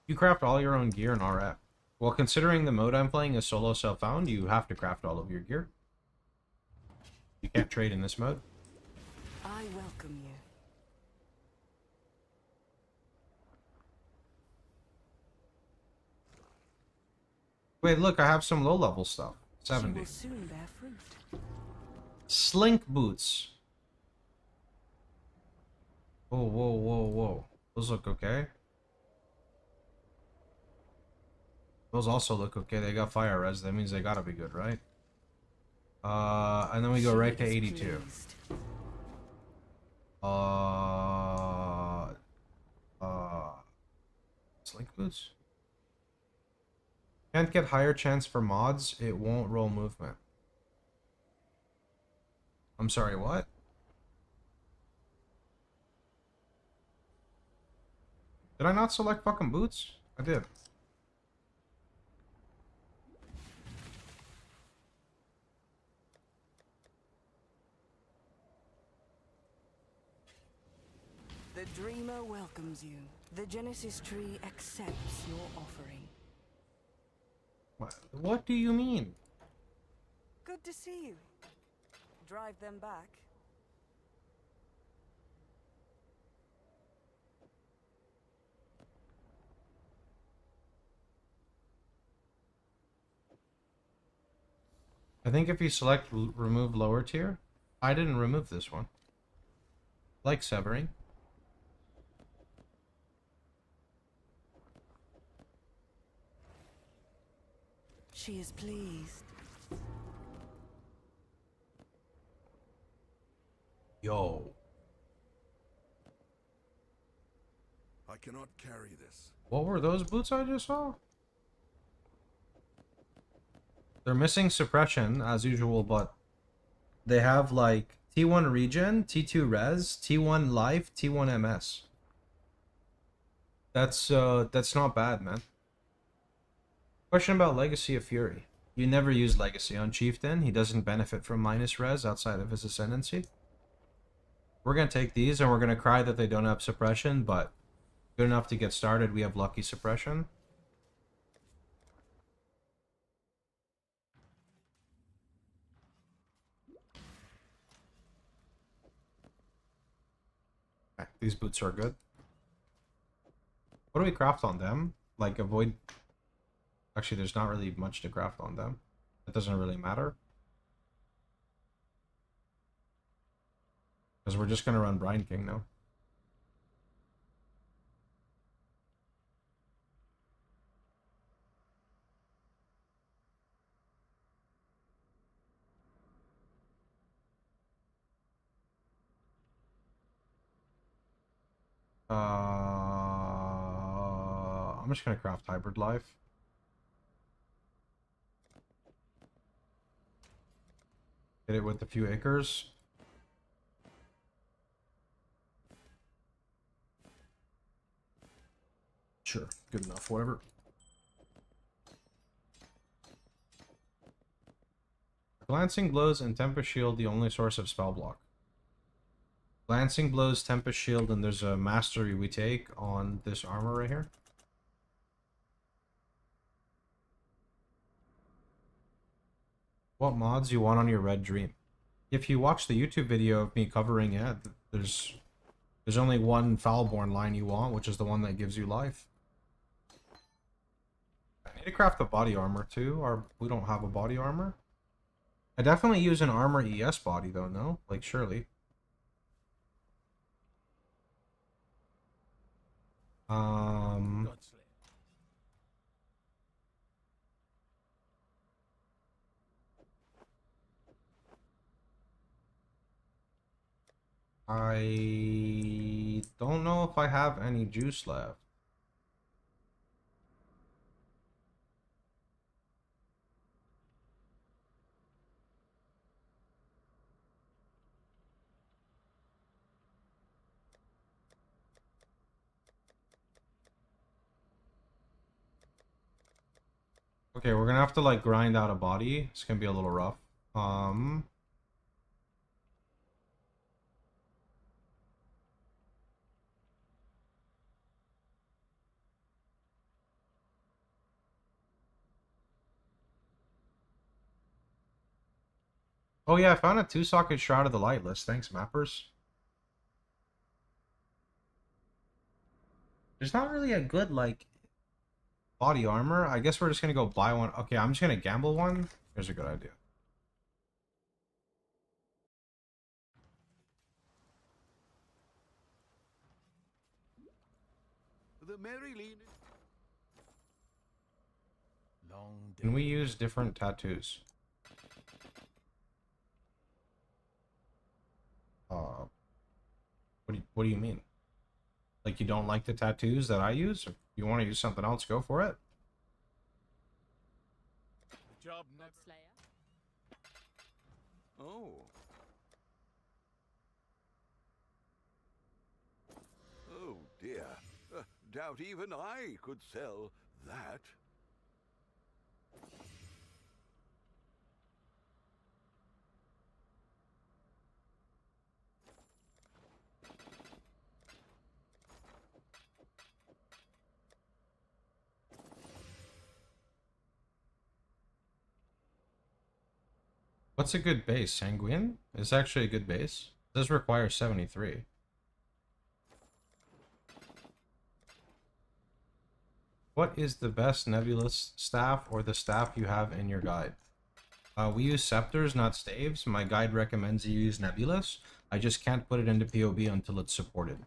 You craft all your own gear in RF. Well, considering the mode I'm playing is solo self-found, you have to craft all of your gear. You can't trade in this mode. I welcome you. Wait, look, I have some low-level stuff. 70. She will soon bear fruit. Slink boots. Whoa, whoa, whoa, whoa. Those look okay. Those also look okay. They got fire res. That means they gotta be good, right? And then we go right to 82. Slink boots. Can't get higher chance for mods. It won't roll movement. I'm sorry, what? Did I not select fucking boots? I did. The Dreamer welcomes you. The Genesis tree accepts your offering. What do you mean? Good to see you. Drive them back. I think if you select remove lower tier, I didn't remove this one. Like severing. She is pleased. Yo. I cannot carry this. What were those boots I just saw? They're missing suppression, as usual, but they have, like, T1 regen, T2 res, T1 life, T1 MS. That's not bad, man. Question about Legacy of Fury. You never use Legacy on Chieftain. He doesn't benefit from minus res outside of his Ascendancy. We're going to take these, and we're going to cry that they don't have suppression, but good enough to get started. We have lucky suppression. Okay, these boots are good. What do we craft on them? Like, avoid... Actually, there's not really much to craft on them. It doesn't really matter. Because we're just going to run Brine King now. I'm just going to craft Hybrid Life. Hit it with a few acres. Sure, good enough, whatever. Glancing Blows and Tempest Shield, the only source of spell block. Glancing Blows, Tempest Shield, and there's a mastery we take on this armor right here. What mods you want on your Red Dream? If you watch the YouTube video of me covering it, there's only one Foulborn line you want, which is the one that gives you life. I need to craft the body armor too, or we don't have a body armor. I definitely use an armor ES body though, no? Like, surely. I don't know if I have any juice left. Okay, we're gonna have to like grind out a body. It's gonna be a little rough. Oh yeah, I found a 2-socket Shroud of the Lightless. Thanks, mappers. There's not really a good, like, body armor. I guess we're just gonna go buy one. Okay, I'm just gonna gamble one. Here's a good idea. The Mary Lean. Can we use different tattoos? What do you mean? Like you don't like the tattoos that I use? If you want to use something else, go for it. Job Slayer. Oh. Oh dear. Doubt even I could sell that. What's a good base? Sanguine? It's actually a good base. It does require 73. What is the best nebulous staff or the staff you have in your guide? We use scepters, not staves. My guide recommends you use nebulous. I just can't put it into PoE until it's supported.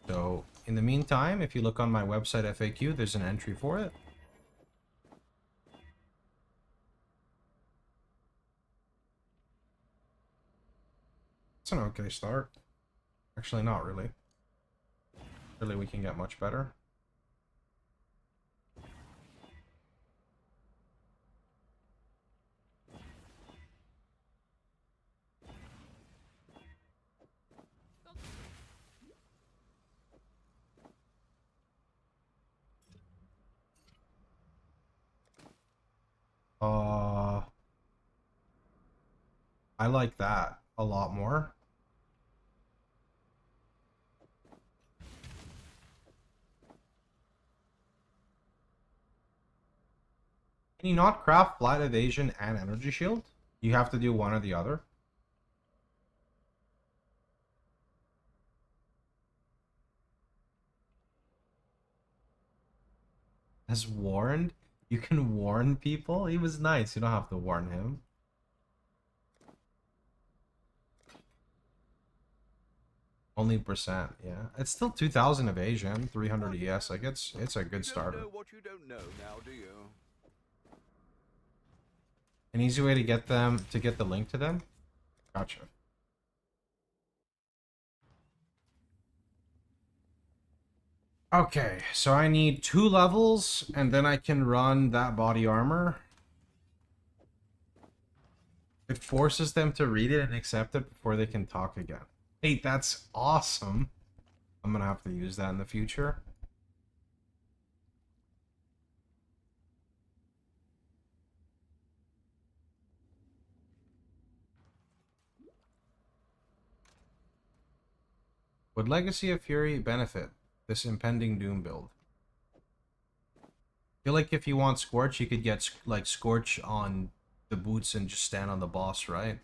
So, in the meantime, if you look on my website FAQ, there's an entry for it. It's an okay start. Actually, not really. Really, we can get much better. I like that a lot more. Can you not craft flight evasion and energy shield? You have to do one or the other. As warned? You can warn people? He was nice. You don't have to warn him. Only percent, yeah. It's still 2,000 evasion, 300 ES. Like it's a good starter. You don't know what you don't know now, do you? An easy way to get them to get the link to them? Gotcha. Okay, so I need 2 levels, and then I can run that body armor. It forces them to read it and accept it before they can talk again. Hey, that's awesome. I'm gonna have to use that in the future. Would Legacy of Fury benefit this impending Doom build? I feel like if you want Scorch, you could get like Scorch on the boots and just stand on the boss, right?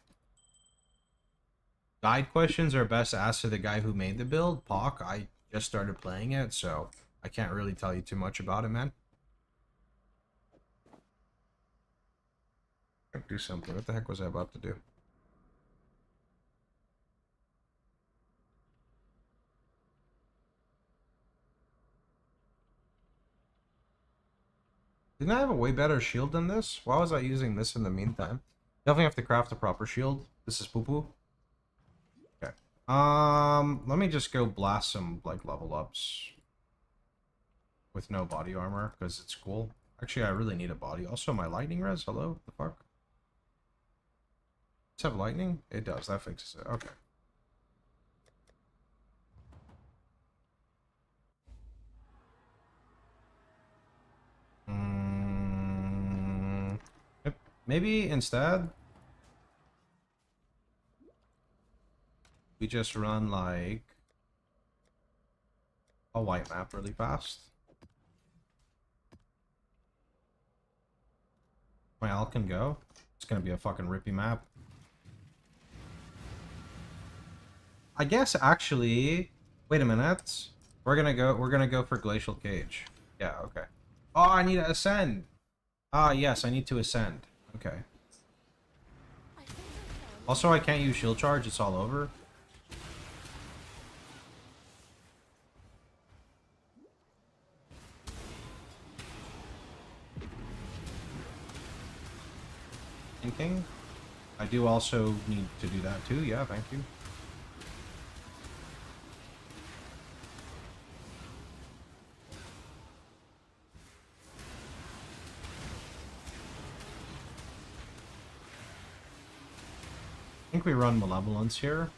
Guide questions are best asked to the guy who made the build, Pock. I just started playing it, so I can't really tell you too much about it, man. Do something. What the heck was I about to do? Didn't I have a way better shield than this? Why was I using this in the meantime? Definitely have to craft a proper shield. This is poo-poo. Okay. Let me just go blast some, like, level ups. With no body armor, because it's cool. Actually, I really need a body. Also, my lightning res? Hello? What the fuck? Does it have lightning? It does. That fixes it. Okay. Maybe instead we just run like a white map really fast. My Al can go. It's gonna be a fucking rippy map. I guess actually, wait a minute. We're gonna go for Glacial Cage. Yeah, okay. Oh, I need to ascend. Ah, yes, I need to ascend. Okay. Also, I can't use shield charge. It's all over. Thinking. I do also need to do that too. Yeah, thank you. I think we run Malevolence here.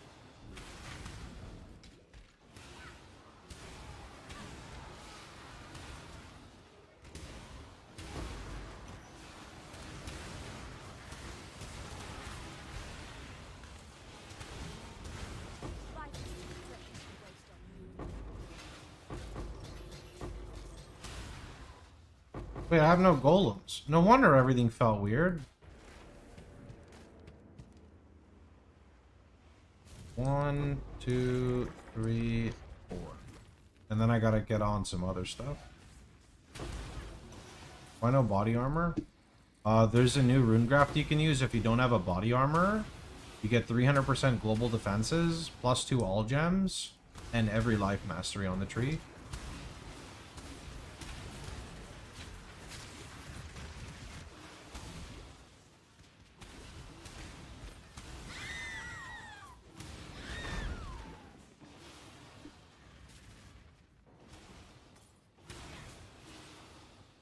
Wait, I have no golems. No wonder everything felt weird. 1, 2, 3, 4. And then I gotta get on some other stuff. Why no body armor? There's a new rune graft you can use if you don't have a body armor. You get 300% global defenses, +2 all gems, and every life mastery on the tree.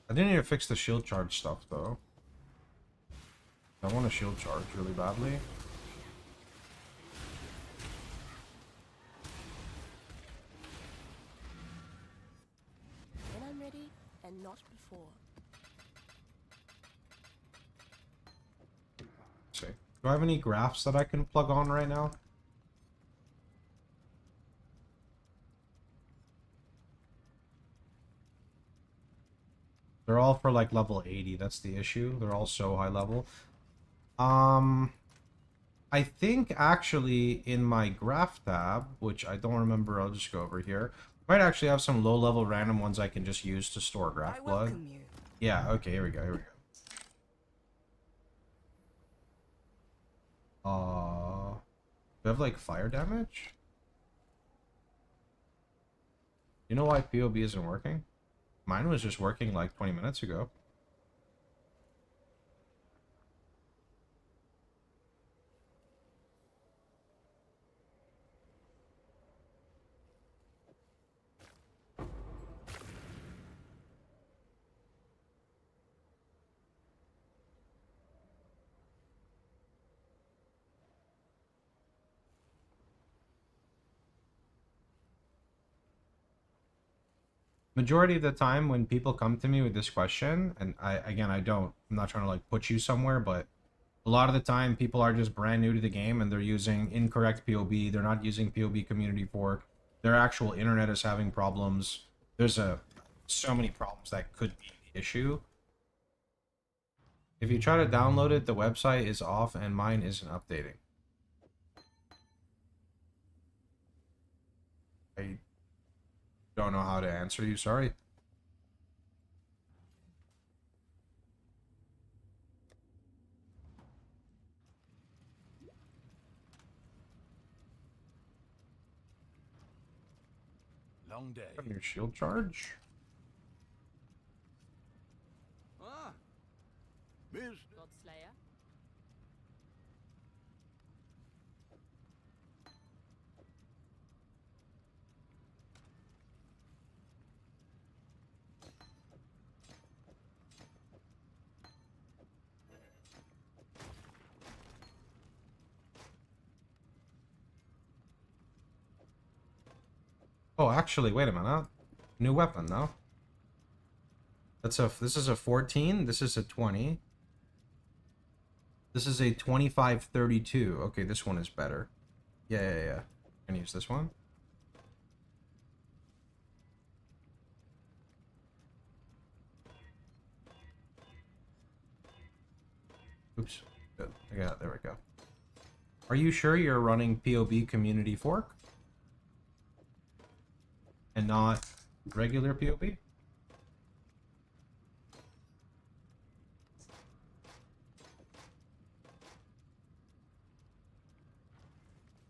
I didn't need to fix the shield charge stuff, though. I want a shield charge really badly. When I'm ready, and not before. Let's see. Do I have any graphs that I can plug on right now? They're all for like level 80, that's the issue. They're all so high level. I think actually in my graph tab, which I don't remember, I'll just go over here. Might actually have some low level random ones I can just use to store graph blood. Yeah, okay, here we go, here we go. Do I have like fire damage? You know why PoB isn't working? Mine was just working like 20 minutes ago. Majority of the time when people come to me with this question, and I'm not trying to like put you somewhere, but a lot of the time people are just brand new to the game and they're using incorrect PoB. They're not using PoB community fork. Their actual internet is having problems. There's so many problems that could be the issue. If you try to download it, the website is off and mine isn't updating. I don't know how to answer you, sorry. Long day. Got a new shield charge. Ah, Miss. Godslayer. Oh, actually, wait a minute. New weapon, though. This is a 14. This is a 20. This is a 2532. Okay, this one is better. Yeah. Can use this one. Oops. Good. Yeah, there we go. Are you sure you're running POB Community Fork? And not regular POB?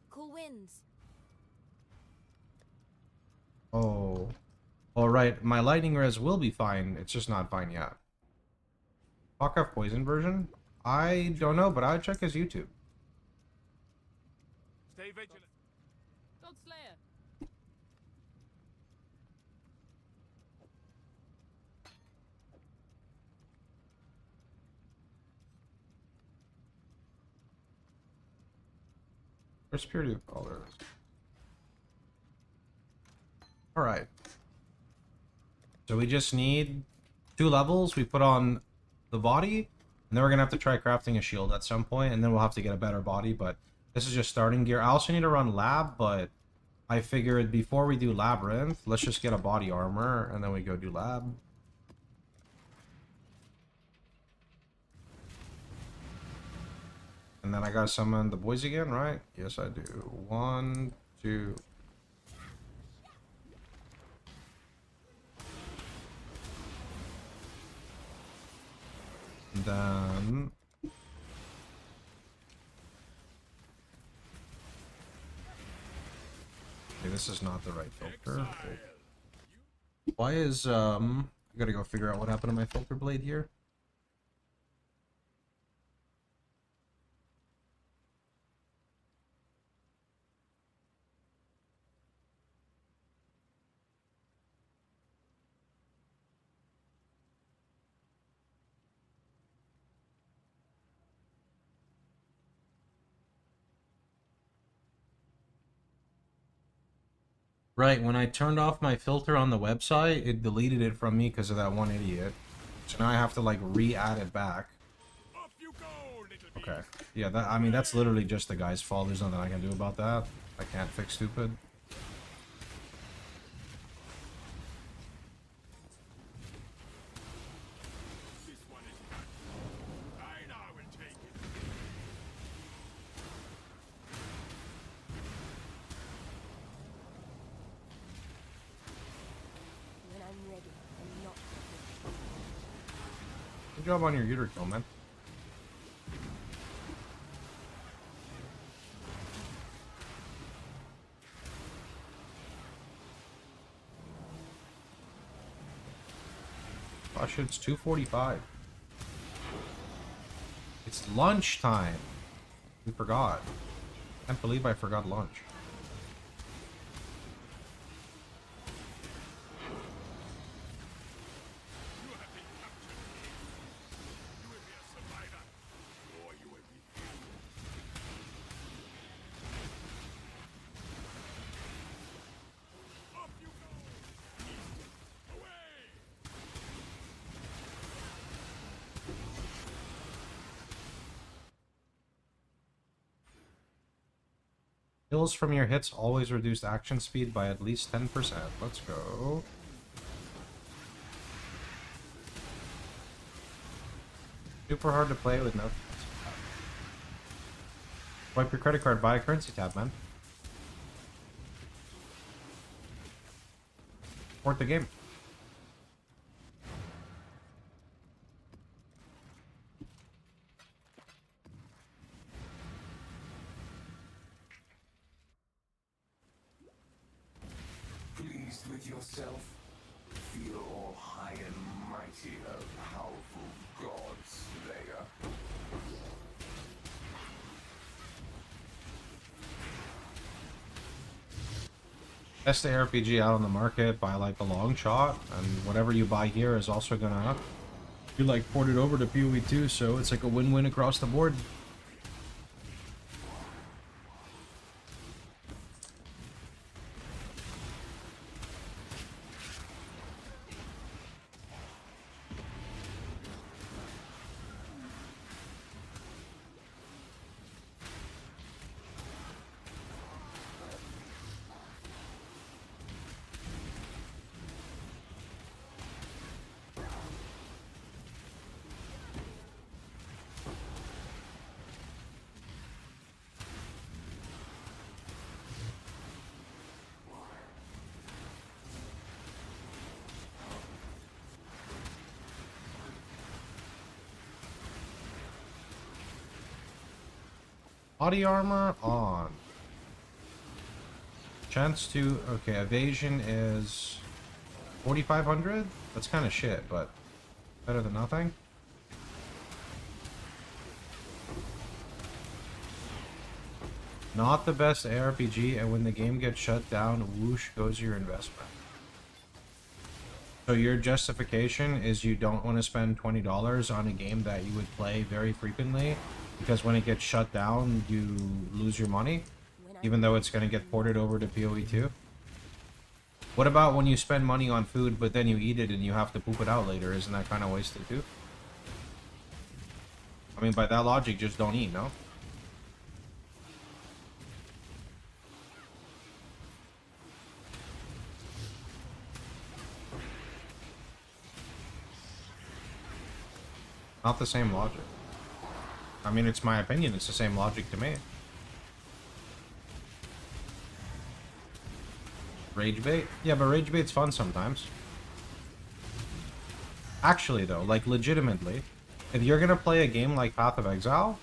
Cool winds. Oh. All right. My lightning res will be fine. It's just not fine yet. Fuck off poison version? I don't know, but I'll check his YouTube. Stay vigilant. God Slayer. Where's purity of colors? Alright. So we just need 2 levels. We put on the body, and then we're gonna have to try crafting a shield at some point, and then we'll have to get a better body, but this is just starting gear. I also need to run lab, but I figured before we do labyrinth, let's just get a body armor, and then we go do lab. And then I gotta summon the boys again, right? Yes, I do. 1, 2. And then... Okay, this is not the right filter. Why is, I gotta go figure out what happened to my filter blade here. Right, when I turned off my filter on the website, it deleted it from me because of that one idiot. So now I have to like re-add it back. Okay. Yeah, that, I mean, that's literally just the guy's fault. There's nothing I can do about that. I can't fix stupid. When I'm ready, I'm not. Good job on your uter kill, man. Oh shit, it's 2:45. It's lunchtime. We forgot. Can't believe I forgot lunch. Kills from your hits always reduce action speed by at least 10%. Let's go. Super hard to play with no... Wipe your credit card, buy a currency tab, man. Support the game. Pleased with yourself? Feel all high and mighty, a powerful god slayer. Best ARPG out on the market by like a long shot, and whatever you buy here is also gonna be like ported over to PoE 2, so it's like a win-win across the board. Body armor on. Chance to... Okay, evasion is 4,500? That's kind of shit, but better than nothing. Not the best ARPG, and when the game gets shut down, whoosh goes your investment. So your justification is you don't want to spend $20 on a game that you would play very frequently, because when it gets shut down, you lose your money, even though it's going to get ported over to PoE 2? What about when you spend money on food, but then you eat it and you have to poop it out later? Isn't that kind of wasted too? I mean, by that logic, just don't eat, no? Not the same logic. I mean, it's my opinion, it's the same logic to me. Rage bait? Yeah, but rage bait's fun sometimes. Actually, though, like, legitimately, if you're gonna play a game like Path of Exile,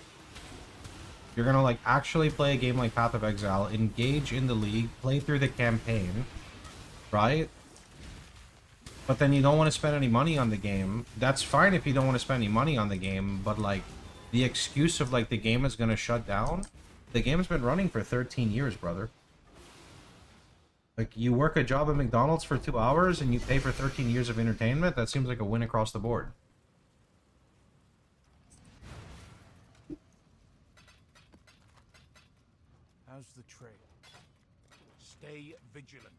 you're gonna, like, actually play a game like Path of Exile, engage in the league, play through the campaign, right? But then you don't want to spend any money on the game. That's fine if you don't want to spend any money on the game, but, like, the excuse of, like, the game is gonna shut down, the game's been running for 13 years, brother. Like, you work a job at McDonald's for 2 hours and you pay for 13 years of entertainment? That seems like a win across the board. How's the trade? Stay vigilant.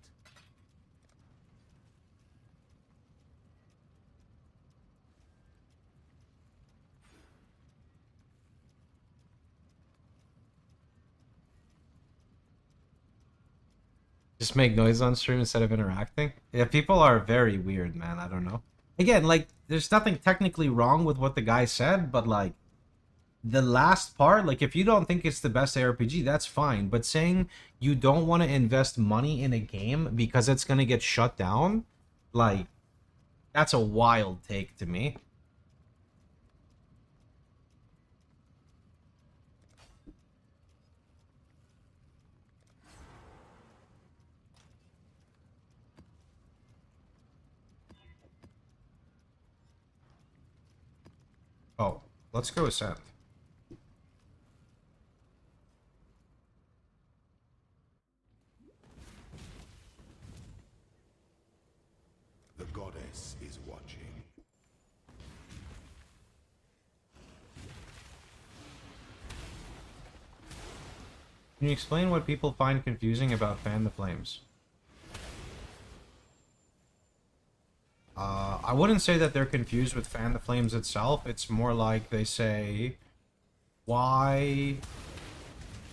Just make noise on stream instead of interacting? Yeah, people are very weird, man. I don't know. Again, like, there's nothing technically wrong with what the guy said, but, like, the last part, like, if you don't think it's the best ARPG, that's fine. But saying you don't want to invest money in a game because it's going to get shut down, like, that's a wild take to me. Oh, let's go Ascend. The goddess is watching. Can you explain what people find confusing about Fan the Flames? I wouldn't say that they're confused with Fan the Flames itself. It's more like they say, why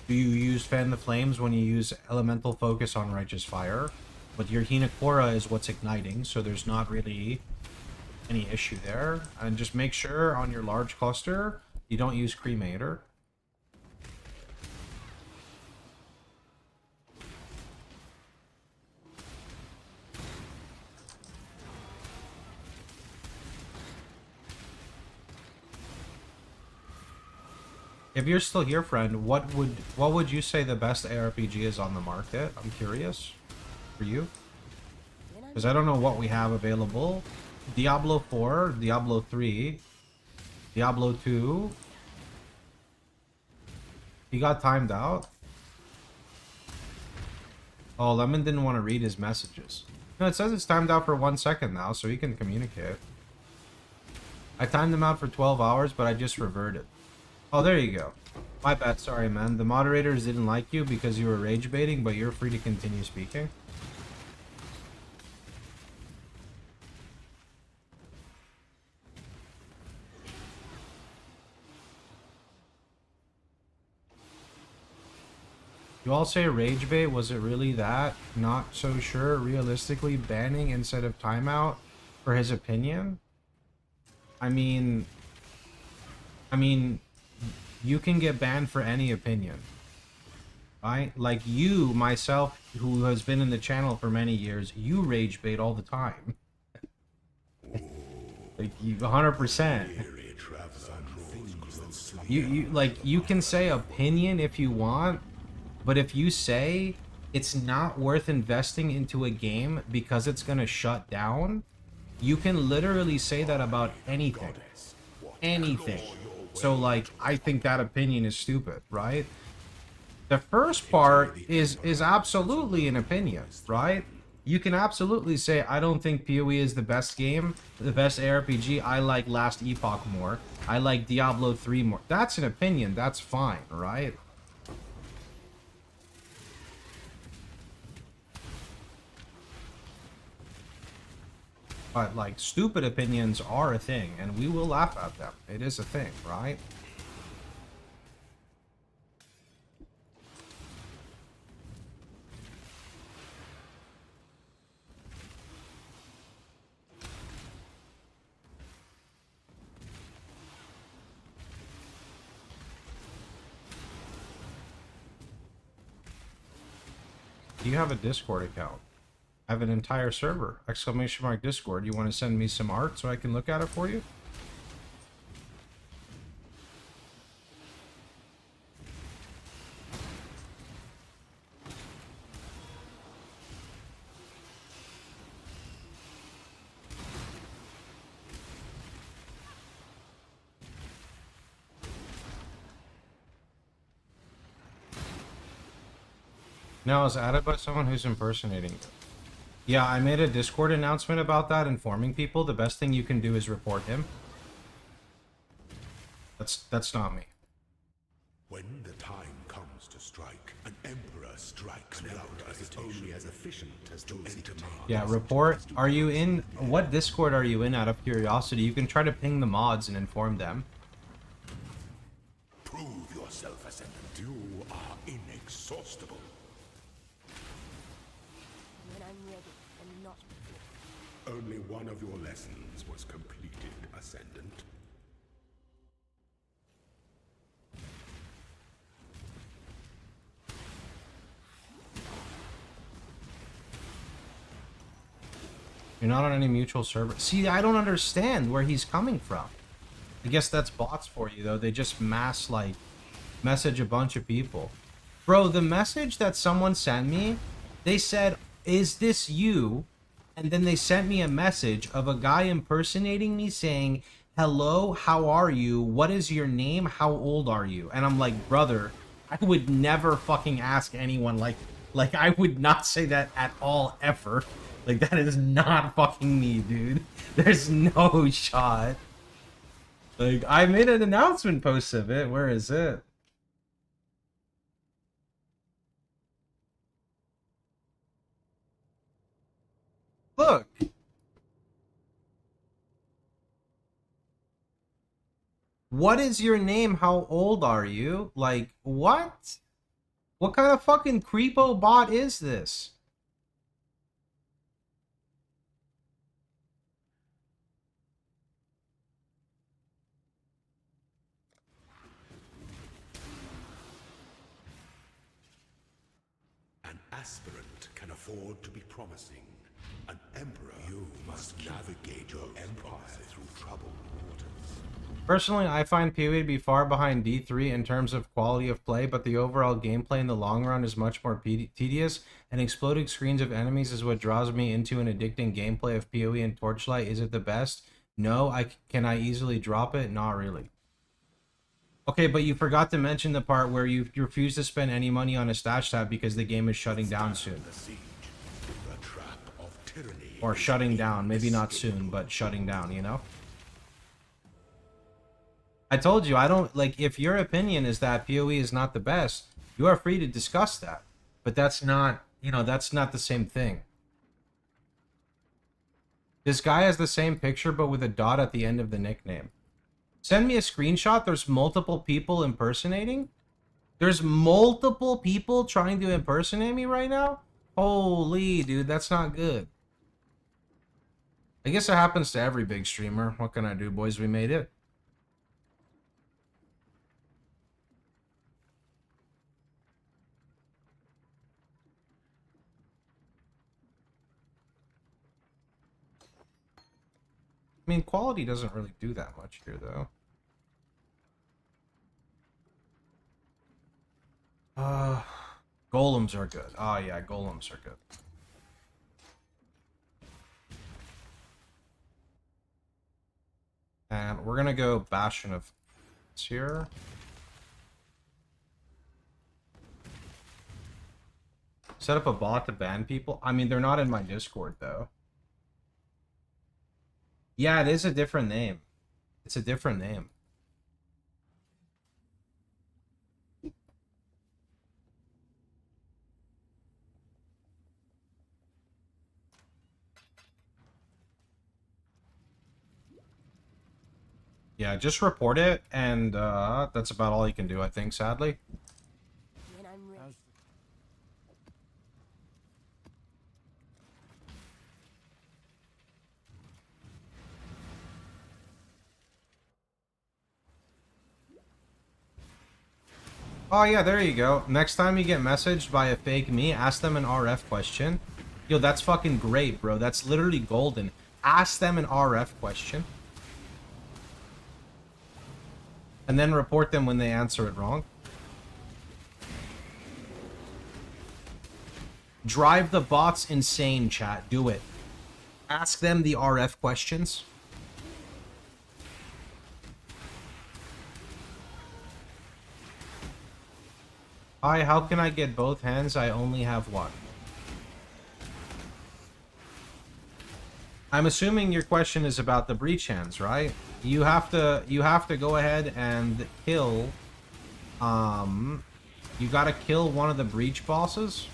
do you use Fan the Flames when you use Elemental Focus on Righteous Fire? But your Hinakura is what's igniting, so there's not really any issue there. And just make sure on your large cluster, you don't use Cremator. If you're still here, friend, what would you say the best ARPG is on the market? I'm curious. For you? Because I don't know what we have available. Diablo 4, Diablo 3, Diablo 2. He got timed out. Oh, Lemon didn't want to read his messages. No, it says it's timed out for 1 second now, so he can communicate. I timed him out for 12 hours, but I just reverted. Oh, there you go. My bad, sorry, man. The moderators didn't like you because you were rage baiting, but you're free to continue speaking. You all say rage bait, was it really that? Not so sure. Realistically, banning instead of timeout for his opinion? I mean, you can get banned for any opinion, right? Like you, myself, who has been in the channel for many years, you rage bait all the time. Like you, 100%. You can say opinion if you want, but if you say it's not worth investing into a game because it's gonna shut down, you can literally say that about anything. Anything. So like, I think that opinion is stupid, right? The first part is absolutely an opinion, right? You can absolutely say, I don't think PoE is the best game, the best ARPG. I like Last Epoch more. I like Diablo 3 more. That's an opinion. That's fine, right? But, like, stupid opinions are a thing, and we will laugh at them. It is a thing, right? Do you have a Discord account? I have an entire server. Exclamation mark Discord. You want to send me some art so I can look at it for you? Now, is added by someone who's impersonating you. Yeah, I made a Discord announcement about that, informing people. The best thing you can do is report him. That's not me. When the time comes to strike, an emperor strikes without hesitation, as efficient as to entertain. Yeah, report. Are you in... What Discord are you in, out of curiosity? You can try to ping the mods and inform them. Prove yourself, Ascendant. You are inexhaustible. When I'm ready, and not before. Only one of your lessons was completed, Ascendant. You're not on any mutual server. See, I don't understand where he's coming from. I guess that's bots for you, though. They just mass, like, message a bunch of people. Bro, the message that someone sent me, they said, is this you? And then they sent me a message of a guy impersonating me saying, hello, how are you? What is your name? How old are you? And I'm like, brother, I would never fucking ask anyone like I would not say that at all, ever. Like, that is not fucking me, dude. There's no shot. Like, I made an announcement post of it. Where is it? Look. What is your name? How old are you? Like, what? What kind of fucking creepo bot is this? An aspirant can afford to be promising. An emperor, you must navigate your empire through troubled waters. Personally, I find PoE to be far behind D3 in terms of quality of play, but the overall gameplay in the long run is much more tedious, and exploding screens of enemies is what draws me into an addicting gameplay of PoE and Torchlight. Is it the best? No. Can I easily drop it? Not really. Okay, but you forgot to mention the part where you refuse to spend any money on a stash tab because the game is shutting down soon. Or shutting down. Maybe not soon, but shutting down, you know? I told you, I don't... Like, if your opinion is that PoE is not the best, you are free to discuss that. But that's not... You know, that's not the same thing. This guy has the same picture, but with a dot at the end of the nickname. Send me a screenshot. There's multiple people impersonating. There's multiple people trying to impersonate me right now? Holy, dude, that's not good. I guess it happens to every big streamer. What can I do, boys? We made it. I mean, quality doesn't really do that much here, though. Golems are good. Oh yeah, golems are good. And we're gonna go Bastion of here. Set up a bot to ban people. I mean, they're not in my Discord though. Yeah, it is a different name. It's a different name. Yeah, just report it, and that's about all you can do, I think, sadly. When I'm ready. Oh yeah, there you go. Next time you get messaged by a fake me, ask them an RF question. Yo, that's fucking great, bro. That's literally golden. Ask them an RF question. And then report them when they answer it wrong. Drive the bots insane, chat. Do it. Ask them the RF questions. Hi, how can I get both hands? I only have one. I'm assuming your question is about the breach hands, right? You have to go ahead and kill you gotta kill one of the breach bosses.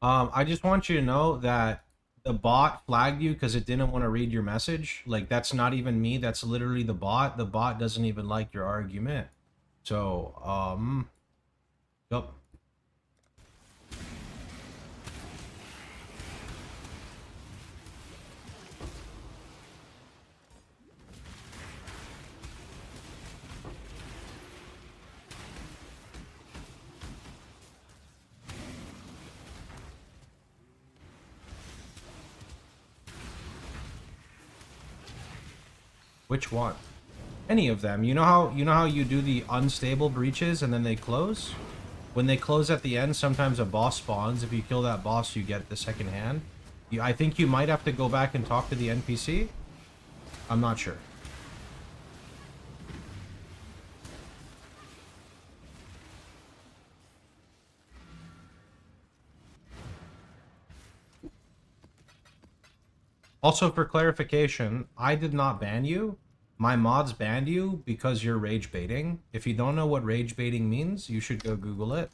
I just want you to know that the bot flagged you because it didn't want to read your message. Like, that's not even me, that's literally the bot. The bot doesn't even like your argument. So, yep. Which one? Any of them. You know how you do the unstable breaches and then they close? When they close at the end, sometimes a boss spawns. If you kill that boss, you get the second hand. I think you might have to go back and talk to the NPC. I'm not sure. Also, for clarification, I did not ban you. My mods banned you because you're rage baiting. If you don't know what rage baiting means, you should go Google it.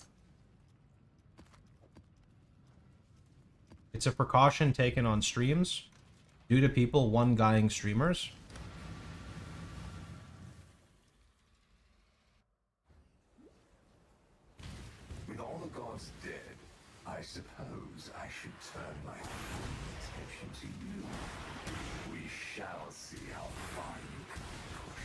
It's a precaution taken on streams due to people one-guying streamers. With all the gods dead, I suppose I should turn my attention to you. We shall see how far you can push.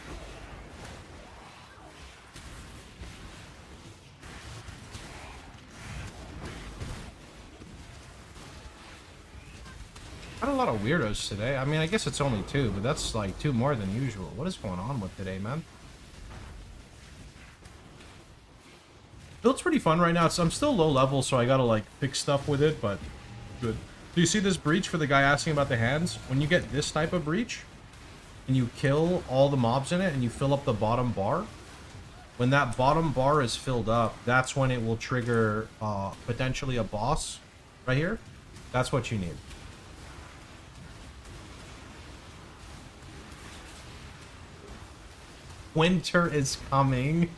Had a lot of weirdos today. I mean, I guess it's only 2, but that's like 2 more than usual. What is going on with today, man? Build's pretty fun right now. I'm still low level, so I gotta like fix stuff with it, but good. Do you see this breach for the guy asking about the hands? When you get this type of breach, and you kill all the mobs in it, and you fill up the bottom bar, when that bottom bar is filled up, that's when it will trigger potentially a boss right here. That's what you need. Winter is coming.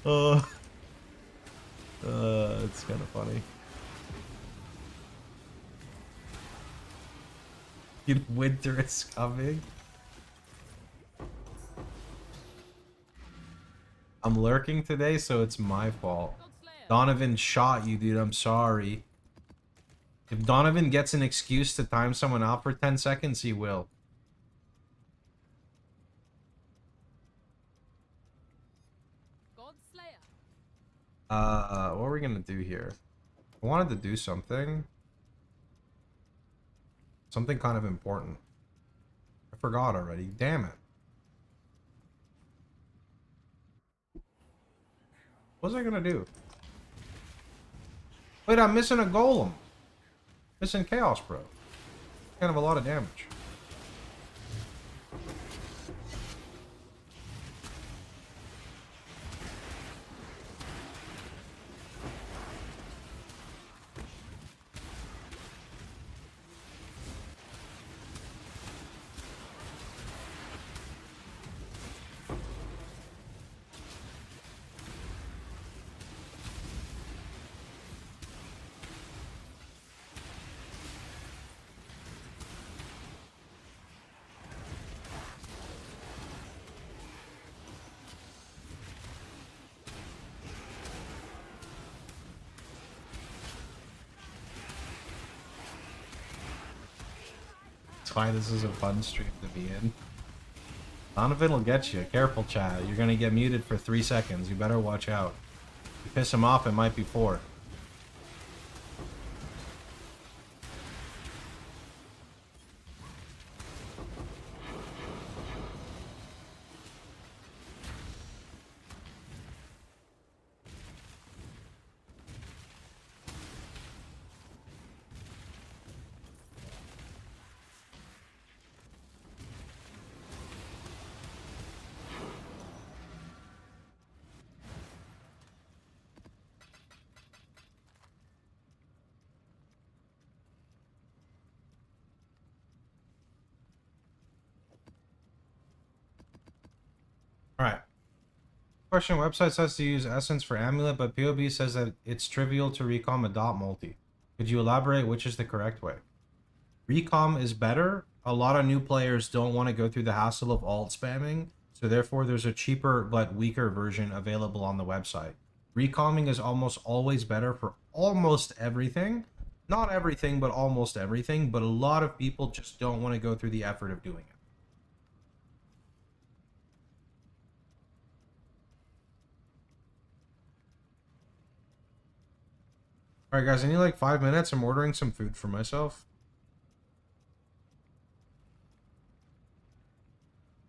It's kind of funny. Winter is coming. I'm lurking today, so it's my fault. Donovan shot you, dude. I'm sorry. If Donovan gets an excuse to time someone out for 10 seconds, he will. What are we gonna do here? I wanted to do something. Something kind of important. I forgot already. Damn it. What was I gonna do? Wait, I'm missing a golem. Missing Chaos, bro. Kind of a lot of damage. That's why this is a fun stream to be in. Donovan will get you. Careful, Chad. You're gonna get muted for 3 seconds. You better watch out. If you piss him off, it might be 4. Alright. Question, website says to use Essence for Amulet, but POB says that it's trivial to recom a dot multi. Could you elaborate which is the correct way? Recom is better. A lot of new players don't want to go through the hassle of alt spamming, so therefore there's a cheaper but weaker version available on the website. Recomming is almost always better for almost everything. Not everything, but almost everything, but a lot of people just don't want to go through the effort of doing it. Alright guys, I need like 5 minutes. I'm ordering some food for myself.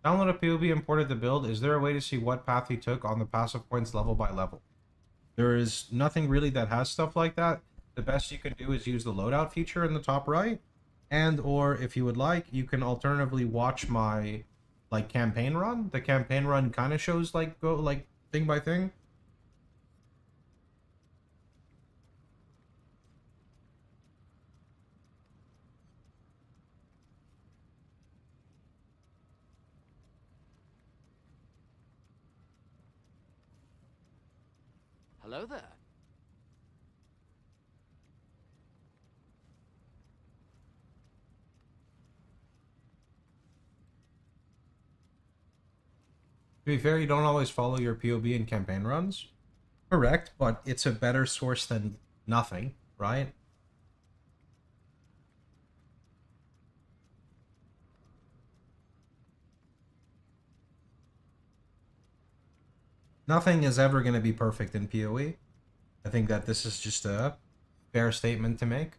Download a POB, imported the build. Is there a way to see what path he took on the passive points level by level? There is nothing really that has stuff like that. The best you can do is use the loadout feature in the top right. And or if you would like, you can alternatively watch my like campaign run. The campaign run kind of shows like go like thing by thing. Hello there. To be fair, you don't always follow your POB in campaign runs. Correct, but it's a better source than nothing, right? Nothing is ever going to be perfect in PoE. I think that this is just a fair statement to make.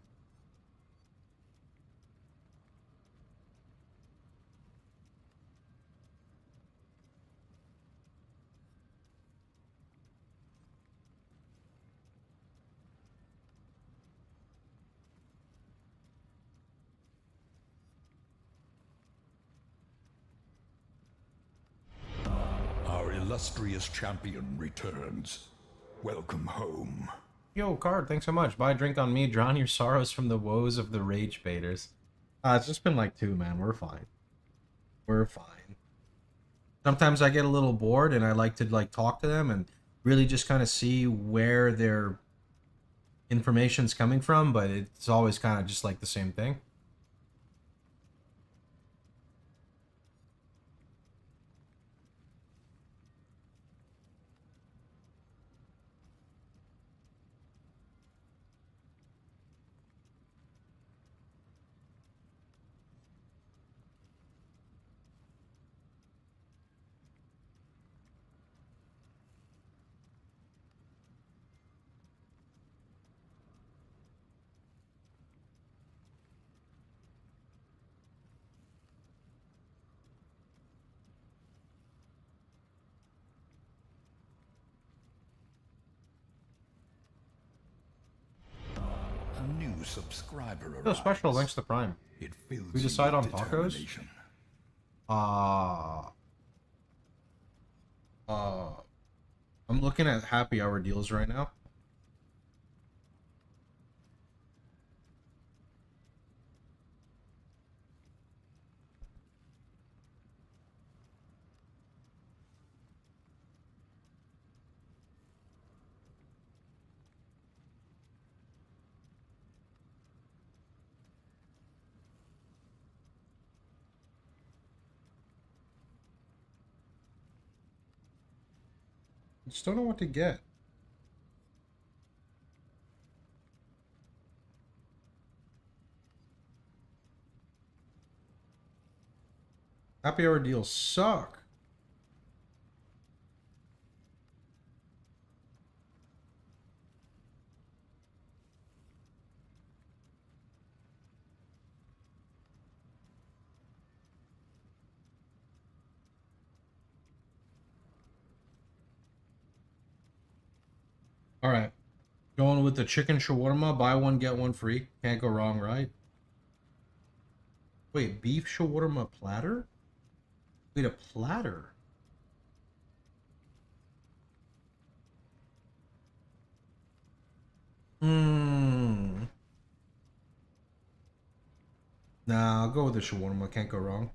Our illustrious champion returns. Welcome home. Yo, Card, thanks so much. Buy a drink on me, drown your sorrows from the woes of the rage baiters. It's just been like 2, man. We're fine. We're fine. Sometimes I get a little bored and I like to like talk to them and really just kind of see where their information's coming from, but it's always kind of just like the same thing. A new subscriber arrives. No special, thanks to Prime. It fills We you decide on with tacos? determination. I'm looking at happy hour deals right now. Just don't know what to get. Happy hour deals suck. All right. Going with the chicken shawarma, buy one, get one free. Can't go wrong, right? Wait, beef shawarma platter? Wait, a platter? Hmm. Nah, I'll go with the shawarma. Can't go wrong.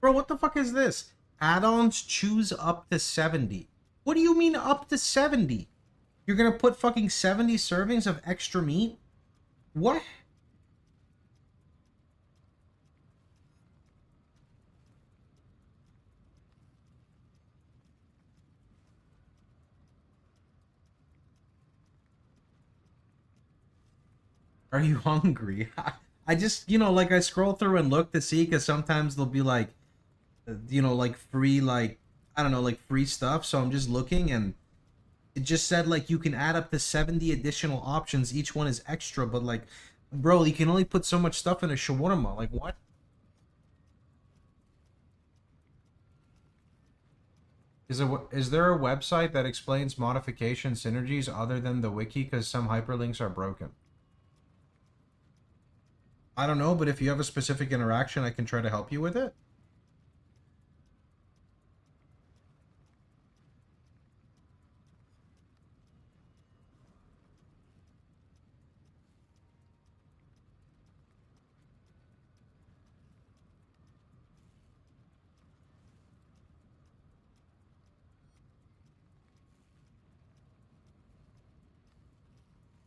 Bro, what the fuck is this? Add-ons choose up to 70. What do you mean up to 70? You're gonna put fucking 70 servings of extra meat? What? Are you hungry? I just, you know, like I scroll through and look to see, because sometimes they'll be like, you know, like free, like, I don't know, like free stuff. So I'm just looking, and it just said like you can add up to 70 additional options. Each one is extra, but like, bro, you can only put so much stuff in a shawarma. Like, what? Is there a website that explains modification synergies other than the wiki? Because some hyperlinks are broken. I don't know, but if you have a specific interaction, I can try to help you with it.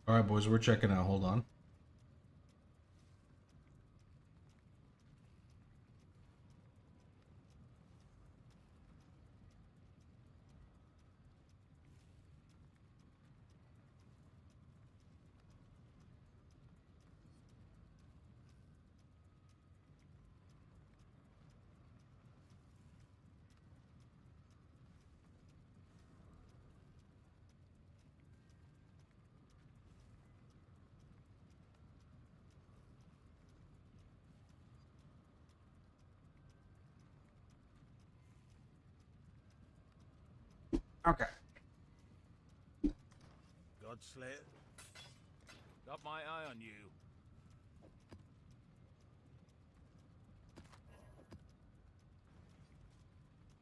All right, boys, we're checking out. Hold on. Okay. Godslayer, got my eye on you.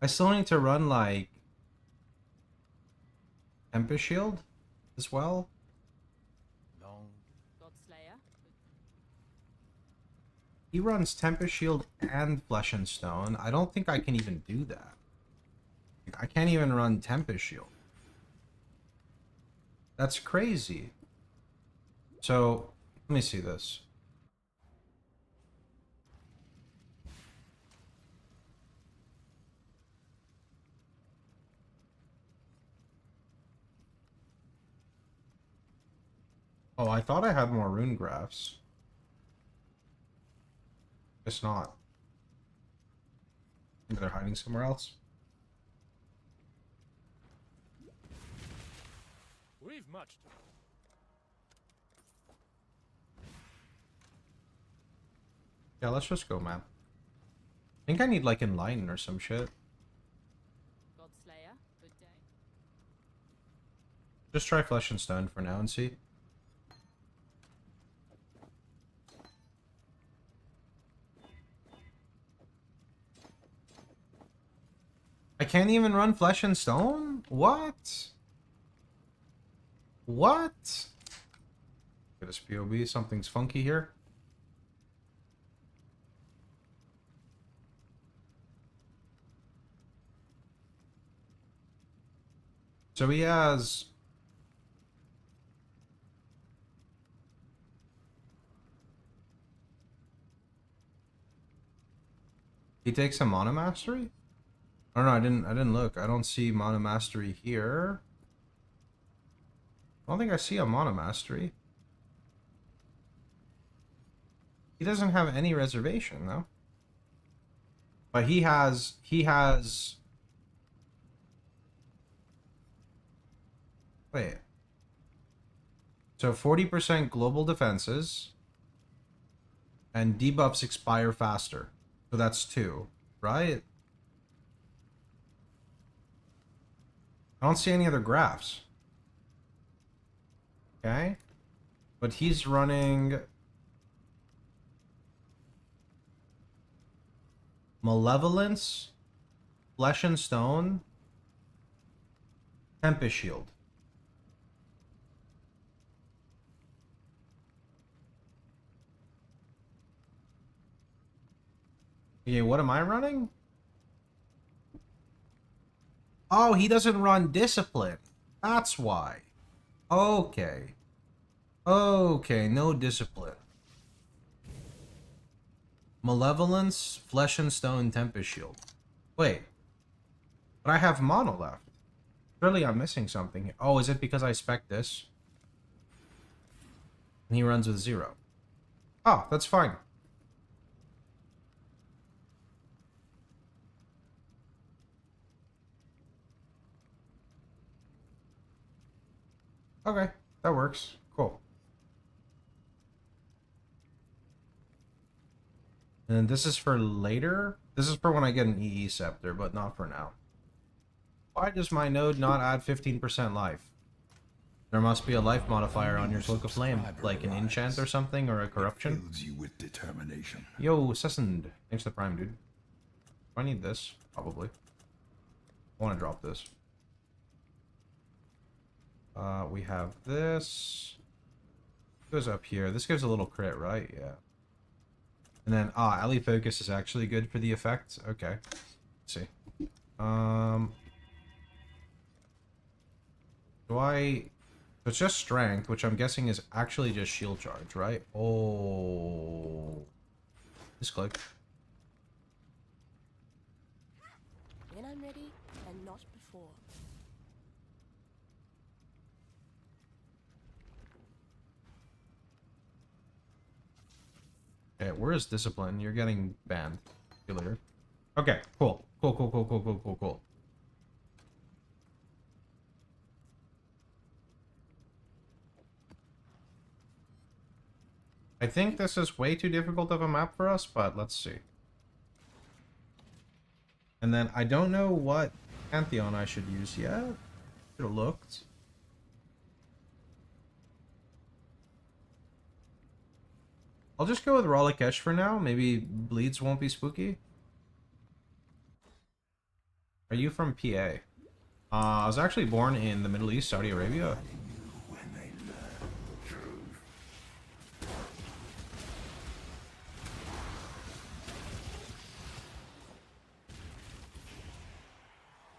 I still need to run like Tempest Shield as well. Long. Godslayer. He runs Tempest Shield and Flesh and Stone. I don't think I can even do that. I can't even run Tempest Shield. That's crazy. So, let me see this. Oh, I thought I had more rune graphs. Guess not. Maybe they're hiding somewhere else. We've much to... Yeah, let's just go, man. I think I need like Enlighten or some shit. Godslayer, good day. Just try Flesh and Stone for now and see. I can't even run Flesh and Stone? What? What? Get us POB, something's funky here. So he has... He takes a Mana Mastery? Oh no, I didn't look. I don't see Mana Mastery here. I don't think I see a Mana Mastery. He doesn't have any reservation though. But he has wait. So 40% global defenses and debuffs expire faster. So that's 2, right? I don't see any other graphs. Okay. But he's running Malevolence, Flesh and Stone, Tempest Shield. Okay, what am I running? Oh, he doesn't run Discipline. That's why. Okay. Okay, no Discipline. Malevolence, Flesh and Stone, Tempest Shield. Wait. But I have Mono left. Surely I'm missing something. Oh, is it because I spec this? And he runs with 0. Oh, that's fine. Okay, that works. Cool. And then this is for later? This is for when I get an EE Scepter, but not for now. Why does my node not add 15% life? There must be a life modifier on your Cloak of Flame, like an enchant or something, or a corruption. Fills you with determination. Yo, Sessend. Thanks for the prime, dude. Do I need this? Probably. I want to drop this. We have this. Goes up here. This gives a little crit, right? Yeah. And then, Ally Focus is actually good for the effect. Okay. Let's see. Do I... It's just Strength, which I'm guessing is actually just Shield Charge, right? Oh. Misclick. When I'm ready, and not before. Okay, where is Discipline? You're getting banned. See you later. Okay, cool. Cool. I think this is way too difficult of a map for us, but let's see. And then I don't know what Pantheon I should use yet. Should have looked. I'll just go with Ralakesh for now. Maybe Bleeds won't be spooky. Are you from PA? I was actually born in the Middle East, Saudi Arabia.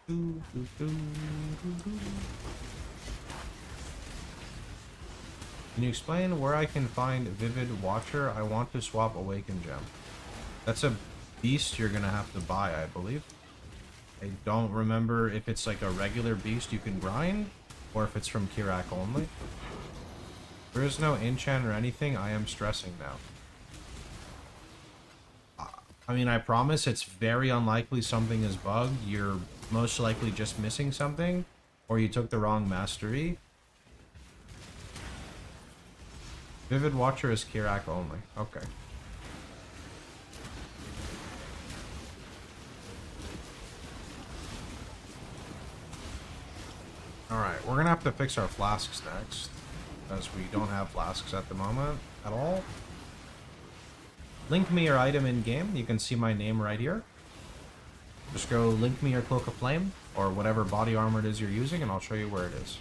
Can you explain where I can find Vivid Watcher? I want to swap Awaken Gem. That's a beast you're gonna have to buy, I believe. I don't remember if it's like a regular beast you can grind, or if it's from Kirak only. There is no enchant or anything. I am stressing now. I mean, I promise it's very unlikely something is bugged. You're most likely just missing something, or you took the wrong mastery. Vivid Watcher is Kirak only. Okay. Alright, we're gonna have to fix our flasks next, because we don't have flasks at the moment at all. Link me your item in game. You can see my name right here. Just go link me your Cloak of Flame, or whatever body armor it is you're using, and I'll show you where it is.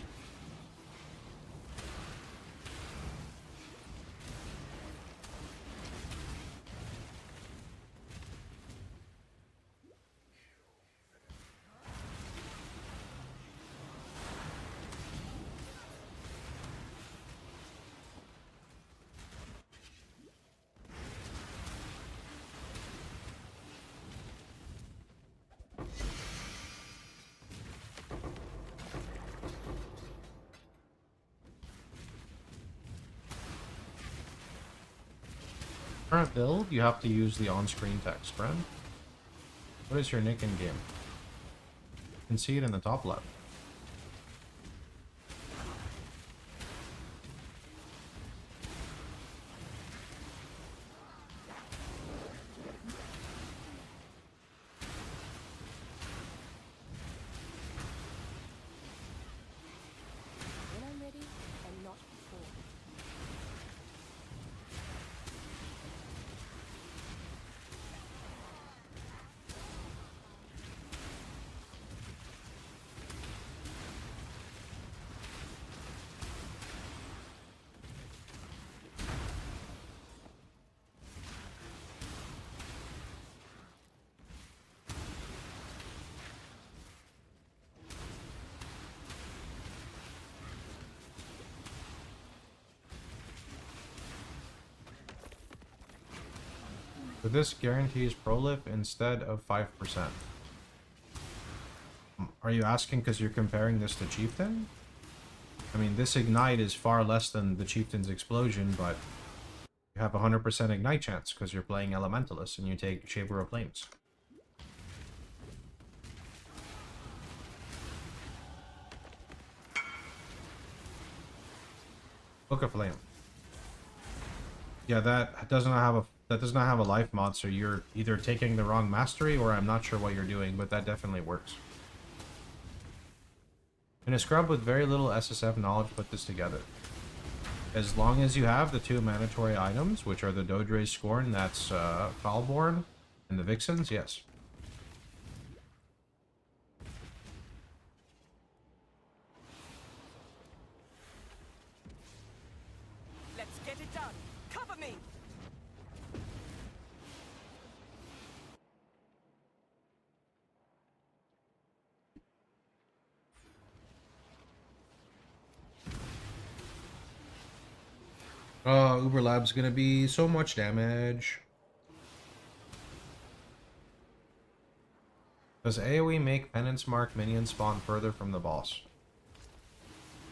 Current build, you have to use the on-screen text, friend. What is your nick in game? You can see it in the top left. When I'm ready, and not before. So this guarantees prolif instead of 5%. Are you asking because you're comparing this to Chieftain? I mean, this ignite is far less than the Chieftain's explosion, but you have 100% ignite chance because you're playing Elementalist and you take Shaper of Flames. Book of Flame. Yeah, that does not have a life mod, so you're either taking the wrong mastery or I'm not sure what you're doing, but that definitely works. In a scrub with very little SSF knowledge, put this together. As long as you have the two mandatory items, which are the Dodre's Scorn, that's Foulborn, and the Vixens, yes. Let's get it done. Cover me. Oh, Uber Lab's gonna be so much damage. Does AoE make Penance Mark minions spawn further from the boss?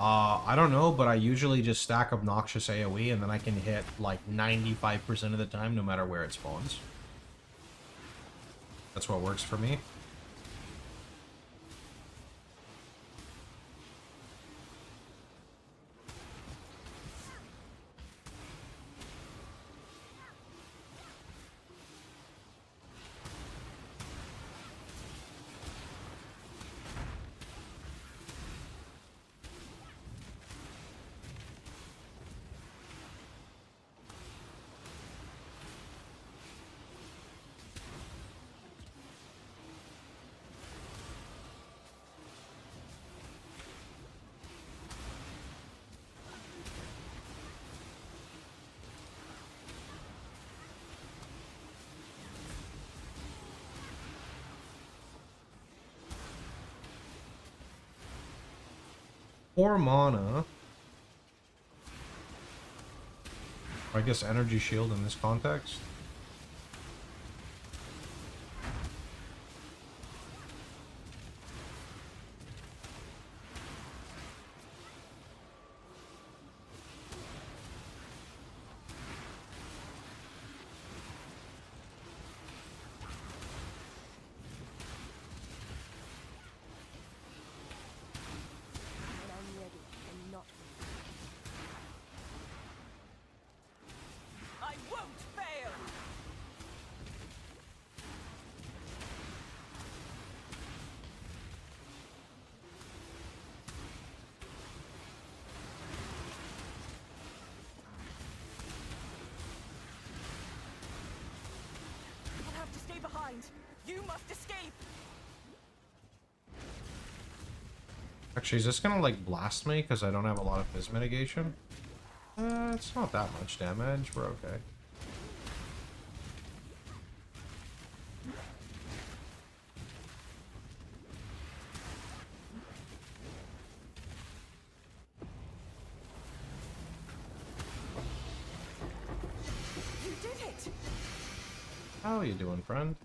I don't know, but I usually just stack obnoxious AoE and then I can hit like 95% of the time no matter where it spawns. That's what works for me. Or mana. Or I guess energy shield in this context. have to stay behind. You must escape. Actually, is this gonna like blast me because I don't have a lot of fizz mitigation? It's not that much damage. We're okay. You did it. How are you doing, friend?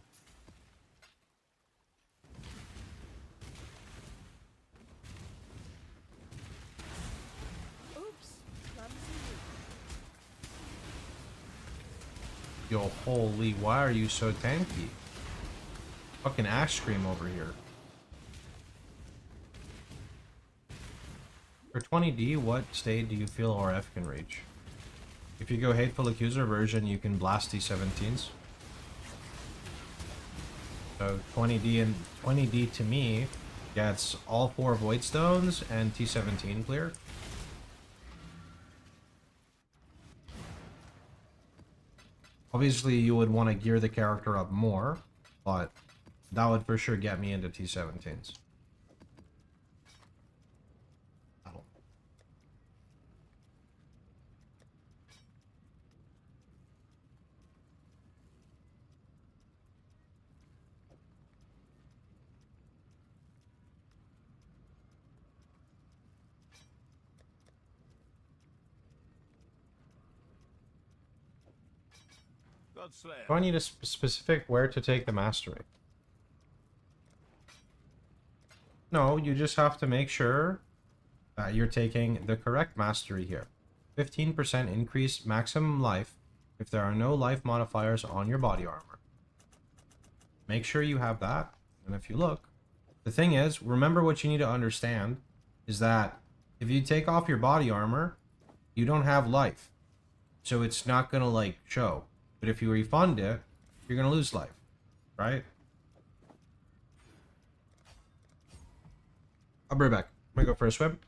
Yo, holy, why are you so tanky? Fucking ash cream over here. For 20D, what state do you feel RF can reach? If you go Hateful Accuser version, you can blast T17s. So 20D and 20D to me gets all 4 Void Stones and T17 clear. Obviously, you would want to gear the character up more, but that would for sure get me into T17s. Do I need a specific where to take the mastery? No, you just have to make sure that you're taking the correct mastery here. 15% increase maximum life if there are no life modifiers on your body armor. Make sure you have that, and if you look, the thing is, remember what you need to understand is that if you take off your body armor, you don't have life. So it's not gonna like show. But if you refund it, you're gonna lose life, right? I'll be right back. I'm gonna go for a swim.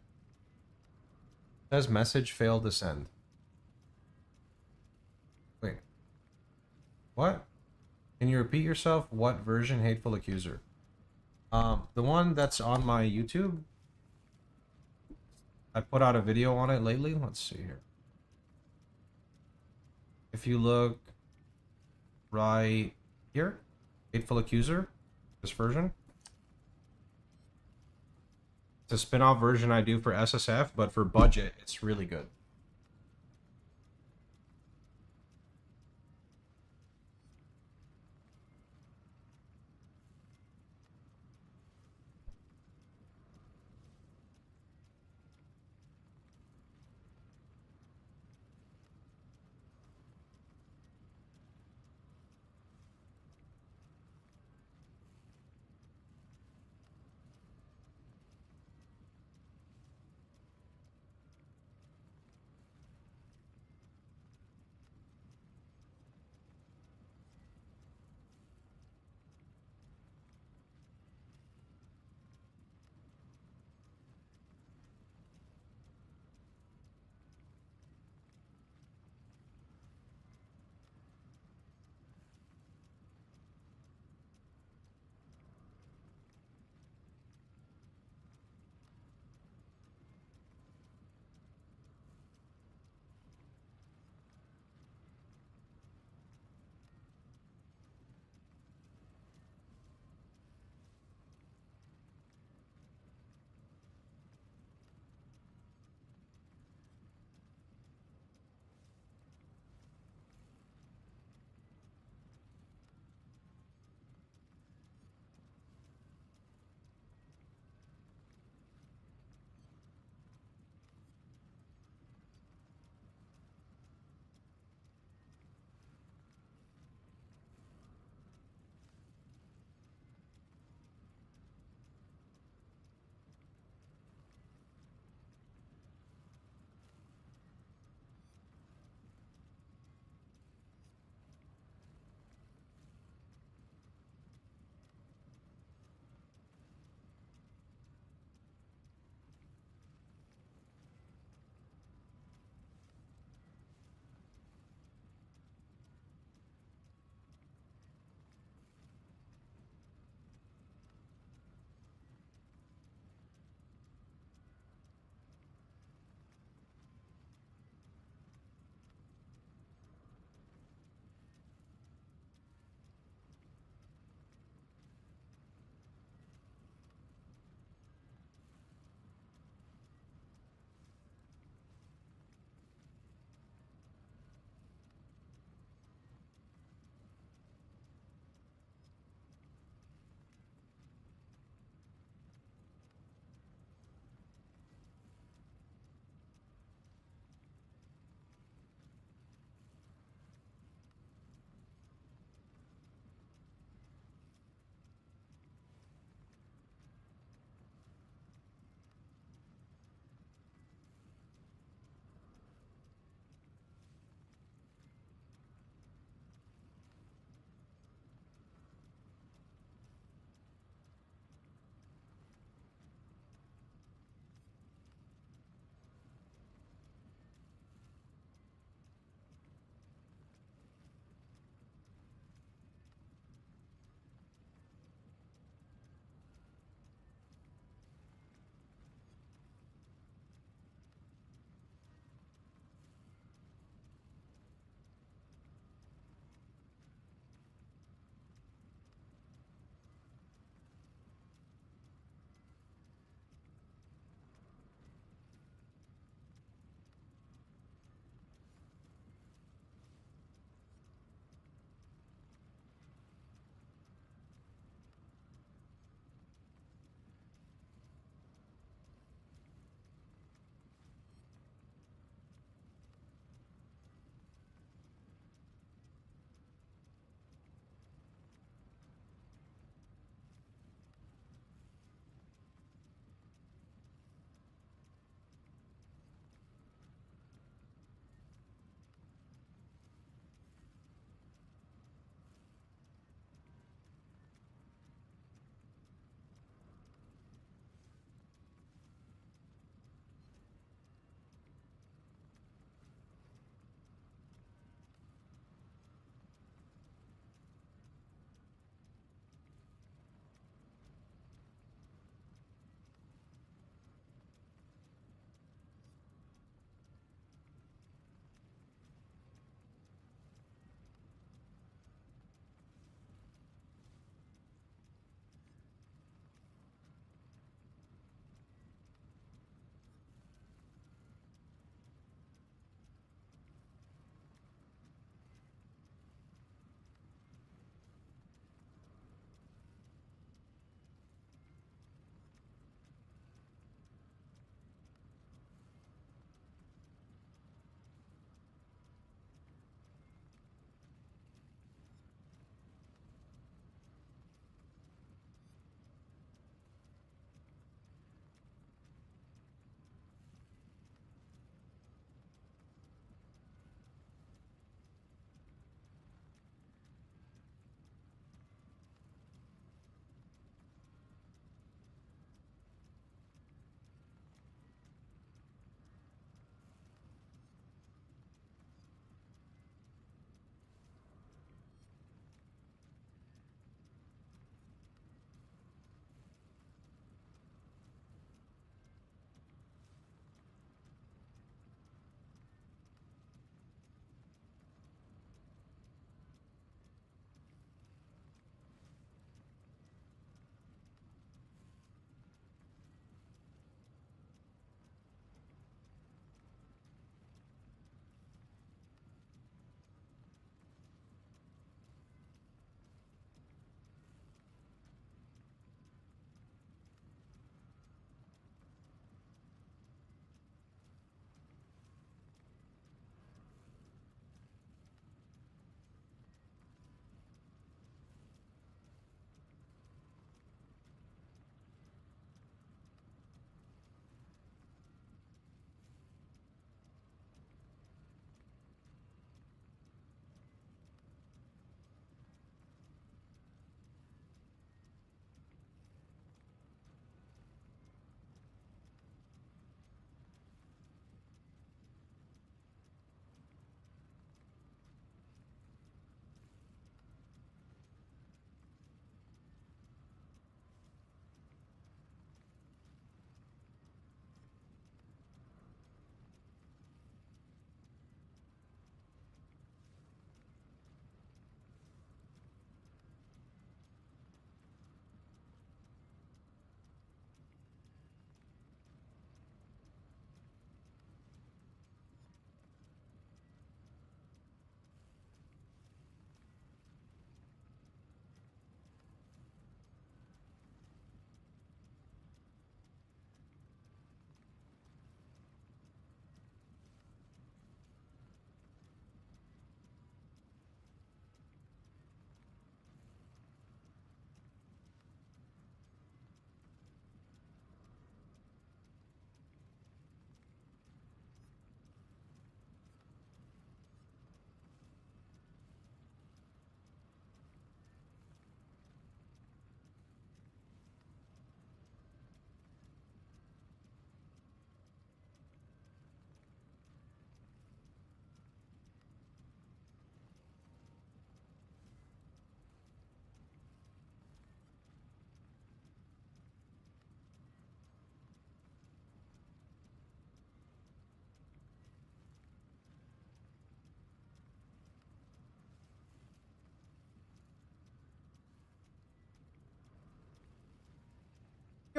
Says message failed to send. Wait. What? Can you repeat yourself? What version Hateful Accuser? The one that's on my YouTube. I put out a video on it lately. Let's see here. If you look right here, Hateful Accuser, this version. It's a spin-off version I do for SSF, but for budget, it's really good.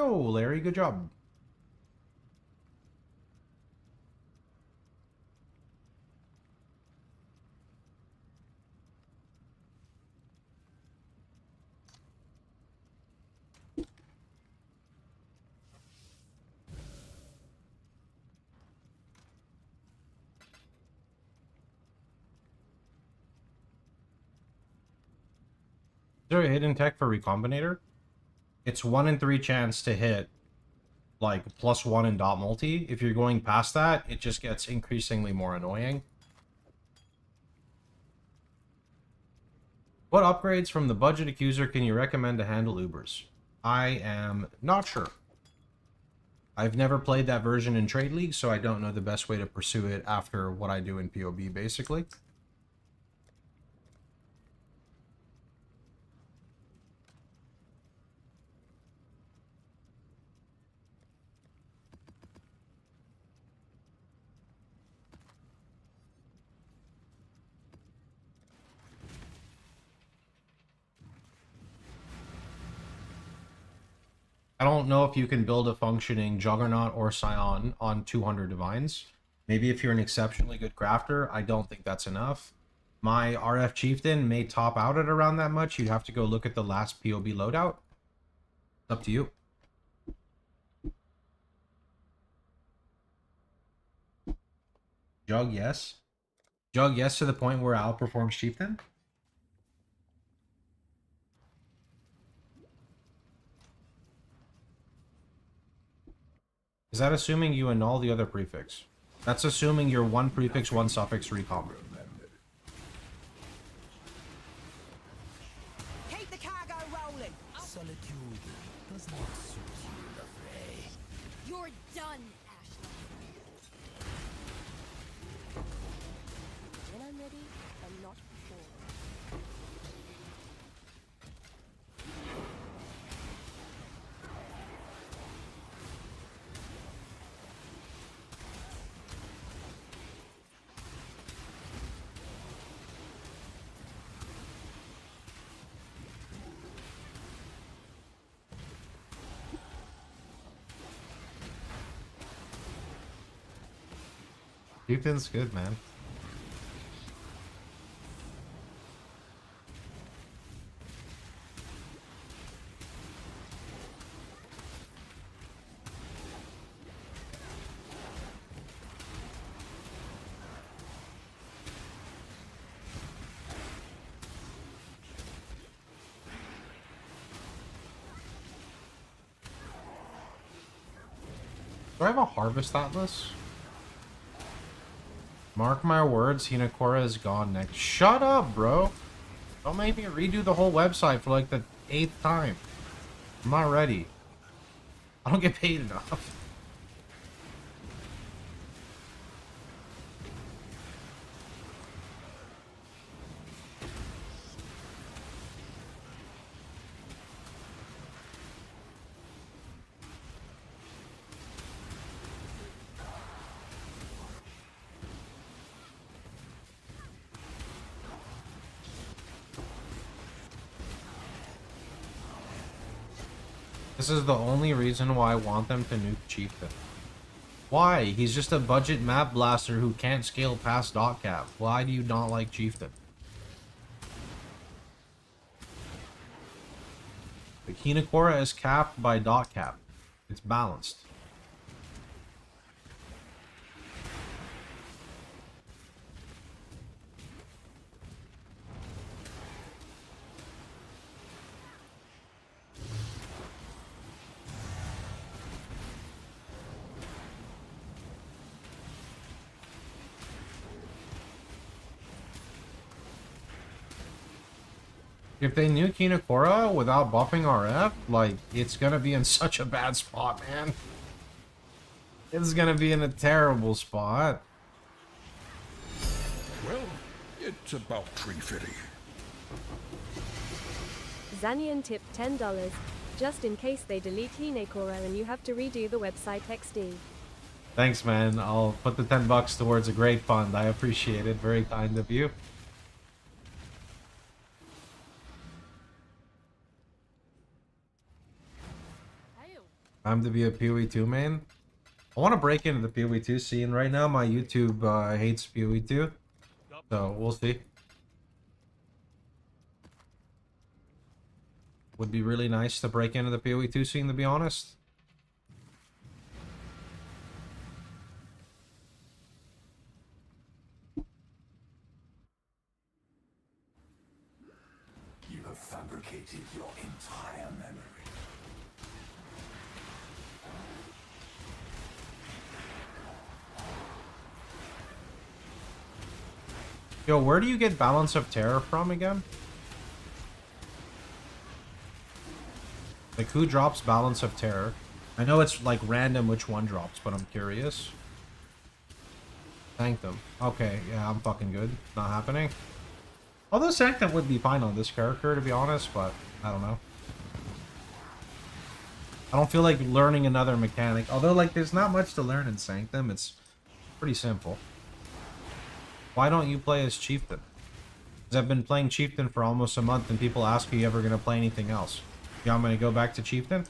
Yo, Larry, good job. Is there a hidden tech for Recombinator? It's 1 in 3 chance to hit like +1 in dot multi. If you're going past that, it just gets increasingly more annoying. What upgrades from the budget accuser can you recommend to handle Ubers? I am not sure. I've never played that version in Trade League, so I don't know the best way to pursue it after what I do in PoB, basically. I don't know if you can build a functioning Juggernaut or Scion on 200 Divines. Maybe if you're an exceptionally good crafter, I don't think that's enough. My RF Chieftain may top out at around that much. You'd have to go look at the last PoB loadout. It's up to you. Jug, yes. Jug, yes, to the point where it outperforms Chieftain. Is that assuming you annul the other prefix? That's assuming you're 1 prefix, 1 suffix recombo. Keep the cargo rolling. Solitude does not suit you, Lovely. You're done, Ashley. When I'm ready, and not before. Chieftain's good, man. Do I have a Harvest Atlas? Mark my words, Hinakura is gone next. Shut up, bro! Don't make me redo the whole website for like the 8th time. I'm not ready. I don't get paid enough. This is the only reason why I want them to nuke Chieftain. Why? He's just a budget map blaster who can't scale past dot cap. Why do you not like Chieftain? The Hinakura is capped by dot cap. It's balanced. If they nuke Hinakura without buffing RF, like, it's gonna be in such a bad spot, man. It's gonna be in a terrible spot. Well, it's about tree fitting. Zanian tipped $10, just in case they delete Hinekora and you have to redo the website XD. Thanks, man. I'll put the $10 towards a great fund. I appreciate it. Very kind of you. Time to be a PoE 2 main. I want to break into the PoE 2 scene. Right now, my YouTube hates PoE 2. So, we'll see. Would be really nice to break into the PoE 2 scene, to be honest. You have fabricated your entire memory. Yo, where do you get Balance of Terror from again? Like, who drops Balance of Terror? I know it's, like, random which one drops, but I'm curious. Sanctum. Okay, yeah, I'm fucking good. Not happening. Although Sanctum would be fine on this character, to be honest, but I don't know. I don't feel like learning another mechanic. Although, like, there's not much to learn in Sanctum. It's pretty simple. Why don't you play as Chieftain? Because I've been playing Chieftain for almost a month, and people ask, are you ever going to play anything else? Yeah, I'm going to go back to Chieftain?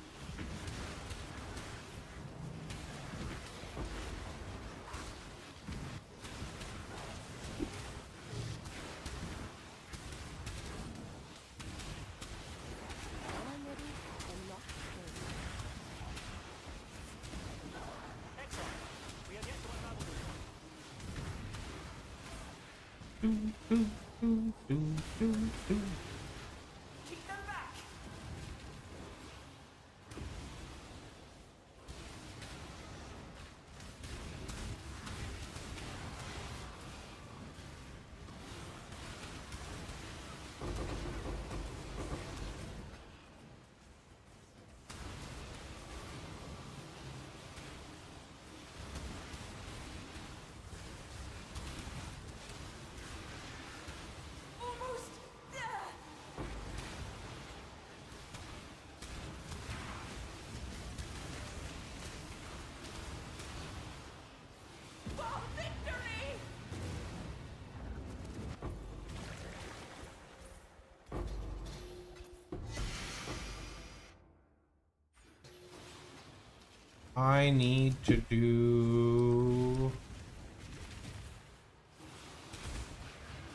I need to do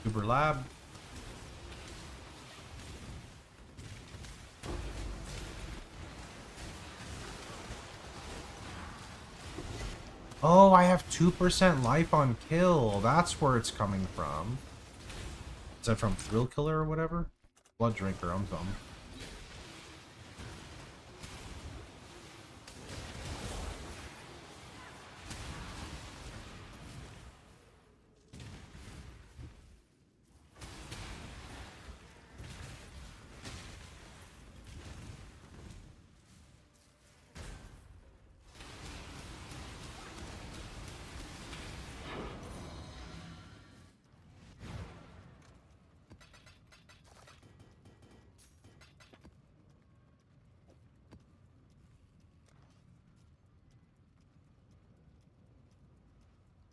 Uber Lab. Oh, I have 2% life on kill. That's where it's coming from. Is that from Thrill Killer or whatever? Blood Drinker, I'm dumb.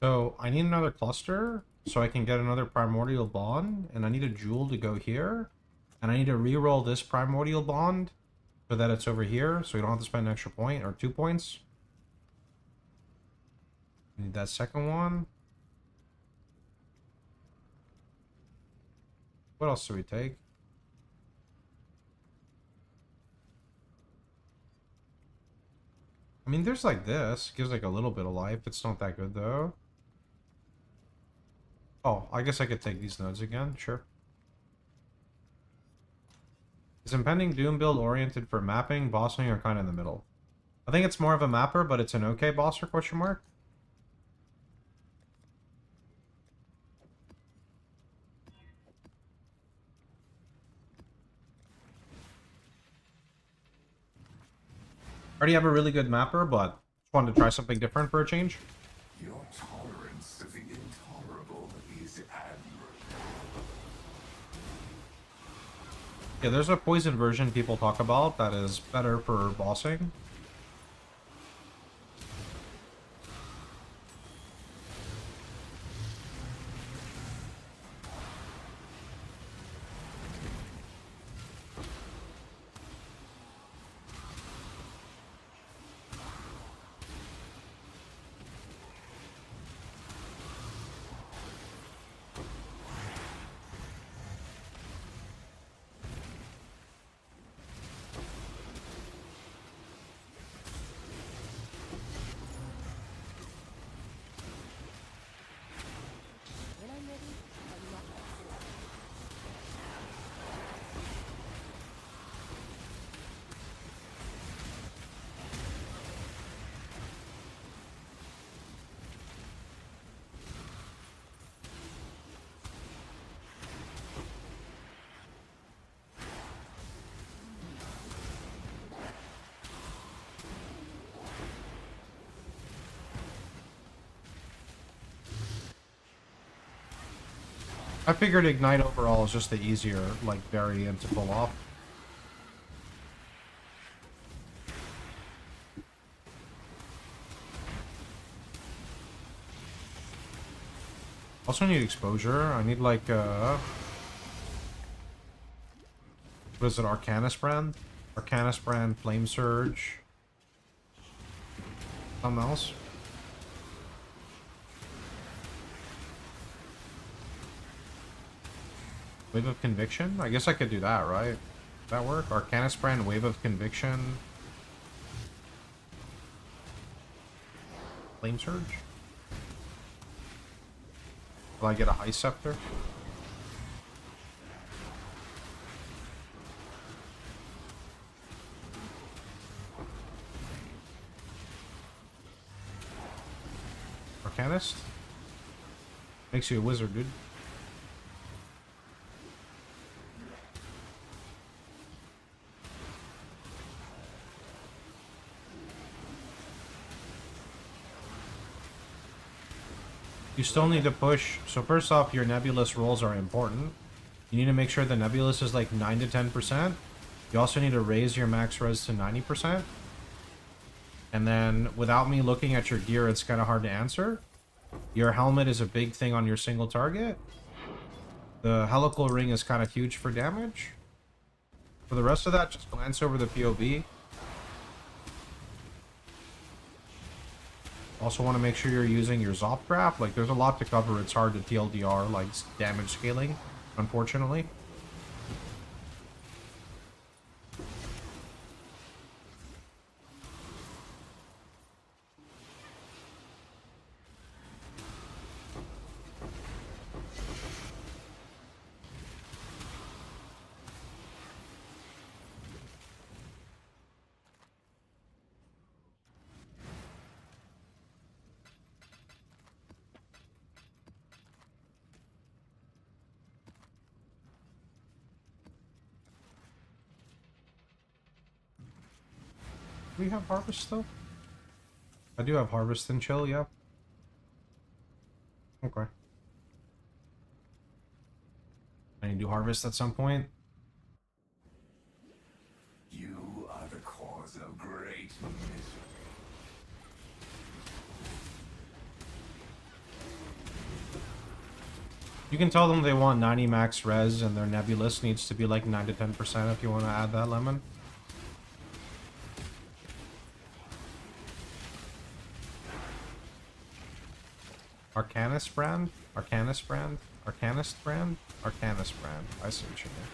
So I need another cluster so I can get another primordial bond, and I need a jewel to go here, and I need to re-roll this primordial bond so that it's over here, so we don't have to spend an extra point or 2 points. I need that second one. What else do we take? I mean, there's like this. Gives like a little bit of life. It's not that good though. Oh, I guess I could take these nodes again. Sure. Is Impending Doom build oriented for mapping, bossing, or kind of in the middle? I think it's more of a mapper, but it's an okay bosser, question mark. Already have a really good mapper, but just wanted to try something different for a change. Your tolerance of the intolerable is admirable. Yeah, there's a poison version people talk about that is better for bossing. I figured Ignite overall is just the easier, like, variant to pull off. Also need exposure. I need, like, what is it, Arcanus brand? Arcanus brand, Flame Surge. Something else? Wave of Conviction? I guess I could do that, right? Does that work? Arcanus brand, Wave of Conviction. Flame Surge? Will I get a High Scepter? Arcanist? Makes you a wizard, dude. You still need to push. So first off, your nebulous rolls are important. You need to make sure the nebulous is like 9 to 10%. You also need to raise your max res to 90%. And then without me looking at your gear, it's kind of hard to answer. Your helmet is a big thing on your single target. The helical ring is kind of huge for damage. For the rest of that, just glance over the POV. Also want to make sure you're using your Zop Graph. Like, there's a lot to cover. It's hard to TLDR, like, damage scaling, unfortunately. Do we have Harvest still? I do have Harvest and Chill, yeah. Okay. I need to do Harvest at some point. You are the cause of great misery. You can tell them they want 90 max res and their nebulous needs to be like 9 to 10% if you want to add that lemon. Arcanus brand? Arcanus brand? Arcanist brand? Arcanus brand. I see what you mean.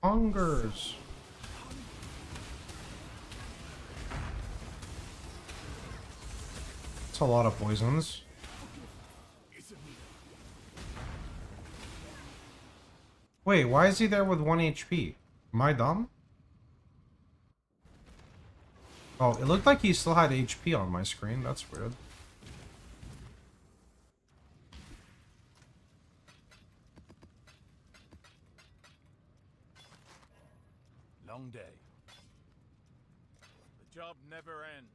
Hungers. That's a lot of poisons. Wait, why is he there with 1 HP? Am I dumb? Oh, it looked like he still had HP on my screen. That's weird. Long day. The job never ends.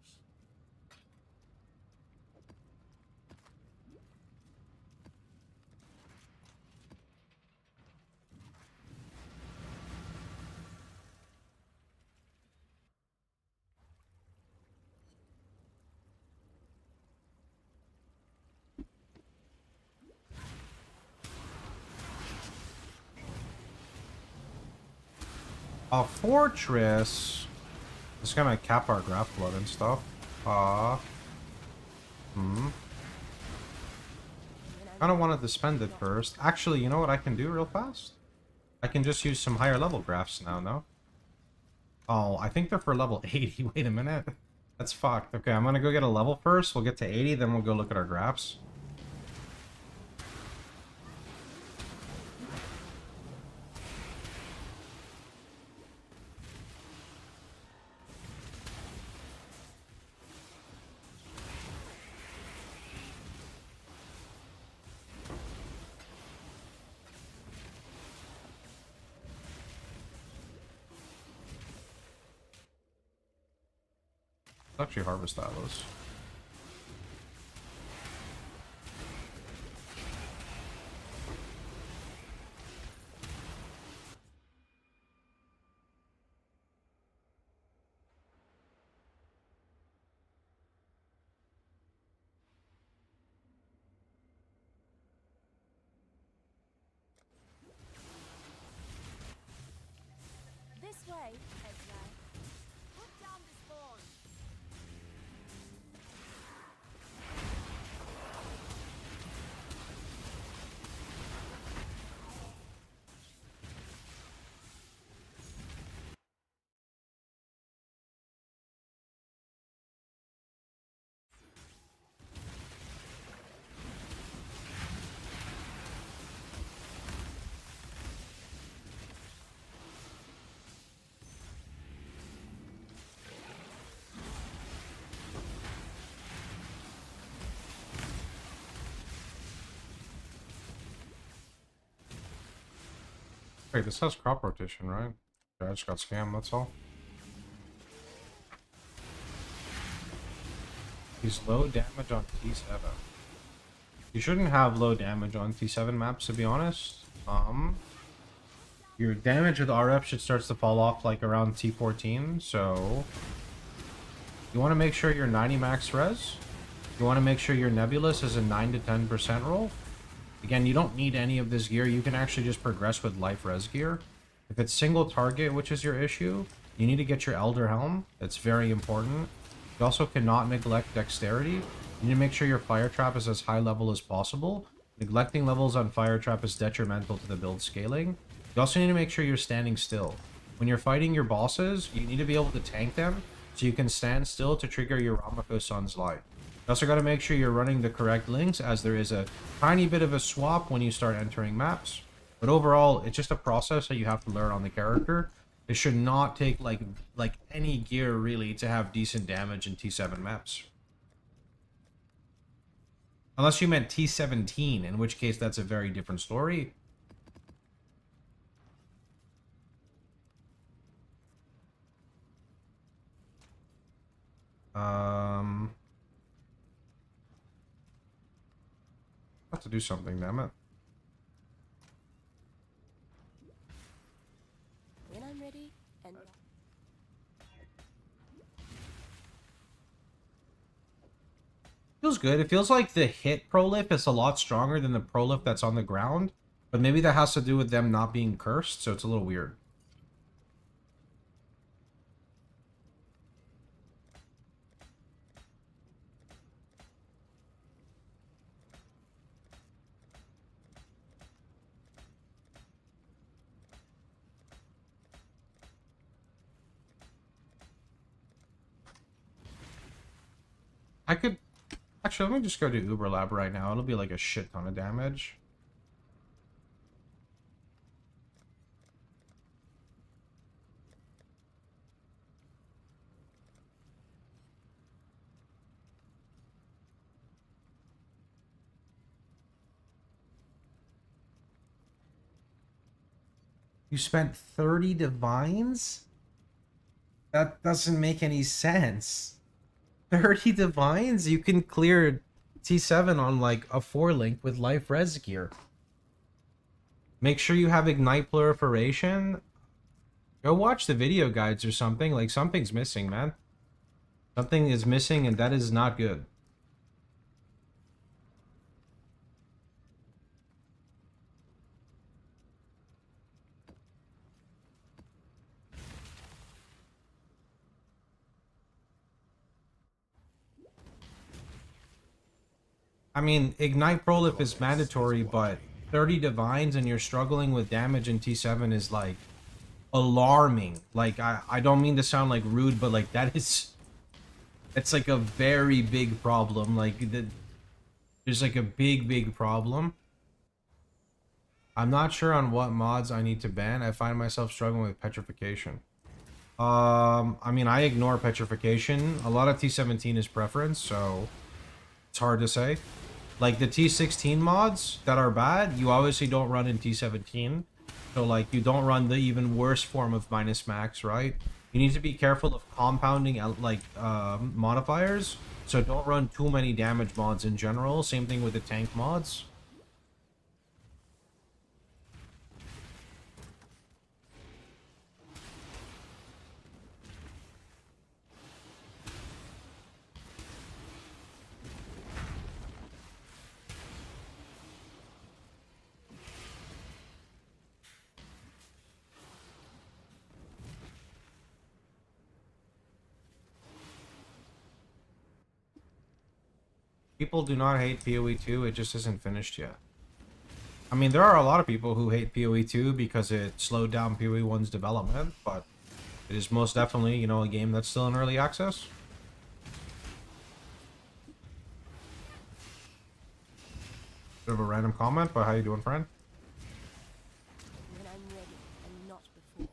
A fortress is gonna cap our graph blood and stuff. Kinda wanted to spend it first. Actually, you know what I can do real fast? I can just use some higher level graphs now, no? Oh, I think they're for level 80. Wait a minute. That's fucked. Okay, I'm gonna go get a level first. We'll get to 80, then we'll go look at our graphs. Let's actually harvest those. This way, Edgar. Put down the spawn. Wait, this has crop rotation, right? Yeah, I just got scammed, that's all. He's low damage on T7. You shouldn't have low damage on T7 maps, to be honest. Your damage with RF should start to fall off like around T14, so you want to make sure you're 90 max res. You want to make sure your Nebulous is a 9 to 10% roll. Again, you don't need any of this gear. You can actually just progress with life res gear. If it's single target, which is your issue, you need to get your Elder Helm. It's very important. You also cannot neglect dexterity. You need to make sure your fire trap is as high level as possible. Neglecting levels on fire trap is detrimental to the build scaling. You also need to make sure you're standing still. When you're fighting your bosses, you need to be able to tank them so you can stand still to trigger your Ramako Sun's Light. You also got to make sure you're running the correct links, as there is a tiny bit of a swap when you start entering maps. But overall, it's just a process that you have to learn on the character. It should not take like any gear really to have decent damage in T7 maps. Unless you meant T17, in which case that's a very different story. Have to do something, damn it. When I'm ready, and Feels good. It feels like the hit prolif is a lot stronger than the prolif that's on the ground. But maybe that has to do with them not being cursed, so it's a little weird. I could... Actually, let me just go to Uber Lab right now. It'll be like a shit ton of damage. You spent 30 divines? That doesn't make any sense. 30 divines? You can clear T7 on like a 4-link with life res gear. Make sure you have ignite proliferation. Go watch the video guides or something. Like, something's missing, man. Something is missing, and that is not good. I mean, ignite prolif is mandatory, but 30 divines and you're struggling with damage in T7 is like alarming. Like, I don't mean to sound like rude, but like that is, it's like a very big problem. Like, there's like a big problem. I'm not sure on what mods I need to ban. I find myself struggling with petrification. I mean, I ignore petrification. A lot of T17 is preference, so it's hard to say. Like, the T16 mods that are bad, you obviously don't run in T17. So, like, you don't run the even worse form of minus max, right? You need to be careful of compounding, like, modifiers. So don't run too many damage mods in general. Same thing with the tank mods. People do not hate PoE 2, it just isn't finished yet. I mean, there are a lot of people who hate PoE 2 because it slowed down PoE 1's development, but it is most definitely, you know, a game that's still in early access. Bit of a random comment, but how you doing, friend? When I'm ready, and not before.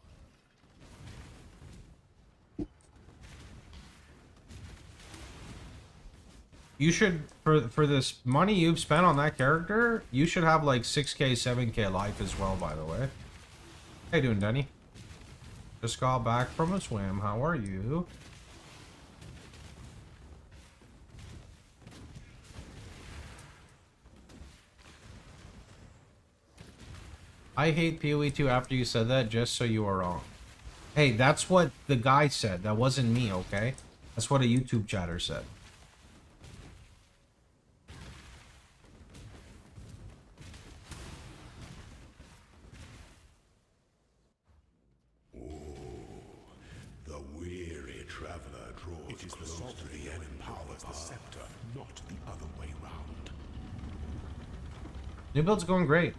You should, for this money you've spent on that character, you should have like 6k, 7k life as well, by the way. How you doing, Denny? Just got back from a swim. How are you? I hate PoE 2 after you said that, just so you are wrong. Hey, that's what the guy said. That wasn't me, okay? That's what a YouTube chatter said. The weary traveler draws it is close to the enemy powers the scepter, not the other way round. New build's going great.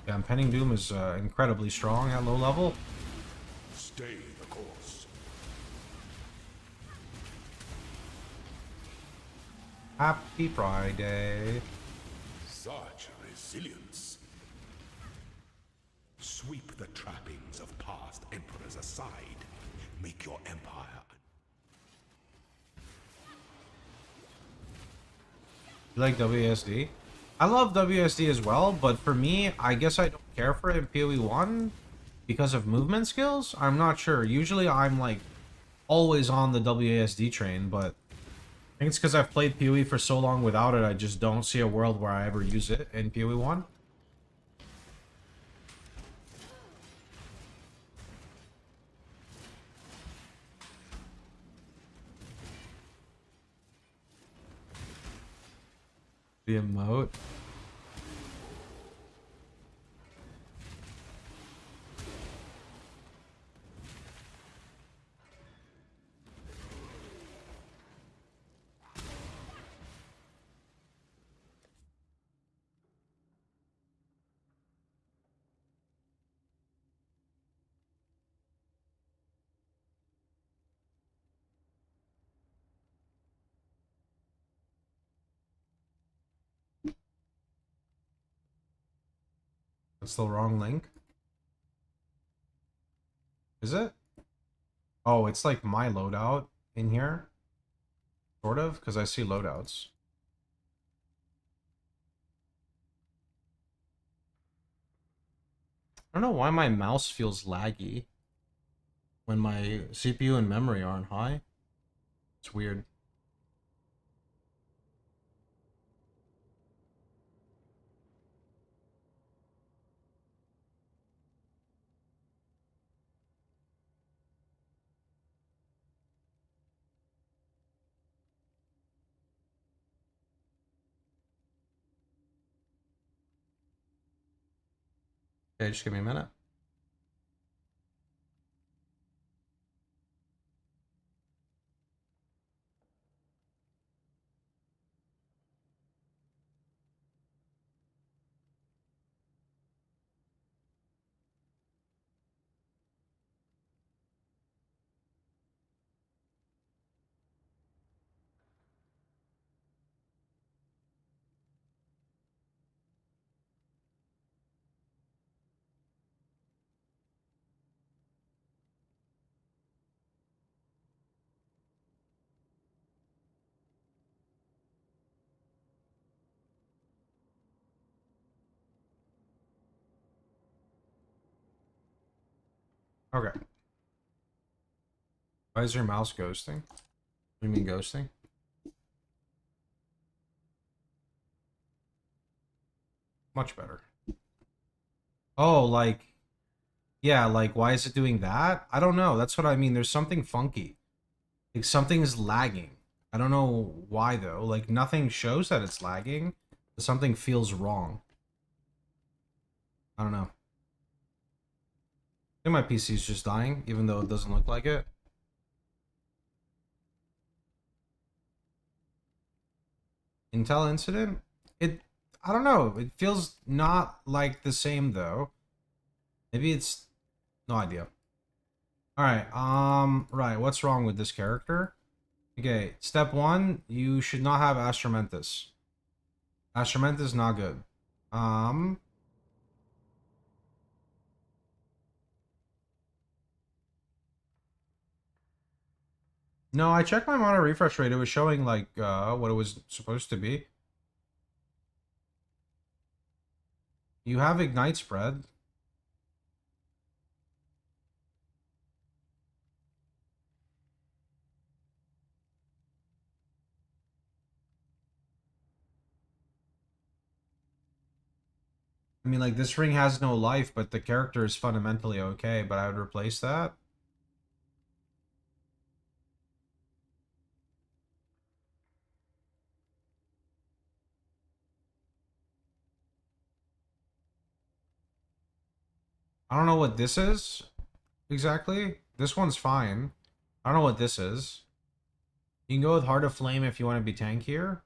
Yeah, Impending Doom is incredibly strong at low level. Stay the course. Happy Friday. Such resilience. Sweep the trappings of past emperors aside. Make your empire. You like WSD? I love WSD as well, but for me, I guess I don't care for it in PoE 1 because of movement skills. I'm not sure. Usually I'm like always on the WASD train, but I think it's because I've played PoE for so long without it, I just don't see a world where I ever use it in PoE 1. The emote. That's the wrong link. Is it? Oh, it's like my loadout in here. Sort of, because I see loadouts. I don't know why my mouse feels laggy when my CPU and memory aren't high. It's weird. Okay, just give me a minute. Okay. Why is your mouse ghosting? What do you mean ghosting? Much better. Oh, like, yeah, like, why is it doing that? I don't know. That's what I mean. There's something funky. Like, something is lagging. I don't know why, though. Like, nothing shows that it's lagging. But something feels wrong. I don't know. I think my PC's just dying, even though it doesn't look like it. Intel incident? I don't know. It feels not like the same, though. Maybe it's... No idea. Alright, right, what's wrong with this character? Okay, step 1, you should not have Astramentus. Astramentus is not good. No, I checked my monitor refresh rate. It was showing, like, what it was supposed to be. You have Ignite spread. I mean, like, this ring has no life, but the character is fundamentally okay, but I would replace that. I don't know what this is, exactly. This one's fine. I don't know what this is. You can go with Heart of Flame if you want to be tankier.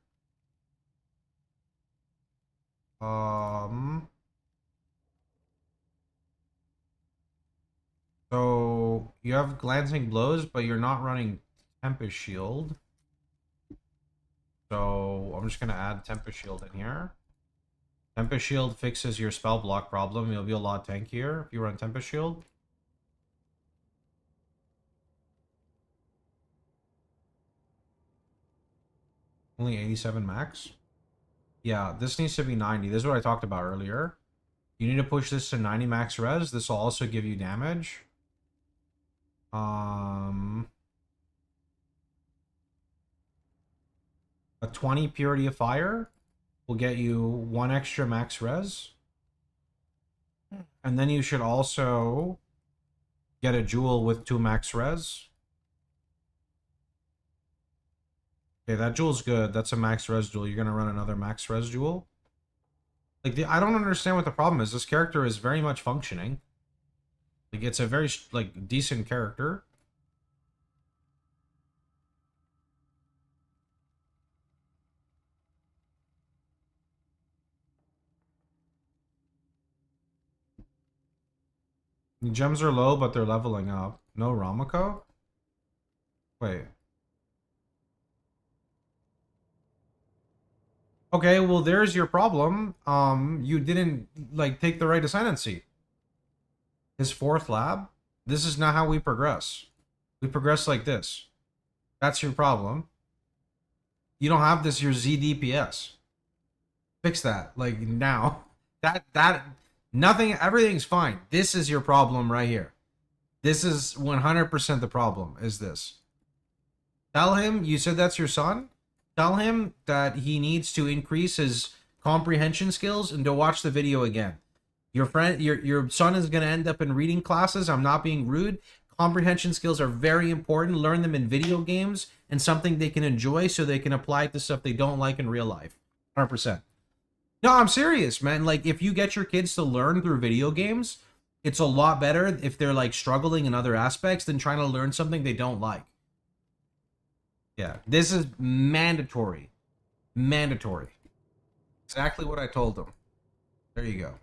So, you have Glancing Blows, but you're not running Tempest Shield. So, I'm just going to add Tempest Shield in here. Tempest Shield fixes your spell block problem. You'll be a lot tankier if you run Tempest Shield. Only 87 max? Yeah, this needs to be 90. This is what I talked about earlier. You need to push this to 90 max res. This will also give you damage. A 20 Purity of Fire will get you 1 extra max res. And then you should also get a jewel with 2 max res. Okay, that jewel's good. That's a max res jewel. You're gonna run another max res jewel. Like, I don't understand what the problem is. This character is very much functioning. Like, it's a very, like, decent character. The gems are low, but they're leveling up. No Ramako? Wait. Okay, well, there's your problem. You didn't, like, take the right ascendancy. His 4th lab? This is not how we progress. We progress like this. That's your problem. You don't have this, your Z DPS. Fix that, like, now. Nothing, everything's fine. This is your problem right here. This is 100% the problem, is this. Tell him, you said that's your son? Tell him that he needs to increase his comprehension skills and to watch the video again. Your son is going to end up in reading classes. I'm not being rude. Comprehension skills are very important. Learn them in video games and something they can enjoy so they can apply it to stuff they don't like in real life. 100%. No, I'm serious, man. Like, if you get your kids to learn through video games, it's a lot better if they're, like, struggling in other aspects than trying to learn something they don't like. Yeah, this is mandatory. Mandatory. Exactly what I told them. There you go.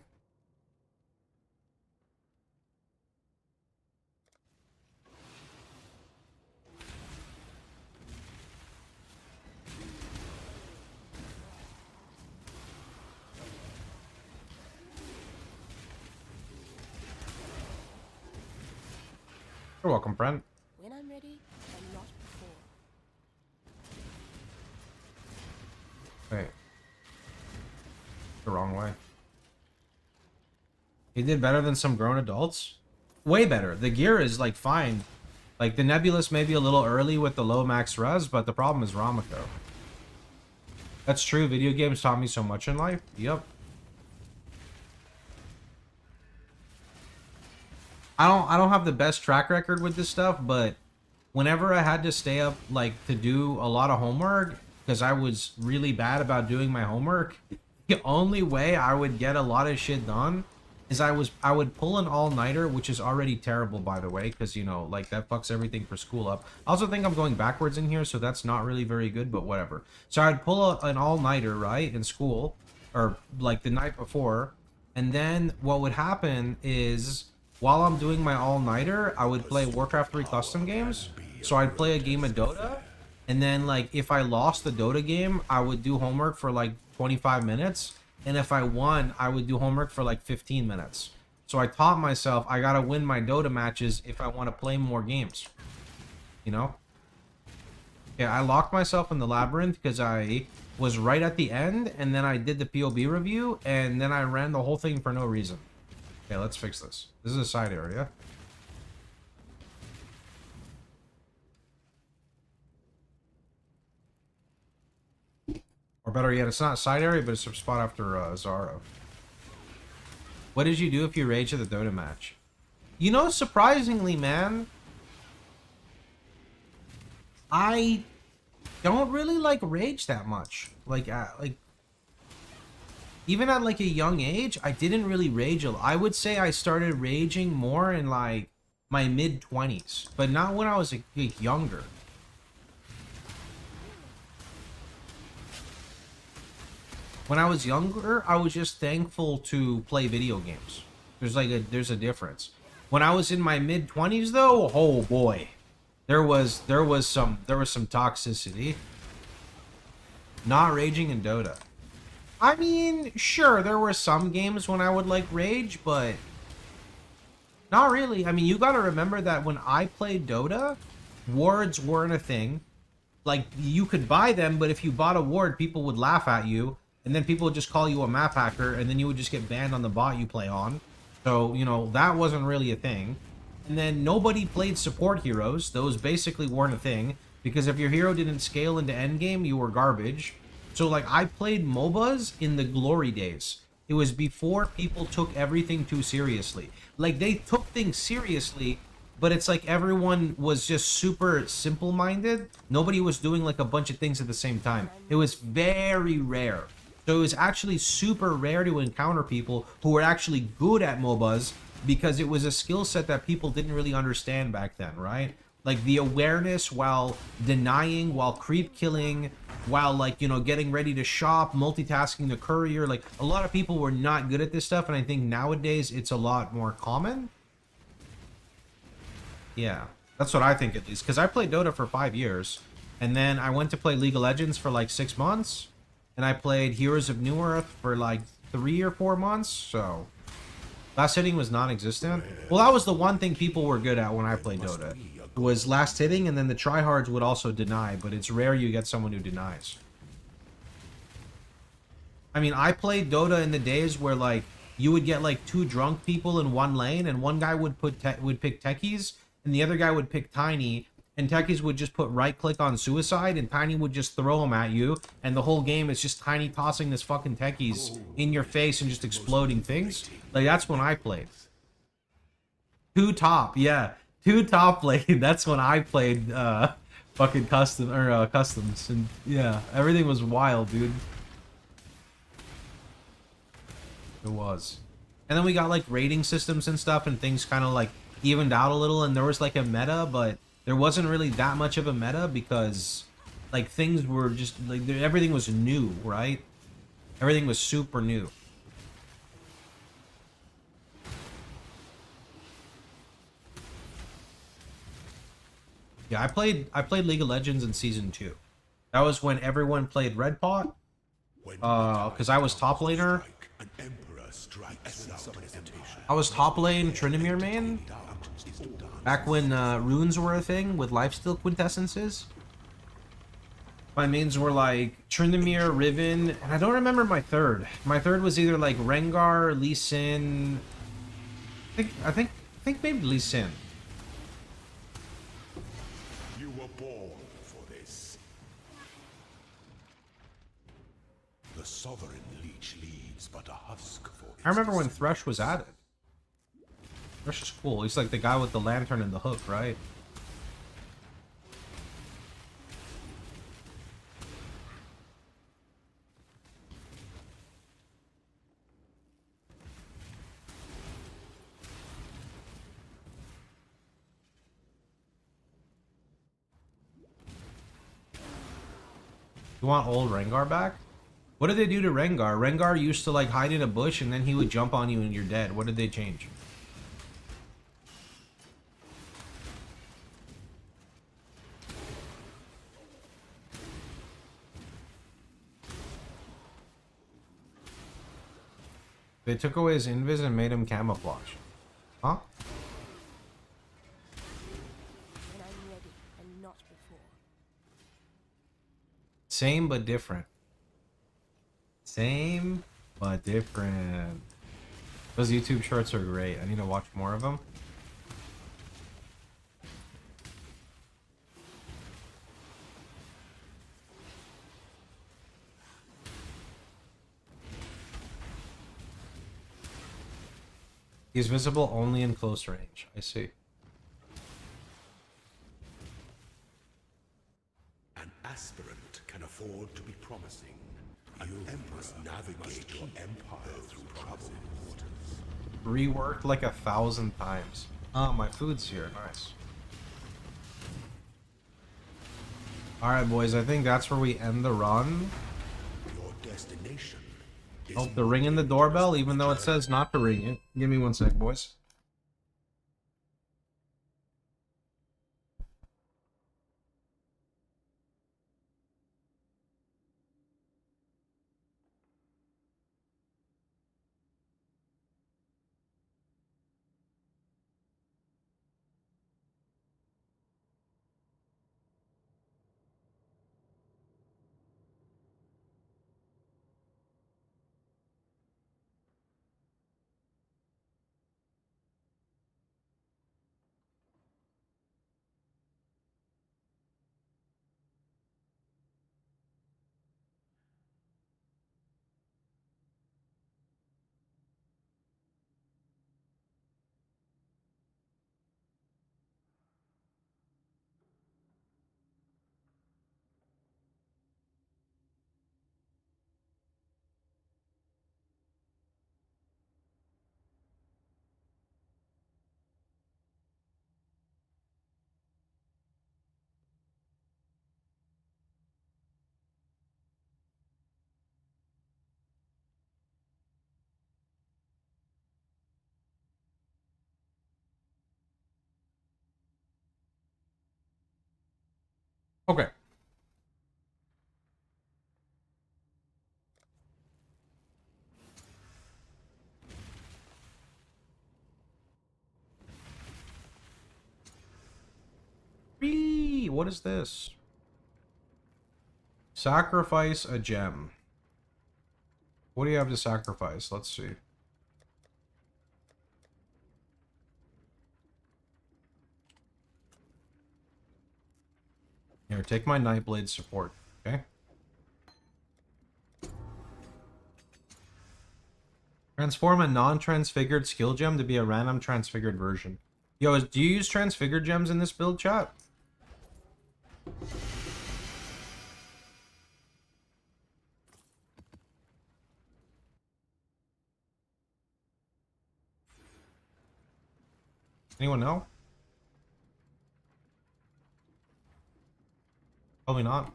You're welcome, friend. When I'm ready, and not before. Wait. The wrong way. He did better than some grown adults? Way better. The gear is, like, fine. Like, the Nebulous may be a little early with the low max res, but the problem is Ramako. That's true. Video games taught me so much in life. Yep. I don't have the best track record with this stuff, but whenever I had to stay up, like, to do a lot of homework, because I was really bad about doing my homework, the only way I would get a lot of shit done is I would pull an all-nighter, which is already terrible, by the way, because, you know, like, that fucks everything for school up. I also think I'm going backwards in here, so that's not really very good, but whatever. So I'd pull an all-nighter, right, in school, or, like, the night before, and then what would happen is, while I'm doing my all-nighter, I would play Warcraft 3 custom games. So I'd play a game of Dota, and then, like, if I lost the Dota game, I would do homework for, like, 25 minutes, and if I won, I would do homework for, like, 15 minutes. So I taught myself I gotta win my Dota matches if I want to play more games. You know? Yeah, I locked myself in the labyrinth because I was right at the end, and then I did the POB review, and then I ran the whole thing for no reason. Okay, let's fix this. This is a side area. Or better yet, it's not a side area, but it's a spot after Zaro. What did you do if you rage at the Dota match? You know, surprisingly, man, I don't really like rage that much. Like even at like a young age, I didn't really rage a lot. I would say I started raging more in like my mid-20s, but not when I was like younger. When I was younger, I was just thankful to play video games. There's a difference. When I was in my mid-20s though, oh boy. There was some toxicity. Not raging in Dota. I mean, sure, there were some games when I would like rage, but not really. I mean, you gotta remember that when I played Dota, wards weren't a thing. Like, you could buy them, but if you bought a ward, people would laugh at you, and then people would just call you a map hacker, and then you would just get banned on the bot you play on. So, you know, that wasn't really a thing. And then nobody played support heroes. Those basically weren't a thing, because if your hero didn't scale into endgame, you were garbage. So, like, I played MOBAs in the glory days. It was before people took everything too seriously. Like, they took things seriously, but it's like everyone was just super simple-minded. Nobody was doing, like, a bunch of things at the same time. It was very rare. So it was actually super rare to encounter people who were actually good at MOBAs, because it was a skill set that people didn't really understand back then, right? Like, the awareness while denying, while creep killing, while, like, you know, getting ready to shop, multitasking the courier. Like, a lot of people were not good at this stuff, and I think nowadays it's a lot more common. Yeah, that's what I think, at least. Because I played Dota for 5 years, and then I went to play League of Legends for, like, 6 months, and I played Heroes of New Earth for, like, 3 or 4 months, so... Last hitting was non-existent. Well, that was the one thing people were good at when I played Dota. Was last hitting, and then the tryhards would also deny, but it's rare you get someone who denies. I mean, I played Dota in the days where, like, you would get like two drunk people in one lane, and one guy would pick techies, and the other guy would pick Tiny, and techies would just put right click on suicide, and Tiny would just throw him at you, and the whole game is just Tiny tossing this fucking techies in your face and just exploding things. Like, that's when I played. Two top, yeah. Two top lane. That's when I played fucking customs, and yeah, everything was wild, dude. It was. And then we got like rating systems and stuff, and things kind of like evened out a little, and there was like a meta, but there wasn't really that much of a meta because like things were just like everything was new, right? Everything was super new. Yeah, I played League of Legends in Season 2. That was when everyone played Red Pot. Because I was top laner. I was top lane Tryndamere main. Back when runes were a thing with lifesteal quintessences. My mains were like Tryndamere, Riven, and I don't remember my third. My third was either like Rengar, Lee Sin. I think maybe Lee Sin. The sovereign leech leaves but a husk for I remember when Thresh was added. Thresh is cool. He's like the guy with the lantern and the hook, right? You want old Rengar back? What did they do to Rengar? Rengar used to like hide in a bush and then he would jump on you and you're dead. What did they change? They took away his invis and made him camouflage. Huh? When I'm ready and not before. Same but different. Same but different. Those YouTube shorts are great. I need to watch more of them. He's visible only in close range. I see. An aspirant can afford to be promising. You must navigate your empire through troubled waters. Reworked like 1,000 times. Oh, my food's here. Nice. Alright, boys. I think that's where we end the run. Your destination. Oh, they're ringing the doorbell, even though it says not to ring it. Give me one sec, boys. Okay. What is this? Sacrifice a gem. What do you have to sacrifice? Let's see. Here, take my Nightblade support, okay? Transform a non-transfigured skill gem to be a random transfigured version. Yo, do you use transfigured gems in this build, chat? Anyone know? Probably not.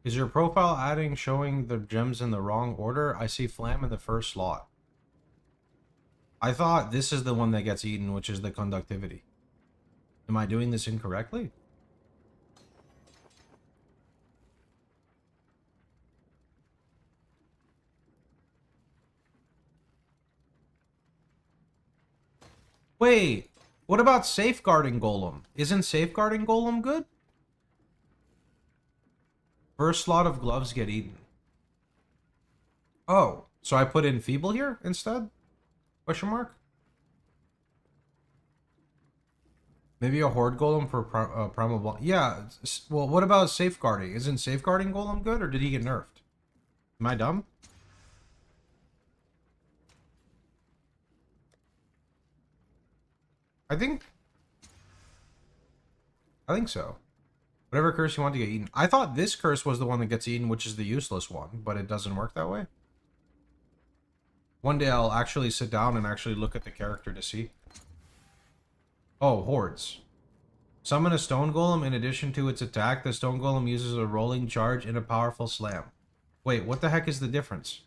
Is your profile adding showing the gems in the wrong order? I see Flam in the first slot. I thought this is the one that gets eaten, which is the conductivity. Am I doing this incorrectly? Wait, what about safeguarding golem? Isn't safeguarding golem good? First slot of gloves get eaten. Oh, so I put in feeble here instead? Question mark? Maybe a horde golem for primal ball. Yeah, well, what about safeguarding? Isn't safeguarding golem good, or did he get nerfed? Am I dumb? I think so. Whatever curse you want to get eaten. I thought this curse was the one that gets eaten, which is the useless one, but it doesn't work that way. One day I'll actually sit down and actually look at the character to see. Oh, hordes. Summon a stone golem. In addition to its attack, the stone golem uses a rolling charge and a powerful slam. Wait, what the heck is the difference?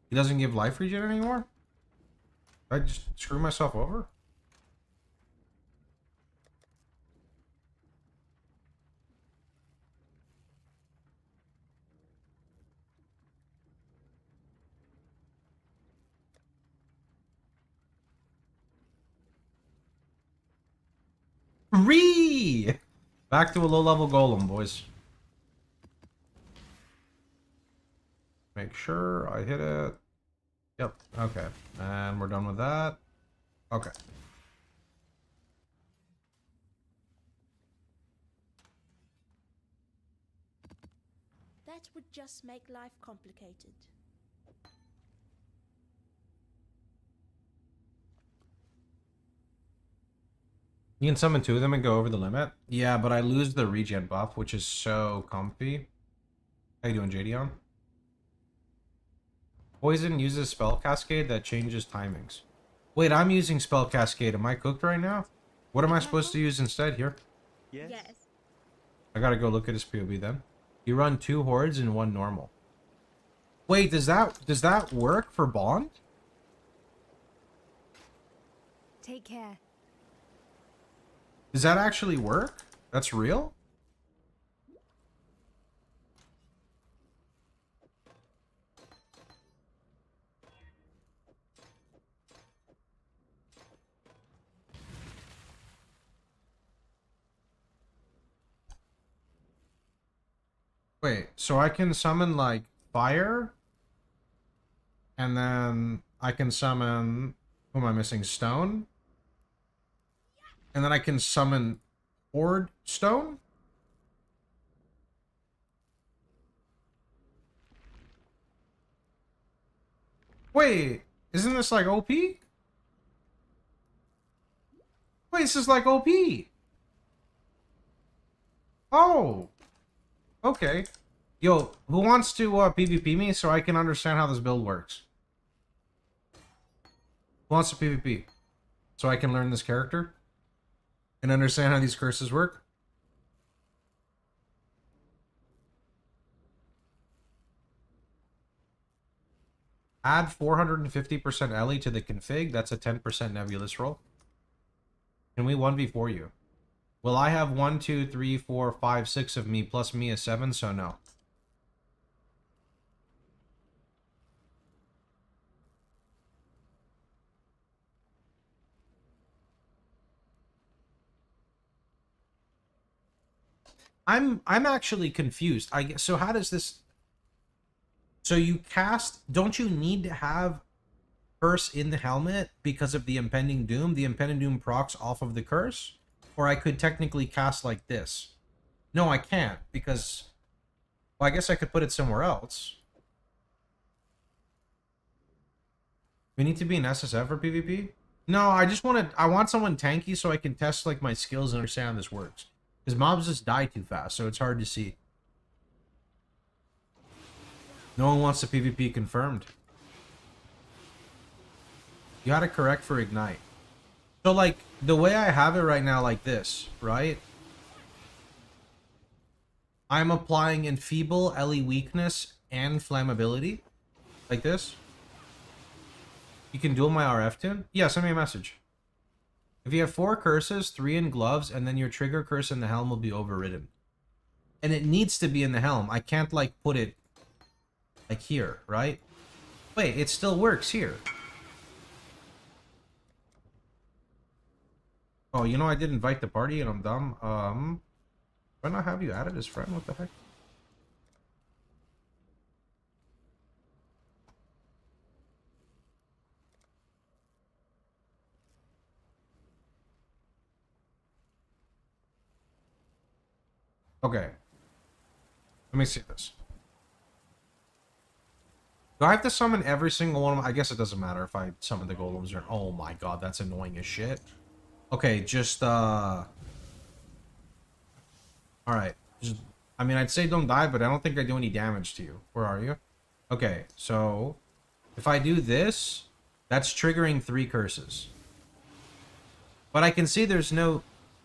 He doesn't give life regen anymore? Did I just screw myself over? Back to a low-level golem, boys. Make sure I hit it. Yep, okay. And we're done with that. Okay. That would just make life complicated. You can summon 2 of them and go over the limit. Yeah, but I lose the regen buff, which is so comfy. How you doing, JDon? Poison uses spell cascade that changes timings. Wait, I'm using spell cascade. Am I cooked right now? What am I supposed to use instead here? Yes. I gotta go look at his POV then. You run 2 hordes and 1 normal. Wait, does that work for Bond? Take care. Does that actually work? That's real? Wait, so I can summon like fire? And then I can summon, who am I missing? Stone? And then I can summon Horde Stone? Wait, isn't this like OP? Wait, this is like OP. Oh. Okay. Yo, who wants to PvP me so I can understand how this build works? Who wants to PvP? So I can learn this character? And understand how these curses work? Add 450% Ellie to the config. That's a 10% nebulous roll. Can we 1v4 you? Well, I have 1, 2, 3, 4, 5, 6 of me, plus me is 7, so no. I'm actually confused. So how does this... So you cast... Don't you need to have curse in the helmet because of the Impending Doom. The Impending Doom procs off of the curse. Or I could technically cast like this. No, I can't, because... Well, I guess I could put it somewhere else. We need to be an SSF for PvP? No, I want someone tanky so I can test like my skills and understand how this works. Because mobs just die too fast, so it's hard to see. No one wants the PvP confirmed. You had to correct for Ignite. So like, the way I have it right now like this, right? I'm applying Enfeeble, LE Weakness, and Flammability. Like this. You can duel my RF tune? Yeah, send me a message. If you have 4 curses, 3 in gloves, and then your trigger curse in the helm will be overridden. And it needs to be in the helm. I can't, like, put it, like, here, right? Wait, it still works here. Oh, you know, I did invite the party and I'm dumb. Why not have you added as friend? What the heck? Okay. Let me see this. Do I have to summon every single one of them? I guess it doesn't matter if I summon the golems or... Oh my god, that's annoying as shit. Okay, just, Alright. I mean, I'd say don't die, but I don't think I do any damage to you. Where are you? Okay, so... If I do this, that's triggering 3 curses. But I can see there's no...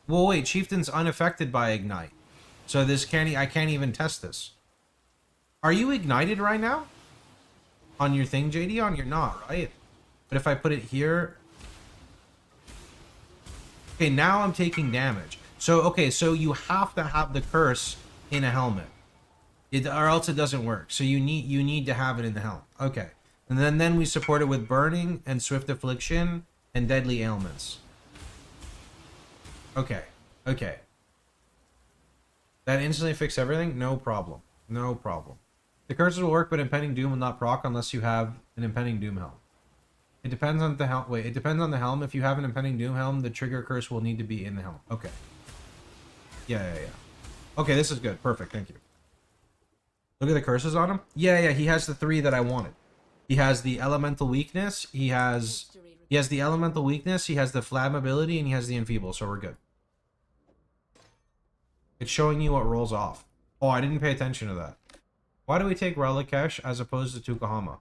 Well, wait, Chieftain's unaffected by Ignite. So this I can't even test this. Are you ignited right now? On your thing, JD? On you're not, right? But if I put it here... Okay, now I'm taking damage. So, okay, so you have to have the curse in a helmet. Or else it doesn't work. So you need to have it in the helmet. Okay. And then we support it with Burning and Swift Affliction and Deadly Ailments. Okay. Okay. That instantly fix everything? No problem. No problem. The curses will work, but Impending Doom will not proc unless you have an Impending Doom helm. It depends on the helm. Wait, it depends on the helm. If you have an Impending Doom helm, the trigger curse will need to be in the helm. Okay. Yeah. Okay, this is good. Perfect. Thank you. Look at the curses on him. Yeah. He has the 3 that I wanted. He has the Elemental Weakness. He has the Elemental Weakness. He has the Flammability, and he has the Enfeeble. So we're good. It's showing you what rolls off. Oh, I didn't pay attention to that. Why do we take Relikesh as opposed to Tukahama?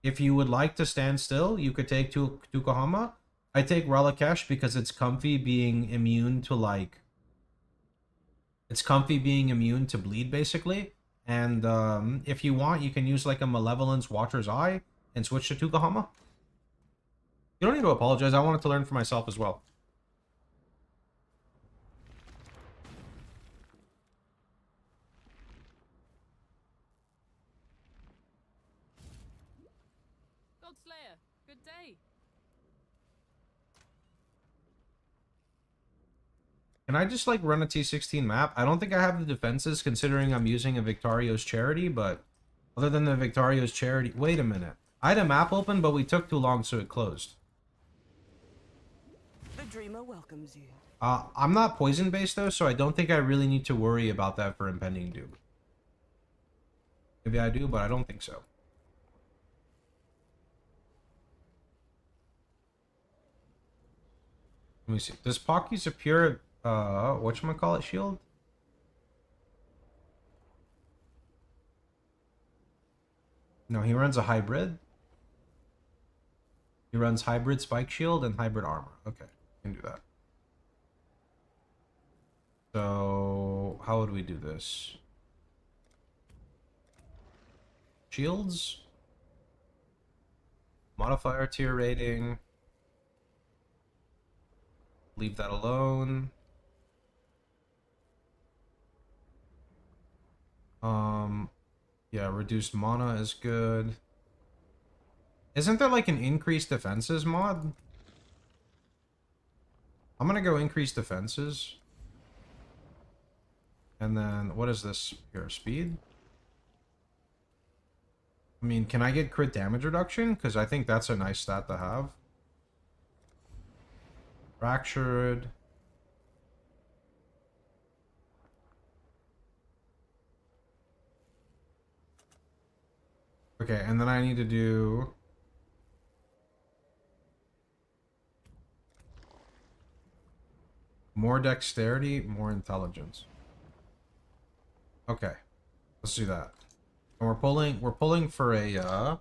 If you would like to stand still, you could take Tukahama. I take Relikesh because it's comfy being immune to, like... It's comfy being immune to bleed, basically. And if you want, you can use, like, a Malevolence Watcher's Eye and switch to Tukahama. You don't need to apologize. I wanted to learn for myself as well. Slayer, good day. Can I just, like, run a T16 map? I don't think I have the defenses, considering I'm using a Victario's Charity, but other than the Victario's Charity... Wait a minute. I had a map open, but we took too long, so it closed. The Dreamer welcomes you. I'm not poison-based, though, so I don't think I really need to worry about that for Impending Doom. Maybe I do, but I don't think so. Let me see. Does Pock use a pure, whatchamacallit shield? No, he runs a hybrid. He runs hybrid spike shield and hybrid armor. Okay, can do that. So, how would we do this? Shields? Modifier tier rating. Leave that alone. Yeah, reduced mana is good. Isn't there like an increased defenses mod? I'm gonna go increase defenses. And then, what is this here? Speed? I mean, can I get crit damage reduction? Because I think that's a nice stat to have. Fractured. Okay, and then I need to do... more dexterity, more intelligence. Okay, let's do that. And we're pulling for a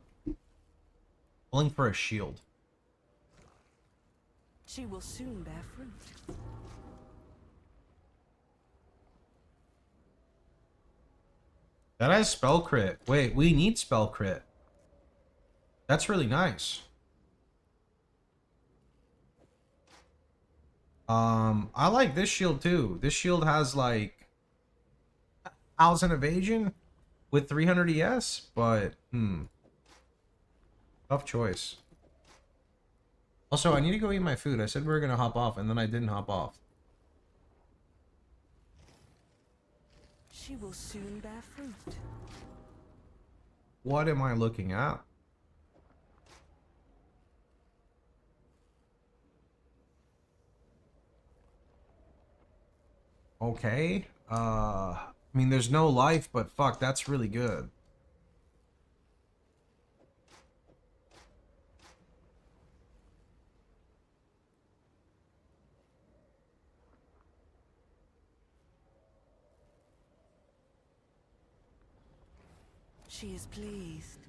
shield. She will soon bear fruit. That has spell crit. Wait, we need spell crit. That's really nice. I like this shield too. This shield has like 1000 evasion with 300 ES, but tough choice. Also, I need to go eat my food. I said we were gonna hop off, and then I didn't hop off. She will soon bear fruit. What am I looking at? Okay. I mean, there's no life, but fuck, that's really good. She is pleased.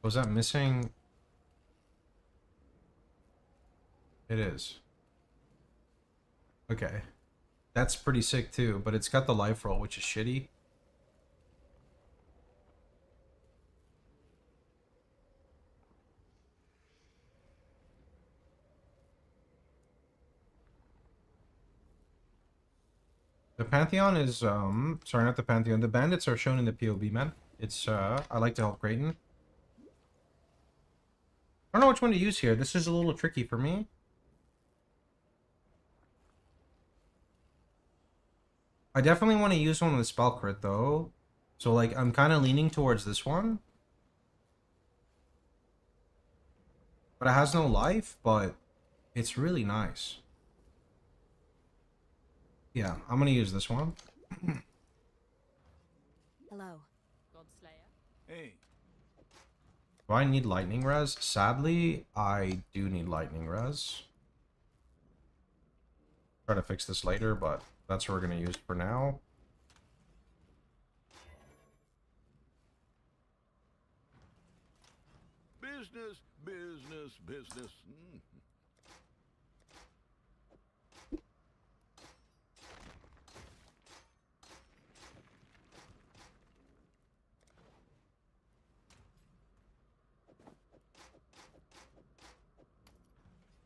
Was that missing? It is. Okay. That's pretty sick too, but it's got the life roll, which is shitty. The Pantheon is, sorry, not the Pantheon. The bandits are shown in the POB, man. It's, I like to help Creighton. I don't know which one to use here. This is a little tricky for me. I definitely want to use one with spell crit, though. So, like, I'm kind of leaning towards this one. But it has no life, but it's really nice. Yeah, I'm gonna use this one. Hello. Godslayer. Hey. Do I need lightning res? Sadly, I do need lightning res. Try to fix this later, but that's what we're gonna use for now. Business, business, business.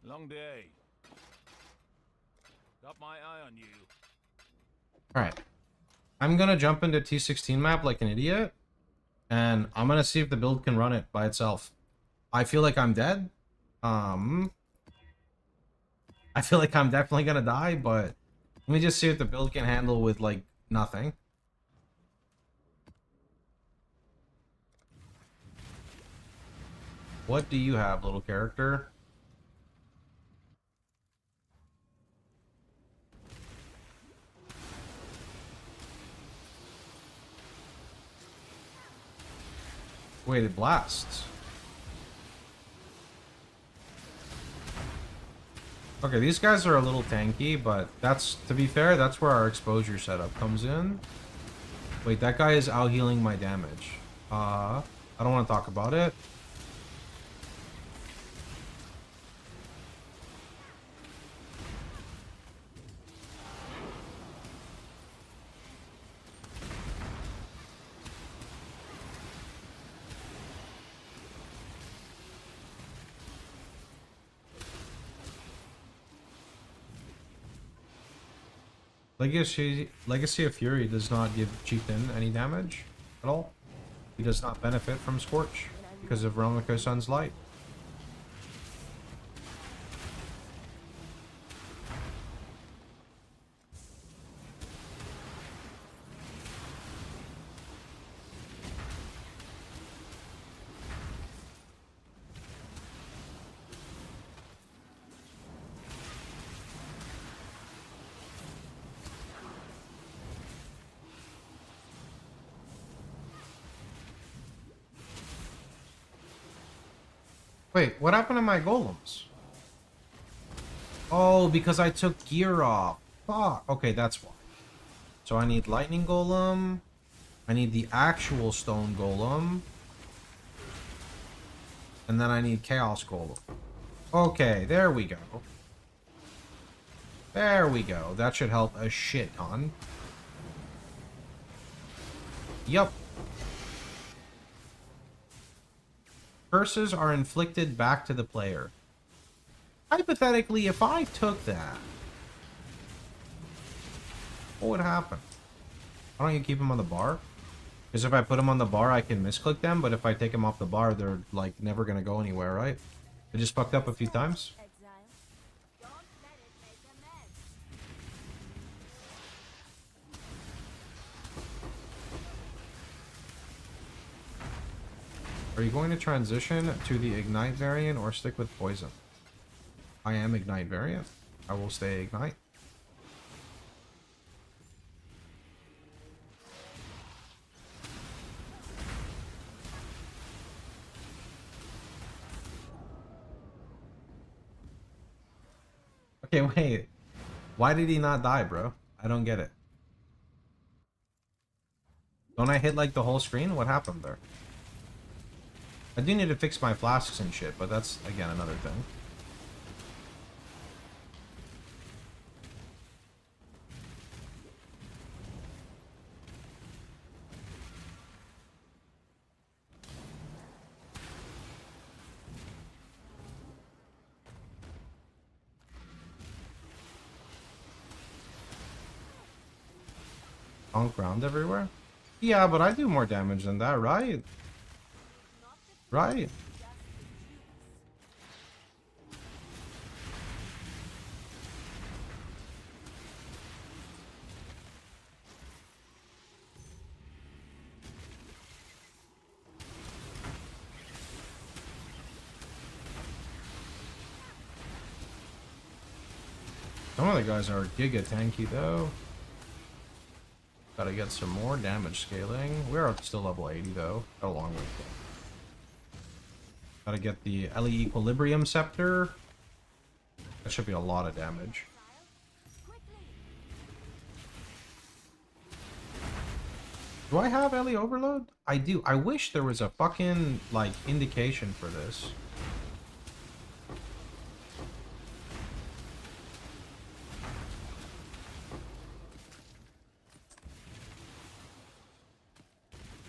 Long day. Got my eye on you. Alright. I'm gonna jump into T16 map like an idiot. And I'm gonna see if the build can run it by itself. I feel like I'm dead. I feel like I'm definitely gonna die, but let me just see if the build can handle with, like, nothing. What do you have, little character? Wait, it blasts. Okay, these guys are a little tanky, but that's, to be fair, that's where our exposure setup comes in. Wait, that guy is out healing my damage. I don't want to talk about it. Legacy of Fury does not give Chieftain any damage at all. He does not benefit from Scorch because of Realm of Sun's Light. Wait, what happened to my golems? Oh, because I took gear off. Fuck. Okay, that's why. So I need lightning golem. I need the actual stone golem. And then I need chaos golem. Okay, there we go. There we go. That should help a shit ton. Yup. Curses are inflicted back to the player. Hypothetically, if I took that, what would happen? Why don't you keep them on the bar? Because if I put them on the bar, I can misclick them, but if I take them off the bar, they're, like, never gonna go anywhere, right? I just fucked up a few times. Are you going to transition to the Ignite variant or stick with Poison? I am Ignite variant. I will stay Ignite. Okay, wait. Why did he not die, bro? I don't get it. Don't I hit, like, the whole screen? What happened there? I do need to fix my flasks and shit, but that's, again, another thing. On ground everywhere? Yeah, but I do more damage than that, right? Right. Some of the guys are giga tanky though. Gotta get some more damage scaling. We're still level 80 though. Got a long way to go. Gotta get the LE Equilibrium Scepter. That should be a lot of damage. Do I have LE Overload? I do. I wish there was a fucking, like, indication for this.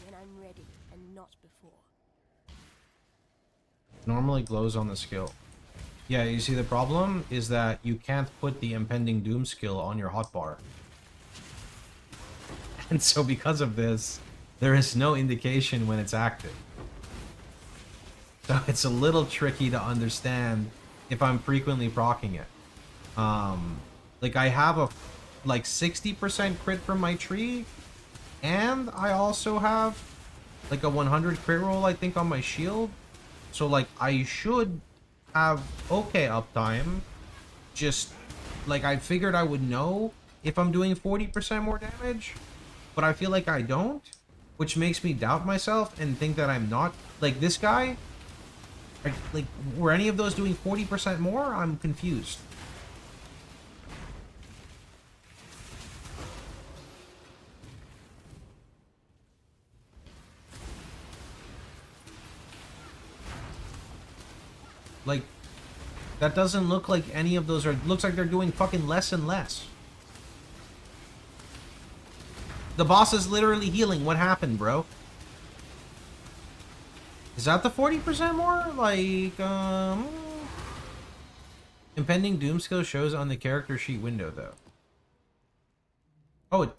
When I'm ready, and not before. Normally glows on the skill. Yeah, you see the problem is that you can't put the Impending Doom skill on your hotbar. And so because of this, there is no indication when it's active. So it's a little tricky to understand if I'm frequently proccing it. Like I have a like 60% crit from my tree, and I also have like a 100 crit roll I think on my shield. So like I should have okay uptime. Just like I figured I would know if I'm doing 40% more damage, but I feel like I don't, which makes me doubt myself and think that I'm not. Like this guy, like were any of those doing 40% more? I'm confused. Like, that doesn't look like any of those are... Looks like they're doing fucking less and less. The boss is literally healing. What happened, bro? Is that the 40% more? Like, Impending Doom skill shows on the character sheet window, though. Oh,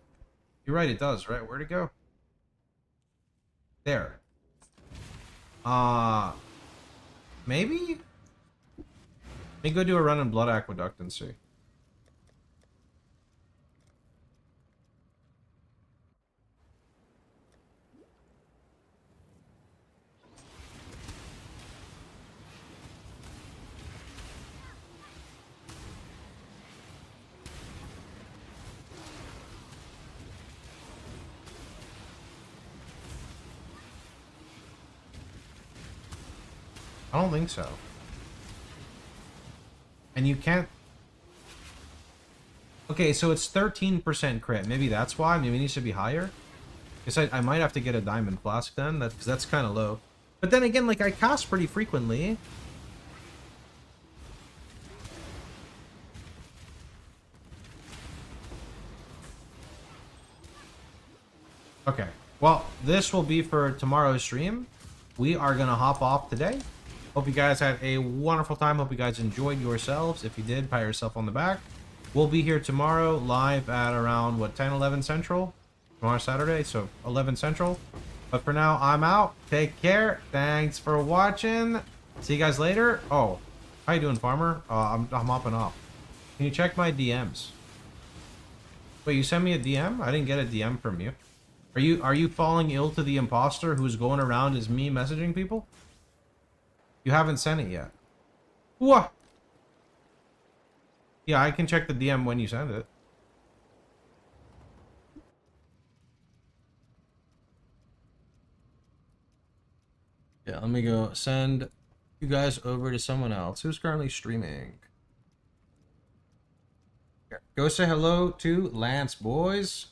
you're right, it does, right? Where'd it go? There. Maybe? Let me go do a run in Blood Aqueduct and see. I don't think so. And you can't... Okay, so it's 13% crit. Maybe that's why. Maybe it needs to be higher. Because I might have to get a diamond flask then, because that's kind of low. But then again, like, I cast pretty frequently. Okay, well, this will be for tomorrow's stream. We are going to hop off today. Hope you guys had a wonderful time. Hope you guys enjoyed yourselves. If you did, pat yourself on the back. We'll be here tomorrow live at around, what, 10, 11 Central? Tomorrow Saturday, so 11 Central. But for now, I'm out. Take care. Thanks for watching. See you guys later. Oh, how you doing, Farmer? I'm hopping off. Can you check my DMs? Wait, you sent me a DM? I didn't get a DM from you. Are you falling ill to the imposter who's going around as me messaging people? You haven't sent it yet. What? Yeah, I can check the DM when you send it. Yeah, let me go send you guys over to someone else who's currently streaming. Here, go say hello to Lance, boys.